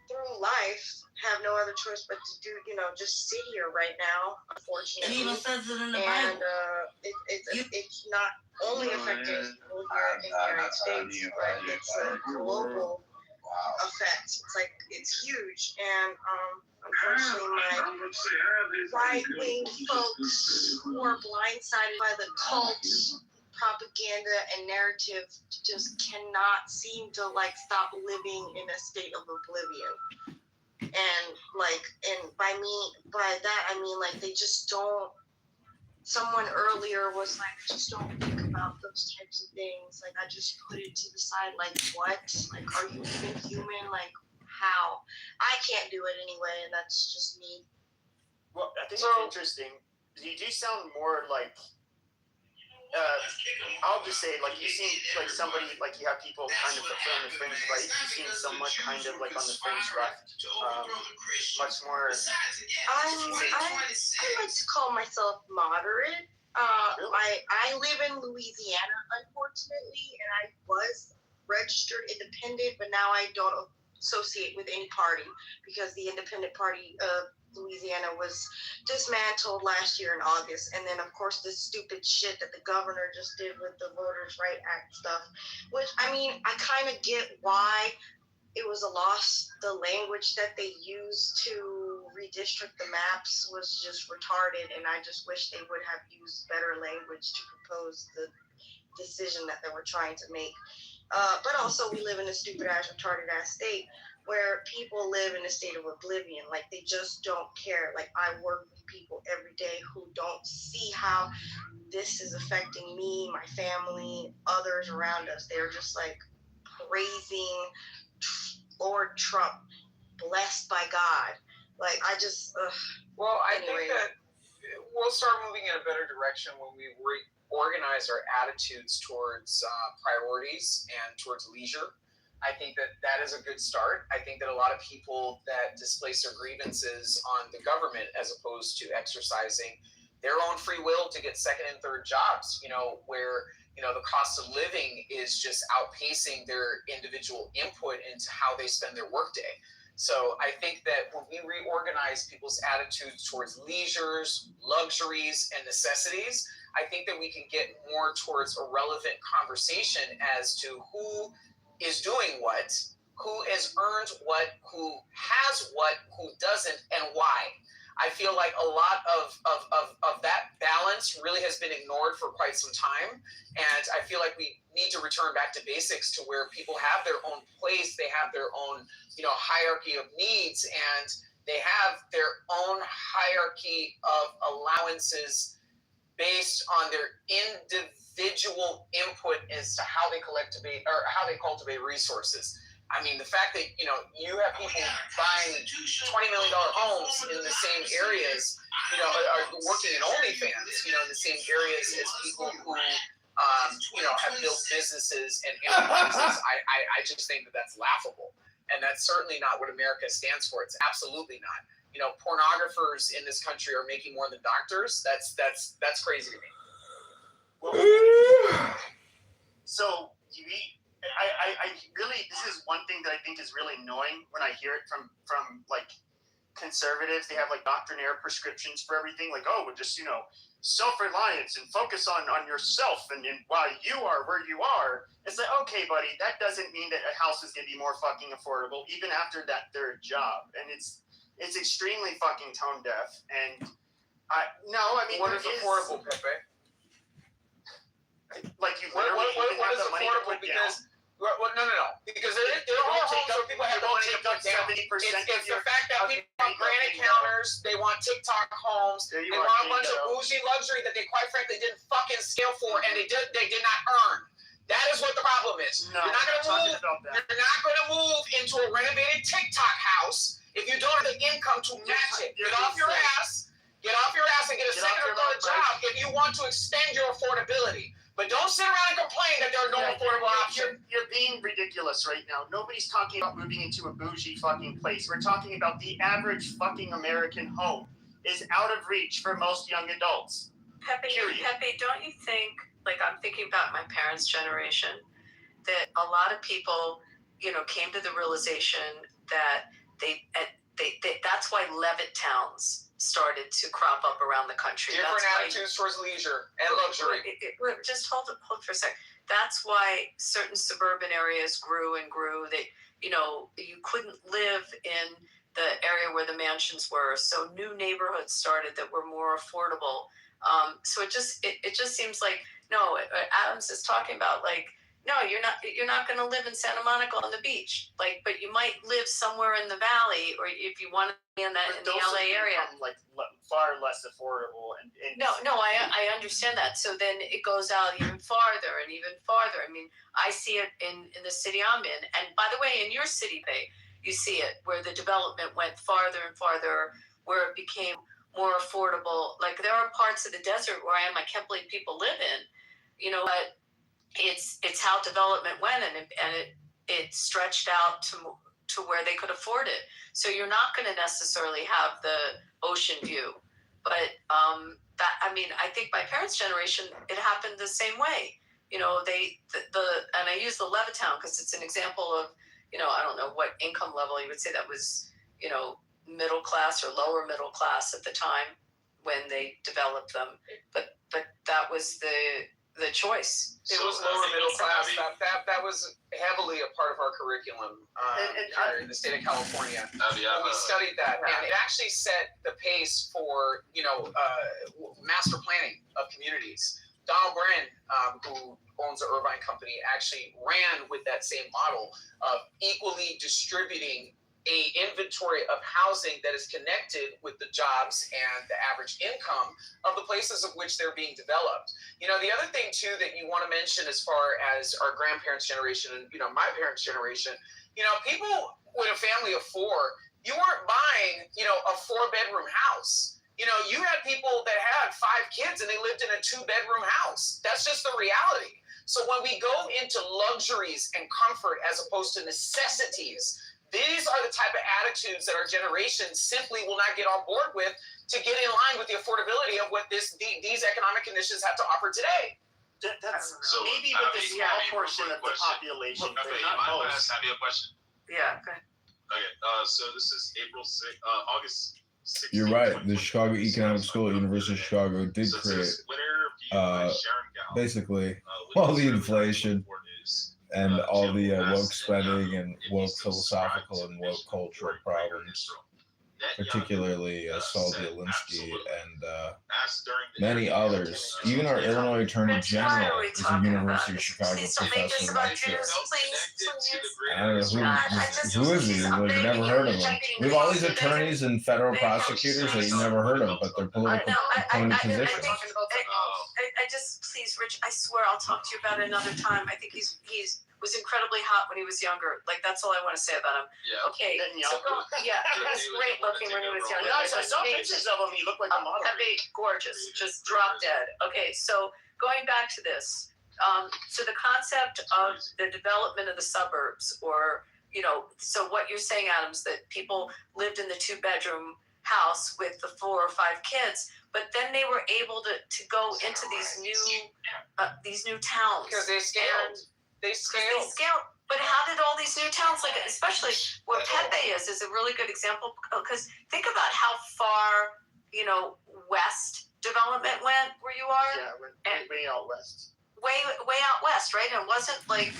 through life have no other choice but to do, just sit here right now, unfortunately. It even says it in the And Bible. it's not only affecting people here in the United States, but it's a global effect. It's like, it's huge. And unfortunately, my right-wing folks who are blindsided by the cult propaganda and narrative just cannot seem to stop living in a state of oblivion. And by that I mean they just don't. Someone earlier was like, just don't think about those types of things. I just put it to the side. What? Are you even human? How? I can't do it anyway, and that's just me. Well, I think it's interesting. You do sound more like. I'll just say, you seem like somebody, you have people kind of on the fringe right. You seem somewhat kind of on the fringe left. Much more. I like to call myself moderate. Really? I live in Louisiana, unfortunately, and I was registered independent, but now I don't associate with any party because the Independent Party of Louisiana was dismantled last year in August, and then of course this stupid shit that the governor just did with the Voters' Right Act stuff, which I kind of get why it was a loss. The language that they used to redistrict the maps was just retarded, and I just wish they would have used better language to propose the decision that they were trying to make. But also we live in a stupid ass, retarded ass state where people live in a state of oblivion. They just don't care. I work with people every day who don't see how this is affecting me, my family, others around us. They're just praising Lord Trump, blessed by God. I just, Well, I anyway. think that we'll start moving in a better direction when we reorganize our attitudes towards priorities and towards leisure. I think that is a good start. I think that a lot of people that displace their grievances on the government as opposed to exercising their own free will to get second and third jobs, where the cost of living is just outpacing their individual input into how they spend their workday. So I think that when we reorganize people's attitudes towards leisures, luxuries, and necessities, I think that we can get more towards a relevant conversation as to who is doing what, who has earned what, who has what, who doesn't, and why. I feel like a lot of that balance really has been ignored for quite some time. And I feel like we need to return back to basics to where people have their own place, they have their own, hierarchy of needs, and they have their own hierarchy of allowances based on their individual input as to how they cultivate resources. I mean, the fact that you have people buying $20 million homes in the same areas, are working in OnlyFans, in the same areas as people who have built businesses and enterprises. I just think that that's laughable, and that's certainly not what America stands for. It's absolutely not. Pornographers in this country are making more than doctors. That's crazy to me. So I really, this is one thing that I think is really annoying when I hear it from conservatives. They have doctrinaire prescriptions for everything. Just self-reliance and focus on yourself and while you are where you are. It's okay, buddy, that doesn't mean that a house is gonna be more fucking affordable even after that third job. And it's extremely fucking tone deaf. And What is affordable, Pepe? What is affordable? Because no. Because there are homes where people have the money to put down. It's the fact that people want granite counters, they want TikTok homes, they want a bunch of bougie luxury that they quite frankly didn't fucking scale for, and they did not earn. That is what the problem is. No, you're not gonna move into a renovated TikTok house if you don't have the income to match it. Get off your ass and get a second or third job if you want to extend your affordability. But don't sit around and complain that there are no affordable options. You're being ridiculous right now. Nobody's talking about moving into a bougie fucking place. We're talking about the average fucking American home is out of reach for most young adults. Pepe, don't you think, I'm thinking about my parents' generation, that a lot of people, came to the realization that that's why Levitt towns started to crop up around the country. Different That's attitudes towards leisure and luxury. Just hold for a sec. That's why certain suburban areas grew and grew. You couldn't live in the area where the mansions were, so new neighborhoods started that were more affordable. So it just seems like, no, Adams is talking about, like, no, you're not going to live in Santa Monica on the beach, but you might live somewhere in the valley, or if you want to be in the LA area. Like far less affordable and No, I understand that. So then it goes out even farther and even farther. I mean, I see it in the city I'm in, and by the way, in your city, Bay, you see it where the development went farther and farther, where it became more affordable. Like, there are parts of the desert where I can't believe people live in, but it's how development went, and it stretched out to where they could afford it. So you're not going to necessarily have the ocean view, but I think my parents' generation, it happened the same way. And I use the Levittown because it's an example of, I don't know what income level you would say that was, middle class or lower middle class at the time when they developed them, but that was the choice. It was lower middle class. That was heavily a part of our curriculum in the state of California. We studied that, and it actually set the pace for master planning of communities. Donald Bren, who owns the Irvine Company, actually ran with that same model of equally distributing a inventory of housing that is connected with the jobs and the average income of the places of which they're being developed. The other thing too that you want to mention as far as our grandparents' generation and my parents' generation, people with a family of four, you weren't buying a 4-bedroom house. You had people that had 5 kids and they lived in a 2-bedroom house. That's just the reality. So when we go into luxuries and comfort as opposed to necessities, these are the type of attitudes that our generation simply will not get on board with to get in line with the affordability of what these economic conditions have to offer today. That's So, maybe with the small portion of the population. Okay, but not mind most. have you a question? Yeah, go ahead. Okay, so this is August 16th. You're right. The Chicago Economic School at University of Chicago did create basically all the inflation and all the woke spending and woke philosophical and woke cultural problems, particularly Saul Alinsky and many others. Even our Illinois Attorney General is a University of Chicago professor lecturer. I don't know who is he? Like, never heard of him. We have all these attorneys and federal prosecutors that you never heard of, but they're political appointed positions. I just, please, Rich, I swear I'll talk to you about it another time. I think he's was incredibly hot when he was younger. Like, that's all I want to say about him. Yeah. Okay. So he was great looking when he was younger. No, I saw pictures of him. He looked like a model. Gorgeous, just drop dead. Okay, so going back to this, so the concept of the development of the suburbs, or so what you're saying, Adams, that people lived in the 2-bedroom house with the 4 or 5 kids, but then they were able to go into these new towns Because they scaled. They scaled. But how did all these new towns, like especially where Pepe is a really good example, because think about how far west development went where you are. Yeah, way out west. Way out west, right? And it wasn't like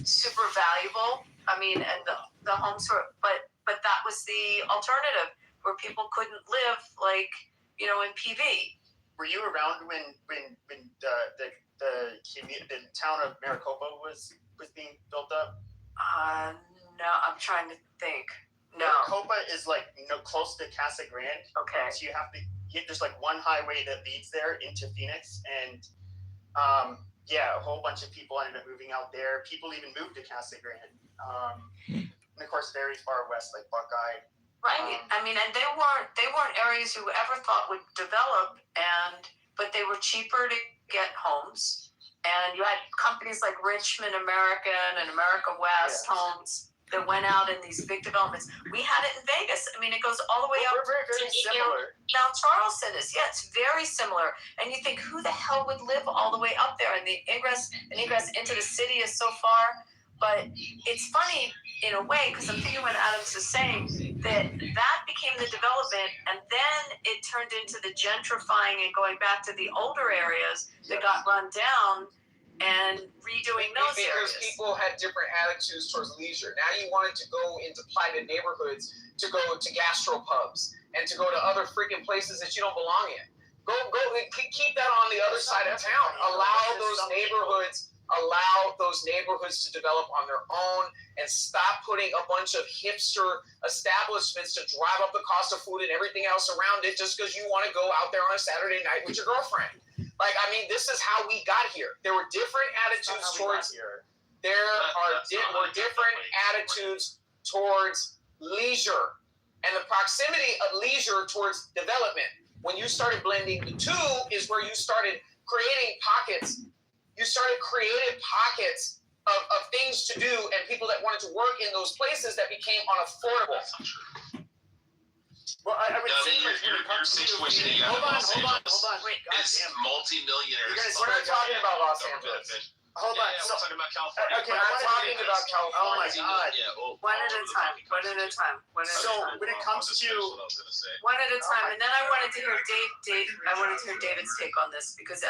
super valuable. I mean, and the homes were, but that was the alternative where people couldn't live in PV. Were you around when the town of Maricopa was being built up? No, I'm trying to think. No. Maricopa is close to Casa Grande. Okay. So you have to there's one highway that leads there into Phoenix, and a whole bunch of people ended up moving out there. People even moved to Casa Grande. And of course, very far west, like Buckeye. Right. I mean, and they weren't areas you ever thought would develop, but they were cheaper to get homes. And you had companies like Richmond American and America West Homes that went out in these big developments. We had it in Vegas. I mean, it goes all the way up very to similar. Mount Charleston is. Yeah, it's very similar. And you think, who the hell would live all the way up there? And the ingress into the city is so far. But it's funny in a way, because I'm thinking what Adams is saying, that became the development, and then it turned into the gentrifying and going back to the older areas that got run down and redoing those because areas. people had different attitudes towards leisure. Now you wanted to go into platted neighborhoods, to go to gastropubs, and to go to other freaking places that you don't belong in. Go, keep that on the other side of town. Allow those neighborhoods to develop on their own, and stop putting a bunch of hipster establishments to drive up the cost of food and everything else around it just because you want to go out there on a Saturday night with your girlfriend. Like, I mean, this is how we got here. There were different attitudes towards different attitudes towards leisure, and the proximity of leisure towards development. When you started blending the two is where you started creating pockets. You started creating pockets of things to do and people that wanted to work in those places that became unaffordable. Well, I would say your situation that you have in Los Angeles is multi-millionaires. We're not talking about Los Angeles. Hold on. We're talking about California. Okay, I'm talking about California. Oh my God. One at a time. So when it comes to one at a time, and then I wanted to hear David's take on this, because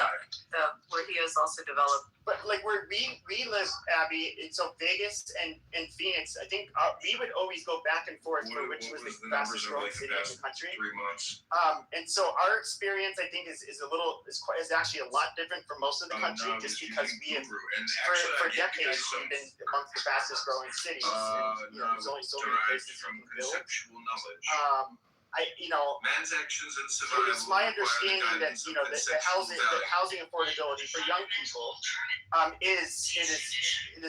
where he has also developed. But like where we live, Abby, so Vegas and Phoenix, I think we would always go back and forth for which was the fastest growing city in the country. 3 months. And so our experience, I think, is actually a lot different from most of the country, just because we have for decades we've been amongst the fastest growing cities. And, there's only so many places you can build. Man's actions and survival. It's my understanding that the housing affordability for young people is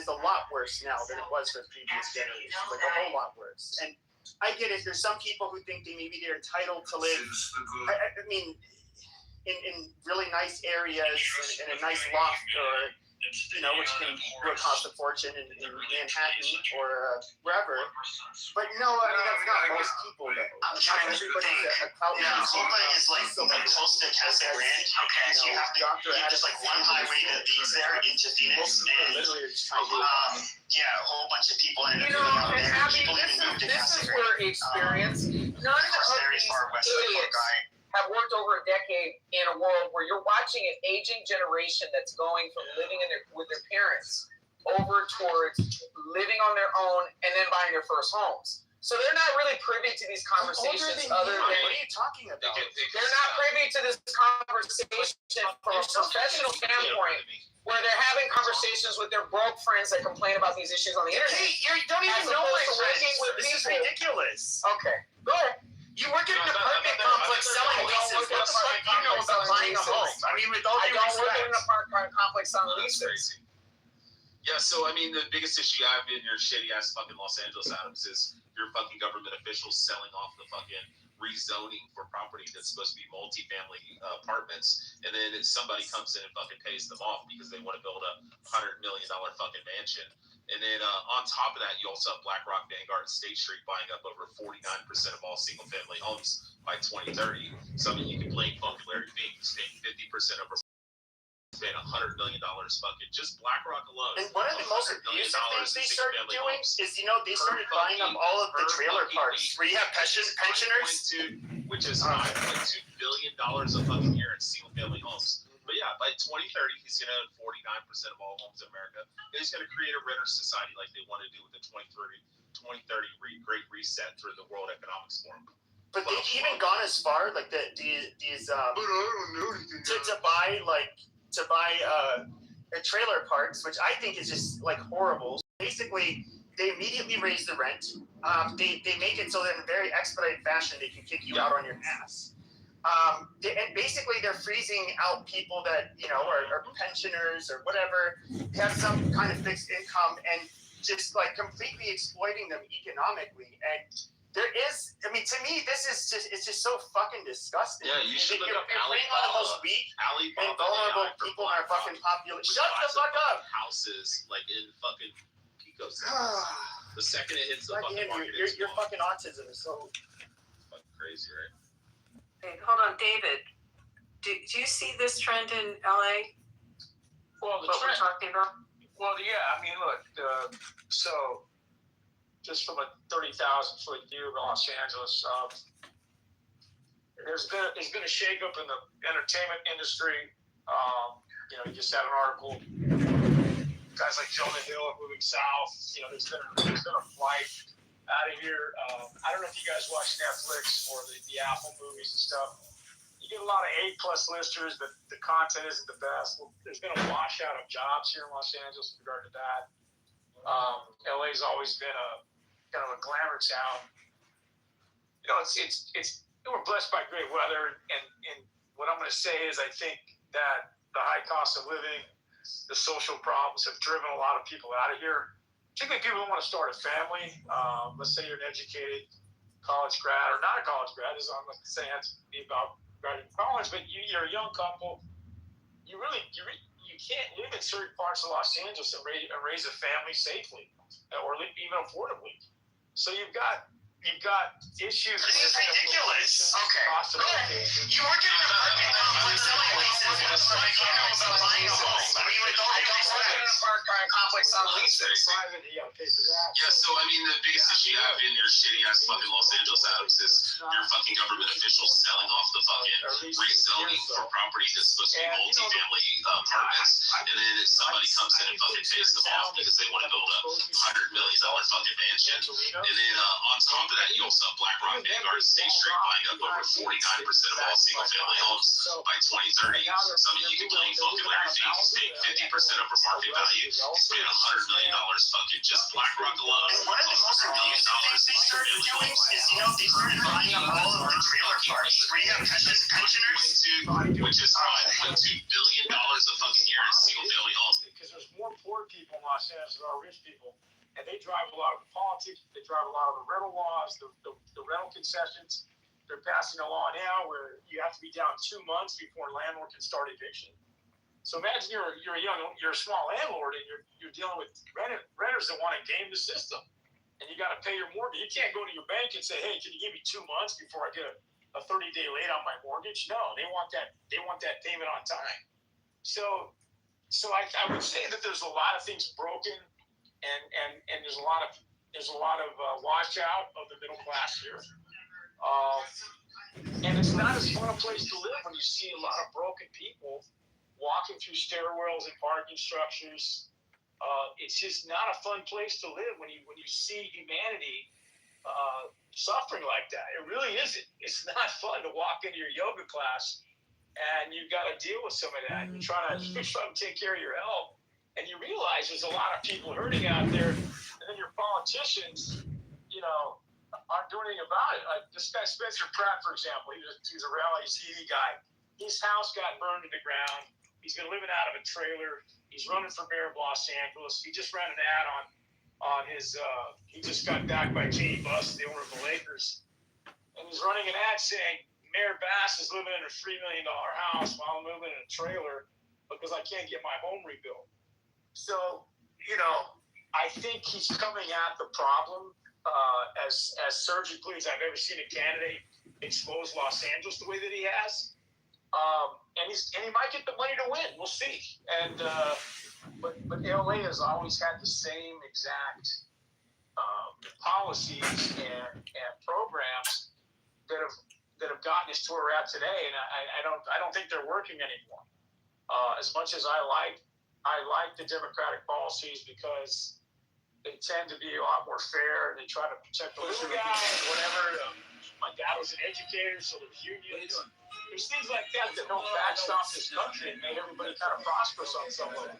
a lot worse now than it was for previous generations, like a whole lot worse. And I get it. There's some people who think they're entitled to live. I mean, in really nice areas in a nice loft, or which can cost a fortune in Manhattan or wherever. But no, I mean, that's not most people, though. I'm trying to think. Oklahoma is like close to Casa Grande. Okay, so you have just like one highway that leads there into Phoenix, and a whole bunch of people ended up living out there. People even moved to Casa Grande. Where experience, none of very far west of the guy. Have worked over a decade in a world where you're watching an aging generation that's going from living with their parents over towards living on their own and then buying their first homes. So they're not really privy to these conversations What are you talking about? They're not privy to this conversation from a professional standpoint, where they're having conversations with their broke friends that complain about these issues on the internet. Hey, you don't even know my friends. This is ridiculous. Okay, go ahead. You work in an apartment complex selling leases. What the fuck do you know about buying a home? I mean, with all due respect. I don't work in an apartment complex selling leases. Yeah, so I mean, the biggest issue I have in your shitty ass fucking Los Angeles, Adams, is your fucking government officials selling off the fucking rezoning for property that's supposed to be multi-family apartments, and then somebody comes in and fucking pays them off because they want to build a $100 million fucking mansion. And then on top of that, you also have BlackRock, Vanguard, and State Street buying up over 49% of all single-family homes by 2030. So I mean, you can blame fucking Larry Fink, who's paying 50% of spend $100 million fucking just BlackRock alone. And one of the most abusive things they started doing is, they started buying up all of the trailer parks where you have pensioners, which is $5.2 billion a fucking year in single-family homes. But yeah, by 2030, he's going to own 49% of all homes in America. And he's going to create a renter society like they want to do with the 2030 Great Reset through the World Economics Forum. But they've even gone as far, like these to buy trailer parks, which I think is just like horrible. Basically, they immediately raise the rent. They make it so that in a very expedited fashion they can kick you out on your ass. And basically they're freezing out people that are pensioners or whatever, have some kind of fixed income, and just like completely exploiting them economically. And there is, I mean, to me, it's just so fucking disgusting. Yeah, you should look up bringing on the most weak and vulnerable people in our fucking population. Shut the fuck up. Houses like in fucking Pico Cities. The second it hits the fucking market, your fucking autism is so fucking crazy, right? Hey, hold on, David. Do you see this trend in LA? Well, What we're talking about? Well, yeah. I mean, look. So just from a 30,000-foot view of Los Angeles. There's been a shakeup in the entertainment industry. You just had an article. Guys like Jonah Hill are moving south. There's been a flight out of here. I don't know if you guys watch Netflix or the Apple movies and stuff. You get a lot of A+ listers, but the content isn't the best. Well, there's been a washout of jobs here in Los Angeles with regard to that. LA's always been a kind of a glamour town. We're blessed by great weather, and what I'm going to say is I think that the high cost of living, the social problems have driven a lot of people out of here, particularly people who want to start a family. Let's say you're an educated college grad or not a college grad. I'm not saying that to be about graduating college, but you're a young couple. You can't live in certain parts of Los Angeles and raise a family safely or even affordably. So you've got issues. This is ridiculous. Okay. Go ahead. You work in an apartment complex selling leases. It's like you know about buying a home. I mean, with all due respect. In an apartment complex on leases. Private, you gotta pay for that. Yeah, so I mean, the biggest issue you have in your shitty ass fucking Los Angeles, Adams, is your fucking government officials selling off the fucking rezoning for property that's supposed to be multi-family apartments, and then somebody comes in and fucking pays them off because they want to build a $100 million fucking mansion, and then on top of that, you also have BlackRock, Vanguard, and State Street buying up over 49% of all single-family homes by 2030. Some of you can blame fucking Larry Fink, who's paying 50% over market value. He's paying $100 million fucking just BlackRock alone. And one of the most amazing things they started doing is, they started buying up all of the trailer parks where you have pensioners. Which is $2 billion a fucking year in single-family homes. Because there's more poor people in Los Angeles than there are rich people. And they drive a lot of the politics. They drive a lot of the rental laws, the rental concessions. They're passing a law now where you have to be down 2 months before a landlord can start eviction. So imagine you're a small landlord and you're dealing with renters that want to game the system, and you got to pay your mortgage. You can't go to your bank and say, "Hey, can you give me 2 months before I get a 30-day late on my mortgage?" No, they want that payment on time. So I would say that there's a lot of things broken. And there's a lot of washout of the middle class here, and it's not as fun a place to live when you see a lot of broken people walking through stairwells and parking structures. It's just not a fun place to live when you see humanity suffering like that. It really isn't. It's not fun to walk into your yoga class and you've got to deal with some of that. You're trying to take care of your health. And you realize there's a lot of people hurting out there, and then your politicians, aren't doing anything about it. Like this guy Spencer Pratt, for example, he's a rally TV guy. His house got burned to the ground. He's been living out of a trailer. He's running for mayor of Los Angeles. He just ran an ad on his. He just got backed by Katie Buss, the owner of the Lakers, and he's running an ad saying Mayor Bass is living in a $3 million house while I'm living in a trailer because I can't get my home rebuilt. So, I think he's coming at the problem as surgically as I've ever seen a candidate expose Los Angeles the way that he has. And he might get the money to win. We'll see. And but LA has always had the same exact policies and programs that have gotten us to where we're at today. And I don't think they're working anymore. As much as I like the Democratic policies because they tend to be a lot more fair and they try to protect the little guy and whatever. My dad was an educator, so there's unions. There's things like that don't backstop this country and made everybody kind of prosperous on some level.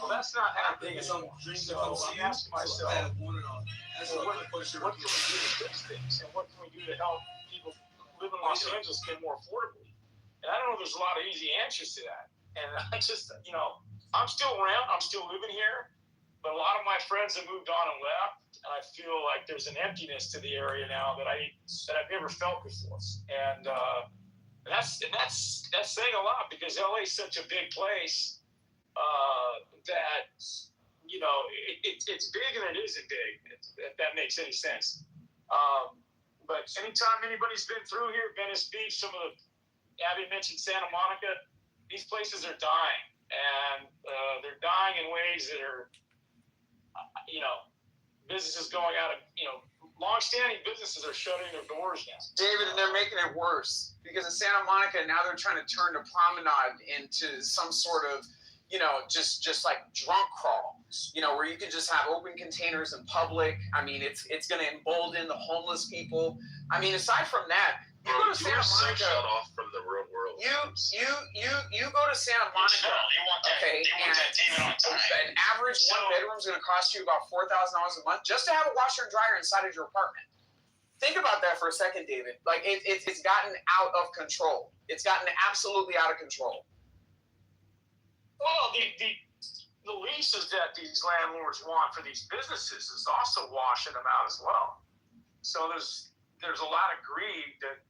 Well, that's not happening anymore. So I'm asking myself, what can we do to fix things? And what can we do to help people live in Los Angeles get more affordably? And I don't know if there's a lot of easy answers to that. And I just, I'm still around. I'm still living here. But a lot of my friends have moved on and left. And I feel like there's an emptiness to the area now that I've never felt before. And that's saying a lot because LA is such a big place that, it's big and it isn't big, if that makes any sense. But anytime anybody's been through here, Venice Beach, some of the, Abby mentioned Santa Monica, these places are dying, and they're dying in ways that are, businesses going out of, long-standing businesses are shutting their doors now. David, and they're making it worse because in Santa Monica now they're trying to turn the promenade into some sort of, just like drunk crawl, where you can just have open containers in public. I mean, it's going to embolden the homeless people. I mean, aside from that, you go to Santa Monica. So shut off from the real world. You go to Santa Monica. Okay, and an average one bedroom is going to cost you about $4,000 a month just to have a washer and dryer inside of your apartment. Think about that for a second, David. Like it's gotten out of control. It's gotten absolutely out of control. Well, the leases that these landlords want for these businesses is also washing them out as well. So there's a lot of greed that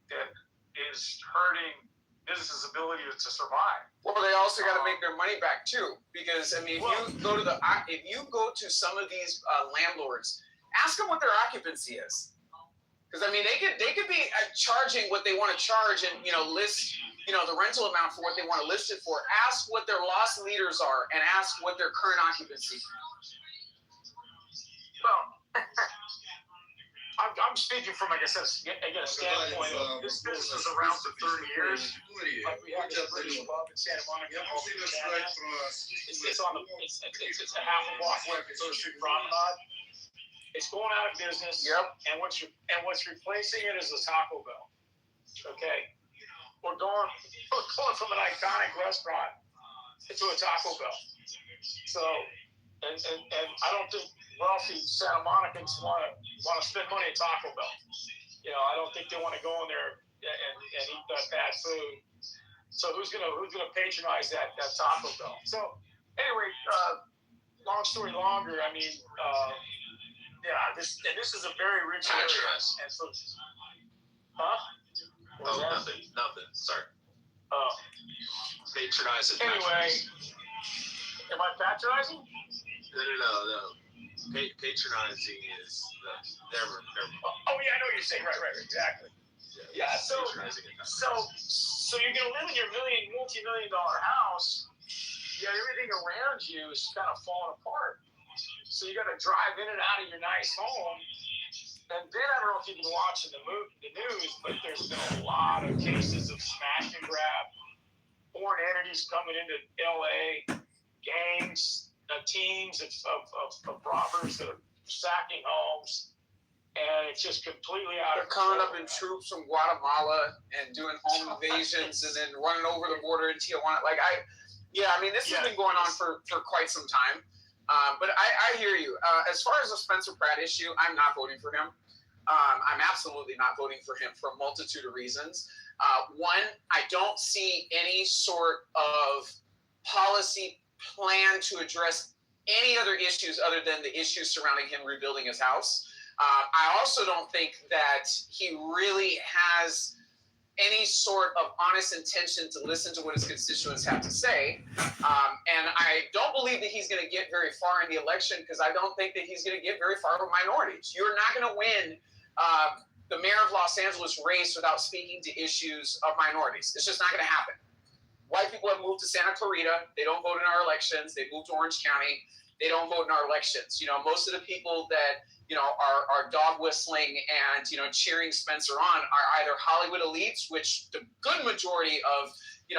is hurting businesses' ability to survive. Well, they also got to make their money back too, because I mean, if you go to some of these landlords, ask them what their occupancy is, because I mean, they could be charging what they want to charge and list the rental amount for what they want to list it for. Ask what their loss leaders are and ask what their current occupancy. Well, I'm speaking from, like I said, again, a standpoint of this business is around for 30 years. Like we have this British pub in Santa Monica. It's a half a block away from Third Street Promenade. It's going out of business. Yep. And what's replacing it is a Taco Bell. Okay. We're going from an iconic restaurant to a Taco Bell. So, and I don't think wealthy Santa Monicans want to spend money at Taco Bell. I don't think they want to go in there and eat that bad food. So who's gonna patronize that Taco Bell? So anyway, long story longer. I mean, this is a very rich area, and so, nothing. Sorry. Patronizing. Anyway, am I patronizing? No. Patronizing is never. Oh yeah, I know what you're saying. Right, exactly. Yeah. So you're gonna live in your multi-million-dollar house. Yeah, everything around you is kind of falling apart. So you got to drive in and out of your nice home. And then I don't know if you've been watching the news, but there's been a lot of cases of smash and grab, foreign entities coming into LA, gangs, teams of robbers that are sacking homes, and it's just completely out of control. They're coming up in troops from Guatemala and doing home invasions and then running over the border in Tijuana. This has been going on for quite some time. But I hear you. As far as the Spencer Pratt issue, I'm not voting for him. I'm absolutely not voting for him for a multitude of reasons. One, I don't see any sort of policy plan to address any other issues other than the issues surrounding him rebuilding his house. I also don't think that he really has any sort of honest intention to listen to what his constituents have to say. And I don't believe that he's going to get very far in the election because I don't think that he's going to get very far with minorities. You're not going to win the mayor of Los Angeles race without speaking to issues of minorities. It's just not going to happen. White people have moved to Santa Clarita. They don't vote in our elections. They moved to Orange County. They don't vote in our elections. Most of the people that are dog whistling and cheering Spencer on are either Hollywood elites, which the good majority of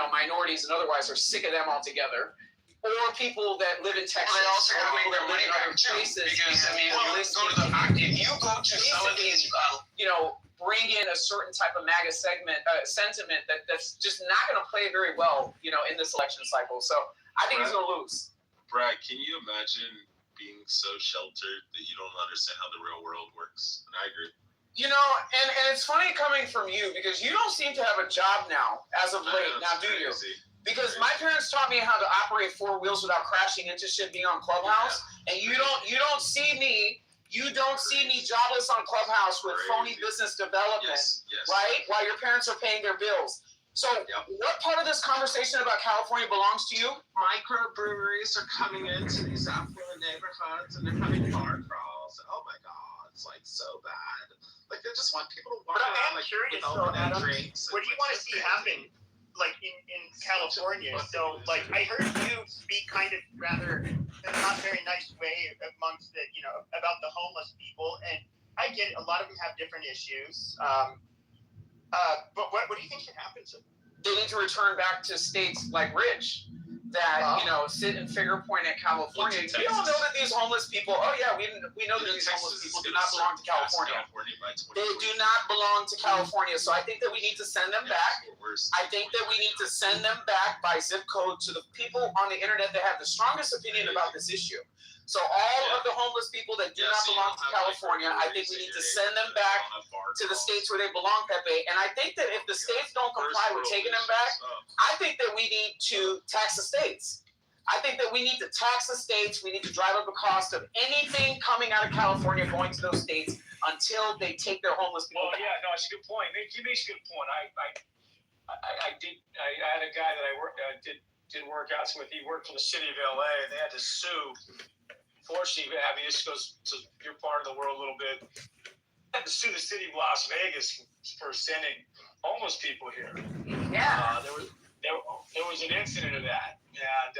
minorities and otherwise are sick of them altogether, or people that live in Texas. Well, they also got to make their money back too, because if you go to some of these, bring in a certain type of MAGA sentiment that's just not going to play very well, in this election cycle. So I think he's going to lose. Brad, can you imagine being so sheltered that you don't understand how the real world works? And I agree. And it's funny coming from you because you don't seem to have a job now as of late. Now, do you? Because my parents taught me how to operate four wheels without crashing into shit being on Clubhouse, and you don't see me. You don't see me jobless on Clubhouse with phony business development, right? While your parents are paying their bills. So what part of this conversation about California belongs to you? Microbreweries are coming into these affluent neighborhoods and they're having bar crawls. Oh my God, it's like so bad. Like they just want people to walk around like curious though, Adam, what do you want to see happen like in California? So like I heard you speak kind of rather not very nice way amongst the, about the homeless people. And I get it, a lot of them have different issues. But what do you think should happen to them? They need to return back to states like Rich that, sit and finger point at California. We all know that these homeless people, we know that these homeless people do not belong to California. They do not belong to California. So I think that we need to send them back. I think that we need to send them back by zip code to the people on the internet that have the strongest opinion about this issue. So all of the homeless people that do not belong to California, I think we need to send them back to the states where they belong, Pepe. And I think that if the states don't comply with taking them back, I think that we need to tax the states. I think that we need to tax the states. We need to drive up the cost of anything coming out of California going to those states until they take their homeless people back. Yeah, no, it's a good point. He makes a good point. I had a guy that I did workouts with. He worked for the city of LA, and they had to sue. Fortunately, Abby, this goes to your part of the world a little bit. They had to sue the city of Las Vegas for sending homeless people here. Yeah. There was an incident of that, and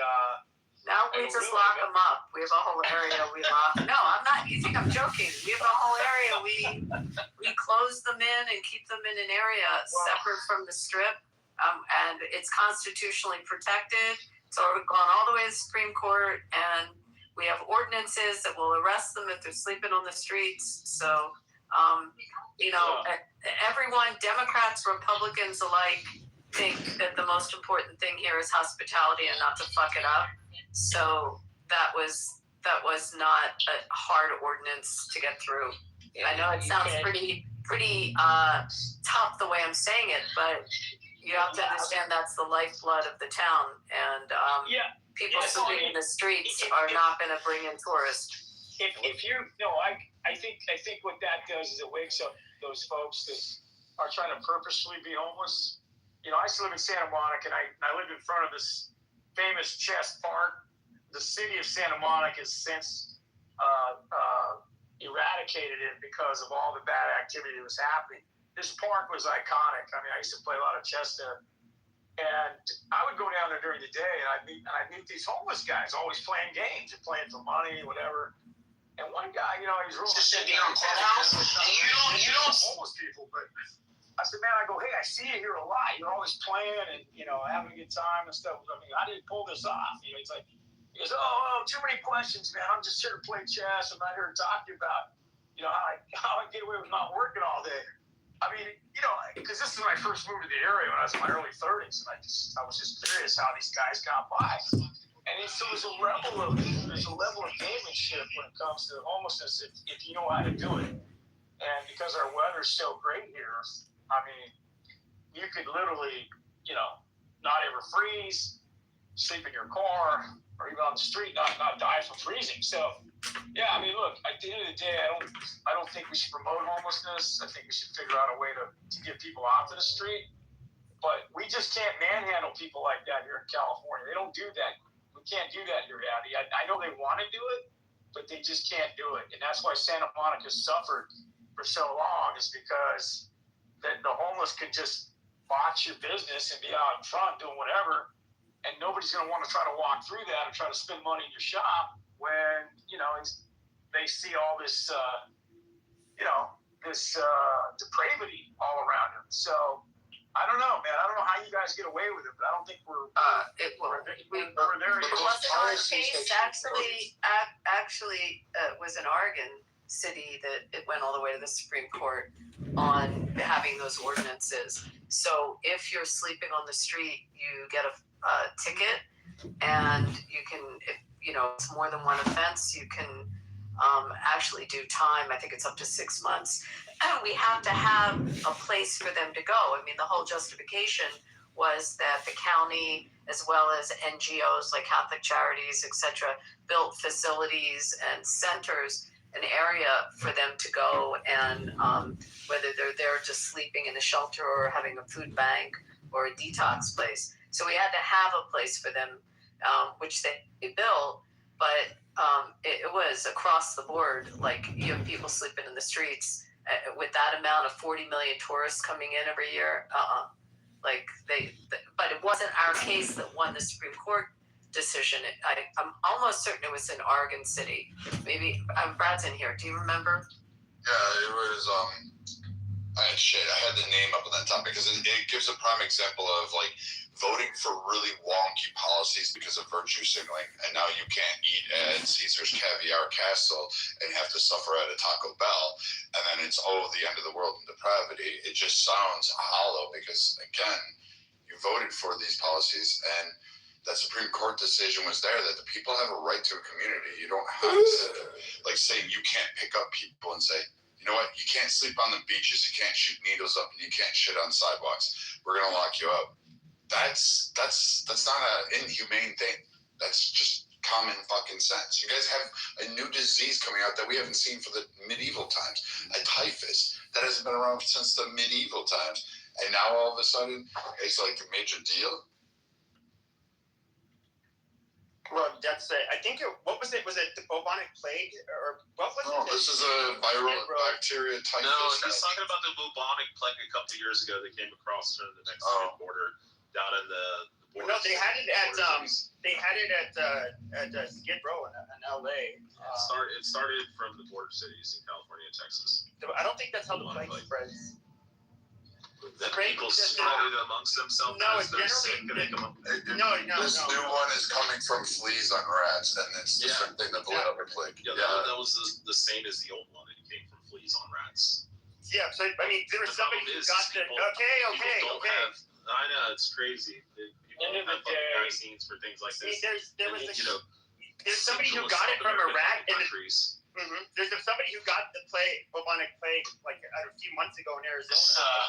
now we just lock them up. We have a whole area we lock. No, I'm not. You think I'm joking? We have a whole area we close them in and keep them in an area separate from the strip, and it's constitutionally protected. So we've gone all the way to the Supreme Court, and we have ordinances that will arrest them if they're sleeping on the streets. So, everyone, Democrats, Republicans alike, think that the most important thing here is hospitality and not to fuck it up. So that was not a hard ordinance to get through. I know it sounds pretty tough the way I'm saying it, but you have to understand that's the lifeblood of the town, and people sleeping in the streets are not going to bring in tourists. I think what that does is it wakes up those folks that are trying to purposely be homeless. I used to live in Santa Monica, and I lived in front of this famous chess park. The city of Santa Monica has since eradicated it because of all the bad activity that was happening. This park was iconic. I mean, I used to play a lot of chess there. And I would go down there during the day, and I'd meet these homeless guys, always playing games and playing for money, whatever. And one guy, he was real. Just sitting on clubhouse. You don't homeless people, but I said, man, I go, hey, I see you here a lot. You're always playing and having a good time and stuff. I mean, how did you pull this off? It's like, he goes, oh, too many questions, man. I'm just here to play chess. I'm not here to talk to you about, how I get away with not working all day. I mean, because this is my first move to the area when I was in my early 30s, and I was just curious how these guys got by. And there's a level of gamemanship when it comes to homelessness if you know how to do it. And because our weather's so great here, I mean, you could literally, not ever freeze, sleep in your car, or even on the street, not die from freezing. So, yeah, I mean, look, at the end of the day, I don't think we should promote homelessness. I think we should figure out a way to get people off to the street. But we just can't manhandle people like that here in California. They don't do that. We can't do that here, Abby. I know they want to do it, but they just can't do it. And that's why Santa Monica suffered for so long, is because the homeless can just botch your business and be out in front doing whatever, and nobody's going to want to try to walk through that or try to spend money in your shop when, they see all this, depravity all around them. So, I don't know, man. I don't know how you guys get away with it, but I don't think we're there yet. It wasn't our case. Actually, was an Oregon city that it went all the way to the Supreme Court on having those ordinances. So if you're sleeping on the street, you get a ticket, and you can, if it's more than one offense, you can actually do time. I think it's up to 6 months. And we have to have a place for them to go. I mean, the whole justification was that the county, as well as NGOs like Catholic Charities, etc., built facilities and centers, an area for them to go, and whether they're there just sleeping in a shelter or having a food bank or a detox place. So we had to have a place for them, which they built, but it was across the board. Like, you have people sleeping in the streets with that amount of 40 million tourists coming in every year. But it wasn't our case that won the Supreme Court decision. I'm almost certain it was in Oregon City. Maybe Brad's in here. Do you remember? Yeah, it was I had the name up on that topic because it gives a prime example of like voting for really wonky policies because of virtue signaling, and now you can't eat at Caesar's Caviar Castle and have to suffer at a Taco Bell, and then it's the end of the world and depravity. It just sounds hollow because again, you voted for these policies, and that Supreme Court decision was there that the people have a right to a community. You don't have to like say you can't pick up people and say, you know what, you can't sleep on the beaches, you can't shoot needles up, and you can't shit on sidewalks. We're gonna lock you up. That's not an inhumane thing. That's just common fucking sense. You guys have a new disease coming out that we haven't seen for the medieval times, a typhus that hasn't been around since the medieval times, and now all of a sudden it's like a major deal. Well, that's it. I think what was it? Was it the bubonic plague or what was it? No, this is a viral bacteria typhus. No, he's talking about the bubonic plague a couple of years ago that came across the Mexican border down in the border. No, they had it at Skid Row in LA. It started from the border cities in California and Texas. I don't think that's how the plague spreads. That people spread it amongst themselves. No, as they're sick and they come up. This new one is coming from fleas on rats, and it's the same thing that blew up a plague. Yeah, that was the same as the old one. It came from fleas on rats. Yeah, so I mean, there was somebody who got the. Okay. I know, it's crazy. People don't have fucking vaccines for things like this. There's somebody who got it from a rat in the countries. There's somebody who got the bubonic plague like a few months ago in Arizona,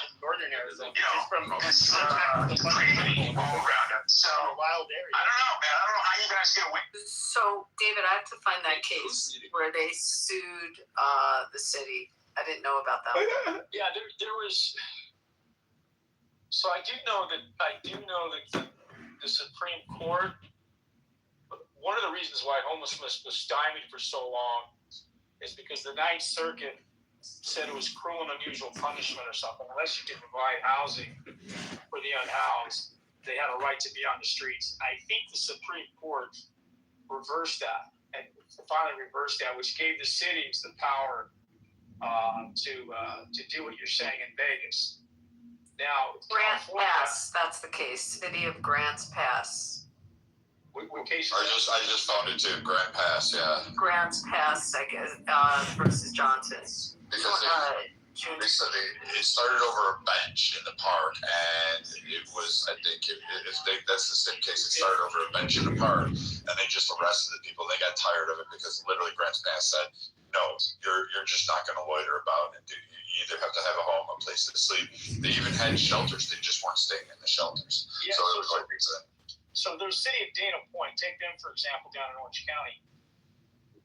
in northern Arizona, just from contact with a bunch of people in a wild area. I don't know, man. I don't know how you guys get away. So, David, I have to find that case where they sued the city. I didn't know about that one. Yeah, there was. So I do know that the Supreme Court. One of the reasons why homelessness was stymied for so long is because the Ninth Circuit said it was cruel and unusual punishment or something. Unless you can provide housing for the unhoused, they had a right to be on the streets. I think the Supreme Court reversed that, and finally reversed that, which gave the cities the power to do what you're saying in Vegas. Now, Grants Pass, that's the case. City of Grants Pass. What case? I just found it too. Grant Pass, yeah. Grants Pass, I guess, versus Johnson. Because they said it started over a bench in the park, and it was, I think, that's the same case. It started over a bench in the park, and they just arrested the people. They got tired of it because literally Grants Pass said, no, you're just not going to loiter about and do. You either have to have a home, a place to sleep. They even had shelters. They just weren't staying in the shelters. Yeah, so it was like that. So the city of Dana Point, take them for example down in Orange County,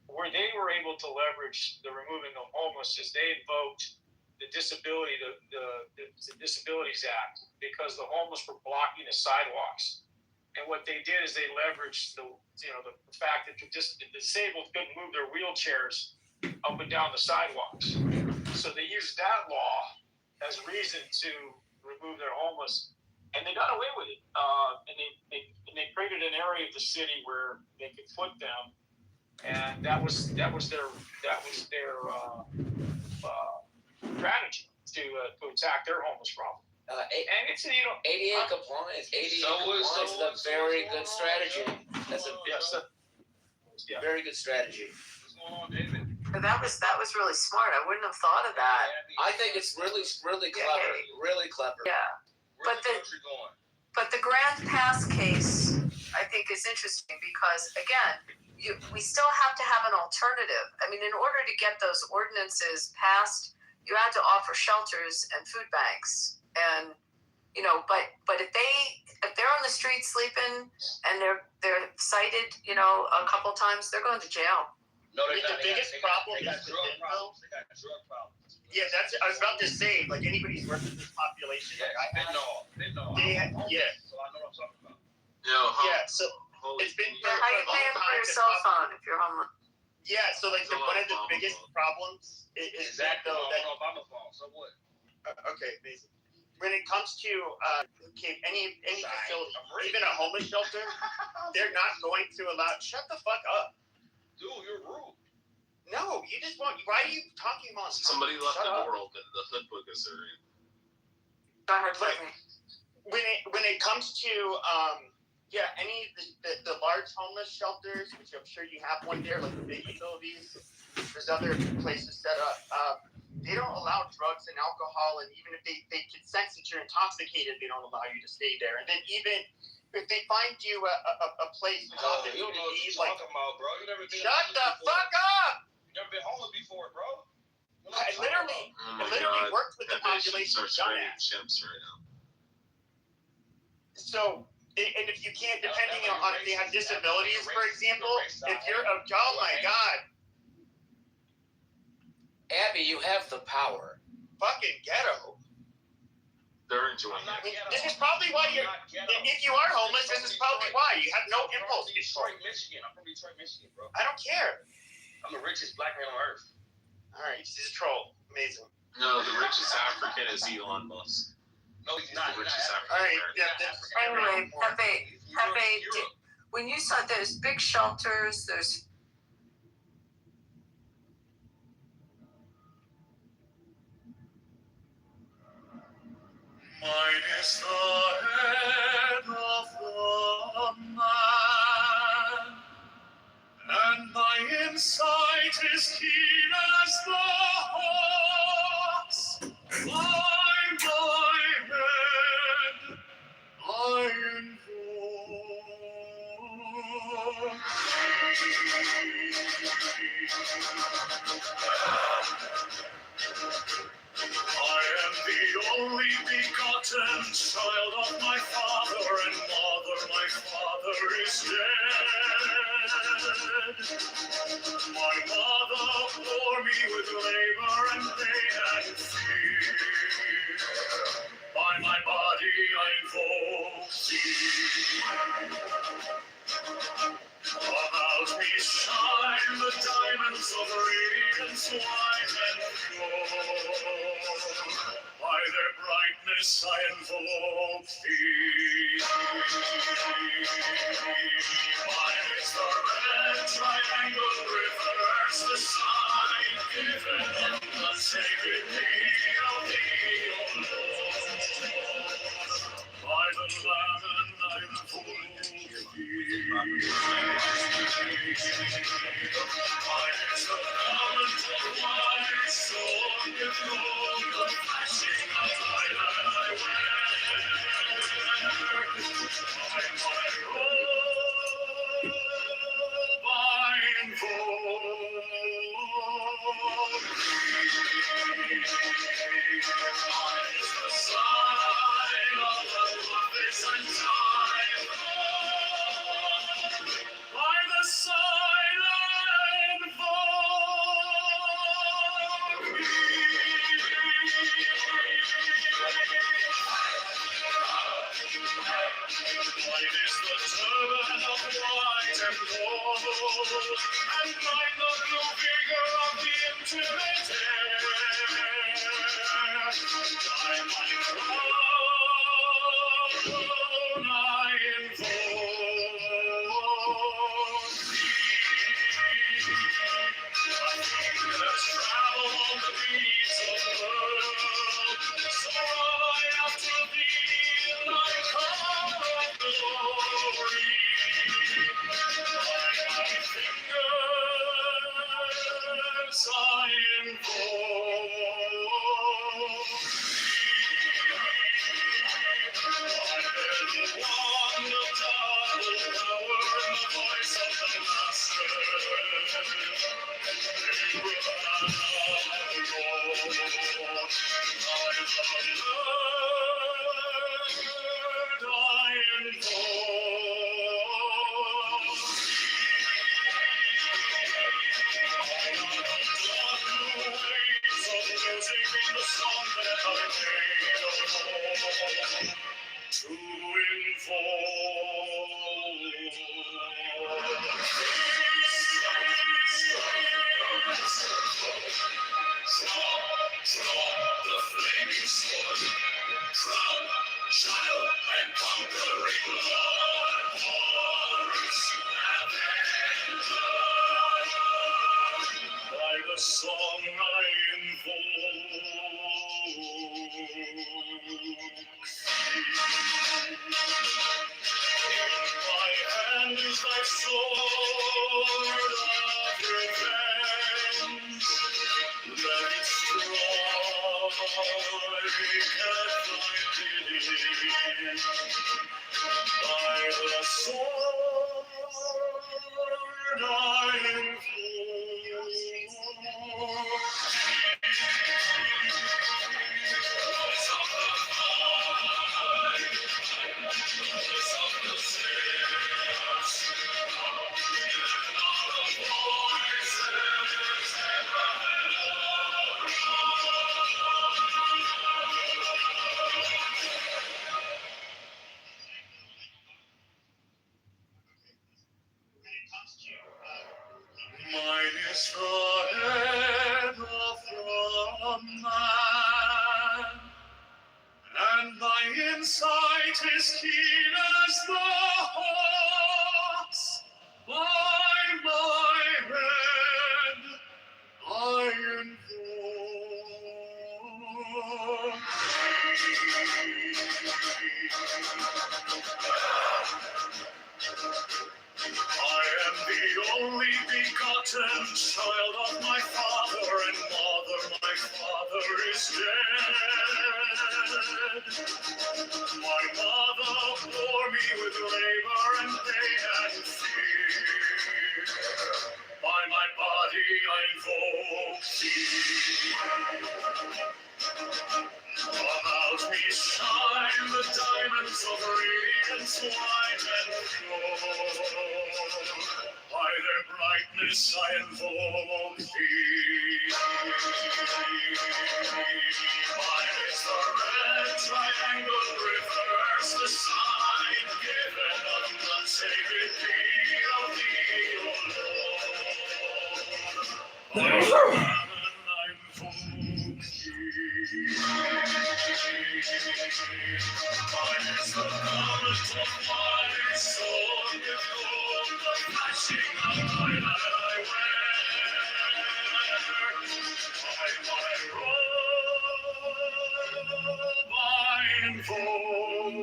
where they were able to leverage the removing of homeless is they invoked the Disabilities Act because the homeless were blocking the sidewalks. And what they did is they leveraged the fact that the disabled couldn't move their wheelchairs up and down the sidewalks. So they used that law as reason to remove their homeless. And they got away with it, and they created an area of the city where they could put them, and that was their strategy to attack their homeless problem. And it's ADA compliance. ADA compliance is a very good strategy. That's a very good strategy. What's going on, David? But that was really smart. I wouldn't have thought of that. I think it's really clever. Really clever. Yeah. But the Grant Pass case, I think, is interesting because, again, we still have to have an alternative. I mean, in order to get those ordinances passed, you had to offer shelters and food banks, and but if they're on the street sleeping and they're cited, a couple times, they're going to jail. No, the biggest problem is the drug problems. Yeah, I was about to say, like anybody's worked with this population, like I have. They know. Yeah. So I know what I'm talking about. Yeah, so it's been for How you paying for your cell phone if you're homeless? Yeah, so like one of the biggest problems is that though. On Obama's phone. So what? Okay, amazing. when it comes to any facility, even a homeless shelter, they're not going to allow. Shut the fuck up. Dude, you're rude. No, you just want. Why are you talking about? Somebody left the door open. The hood boogers are in. Go ahead, Brittany. When it comes to any of the large homeless shelters, which I'm sure you have one there, like the big facilities. There's other places set up. They don't allow drugs and alcohol, and even if they can sense that you're intoxicated, they don't allow you to stay there. And then even if they find you a place without the nudity, like, about, bro. You never been shut the fuck up! You never been homeless before, bro. I literally worked with the population of dumbass. Chimps right now. So, and if you can't, depending on if they have disabilities, for example, if you're oh my god. Abby, you have the power. Fucking ghetto. They're enjoying it. This is probably why you're. If you are homeless, this is probably why you have no impulse control. Michigan. I'm from Detroit, Michigan, bro. I don't care. I'm the richest black man on earth. All right, he's a troll. Amazing. No, the richest African is Elon Musk. No, he's not the richest African. All right, Anyway, Pepe, when you saw those big shelters, those. Mine is the head of the man, and my insight is keen as the hawk's. By my head I I am the only begotten child of my father and mother. My father is dead. My mother bore me with labor and pain and fear. By my body I invoke thee. About me shine the diamonds of radiance, white and pure. By their brightness I invoke thee. Mine is the red triangle reverse, the sign given of the sacred knee of thee, O Lord. By the Lamb I invoke thee. Mine is the garment of white, sword with gold, the flashing of light I wear. By my robe I invoke thee. Mine is the sign of the prophets and time. By the sign I invoke Mine is the turban of white and gold, and mine the blue vigor of the intimidated. By my crown I invoke thee. My fingers travel on the beats of the world, so I after thee in thy car of glory. By my fingers I invoke Drop the flaming sword. song I invoke. My hand is thy sword of revenge. Let it strike at thy bidding. By the sword I invoke. Mine is the head of the man, and my insight is keen as the hawk's. By my head I invoke. I am the only begotten child of my father and mother. My father is dead. My mother bore me with labor and pain and fear. By my body I invoke thee. About me shine the diamonds of radiance, white and pure. By their brightness I invoke thee. Mine is the red triangle, reverse the sign given of the sacred deed of thee, O Lord. Mine is the garment of my soul, behold the flashing of my light I wear. By my robe I invoke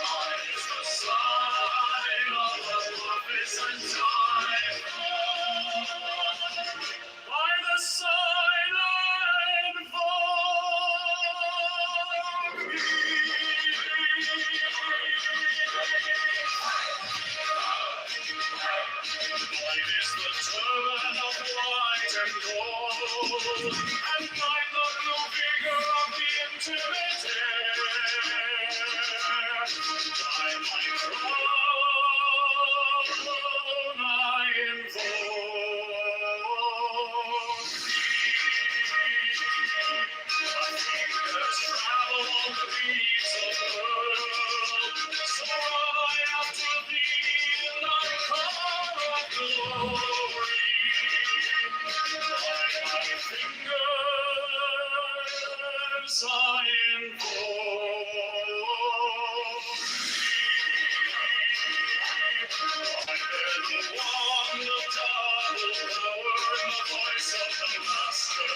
mine is the sign of the purpose and time. By the sign I invoke mine is the turban of white and gold, and mine the blue vigor of the intimate air. By my crown I invoke my fingers travel on the beats of the world, so I after thee in thy car of glory. By my fingers I invoke I bear the wand of double power and the voice of the Master.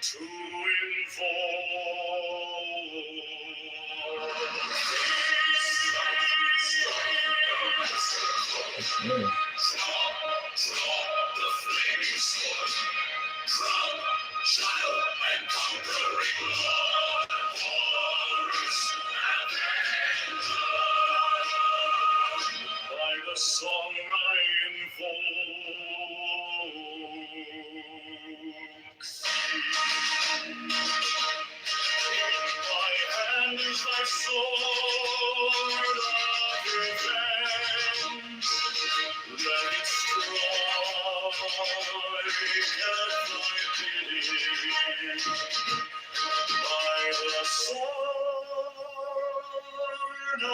To invoke. The flaming sword, drum, shadow, and conquering Lord, horse and angel. By the song I invoke my hand is thy sword of revenge. Let it strike at thy bidding. By the sword I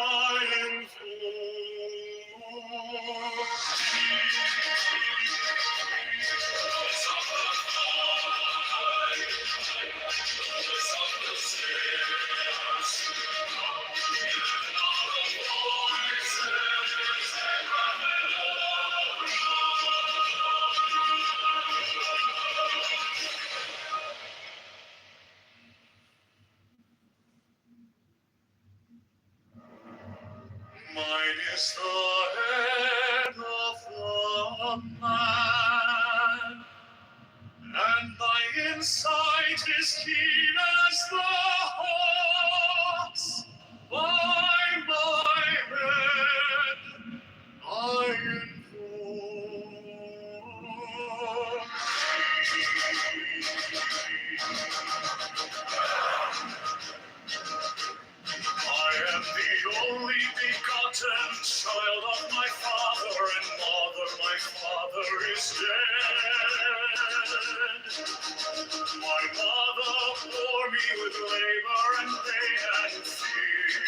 Mine is the head of the man, and my insight is keen as the hawk's. By my head I am the only begotten child of my father and mother. My father is dead. My mother bore me with labor and pain and fear.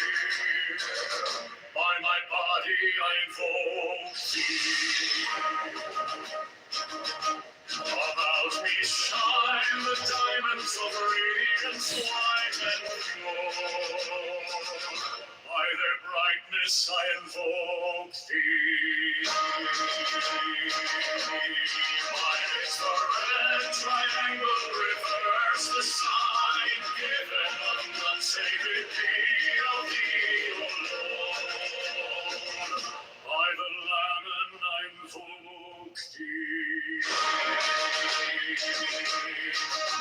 By my body I invoke thee. About me shine the diamonds of radiance white and pure. By their brightness I invoke thee. Mine is the red triangle reverse, the sign given on the sacred deed of thee, O Lord. By the Lamb I invoke thee.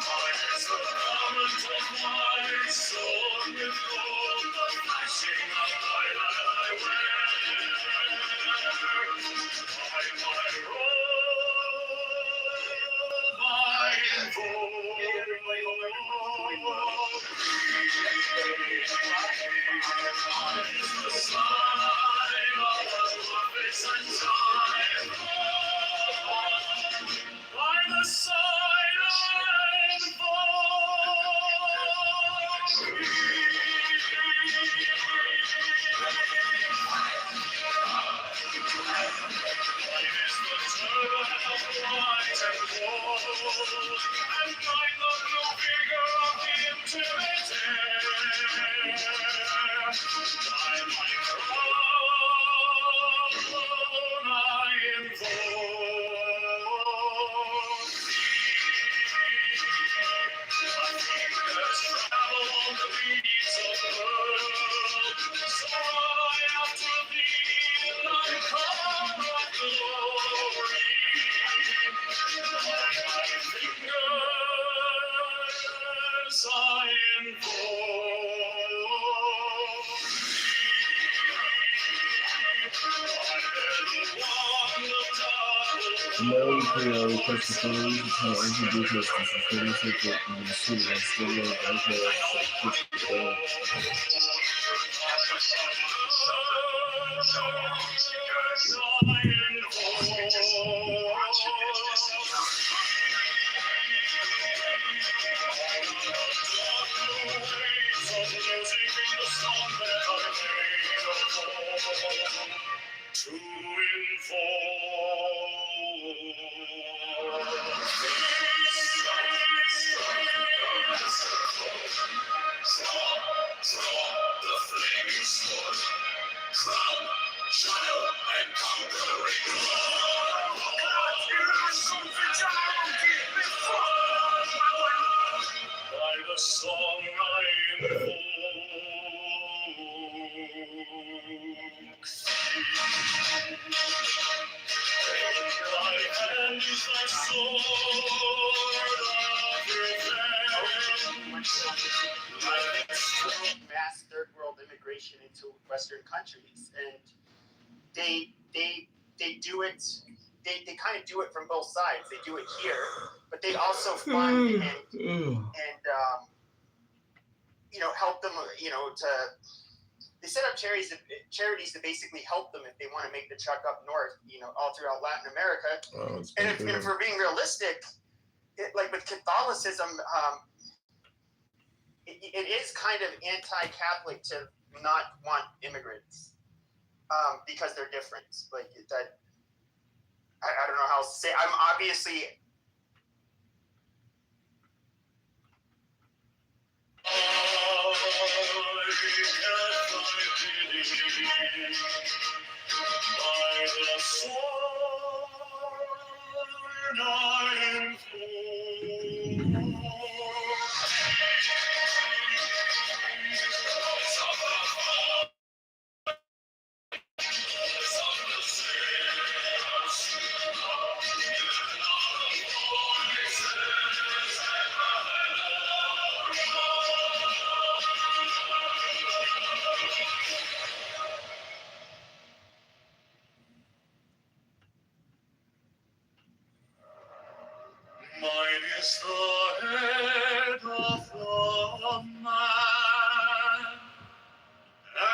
Mine is the garment of my soul with gold, the flashing of thy light I wear. By my robe I invoke thee. Mine is the sign of the prophets and time. By the side I invoke thee. Mine is the turban of white and gold, and mine the blue figure of the intimate air. By my crown I invoke my fingers travel on the beats of pearl, so run I after thee in thy car of glory. By my fingers I invoke America requests the following to introduce us to sustainable support in the city and still love to the flaming sword, crown, child, and conquering Lord. By the song I invoke thy hand is thy sword of revenge. Mass third world immigration into Western countries, and they do it. They kind of do it from both sides. They do it here, but they also fund and help them. They set up charities to basically help them if they want to make the trek up north. All throughout Latin America. And if we're being realistic, like with Catholicism, it is kind of anti-Catholic to not want immigrants because they're different. Like that, I don't know how else to say. I'm obviously. Mine is the head of the man,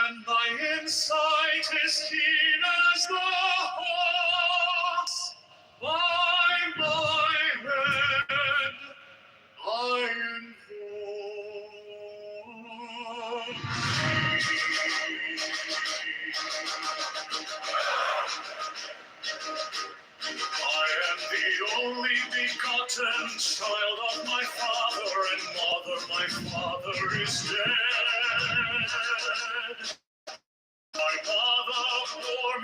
and my insight is keen as the hawk's. By my head I I am the only begotten child of my father and mother. My father is dead. My mother bore me.